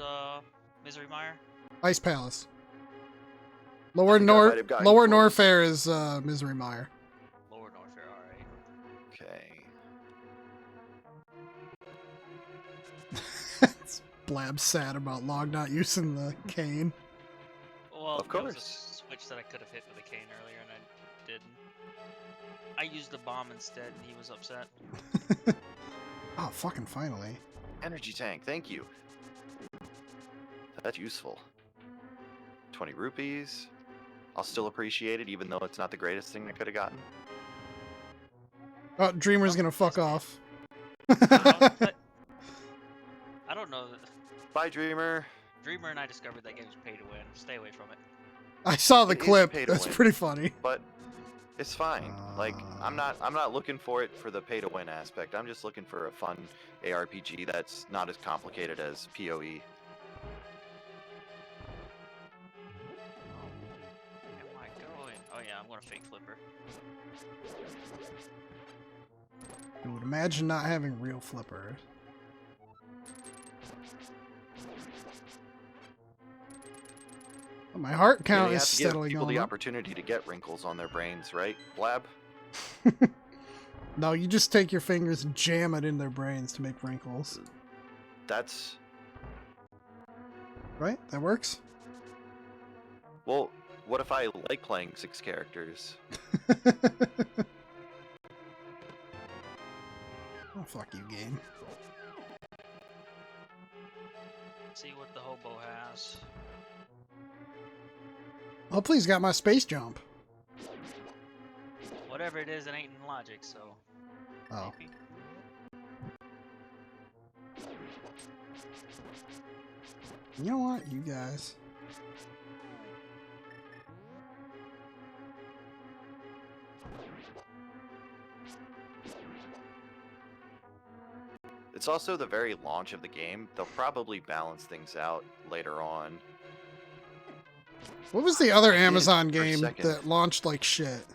Misery Mire. Ice Palace. I Lower think I might have gotten Lower close. Norfair is Misery Mire. Lower Norfair, alright. Okay. Blab's sad about Log not using the cane. Well, Of there was a course. switch that I could have hit with a cane earlier, and I didn't. I used the bomb instead, and he was upset. Oh, fucking finally. Energy tank, thank you. That's useful. 20 rupees. I'll still appreciate it, even though it's not the greatest thing I could have gotten. Oh, Dreamer's gonna fuck Yes, off. But I don't know. Bye, Dreamer. Dreamer and I discovered that game's pay to win. Stay away from it. I saw the It is clip. pay to That's win. pretty funny. But it's fine. Like I'm not looking for it for the pay to win aspect. I'm just looking for a fun ARPG that's not as complicated as PoE. Am I going? Oh yeah, I'm going to fake flipper. Dude, imagine not having real flipper. My heart Yeah, count you is have to give steadily people going the up. opportunity to get wrinkles on their brains, right, Blab? No, you just take your fingers and jam it in their brains to make wrinkles. That's Right? That works? well. What if I like playing 6 characters? Oh, fuck you, game. See what the hobo has. Hopefully he's got my space jump. Whatever it is, it ain't in logic, so. Oh. maybe. You know what, you guys? It's also the very launch of the game. They'll probably balance things out later on. What was the other I did Amazon for a game second. that launched like shit?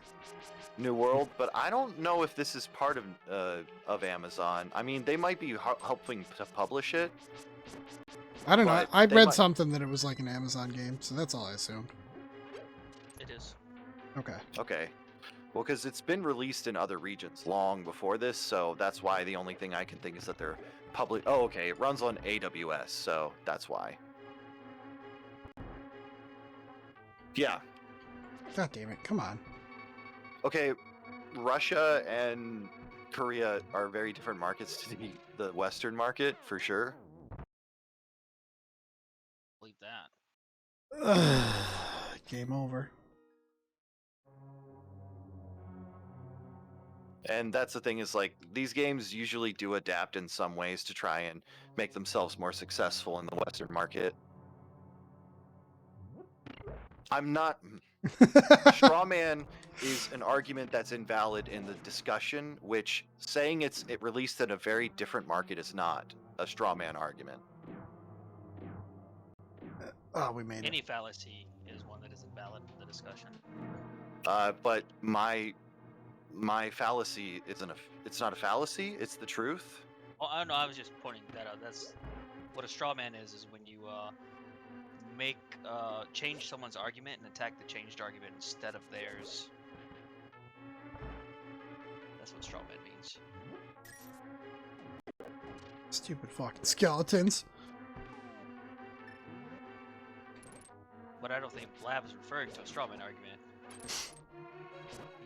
New World, but I don't know if this is part of Amazon. I mean, they might be helping to publish it. I don't know. But I'd they read might- something that it was like an Amazon game, so that's all I assumed. It is. Okay. Okay. Well, because it's been released in other regions long before this, so that's why the only thing I can think is that they're public. Oh, okay. It runs on AWS, so that's why. Yeah. God damn it. Come on. Okay. Russia and Korea are very different markets to the Western market, for sure. Believe that. Game over. And that's the thing is, like, these games usually do adapt in some ways to try and make themselves more successful in the Western market. I'm not... Straw man is an argument that's invalid in the discussion, which saying it released in a very different market is not a straw man argument. Oh, we made Any it. fallacy is one that isn't valid in the discussion. But my fallacy isn't it's not a fallacy, it's the truth. Oh, I don't know. I was just pointing that out. That's what a straw man is when you change someone's argument and attack the changed argument instead of theirs. That's what straw man means. Stupid fucking skeletons. But I don't think Blab is referring to a straw man argument. He's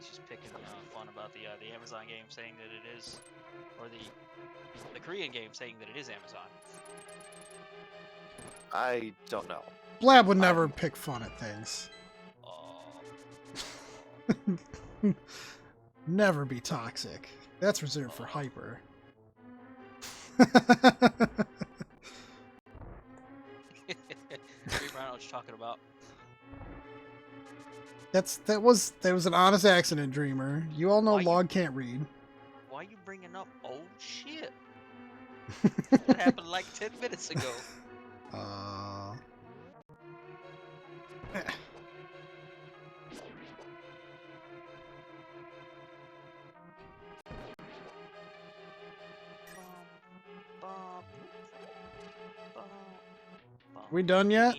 just picking fun about the Amazon game saying that it is, or the Korean game saying that it is Amazon. I don't know. Blab would never pick fun at things. Never be toxic. That's reserved for Hyper. Dream, I know what you're talking about. That was an honest accident, Dreamer. You all know Why you- Log can't read. Why are you bringing up old shit? That happened like 10 minutes ago. We done yet?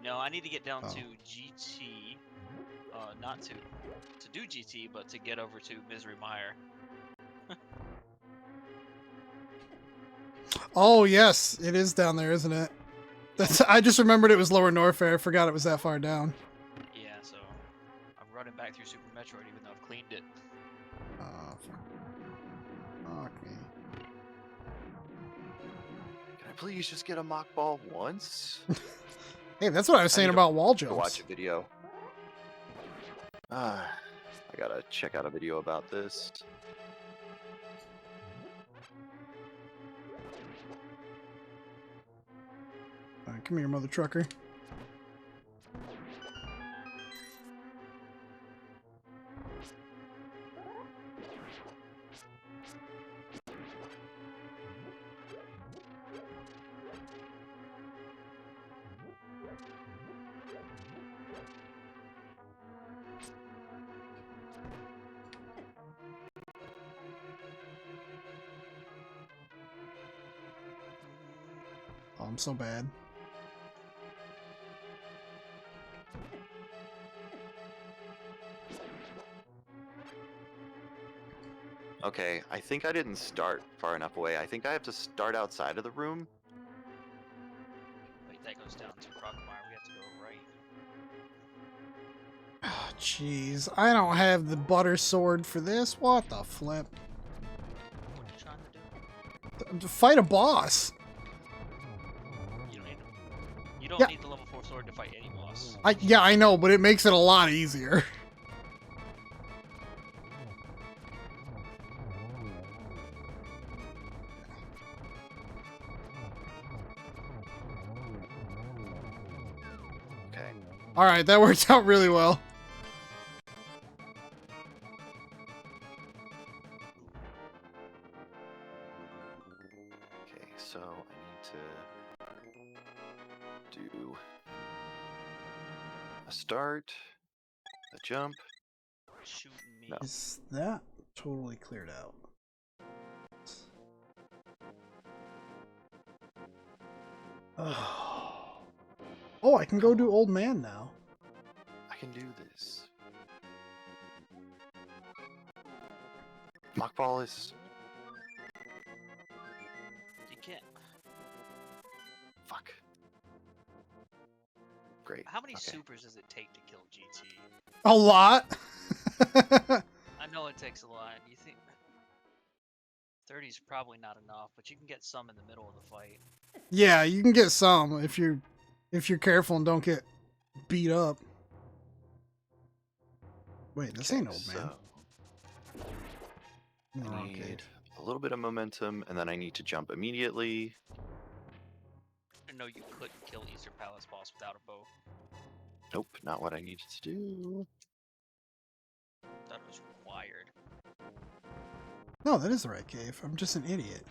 No, I need to get down Oh. to GT. Not to do GT, but to get over to Misery Mire. Oh yes, it is down there, isn't it? I just remembered it was Lower Norfair. I forgot it was that far down. Yeah, so I'm running back through Super Metroid even though I've cleaned it. Fuck me. Can I please just get a mock ball once? Hey, that's what I was saying need about wall To watch jumps. a video. I gotta check out a video about this. Come here, mother trucker. Oh, I'm so bad. Okay, I think I didn't start far enough away. I think I have to start outside of the room. Wait, that goes down to Crocmire. We have to go right. Oh, jeez, I don't have the butter sword for this. What the flip? What are you trying to do? To fight a boss. You don't need to. You don't Yeah. need the level 4 sword to fight any boss. Yeah, I know, but it makes it a lot easier. Okay. All right, that worked out really well. Okay, so I need to do a start, a jump. Shooting me. No. Is that totally cleared out? Oh, I can go do Old Man now. I can do this. Mock ball is You can't. fuck. Great. How many Okay. supers does it take to kill GT? A lot. know it takes a lot. You think 30 is probably not enough, but you can get some in the middle of the fight. Yeah, you can get some if you're careful and don't get beat up. Wait, this ain't old man. I Oh, need okay. a little bit of momentum, and then I need to jump immediately. I know you couldn't kill Eastern Palace boss without a bow. Nope, not what I needed to do. That was required. No, that is the right cave. I'm just an idiot.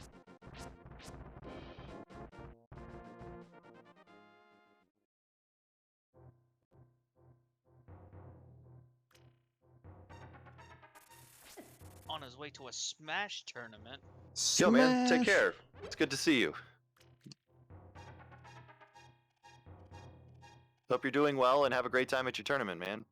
On his way to a Smash tournament. Yo, man, take Smash! care. It's good to see you. Hope you're doing well and have a great time at your tournament, man.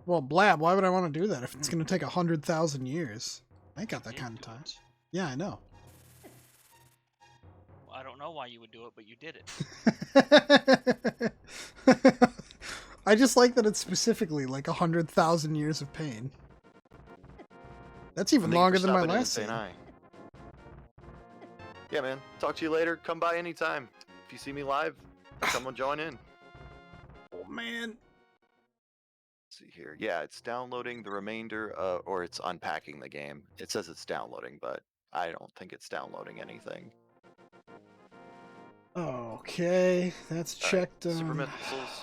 Well, Blab, why would I want to do that if it's going to take 100,000 years? I ain't got that Did kind of do time. it. Yeah, I know. Well, I don't know why you would do it, but you did it. I just like that it's specifically like 100,000 years of pain. That's even Thank you longer for than my stopping in and last saying scene. hi. Yeah, man. Talk to you later. Come by anytime. If you see me live, come on, join in. Oh, man. Let's see here. Yeah, it's downloading the remainder, or it's unpacking the game. It says it's downloading, but I don't think it's downloading anything. Okay, that's All right, checked. Super missiles.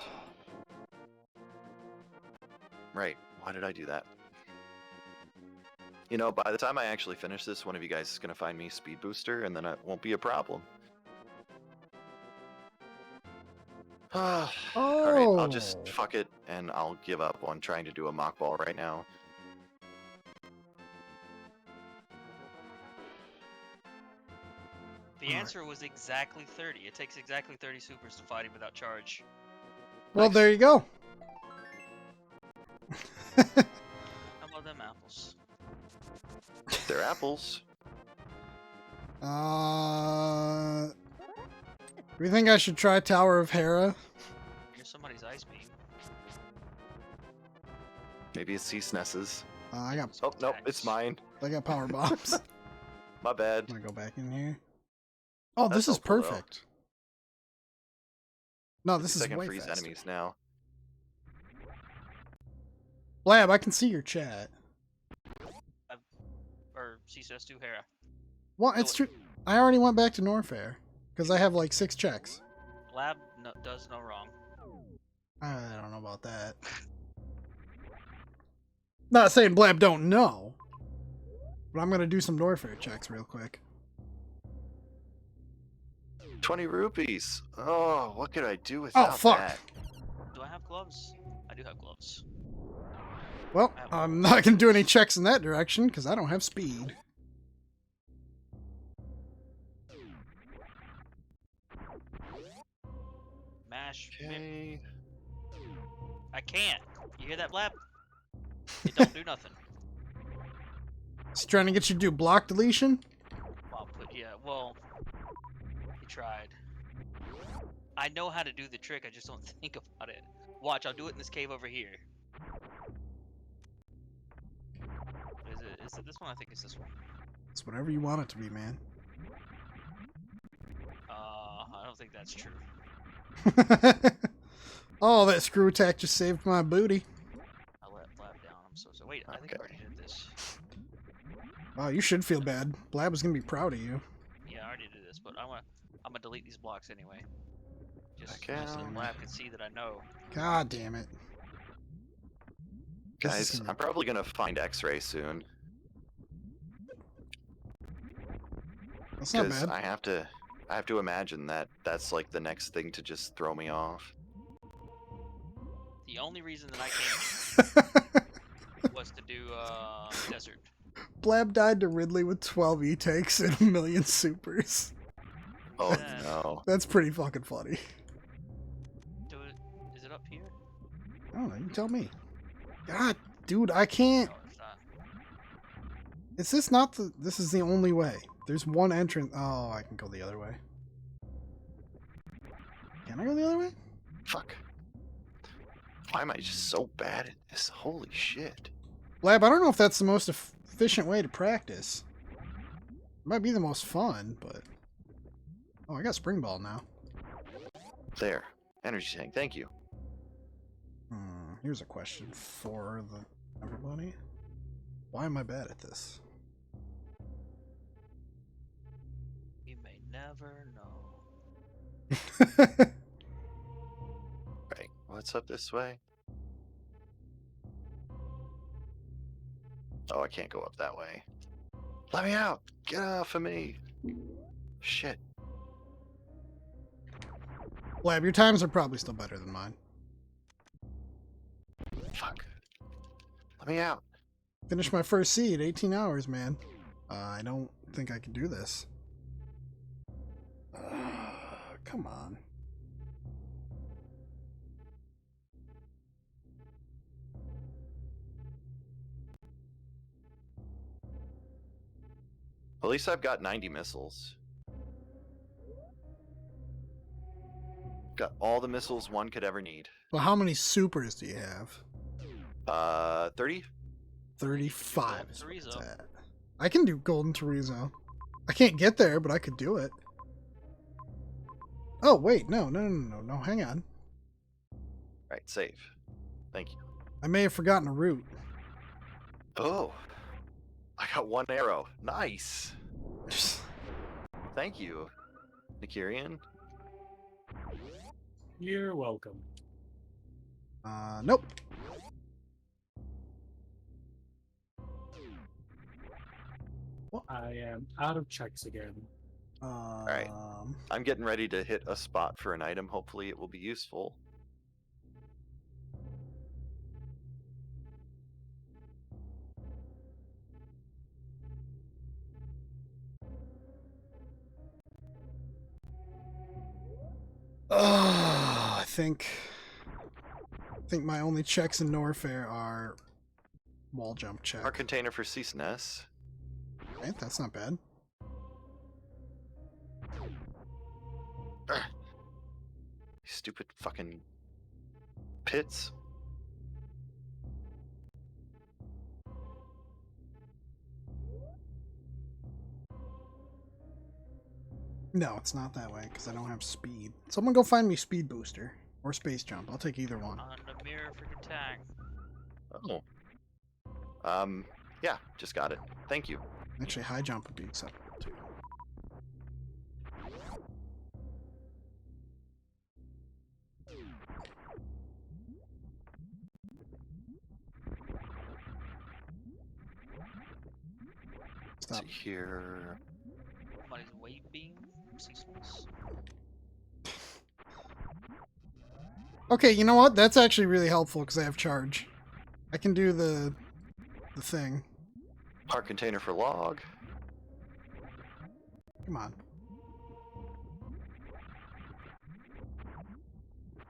Right. Why did I do that? You know, by the time I actually finish this, one of you guys is going to find me Speed Booster, and then it won't be a problem. Alright, I'll just Oh. fuck it, and I'll give up on trying to do a mock ball right now. The answer was exactly 30. It takes exactly 30 supers to fight him without charge. Well, Nice. there you go. How about them apples? They're apples. Do you think I should try Tower of Hera? Here's somebody's ice beam. Maybe it's SNES's. I got Oh, nope, it's mine. power bombs. My bad. I'm gonna go back in here. Oh, That's this is helpful, though. perfect. No, this is I can way freeze faster. enemies now. Blab, I can see your chat. Or CSS2 Hera. Well, it's true. I already went back to Norfair because I have like 6 checks. Lab does no wrong. I don't know about that. Not saying Blab don't know, but I'm gonna do some Norfair checks real quick. 20 rupees. Oh, what could I do without fuck. that? Do I have gloves? I do have gloves. Well, I'm not gonna do any checks in that direction because I don't have speed. Mash. Okay. I can't. You hear that, Blab? It don't do nothing. He's trying to get you to do block deletion. Well, he tried. I know how to do the trick, I just don't think about it. Watch, I'll do it in this cave over here. Is it this one? I think it's this one. It's whatever you want it to be, man. I don't think that's true. Oh, that screw attack just saved my booty. I let Blab down. I'm so sorry. Wait, I think I already did this. Wow, you should feel bad. Blab was gonna be proud of you. Yeah, I already did this, but I'm gonna delete these blocks anyway. Just Okay. so the Blab can see that I know. God damn it. This is Guys, gonna- I'm probably gonna find X-ray soon. That's not Because bad. I have to imagine that that's like the next thing to just throw me off. The only reason that I came was to do desert. Blab died to Ridley with 12 E-takes and 1,000,000 supers. Oh Yeah. no. That's pretty fucking funny. Is it up here? I don't know, you tell me. God, dude, I can't. No, it's not. Is this not the... This is the only way. There's one entrance... Oh, I can go the other way. Can I go the other way? Fuck. Why am I just so bad at this? Holy shit. Lab, I don't know if that's the most efficient way to practice. It might be the most fun, but... Oh, I got Spring Ball now. There. Energy tank, thank you. Here's a question for everybody. Why am I bad at this? You may never know. Right, what's up this way? Oh, I can't go up that way. Let me out! Get off of me! Shit. Lab, your times are probably still better than mine. Fuck. Let me out. Finished my first seed, 18 hours, man. I don't think I can do this. Come on. At least I've got 90 missiles. Got all the missiles one could ever need. Well, how many supers do you have? 30? 35 is what Chorizo. it's at. I can do Golden Chorizo. I can't get there, but I could do it. Oh, wait, no, hang on. Right, save. Thank you. I may have forgotten a route. Oh. I got one arrow. Nice. Thank you, Nikirian. You're welcome. Nope. I am out of checks again. Alright. I'm getting ready to hit a spot for an item. Hopefully it will be useful. I think my only checks in Norfair are wall jump check. Our container for CSNES. Right, that's not bad. Stupid fucking pits. No, it's not that way because I don't have speed. Someone go find me speed booster or space jump. I'll take either one. On the mirror for attack. Oh. Yeah, just got it. Thank you. Actually, high jump would be acceptable too. Stop. Let's see here. Somebody's weight beam. Ceaseless. Okay, you know what? That's actually really helpful because I have charge. I can do the thing. Our container for log. Come on.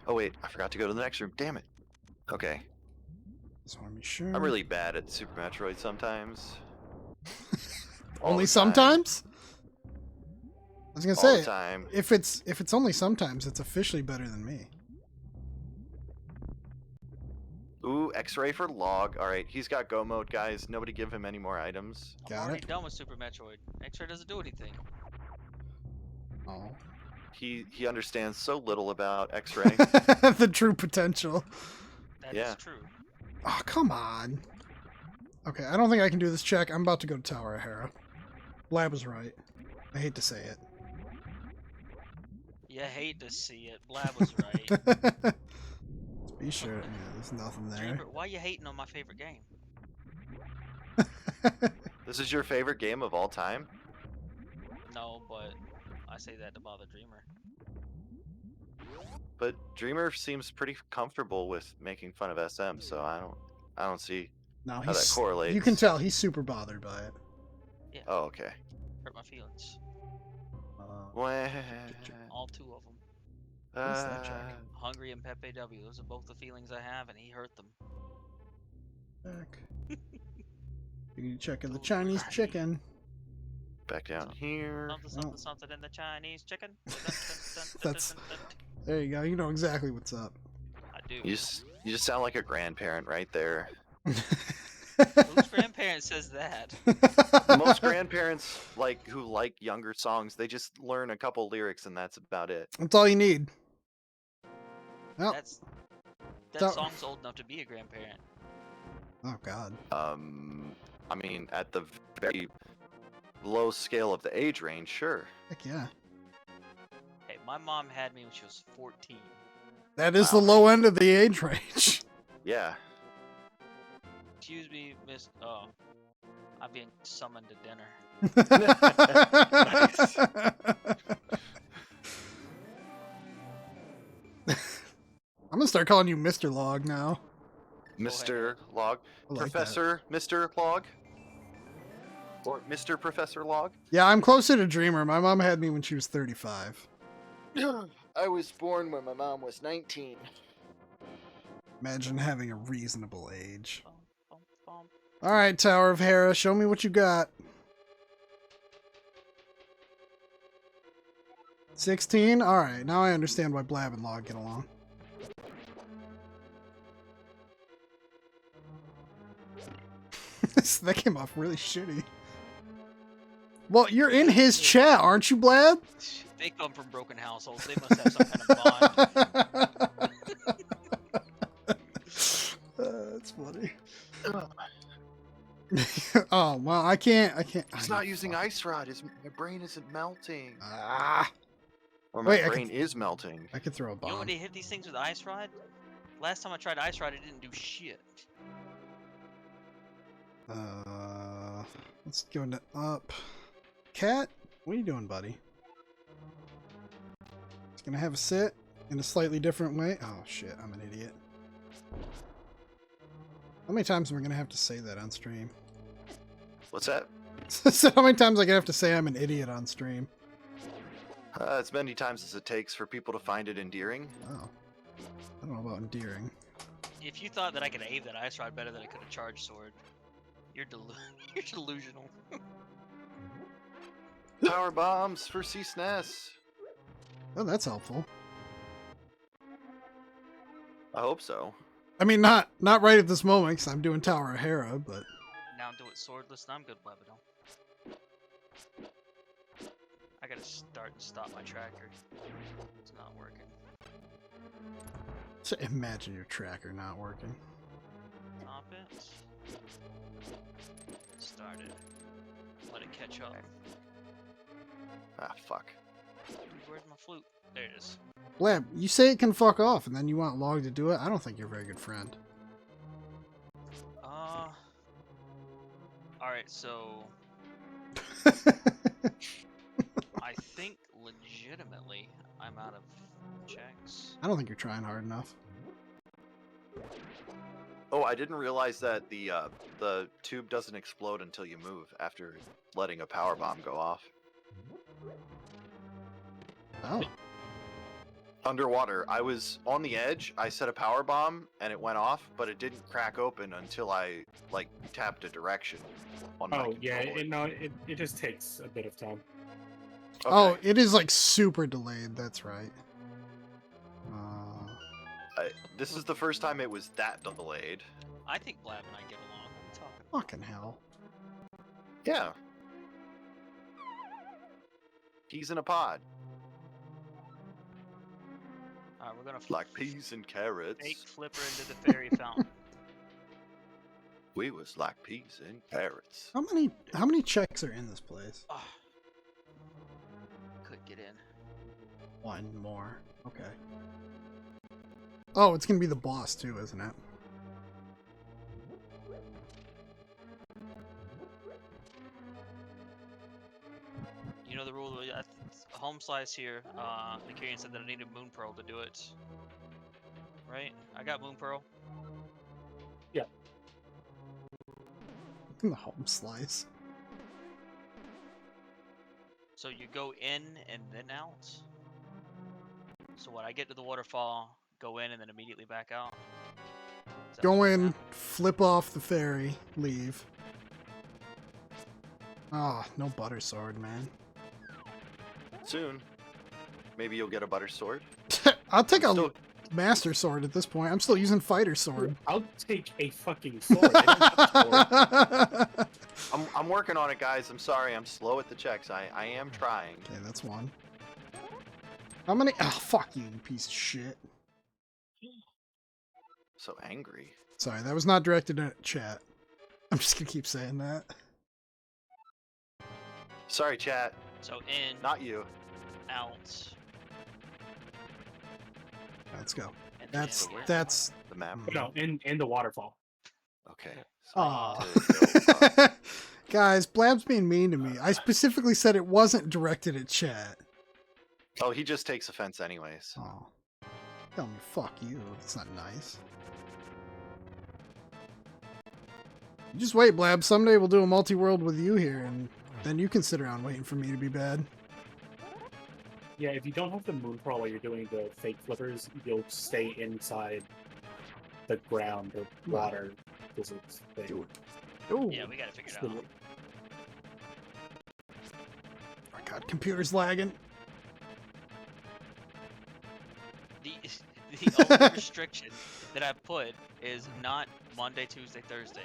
Oh wait, I forgot to go to the next room. Damn it. Okay. Just want to be sure. I'm really bad at Super Metroid sometimes. All Only the time. sometimes? I was gonna All the say, time. if it's only sometimes, it's officially better than me. Ooh, X-ray for log. Alright, he's got go mode, guys. Nobody give him any more items. I'm Got already it. done with Super Metroid. X-Ray doesn't do anything. Oh. He understands so little about X-ray. The true potential. That is Yeah. true. Oh, come on. Okay, I don't think I can do this check. I'm about to go to Tower of Hera. Lab was right. I hate to say it. You hate to see it. Blab was right. Be sure. Yeah, there's nothing there. Dreamer, why you hating on my favorite game? This is your favorite game of all time? No, but I say that to bother Dreamer. But Dreamer seems pretty comfortable with making fun of SM, so I don't see No, how that he's. correlates. You can tell he's super bothered by it. Oh, okay. Hurt my feelings. Well, All two of them. What's that check? Hungry and Pepe W. Those are both the feelings I have, and he hurt them. Back. You checking the Chinese chicken. back down here. Something, something, something in the Chinese chicken. Dun, dun, dun, dun, That's- dun, dun, dun. There you go. You know exactly what's up. I do. You just sound like a grandparent right there. Whose grandparent says that? Most grandparents who like younger songs, they just learn a couple lyrics and that's about it. That's all you need. Well, That so- song's old enough to be a grandparent. oh God. I mean, at the very low scale of the age range, sure. Heck yeah. Hey, my mom had me when she was 14. That is Wow. the low end of the age range. Yeah. Excuse me, Miss. Oh, I'm being summoned to dinner. I'm gonna start calling you Mr. Log now. Mr. Log. I like that. Professor Mr. Log. Or Mr. Professor Log. Yeah, I'm closer to Dreamer. My mom had me when she was 35. I was born when my mom was 19. Imagine having a reasonable age. Bum, bum, bum. All right, Tower of Hera, show me what you got. 16? All right, now I understand why Blab and Log get along. That came off really shitty. Well, you're in his chat, aren't you, Blab? They come from broken households. They must have some kind of bond. That's funny. Oh, well, I can't. He's not using ice rod. My brain isn't melting. Ah, Or my Wait, I brain is melting. I could throw a You know bomb. when they hit these things with ice rod? Last time I tried ice rod, it didn't do shit. Let's go into up. Cat, what are you doing, buddy? It's gonna have a sit in a slightly different way. Oh shit, I'm an idiot. How many times am I gonna have to say that on stream? What's that? So how many times I gonna have to say I'm an idiot on stream? As many times as it takes for people to find it endearing. Oh, I don't know about endearing. If you thought that I could aim that ice rod better than I could a charged sword, you're you're delusional. Power bombs for C-SNES. Oh, that's helpful. I hope so. I mean, not right at this moment because I'm doing Tower of Hera, but Now do it swordless, and I'm good, Blabadon. I gotta start and stop my tracker. It's not working. so imagine your tracker not working. Stop it. Start it. Let it catch up. Ah, fuck. Where's my flute? There it is. Blab, you say it can fuck off, and then you want Log to do it? I don't think you're a very good friend. Alright, so I think legitimately I'm out of checks. I don't think you're trying hard enough. Oh, I didn't realize that the tube doesn't explode until you move after letting a power bomb go off. Oh. Underwater, I was on the edge, I set a power bomb, and it went off, but it didn't crack open until I, tapped a direction on my Oh yeah, controller. it just takes a bit of time. Okay. Oh, it is like super delayed, that's right. This is the first time it was that delayed. I think Blab and I get along. What are we talking about? Fucking hell. Yeah. Peas in a pod. Alright, we're gonna Like peas and carrots. fake flipper into the fairy fountain. We was like peas and carrots. How many checks are in this place? Oh, could get in. One more. Okay. Oh, it's gonna be the boss too, isn't it? You know the rule. Home slice here. Nikirian said that I needed Moon Pearl to do it. Right? I got Moon Pearl. The home slice. So you go in and then out. So when I get to the waterfall, go in and then immediately back out. Is that Go what's in, happening? flip off the ferry, leave. Ah, oh, no butter sword, man. Soon. Maybe you'll get a butter sword. I'll take a Still- master sword at this point. I'm still using fighter sword. I'll take a fucking sword. I don't have a sword. I'm working on it, guys. I'm sorry. I'm slow at the checks. I am trying. Okay, that's one. How many? Oh, fuck you, you piece of shit. So angry. Sorry, that was not directed at chat. I'm just gonna keep saying that. Sorry, chat. So in, Not you. out, Let's go. and That's then where? The map. No, in the waterfall. Okay. So Aw. I need to go up. Guys, Blab's being mean to me. I specifically said it wasn't directed at chat. Oh, he just takes offense anyways. Oh. Tell me, fuck you. That's not nice. You just wait, Blab. Someday we'll do a multi-world with you here, and then you can sit around waiting for me to be bad. Yeah, if you don't have the moon crawl while you're doing the fake flippers, you'll stay inside the ground or water physics thing. Dude. Ooh. Yeah, we gotta figure it It's out. the- Oh my god, computer's lagging. The only restriction that I put is not Monday, Tuesday, Thursday.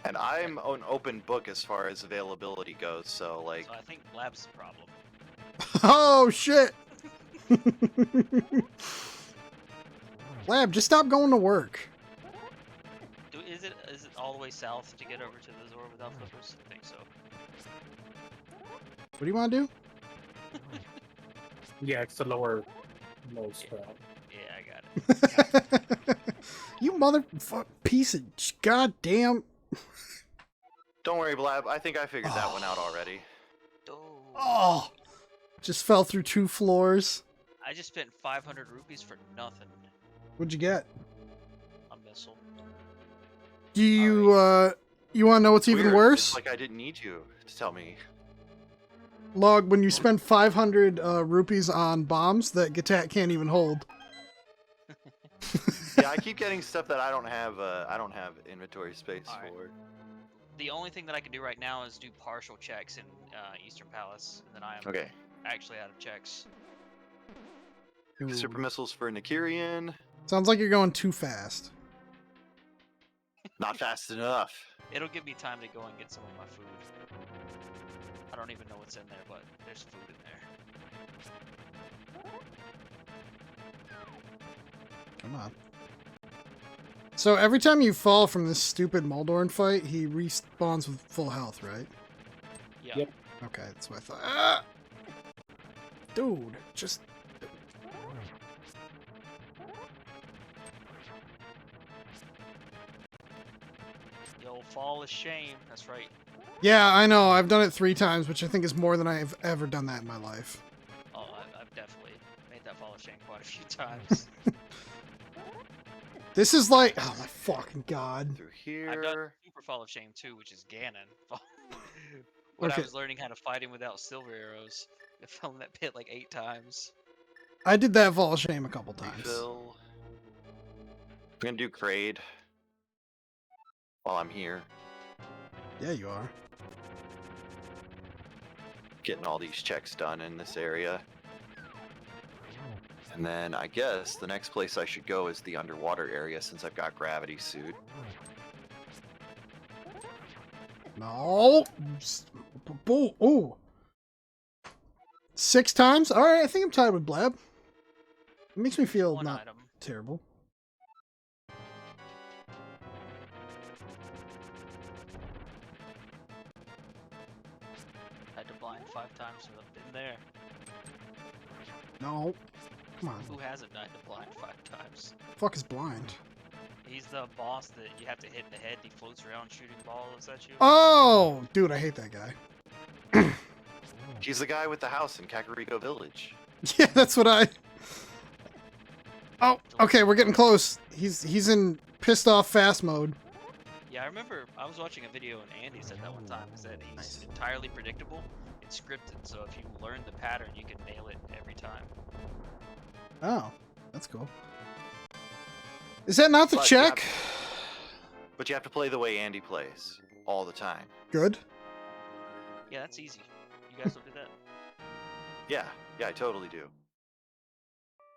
And I'm an open book as far as availability goes, so like So I think Blab's the problem. Oh, shit! Blab, just stop going to work. Is it all the way south to get over to the Zora without flippers? I think so. What do you want to do? Yeah, it's the lower most route. Yeah, I got it. You motherfucker piece of goddamn. don't worry, Blab. I think I figured that one out already. Oh, just fell through 2 floors. I just spent 500 rupees for nothing. What'd you get? A missile. Do you you want to know what's even Weird. worse? It's like I didn't need you to tell me. Log, when you spend 500 rupees on bombs that Gatat can't even hold. Yeah, I keep getting stuff that I don't have inventory space Alright. for. The only thing that I can do right now is do partial checks in Eastern Palace, and then I am Okay. actually out of checks. Ooh. Super missiles for Nikirian. Sounds like you're going too fast. Not fast enough. It'll give me time to go and get some of my food. I don't even know what's in there, but there's food in there. Come on. So every time you fall from this stupid Moldorn fight, he respawns with full health, right? Yeah. Yep. Okay, that's what I thought. Ah! Dude, just... You'll fall of shame. That's right. Yeah, I know. I've done it 3 times, which I think is more than I've ever done that in my life. Oh, I've definitely made that fall of shame quite a few times. This is like... Oh my fucking god. Through I've done here. super fall of shame too, which is Ganon. When Okay. I was learning how to fight him without silver arrows, I fell in that pit like 8 times. I did that fall of shame a couple times. Refill. I'm gonna do Kraid while I'm here, Yeah, you are. getting all these checks done in this area. And then I guess the next place I should go is the underwater area since I've got gravity suit. No. Ooh. 6 times? Alright, I think I'm tied with Blab. It makes me feel One not item. terrible. Had to blind 5 times, so I've been there. No. Come on. Who hasn't died to blind 5 times? Fuck is blind. He's the boss that you have to hit in the head. He floats around shooting balls at you. Oh! Dude, I hate that guy. He's the guy with the house in Kakariko Village. Yeah, that's what I... Oh, okay, we're getting close. He's in pissed off fast mode. Yeah, I remember I was watching a video and Andy said that one time. He said he's Nice. entirely predictable. It's scripted, so if you learn the pattern, you can nail it every time. Oh, that's cool. Is that not the But you have- check? But you have to play the way Andy plays all the time. Good. Yeah, that's easy. You guys will do that. Yeah, I totally do.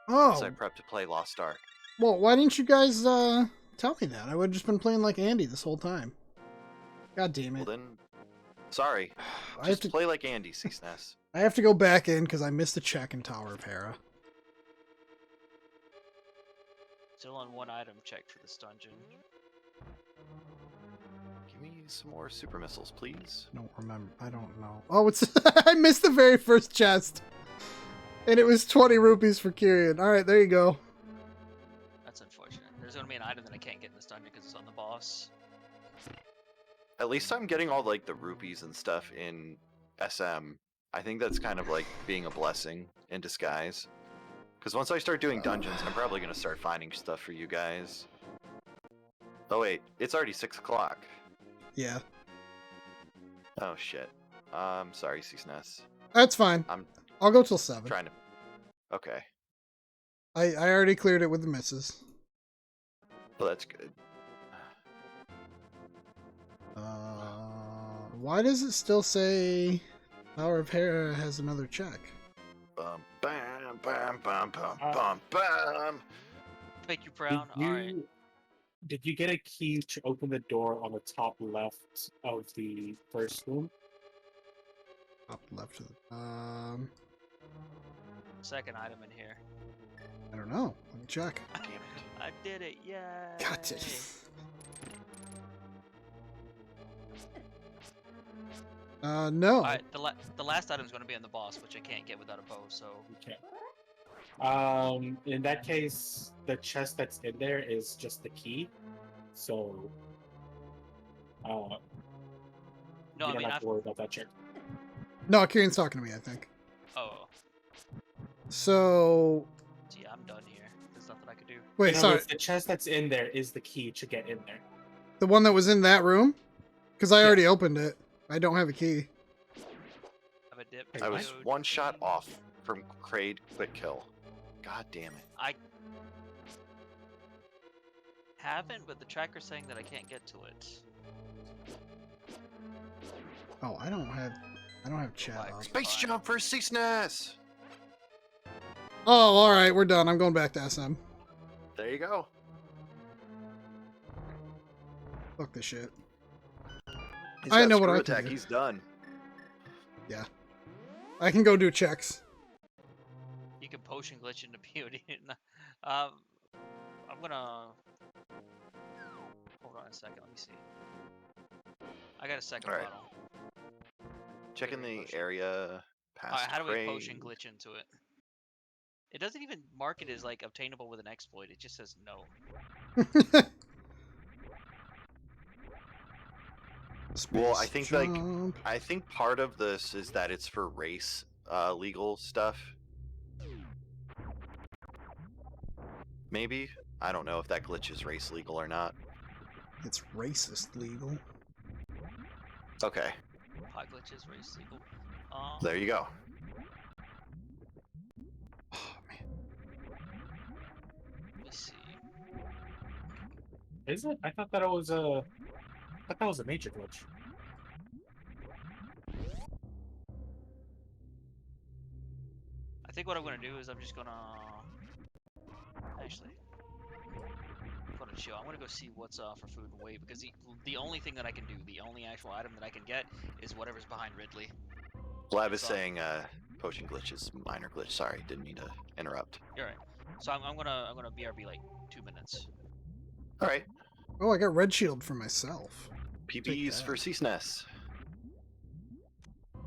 as Oh, I prep to play Lost Ark. well, why didn't you guys tell me that? I would have just been playing like Andy this whole time. God damn Well it. then, sorry. I have Just to play like Andy, CSNES. I have to go back in because I missed a check in Tower of Hera. Still on one item check for this dungeon. Give me some more super missiles, please. Don't remember. I don't know. Oh, it's I missed the very first chest. And it was 20 rupees for Kyrian. Alright, there you go. That's unfortunate. There's gonna be an item that I can't get in this dungeon because it's on the boss. At least I'm getting all like the rupees and stuff in SM. I think that's kind of like being a blessing in disguise. Because once I start doing dungeons, I'm probably going to start finding stuff for you guys. Oh wait, it's already 6 o'clock. Yeah. Oh shit. Sorry, CSNES. That's fine. I'm I'll go till 7. trying to... Okay. I already cleared it with the misses. Well, that's good. Why does it still say Tower of Hera has another check? Bum, bam, bam, bam, bam, bam, bam. Thank you, Brown. Alright. Did you get a key to open the door on the top left of the first room? Up left of the... Second item in here. I don't know. Let me check. Damn it. I did it, yay! God damn it. No. Alright, the last item's gonna be on the boss, which I can't get without a bow, so... Okay. In that case, the chest that's in there is just the key. So, No, you I don't mean, have to worry about that check. No, Kyrian's talking to me, I think. Oh, So... yeah, I'm done here. There's nothing I could do. Wait, In other sorry. words, the chest that's in there is the key to get in there. The one that was in that room? Because I already opened it. I don't have a key. Have a dip. I was dude. 1 shot off from Kraid quick kill. God damn it. I haven't, but the tracker's saying that I can't get to it. Oh, I don't have chat Like, up. Space Fine. jump for CSNES! Oh, alright, we're done. I'm going back to SM. There you go. Fuck this shit. He's I got know what screw I can attack. do. He's done. I can go do checks. You can potion glitch into beauty. I'm gonna hold on a second. Let me see. I got a second Alright. bottle. Checking the Potion. area past Alright, how do we Kraid. potion glitch into it? It doesn't even mark it as like obtainable with an exploit. It just says no. Well, I Space think, like, jump. I think part of this is that it's for race legal stuff. Maybe? I don't know if that glitch is race legal or not. It's racist legal. Okay, Pot glitches, race legal. there you go. Oh, man. Let me see. Is it? I thought that was a. I thought that was a major glitch. I think what I'm gonna do is I'm just gonna actually I'm gonna chill. I'm gonna go see what's for food and weight because the only thing that I can do, the only actual item that I can get is whatever's behind Ridley. Blab is Sorry. saying potion glitch is minor glitch. Sorry, didn't mean to interrupt. You're right. So I'm gonna BRB like 2 minutes. Alright, Oh, I got red shield for myself. PBs that. for CSNES.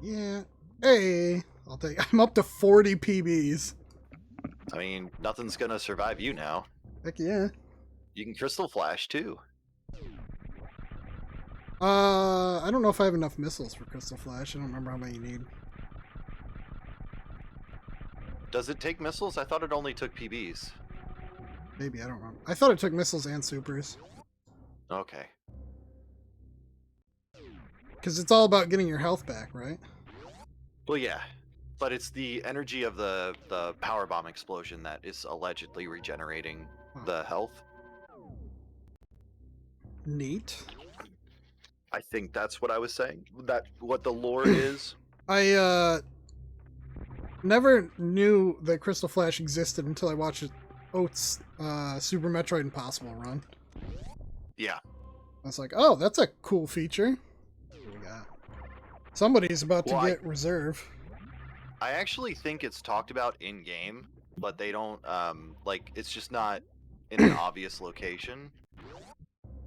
Yeah. Hey, I'll take. I'm up to 40 PBs. I mean, nothing's gonna survive you now. Heck yeah. You can crystal flash too. I don't know if I have enough missiles for Crystal Flash. I don't remember how many you need. Does it take missiles? I thought it only took PBs. Maybe, I don't remember. I thought it took missiles and supers. Okay. Because it's all about getting your health back, right? Well, yeah. But it's the energy of the power bomb explosion that is allegedly regenerating the health. Neat. I think that's what I was saying. That what the lore is. My never knew that Crystal Flash existed until I watched Oat's Super Metroid Impossible run. Yeah. I was like, oh, that's a cool feature. What do we got? Somebody's about to Well, get reserve. I actually think it's talked about in game, but they don't like it's just not in an obvious location.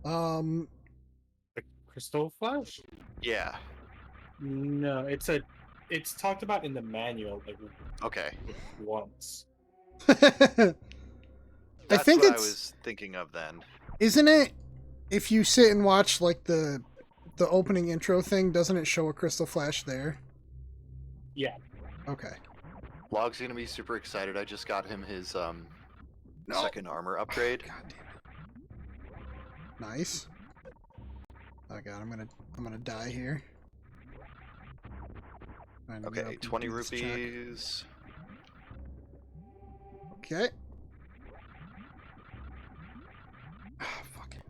Um, The Crystal Flash? Yeah. No, it's talked about in the manual like Okay. once. That's think what I it's- was thinking of then. isn't it? If you sit and watch like the opening intro thing, doesn't it show a Crystal Flash there? Yeah. Okay. Log's gonna be super excited. I just got him his No. second armor upgrade. God damn it. Nice. Oh god, I'm gonna die here. Trying to get Okay, up and 20 do this check. rupees. Okay. Ah, fuck it.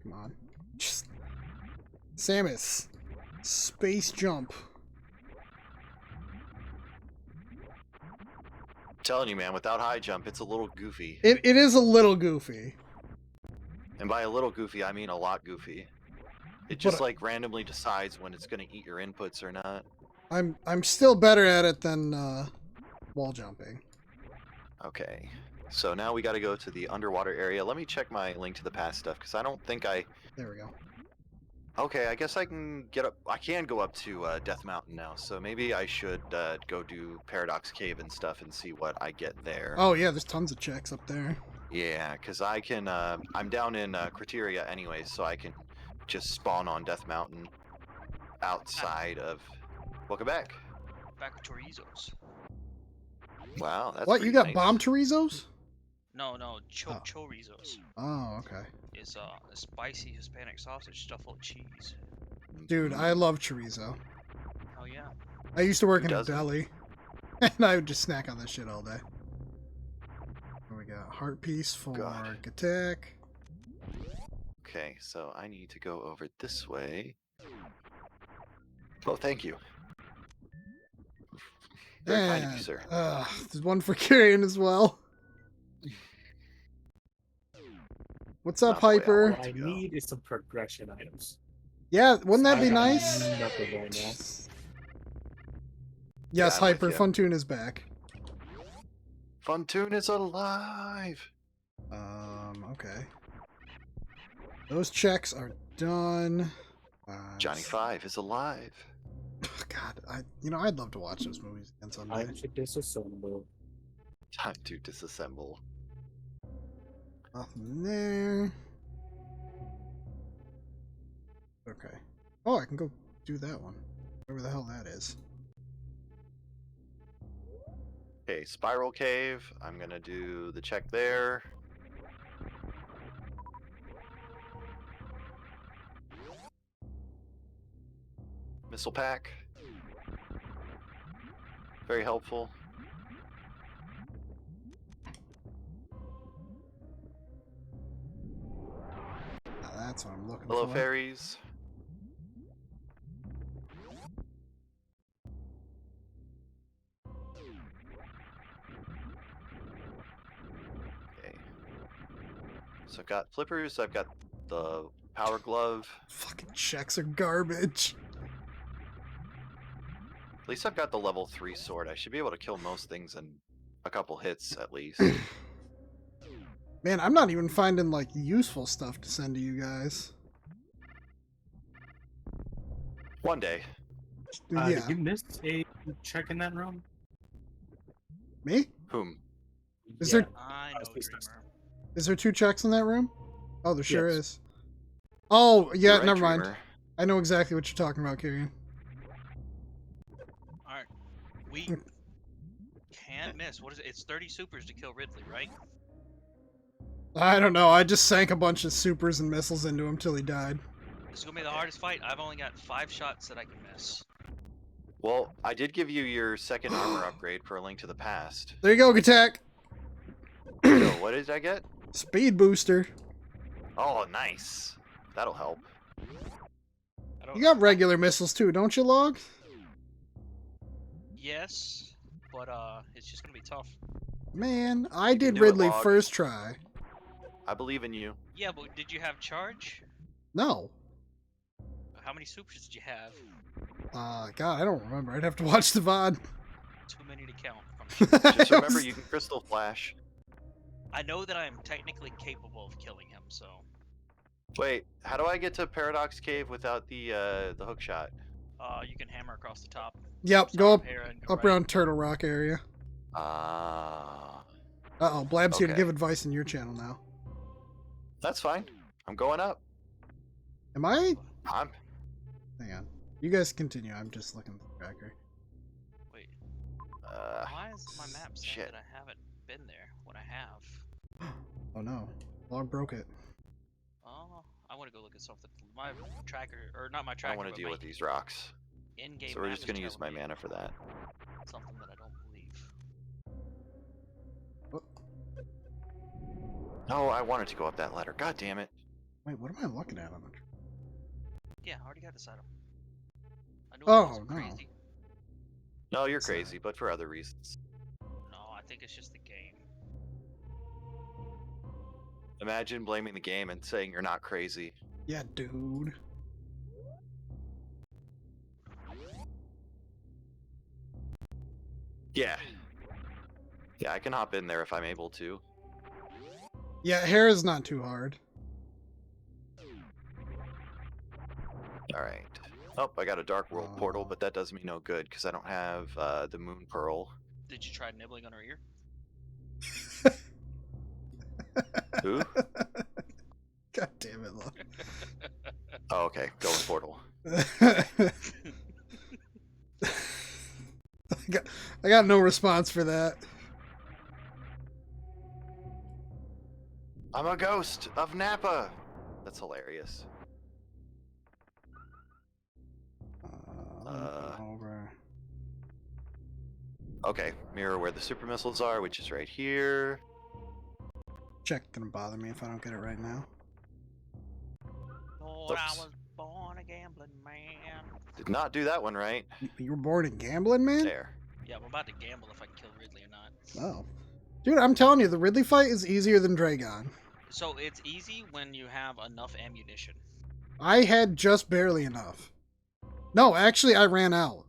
Come on. Just... Samus. Space jump. I'm telling you, man, without high jump, it's a little goofy. It is a little goofy. And by a little goofy, I mean a lot goofy. It just But- like randomly decides when it's gonna eat your inputs or not. I'm still better at it than wall jumping. Okay. So now we gotta go to the underwater area. Let me check my link to the past stuff, because I don't think I... There we go. Okay, I guess I can get up... I can go up to Death Mountain now, so maybe I should go do Paradox Cave and stuff and see what I get there. Oh yeah, there's tons of checks up there. Yeah, because I can... I'm down in Criteria anyways, so I can just spawn on Death Mountain outside of... Welcome back. Back with chorizos. Wow, that's What, you pretty got nice. bomb chorizos? No, Oh. chorizos Oh, okay. is a spicy Hispanic sausage stuffed full of cheese. Dude, I love chorizo. Oh yeah. I used to work Who in a doesn't? deli, and I would just snack on this shit all day. What we got? Heart piece for God. attack. Okay, so I need to go over this way. Oh, thank you. Very kind of you, sir. There's one for Kyrian as well. What's up, Not the way I Hyper? want What I to go. need is some progression items. Yeah, wouldn't that I be got nice? nothing right now. Yes, I'm with Hyper. ya. Funtoon is back. Funtoon is alive! Okay. Those checks are done. Johnny Five is alive. God, I'd love to watch those movies again someday. I should disassemble. Time to disassemble. Nothing there. Okay. Oh, I can go do that one. Whatever the hell that is. Okay, Spiral Cave. I'm gonna do the check there. Missile pack. Very helpful. Now that's what I'm looking Hello, for. fairies. Okay. So I've got flippers, I've got the power glove. Fucking checks are garbage. At least I've got the level 3 sword. I should be able to kill most things in a couple hits at least. Man, I'm not even finding like useful stuff to send to you guys. One day. Yeah. Did you miss a check in that room? Me? Whom? Is there- I I know, was Dreamer. Is there 2 checks in that room? Oh, there sure Yes. is. Oh, yeah, You're right, never mind. Dreamer. I know exactly what you're talking about, Kyrian. Alright. We can't miss. What is it? It's 30 supers to kill Ridley, right? I don't know. I just sank a bunch of supers and missiles into him till he died. This is gonna be the hardest fight. I've only got 5 shots that I can miss. Well, I did give you your second armor upgrade for A Link to the Past. There you go, attack. So, what did I get? Speed booster. Oh, nice. That'll help. I don't. You got regular missiles too, don't you, Log? Yes, but it's just gonna be tough. Man, I You can did do it, Ridley Log. first try. I believe in you. Yeah, but did you have charge? No. How many supers did you have? God, I don't remember. I'd have to watch the VOD. Too many to count. I'm sure. Just remember, you can crystal flash. I know that I am technically capable of killing him, so. Wait, how do I get to Paradox Cave without the hook shot? You can hammer across the top. Yep, Start go up, here and go up right. around Turtle Rock area. Ah, Uh-oh, Blab's here to Okay. give advice in your channel now. that's fine. I'm going up. Am I? I'm. Hang on. You guys continue. I'm just looking at the tracker. Wait, Uh, why is my map saying shit. that I haven't been there when I have? Oh no. Log broke it. Oh, I want to go look at something. My tracker, or not my I tracker, don't want but to deal my with these rocks. in-game So we're map just is gonna use my telling me mana for that. something that I don't believe. No, I wanted to go up that ladder. God damn it. Wait, what am I looking at on the tracker? Yeah, I already got this item. I knew Oh, I wasn't no. crazy. No, you're It's crazy, but for other reasons. No, I think it's just the game. Imagine blaming the game and saying you're not crazy. Yeah, dude. Yeah. Yeah, I can hop in there if I'm able to. Yeah, hair is not too hard. Alright. Oh, I got a Dark World portal, Oh. but that does me no good because I don't have the Moon Pearl. Did you try nibbling on her ear? Who? God damn it, Log. Oh, okay. Go with portal. I got no response for that. I'm a ghost of Napa. That's hilarious. Over. Okay, mirror where the super missiles are, which is right here. Check gonna bother me if I don't get it right now. Lord, I Oops. was born a gambling man. Did not do that one right. You were born in gambling, man? There. Yeah, I'm about to gamble if I can kill Ridley or not. Oh. Dude, I'm telling you, the Ridley fight is easier than Dragon. So it's easy when you have enough ammunition. I had just barely enough. No, actually, I ran out.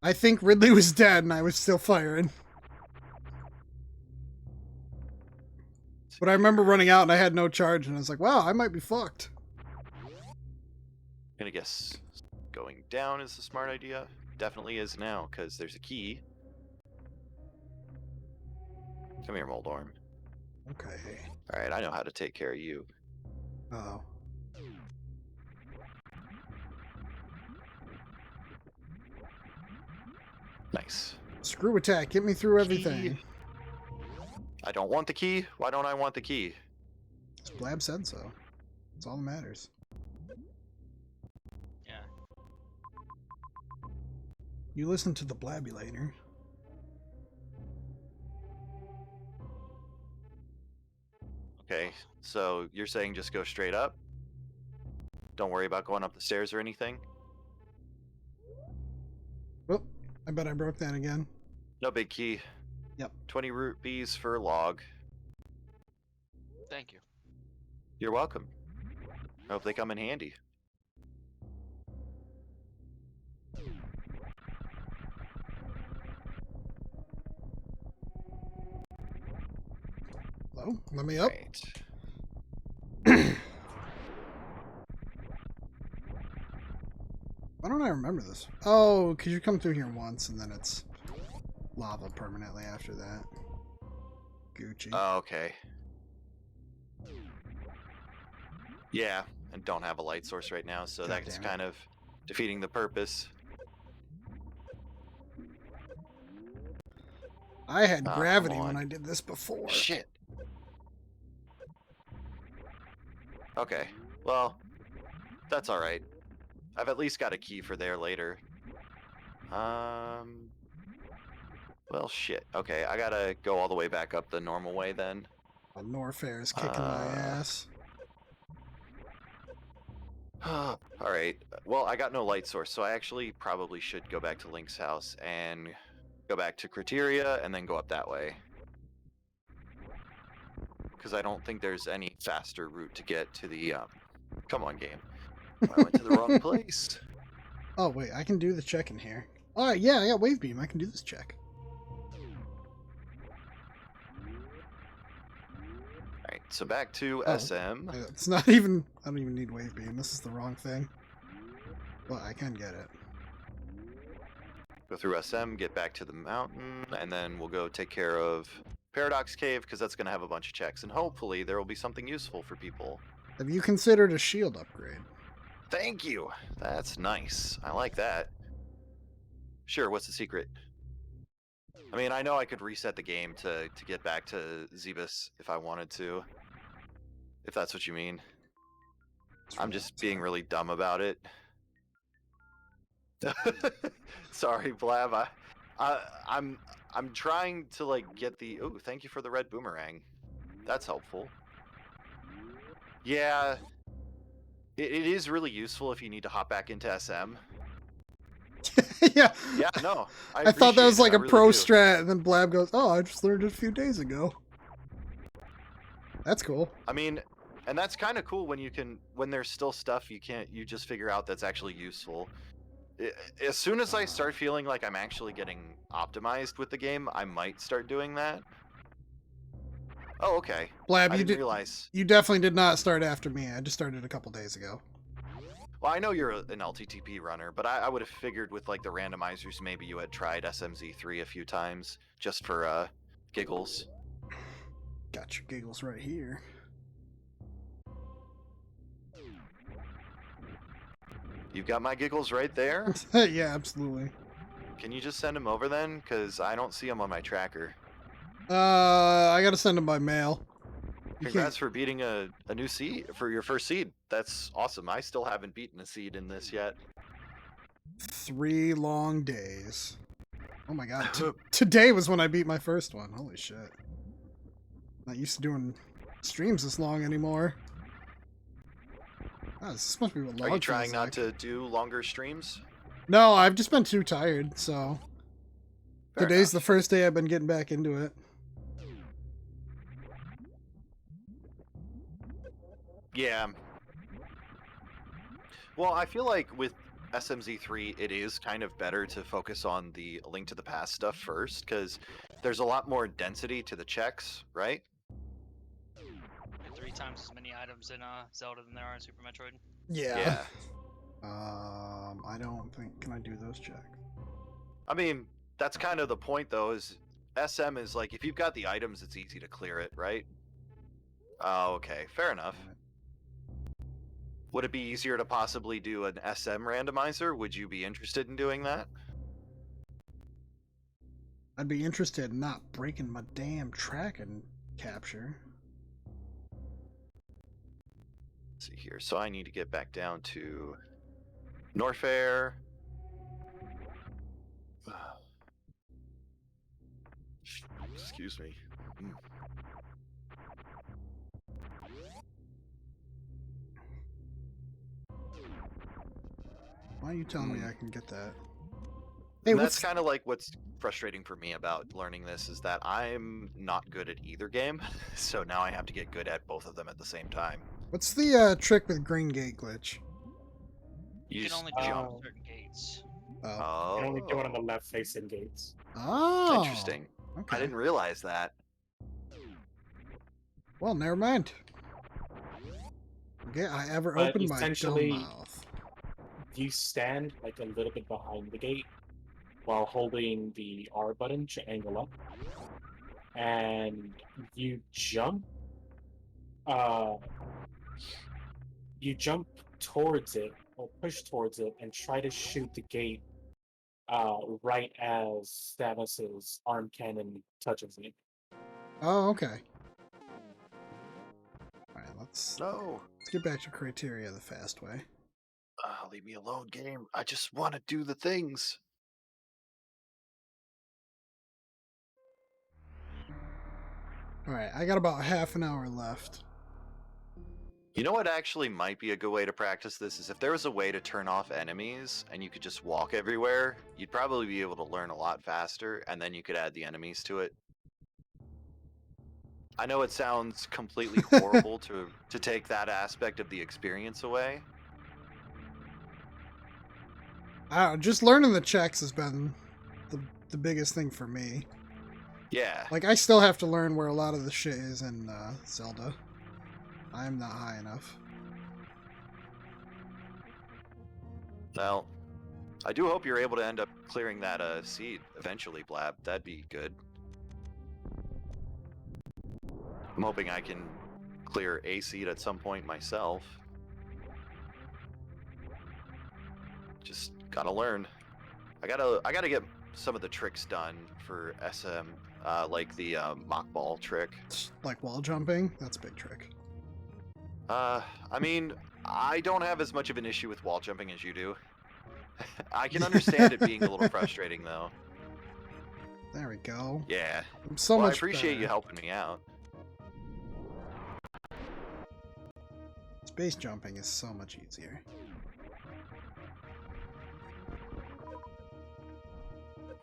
I think Ridley was dead and I was still firing. But I remember running out and I had no charge and I was like, wow, I might be fucked. Gonna guess going down is the smart idea. Definitely is now, because there's a key. Come here, Moldorm. Okay. Alright, I know how to take care of you. Uh-oh. Nice. Screw attack, get me through everything. Key. I don't want the key. Why don't I want the key? Blab said so. That's all that matters. Yeah. You listen to the blabulator. Okay, so you're saying just go straight up? Don't worry about going up the stairs or anything? Oh, I bet I broke that again. No big key. Yep. 20 rupees for log. Thank you. You're welcome. I hope they come in handy. Hello? Let me up. Right. Why don't I remember this? Oh, because you come through here once and then it's lava permanently after that. Gucci. Oh, okay. Yeah, and don't have a light source right now, so God that's damn it. kind of defeating the purpose. I had Oh, gravity come when on. I did this before. Shit. Okay, well, that's alright. I've at least got a key for there later. Well, shit. Okay, I gotta go all the way back up the normal way then. Norfair is kicking my ass. All right. Well, I got no light source, so I actually probably should go back to Link's house and go back to Criteria and then go up that way. Because I don't think there's any faster route to get to the. Come on, game. I went to the wrong place. Oh, wait, I can do the check in here. All right, yeah, I got wave beam. I can do this check. All right, so back to Oh. SM. It's not even... I don't even need wave beam. This is the wrong thing. But I can get it. Go through SM, get back to the mountain, and then we'll go take care of Paradox Cave, because that's going to have a bunch of checks, and hopefully there will be something useful for people. Have you considered a shield upgrade? Thank you. That's nice. I like that. Sure, what's the secret? I mean, I know I could reset the game to get back to Zebus if I wanted to. If that's what you mean. I'm just being really dumb about it. Sorry, Blab. I'm trying to like get the. Oh, thank you for the red boomerang. That's helpful. Yeah, it is really useful if you need to hop back into SM. Yeah. Yeah, no. I thought that was appreciate it, like I a really pro do. strat, and then Blab goes, "Oh, I just learned it a few days ago." That's cool. I mean, and that's kind of cool when there's still stuff you just figure out that's actually useful. As soon as I start feeling like I'm actually getting optimized with the game, I might start doing that. Oh, okay. Blab, I you didn't realize. You definitely did not start after me. I just started a couple days ago. Well, I know you're an LTTP runner, but I would have figured with like the randomizers, maybe you had tried SMZ3 a few times just for giggles. Got your giggles right here. You've got my giggles right there. Yeah, absolutely. Can you just send them over then? Because I don't see them on my tracker. I gotta send them by mail. You Congrats for beating a new seed for your first seed. That's awesome. I still haven't beaten a seed in this yet. 3 long days. Oh my god. Today was when I beat my first one. Holy shit. Not used to doing streams this long anymore. Oh, this must be what log Are you trying feels not like. to do longer streams? No, I've just been too tired, so... Fair Today's enough. the first day I've been getting back into it. Yeah. Well, I feel like with SMZ3, it is kind of better to focus on the Link to the Past stuff first, because there's a lot more density to the checks, right? 3 times as many items in Zelda than there are in Super Metroid. Yeah. I don't think... Can I do those checks? I mean, that's kind of the point, though, is SM is like, if you've got the items, it's easy to clear it, right? Oh, okay. Fair enough. Would it be easier to possibly do an SM randomizer? Would you be interested in doing that? I'd be interested in not breaking my damn tracking capture. Let's see here. So I need to get back down to Norfair. Excuse me. Why are you telling me I can get that? Hey, And what's... that's kind of like what's frustrating for me about learning this is that I'm not good at either game, so now I have to get good at both of them at the same time. What's the trick with green gate glitch? You can just only jump. jump certain gates. Oh. You can only do it on the left-facing gates. Oh. Interesting. Okay. I didn't realize that. Well, never mind. Okay, I ever But opened my dumb essentially- mouth. You stand like a little bit behind the gate while holding the R button to angle up, and you jump. You jump towards it or push towards it and try to shoot the gate right as Samus's arm cannon touches it. Oh, okay. Alright, let's No. get back to criteria the fast way. Leave me alone, game. I just want to do the things. Alright, I got about half an hour left. You know what actually might be a good way to practice this is if there was a way to turn off enemies and you could just walk everywhere, you'd probably be able to learn a lot faster, and then you could add the enemies to it. I know it sounds completely horrible to take that aspect of the experience away. I don't know, just learning the checks has been the biggest thing for me. Yeah. Like, I still have to learn where a lot of the shit is in Zelda. I'm not high enough. Well, I do hope you're able to end up clearing that seed eventually, Blab. That'd be good. I'm hoping I can clear a seed at some point myself. Just gotta learn. I gotta get some of the tricks done for SM, like the mock ball trick. Like wall jumping? That's a big trick. I mean, I don't have as much of an issue with wall jumping as you do. I can understand it being a little frustrating, though. There we go. Yeah. I'm so Well, much I appreciate better. you helping me out. Space jumping is so much easier.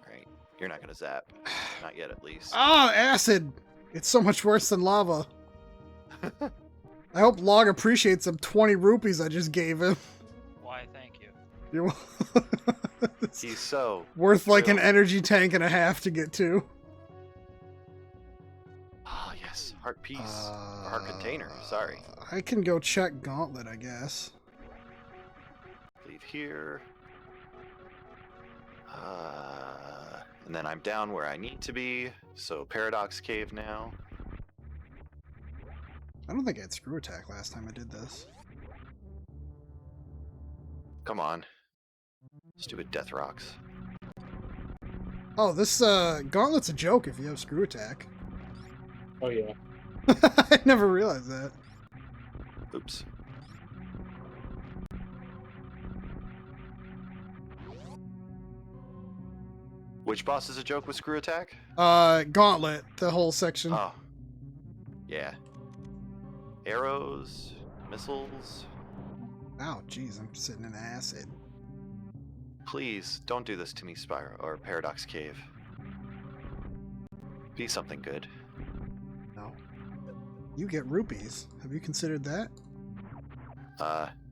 Alright, you're not gonna zap. Not yet, at least. Oh, acid! It's so much worse than lava. I hope Log appreciates them 20 rupees I just gave him. Why, thank you. You're He's so worth like an chill. energy tank and a half to get to. Ah, yes. Heart piece. Or heart container, sorry. I can go check Gauntlet, I guess. Leave here. And then I'm down where I need to be. So Paradox Cave now. I don't think I had Screw Attack last time I did this. Come on. Stupid Death Rocks. Oh, this Gauntlet's a joke if you have Screw Attack. Oh yeah. I never realized that. Oops. Which boss is a joke with Screw Attack? Gauntlet, the whole section. Oh. Yeah. Arrows, missiles. Ow, jeez, I'm sitting in acid. Please don't do this to me, Spyro or Paradox Cave. Be something good. No. You get rupees. Have you considered that?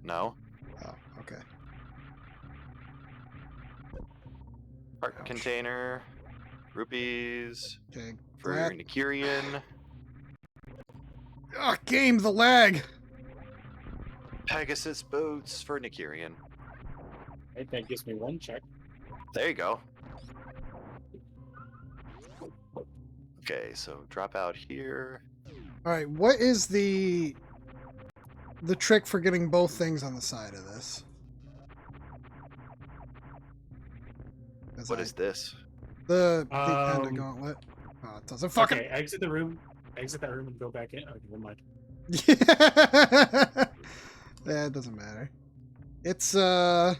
No. Oh, okay. Heart Ouch. container, rupees Okay. for Glad- Nikirian, Ugh, game, the lag! Pegasus boots for Nikirian. Right, that gives me one check. There you go. Okay, so drop out here. Alright, what is the trick for getting both things on the side of this? What is this? the end of Gauntlet? Oh, it doesn't fucking... Okay, exit the room. Exit that room and go back in. Okay, never mind. Yeah, it doesn't matter. It's Buy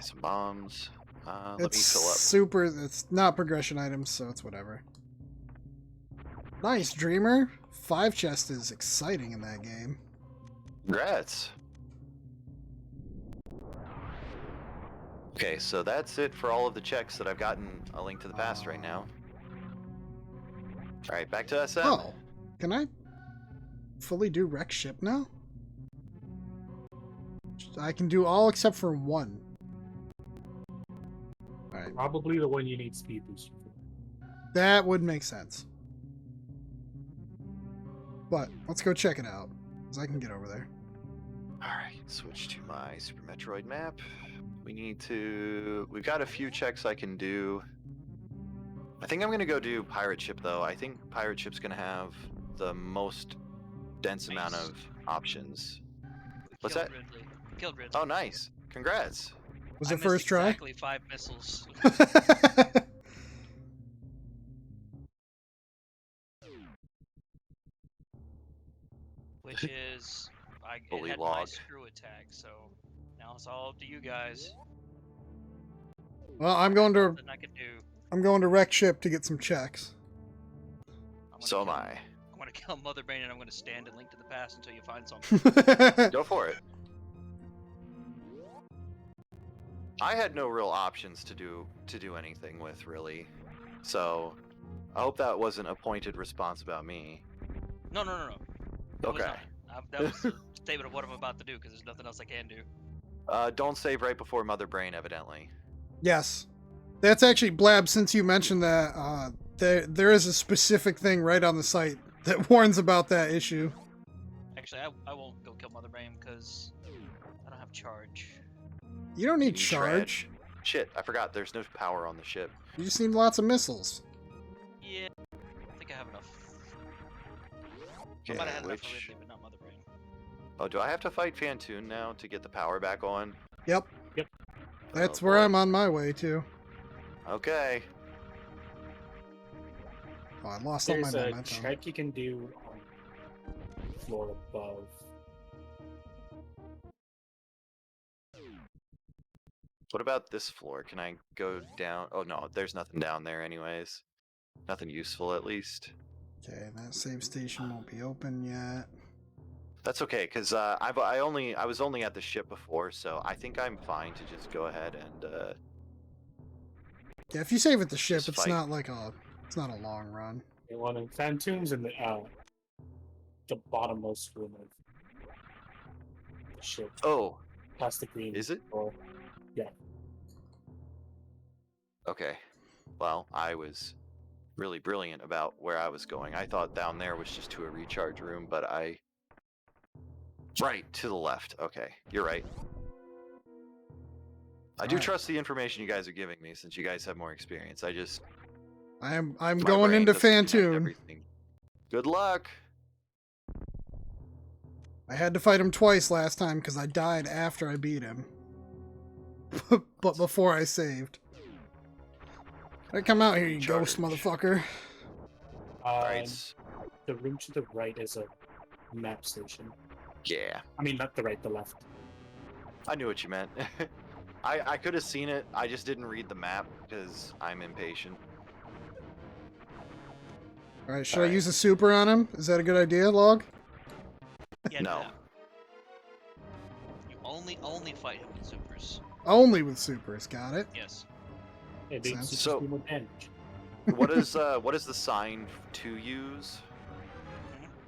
some bombs. Let me it's fill up. super. It's not progression items, so it's whatever. Nice, Dreamer. 5 chest is exciting in that game. Congrats. Okay, so that's it for all of the checks that I've gotten a Link to the Past right now. Alright, back to SM. Oh, can I fully do wreck ship now? I can do all except for one. Alright, Probably the one you need speed booster for. that would make sense. But let's go check it out, because I can get over there. Alright, switch to my Super Metroid map. We've got a few checks I can do. I think I'm gonna go do Pirate Ship though. I think Pirate Ship's gonna have the most dense amount Nice. of options. What's Killed that? Ridley. Killed Ridley. Oh, nice. Congrats. Was I it missed first try? Exactly 5 missiles. Which is I Fully had my logged. screw attack, so now it's all up to you guys. Well, I'm going to Nothing I can do. wreck ship to get some checks. I'm gonna So am kill- I. I'm want to kill Mother Brain, and I'm going to stand and link to the past until you find something. Go for it. I had no real options to do anything with, really. So, I hope that wasn't a pointed response about me. No. It was Okay. not. That was a statement of what I'm about to do, because there's nothing else I can do. Don't save right before Mother Brain, evidently. Yes. That's actually, Blab, since you mentioned that, there is a specific thing right on the site that warns about that issue. Actually, I won't go kill Mother Brain, because I don't have charge. You don't need You dread. charge. Shit, I forgot. There's no power on the ship. You just need lots of missiles. Yeah, I think I have enough. I Okay, might have had enough which... for Ridley, but not Mother Brain. Oh, do I have to fight Fantoon now to get the power back on? Yep. Yep. That's Oh, where boy. I'm on my way to. Okay. Oh, I lost all my There's a momentum. check you can do on the floor above. What about this floor? Can I go down? Oh no, there's nothing down there anyways. Nothing useful at least. Okay, that save station won't be open yet. That's okay, because I was only at the ship before, so I think I'm fine to just go ahead and Yeah, if you save at the ship, Just it's fight. not like it's not a long run. One of Phantoms in the bottommost room of the ship, oh, past the green. is it? Door. Okay. Well, I was really brilliant about where I was going. I thought down there was just to a recharge room, but right to the left. Okay, you're right. I do Alright. trust the information you guys are giving me since you guys have more experience. I'm my going brain into doesn't connect Fantoon. everything. Good luck. I had to fight him twice last time because I died after I beat him. But before I saved. Alright, come out here, you ghost Charge. motherfucker. Alright. The room to the right is a map station. Yeah, I mean, not the right, the left. I knew what you meant. I could have seen it. I just didn't read the map because I'm impatient. Alright, should I Alright. use a super on him? Is that a good idea, Log? Yeah, do No. that. You only fight him with supers. Only with supers, got it. Yes. It makes Sense. you So- do more damage. what is the sign to use?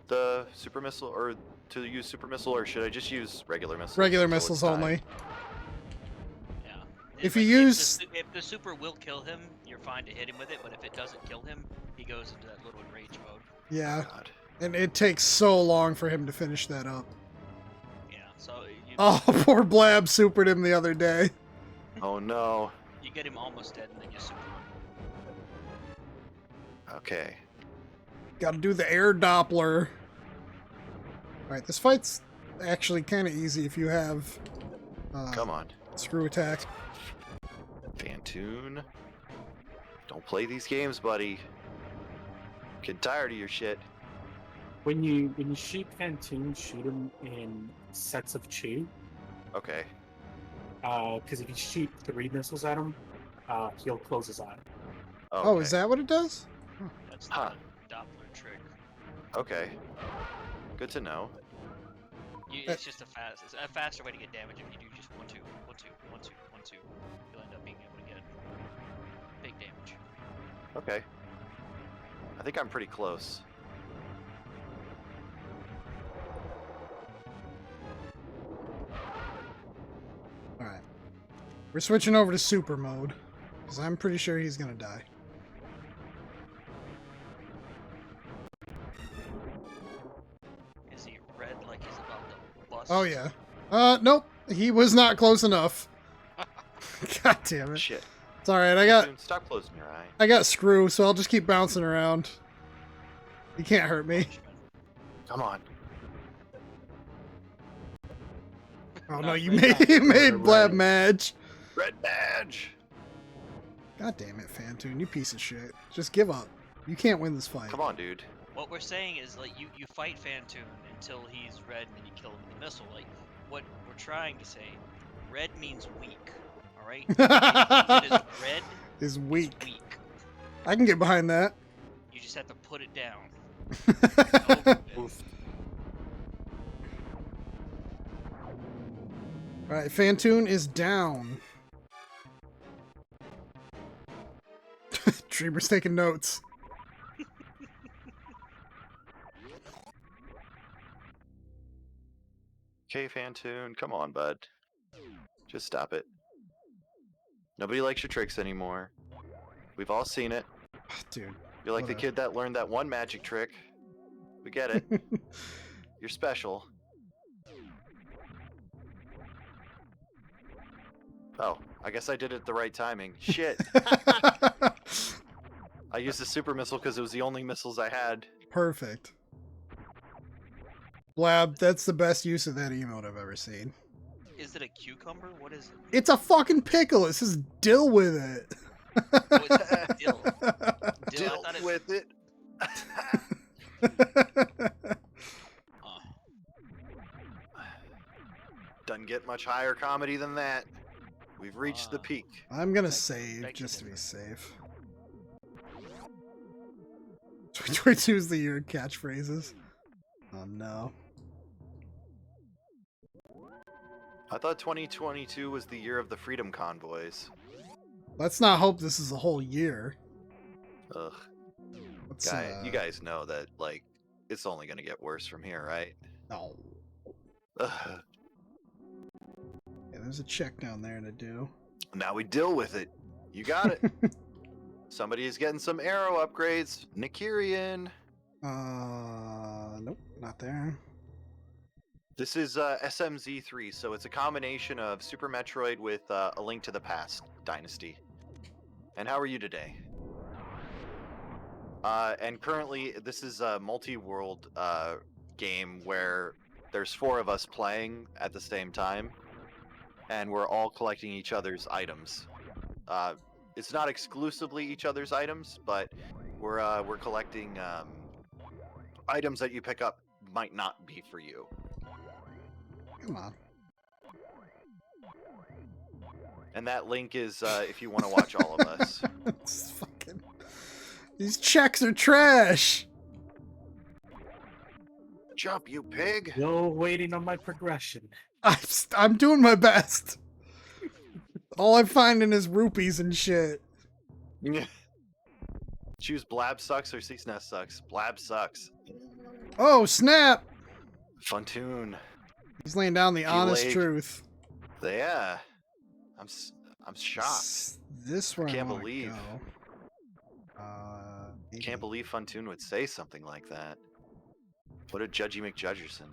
The super missile, or to use super missile, or should I just use regular missiles? Regular until it's missiles time? only. Yeah. If like, you use- if the super will kill him, you're fine to hit him with it. But if it doesn't kill him, he goes into that little enrage mode. Yeah, God. and it takes so long for him to finish that up. Yeah. So you, Oh, poor Blab supered him the other day. Oh no. you get him almost dead, and then you super him. Okay. Gotta do the air Doppler. Alright, this fight's actually kind of easy if you have Come on, screw attack. Fantoon. Don't play these games, buddy. Get tired of your shit. When you shoot Phantom, shoot him in sets of 2. Okay. Because if you shoot 3 missiles at him, he'll close his eye. Oh, Okay. is that what it does? That's the Huh. Doppler trick. Okay. Good to know. It's just a faster way to get damage if you do just 1 2 1 2 1 2 1 2. You'll end up being able to get big damage. Okay. I think I'm pretty close. Alright. We're switching over to super mode. Because I'm pretty sure he's gonna die. Is he red like he's about to bust? Oh yeah. Nope. He was not close enough. God damn it. Shit. It's alright, Fantoon, stop closing your eye. I got screw, so I'll just keep bouncing around. He can't hurt me. Come on. Oh no, No, you right made, you now. made Blab Right. mad. Red badge. God damn it, Fantoon, you piece of shit. Just give up. You can't win this fight. Come on, dude. What we're saying is, like, you fight Fantoon until he's red, and then you kill him with a missile. Like, what we're trying to say, red means weak, alright? It is red Is is weak. weak. I can get behind that. You just have to put it down. Over with. Alright, Fantoon is down. Dreamer's taking notes. Okay, Fantoon, come on, bud. Just stop it. Nobody likes your tricks anymore. We've all seen it. Dude. You're like the whatever. kid that learned that one magic trick. We get it. You're special. Oh, I guess I did it the right timing. Shit. I used the super missile because it was the only missiles I had. Perfect. Blab, that's the best use of that emote I've ever seen. Is it a cucumber? What is it? It's a fucking pickle. It says dill with it. Oh, it's a dill. Dill, I Deal thought it with it. Oh. Doesn't get much higher comedy than that. We've reached the Ah. peak. I'm gonna Beg- save beg to just to be differ. safe. 2022 is the year of catchphrases. Oh no. I thought 2022 was the year of the freedom convoys. Let's not hope this is a whole year. Ugh. Let's, You guys know that, like, it's only gonna get worse from here, right? No. Ugh. Yeah, there's a check down there to do. Now we deal with it. You got it. Somebody is getting some arrow upgrades. Nikirian. Nope, not there. This is SMZ3, so it's a combination of Super Metroid with A Link to the Past Dynasty. And how are you today? And currently, this is a multi-world game where there's 4 of us playing at the same time, and we're all collecting each other's items. It's not exclusively each other's items, but we're collecting items that you pick up might not be for you. Come on. And that link is if you want to watch all of us. It's fucking... These checks are trash! Jump, you pig! Still waiting on my progression. I'm doing my best. All I'm finding is rupees and shit. Choose Blab sucks or Sea's Nest sucks. Blab sucks. Oh, snap! Funtoon. He's laying down the honest Leg. truth. Yeah. I'm shocked. This where I Can't wanna believe. go. Maybe. Can't believe Funtoon would say something like that. What a judgy McJudgerson.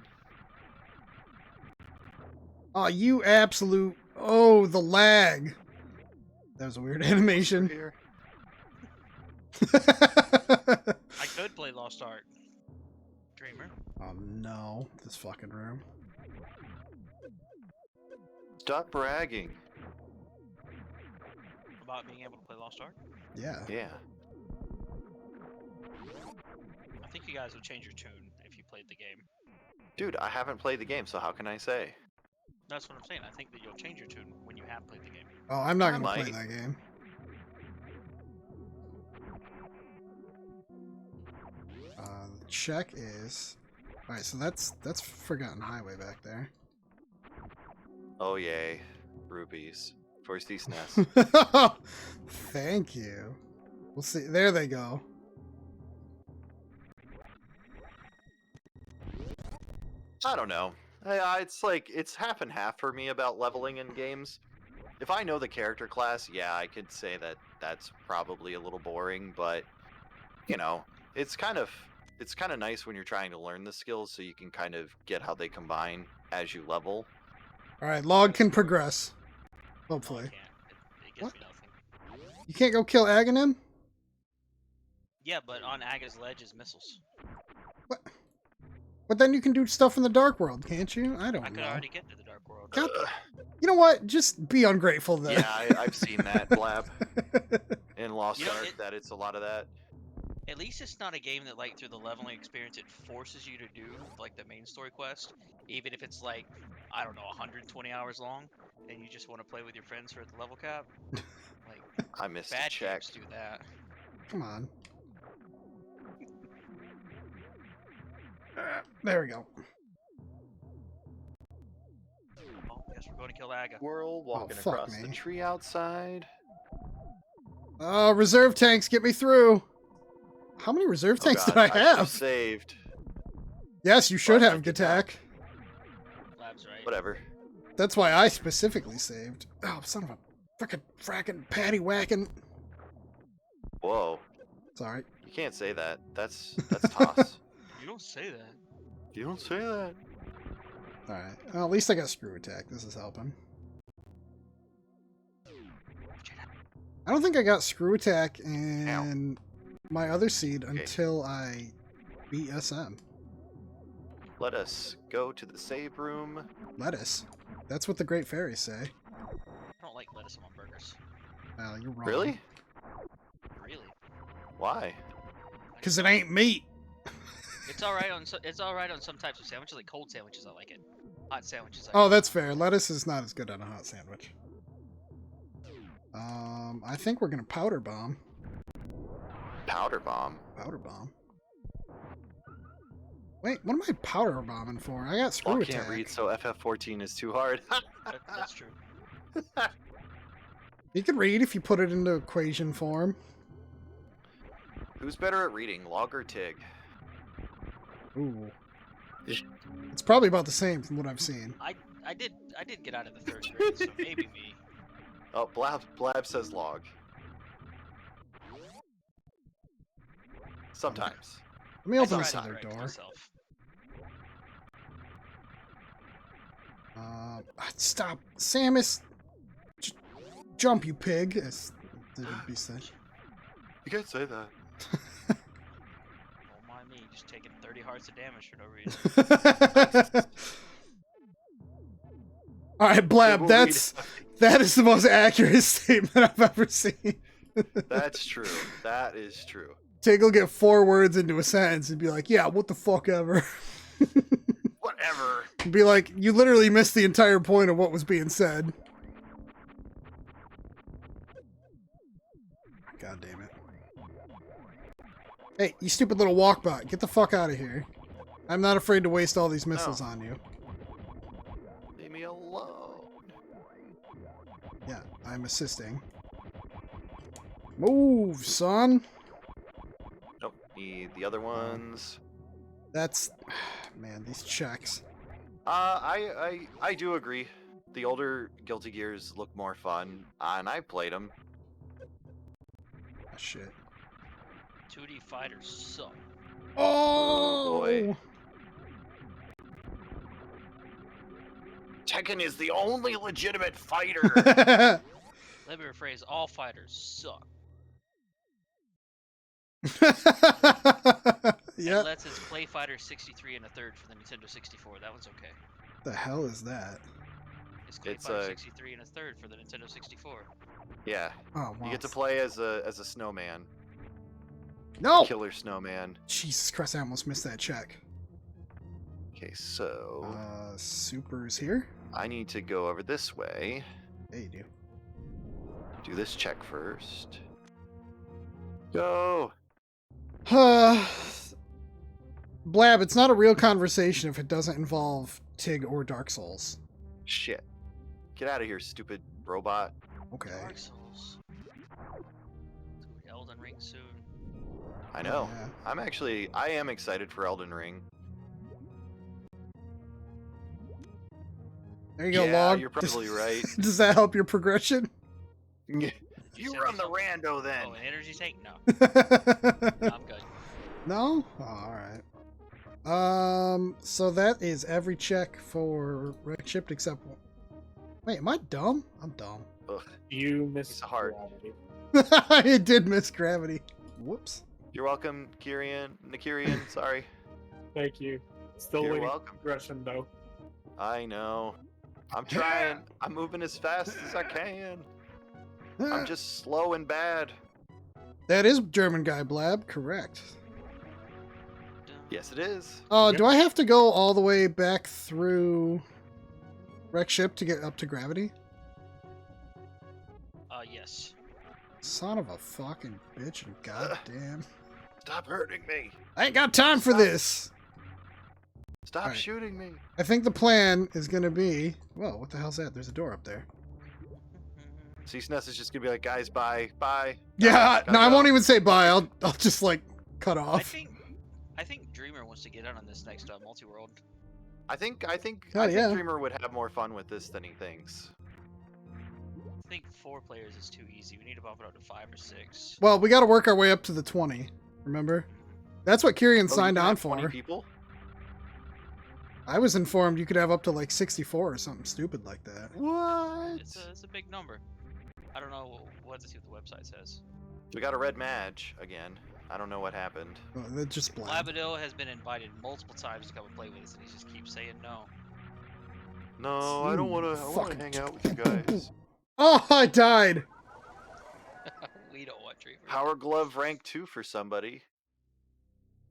Oh, you absolute... Oh, the lag. That was a weird animation. Here. I could play Lost Ark. Dreamer. Oh no, this fucking room. Stop bragging. About being able to play Lost Ark. Yeah. Yeah. I think you guys would change your tune if you played the game. Dude, I haven't played the game, so how can I say? That's what I'm saying. I think that you'll change your tune when you have played the game. Oh, I'm not I gonna play might. that game. The check is... Alright, so that's Forgotten Highway back there. Oh yay. Rupees. For Sea's Nest. Thank you. We'll see. There they go. I don't know. It's like, it's half and half for me about leveling in games. If I know the character class, yeah, I could say that that's probably a little boring, but, you know, it's kind of nice when you're trying to learn the skills so you can kind of get how they combine as you level. Alright, log can progress. No, I Hopefully. can't. It gives What? me nothing. You can't go kill Aghanim? Yeah, but on Aga's ledge is missiles. What? But then you can do stuff in the Dark World, can't you? I don't I could know. already get to the Dark World. God, you know what? Just be ungrateful then. Yeah, I've seen that, Blab, in Lost You know, Ark, that it's a lot of that. At least it's not a game that, like, through the leveling experience, it forces you to do, like, the main story quest. Even if it's, like, I don't know, 120 hours long, and you just want to play with your friends for the level cap. Like, I missed a bad check. games do that. Come on. There we go. Oh, guess we're going to kill Aga. Squirrel walking fuck across the me. tree outside. Reserve tanks, get me through. How many reserve tanks God, did I should've have? saved. Yes, you should But I have, did not. Gatak. Lab's right. Whatever. That's why I specifically saved. Oh, son of a frickin' patty whacking. Whoa. Sorry. You can't say that. That's toss. You don't say that. You don't say that. Alright. Well, at least I got screw attack. This is helping. I don't think I got screw attack in my other seed until I beat SM. Let us go to the save room. Lettuce. That's what the great fairies say. I don't like lettuce on burgers. Well, you're wrong. Really? Really? Why? Because it ain't meat. It's all right on some types of sandwiches, like cold sandwiches. I like it. Hot sandwiches. Oh, that's fair. Lettuce is not as good on a hot sandwich. I think we're gonna powder bomb. Powder bomb. Powder bomb. Wait, what am I powder bombing for? I got screw I attack. can't read, so FF14 is too hard. That's true. You can read if you put it into equation form. Who's better at reading, Log or Tig? Ooh. It's probably about the same from what I've seen. I did get out of the 3rd grade, so maybe me. Oh, Blab says Log. Sometimes. Let me open I this tried to other correct door. myself. Stop. Samus. Jump, you pig. As the beast said. You can't say that. Don't mind me, just taking 30 hearts of damage for no reason. Alright, Blab, We'll that is the most accurate statement I've ever seen. That's true. That is true. Tig will get 4 words into a sentence and be like, yeah, what the fuck ever. Whatever. Be like, you literally missed the entire point of what was being said. God damn it. Hey, you stupid little walkbot, get the fuck out of here. I'm not afraid to waste all these missiles on you. Leave me alone. Yeah, I'm assisting. Move, son. Nope. Need the other ones. That's... Man, these checks. I do agree. The older Guilty Gears look more fun, and I played them. Ah, shit. 2D fighters suck. Oh! boy. Tekken is the only legitimate fighter. Let me rephrase, all fighters suck. Yeah. Unless it's Play Fighter 63 and a third for the Nintendo 64. That one's okay. The hell is that? It's Play It's, Fighter 63 and a third for the Nintendo 64. Yeah. Oh, wow. You get to play as a snowman. No! Killer snowman. Jesus Christ, I almost missed that check. Okay, so Super's here? I need to go over this way. Yeah, you do. Do this check first. Go. Blab, it's not a real conversation if it doesn't involve Tig or Dark Souls. Shit. Get out of here, stupid robot. Okay. Dark Souls. Elden Ring soon. I know. Yeah. I am excited for Elden Ring. There you go, Yeah, Log. you're probably right. Does that help your progression? You run the rando then. Oh, an energy tank? No. I'm good. No? Oh, alright. So that is every check for Red Shipped except one. Wait, am I dumb? I'm dumb. Ugh. You missed It's hard. gravity. It did miss gravity. Whoops. You're welcome, Nikirian. Sorry. Thank you. Still You're waiting welcome. for progression though. I know. I'm trying. I'm moving as fast as I can. I'm just slow and bad. That is German guy Blab, correct. Yes, it is. Do I have to go all the way back through Wreck Ship to get up to gravity? Yes. Son of a fucking bitch and goddamn. Stop hurting me. I ain't got time for this. Stop Alright. shooting me. I think the plan is gonna be. Whoa, what the hell's that? There's a door up there. CSNES is just gonna be like, guys, bye, bye. Yeah, Gotta no, I go." won't even say bye. I'll just like cut off. I think Dreamer wants to get in on this next Multiworld. I think Hell yeah. Dreamer would have more fun with this than he thinks. I think 4 players is too easy. We need to bump it up to 5 or 6. Well, we got to work our way up to the 20. Remember? That's what Kyrian Oh, you signed can on have 20 for. people? I was informed you could have up to like 64 or something stupid like that. What? It's a big number. I don't know. We'll have to see what the website says. We got a red match again. I don't know what happened. Oh, that's just blind. Labadil has been invited multiple times to come and play with us, and he just keeps saying no. No, I don't want to. I want to Fucking- hang out with you guys. Oh, I died. We don't want Dreamer. Power Glove rank 2 for somebody.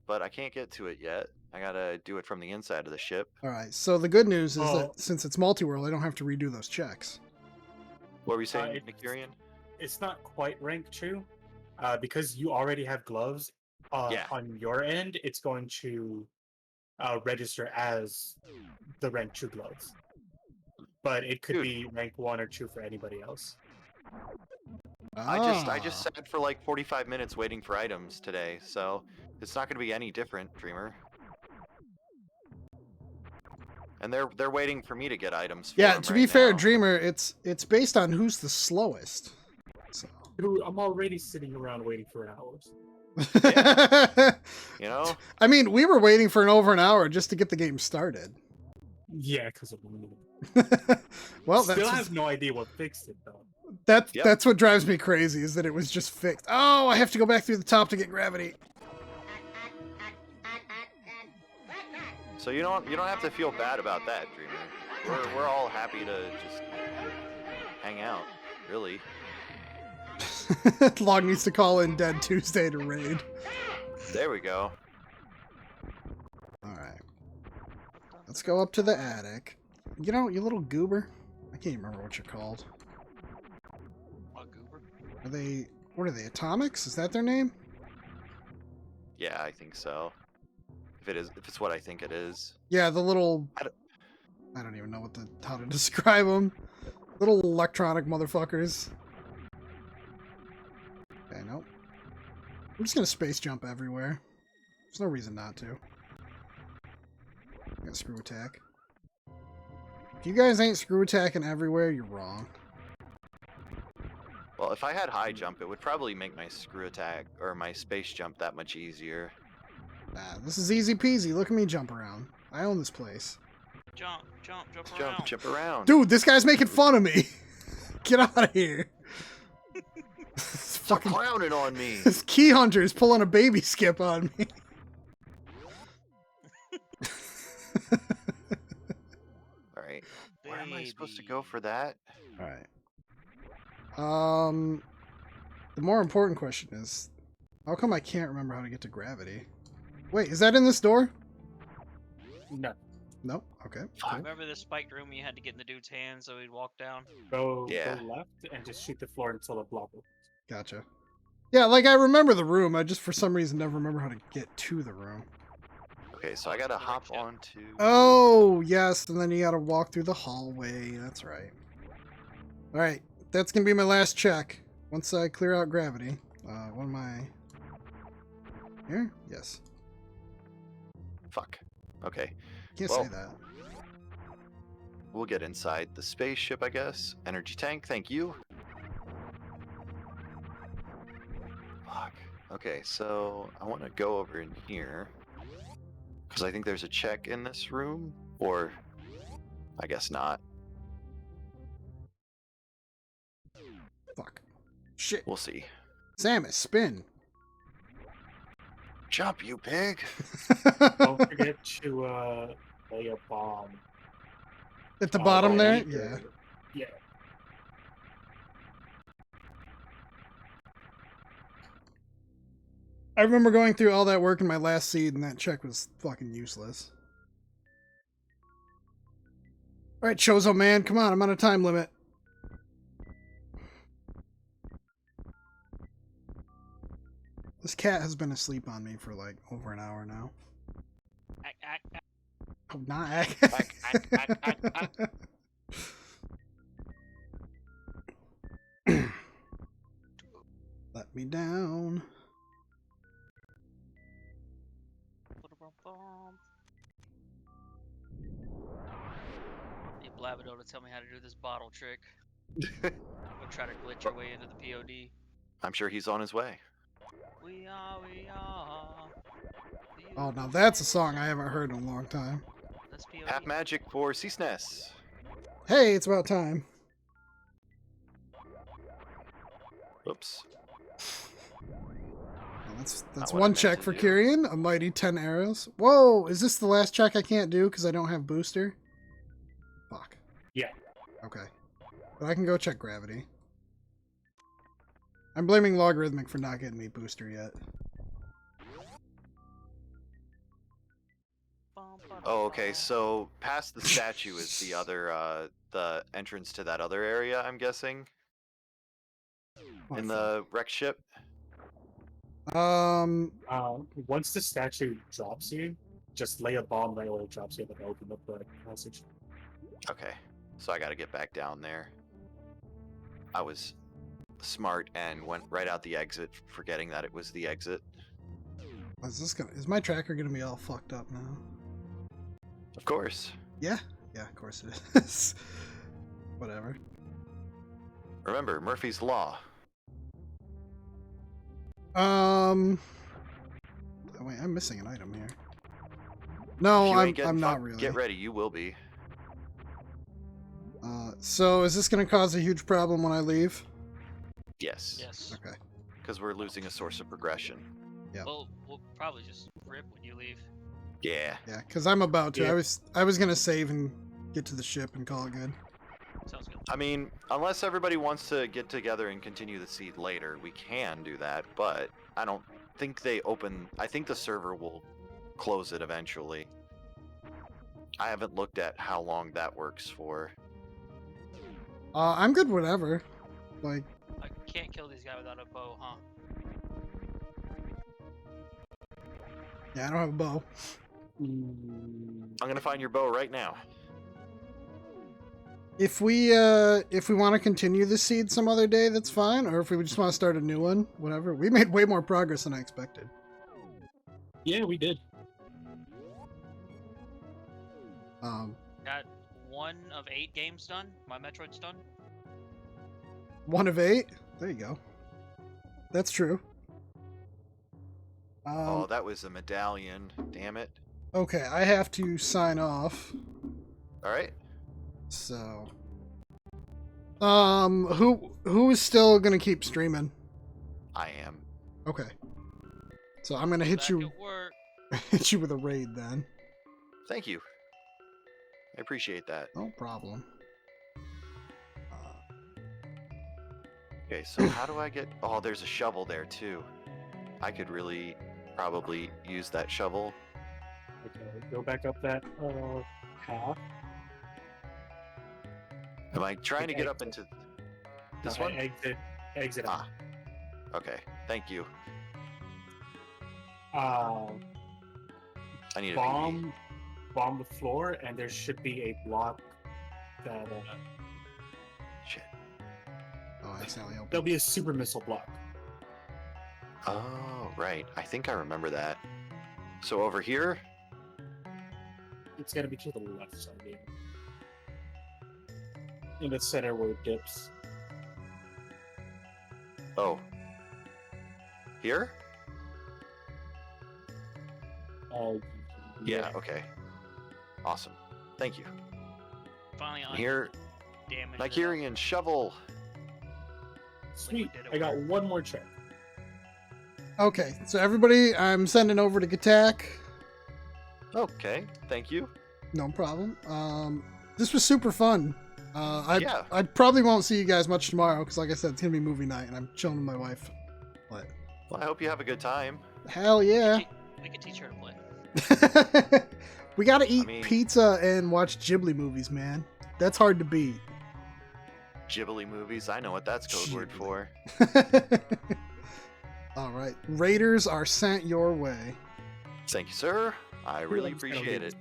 But I can't get to it yet. I gotta do it from the inside of the ship. All right. So the good news is Oh. that since it's multi-world, I don't have to redo those checks. What were we saying, it's- Nikirian? It's not quite rank 2, because you already have gloves. Yeah. On your end, it's going to register as the rank 2 gloves. But it could Dude. be rank 1 or 2 for anybody else. I Ah. just sat for like 45 minutes waiting for items today, so it's not gonna be any different, Dreamer. And they're waiting for me to get items. For Yeah. them To right be fair, now. Dreamer, it's based on who's the slowest. So. Dude, I'm already sitting around waiting for hours. You know, I mean, we were waiting for over an hour just to get the game started. Yeah, because of me. Well, Still that's have no idea what fixed it though. That's Yep. that's what drives me crazy is that it was just fixed. Oh, I have to go back through the top to get gravity. so you don't have to feel bad about that, Dreamer. We're all happy to just hang out, really. Log needs to call in Dead Tuesday to raid. There we go. All right, let's go up to the attic. You know, you little goober. I can't remember what you're called. Goober. Are they? What are they? Atomics? Is that their name? Yeah, I think so. If it's what I think it is. Yeah, the little. I don't even know how to describe them. Little electronic motherfuckers. Okay, nope. I'm just gonna space jump everywhere. There's no reason not to. Got screw attack. If you guys ain't screw attacking everywhere, you're wrong. Well, if I had high jump, it would probably make my screw attack or my space jump that much easier. Nah, this is easy peasy. Look at me jump around. I own this place. Jump around. Jump around. Dude, this guy's making fun of me. Get out of here. Stop clowning on me. This key hunter is pulling a baby skip on me. All right. Where am I supposed to go for that? All right. The more important question is, how come I can't remember how to get to gravity? Wait, is that in this door? No. Nope. Okay. Fuck. Remember this spiked room you had to get in the dude's hand so he'd walk down? Go Yeah. left and just shoot the floor until it blobbles. Gotcha. Yeah, like I remember the room. I just for some reason never remember how to get to the room. Okay, so I gotta hop onto. Oh, yes, and then you gotta walk through the hallway. That's right. All right, that's gonna be my last check. Once I clear out gravity. What am I? Here? Yes. Fuck. Okay, Can't Well. say that. we'll get inside the spaceship, I guess. Energy tank, thank you. Fuck. Okay, so I want to go over in here because I think there's a check in this room, or I guess not. Fuck. Shit. We'll see. Samus, spin. Jump, you pig! Don't forget to lay a bomb. At the bottom on there? the- Yeah. Yeah. I remember going through all that work in my last seed, and that check was fucking useless. Alright, Chozo man, come on, I'm on a time limit. This cat has been asleep on me for like over an hour now. Oh, not Let me down. Need Blabido to tell me how to do this bottle trick. Or try to glitch your way into the POD. I'm sure he's on his way. We are. Oh, now that's a song I haven't heard in a long time. That's POD. Half magic for SNES. Hey, it's about time. Oops. Well, that's what I one meant check to for do. Kyrian. A mighty 10 arrows. Whoa, is this the last check I can't do because I don't have booster? Fuck. Yeah. Okay. But I can go check gravity. I'm blaming Logarithmic for not getting me booster yet. Oh, okay. So past the statue is the other, the entrance to that other area. I'm guessing My in fault. the wreck ship. Once the statue drops you, just lay a bomb right where it drops you, and then open up the passage. Okay. So I got to get back down there. I was smart and went right out the exit, forgetting that it was the exit. Is my tracker gonna be all fucked up now? Of course. Yeah? Yeah, of course it is. Whatever. Remember, Murphy's Law. Oh, wait, I'm missing an item here. No, If you I'm ain't getting not fucked, really. Get ready, you will be. So is this gonna cause a huge problem when I leave? Yes. Yes. Okay. Because we're losing a source of progression. Yeah. Well, we'll probably just rip when you leave. Yeah. Yeah, because I'm about to. Yeah. I was gonna save and get to the ship and call it good. Sounds good. I mean, unless everybody wants to get together and continue the seed later, we can do that, but I don't think they open... I think the server will close it eventually. I haven't looked at how long that works for. I'm good, whatever. Like, I can't kill these guys without a bow, huh? yeah, I don't have a bow. I'm gonna find your bow right now. If we want to continue the seed some other day, that's fine. Or if we just want to start a new one, whatever. We made way more progress than I expected. Yeah, we did. Got 1 of 8 games done. My Metroid's done. 1 of 8. There you go. That's true. Oh, that was a medallion. Damn it. Okay, I have to sign off. Alright. So, who is still gonna keep streaming? I am. Okay. So I'm gonna hit Back you at work. hit you with a raid then. Thank you. I appreciate that. No problem. Okay, so how do I get... Oh, there's a shovel there, too. I could really probably use that shovel. Okay, go back up that path. Am I trying to get up into this one? Exit. Ah. Okay, thank you. Uh, I need a bomb the floor, and there should be a block that Shit. Oh, I accidentally opened. there'll be a super missile block. Oh, right. I think I remember that. So over here? It's gonna be to the left side, maybe. In the center where it dips. Oh. Here? Yeah, okay. Awesome. Thank you. Finally on Here, damage. Nigerian shovel. Sweet. did it I got one more check. Okay, so everybody, I'm sending over to Gatak. Okay, thank you. No problem. This was super fun. Yeah. I probably won't see you guys much tomorrow because, like I said, it's gonna be movie night and I'm chilling with my wife. But Well, I hope you have a good time. hell yeah, We could teach her to play. we gotta eat mean- pizza and watch Ghibli movies, man. That's hard to beat. Ghibli movies, I know what that's code word for. All right, Raiders are sent your way. Thank you, sir. I really I'm just gonna appreciate leave. it.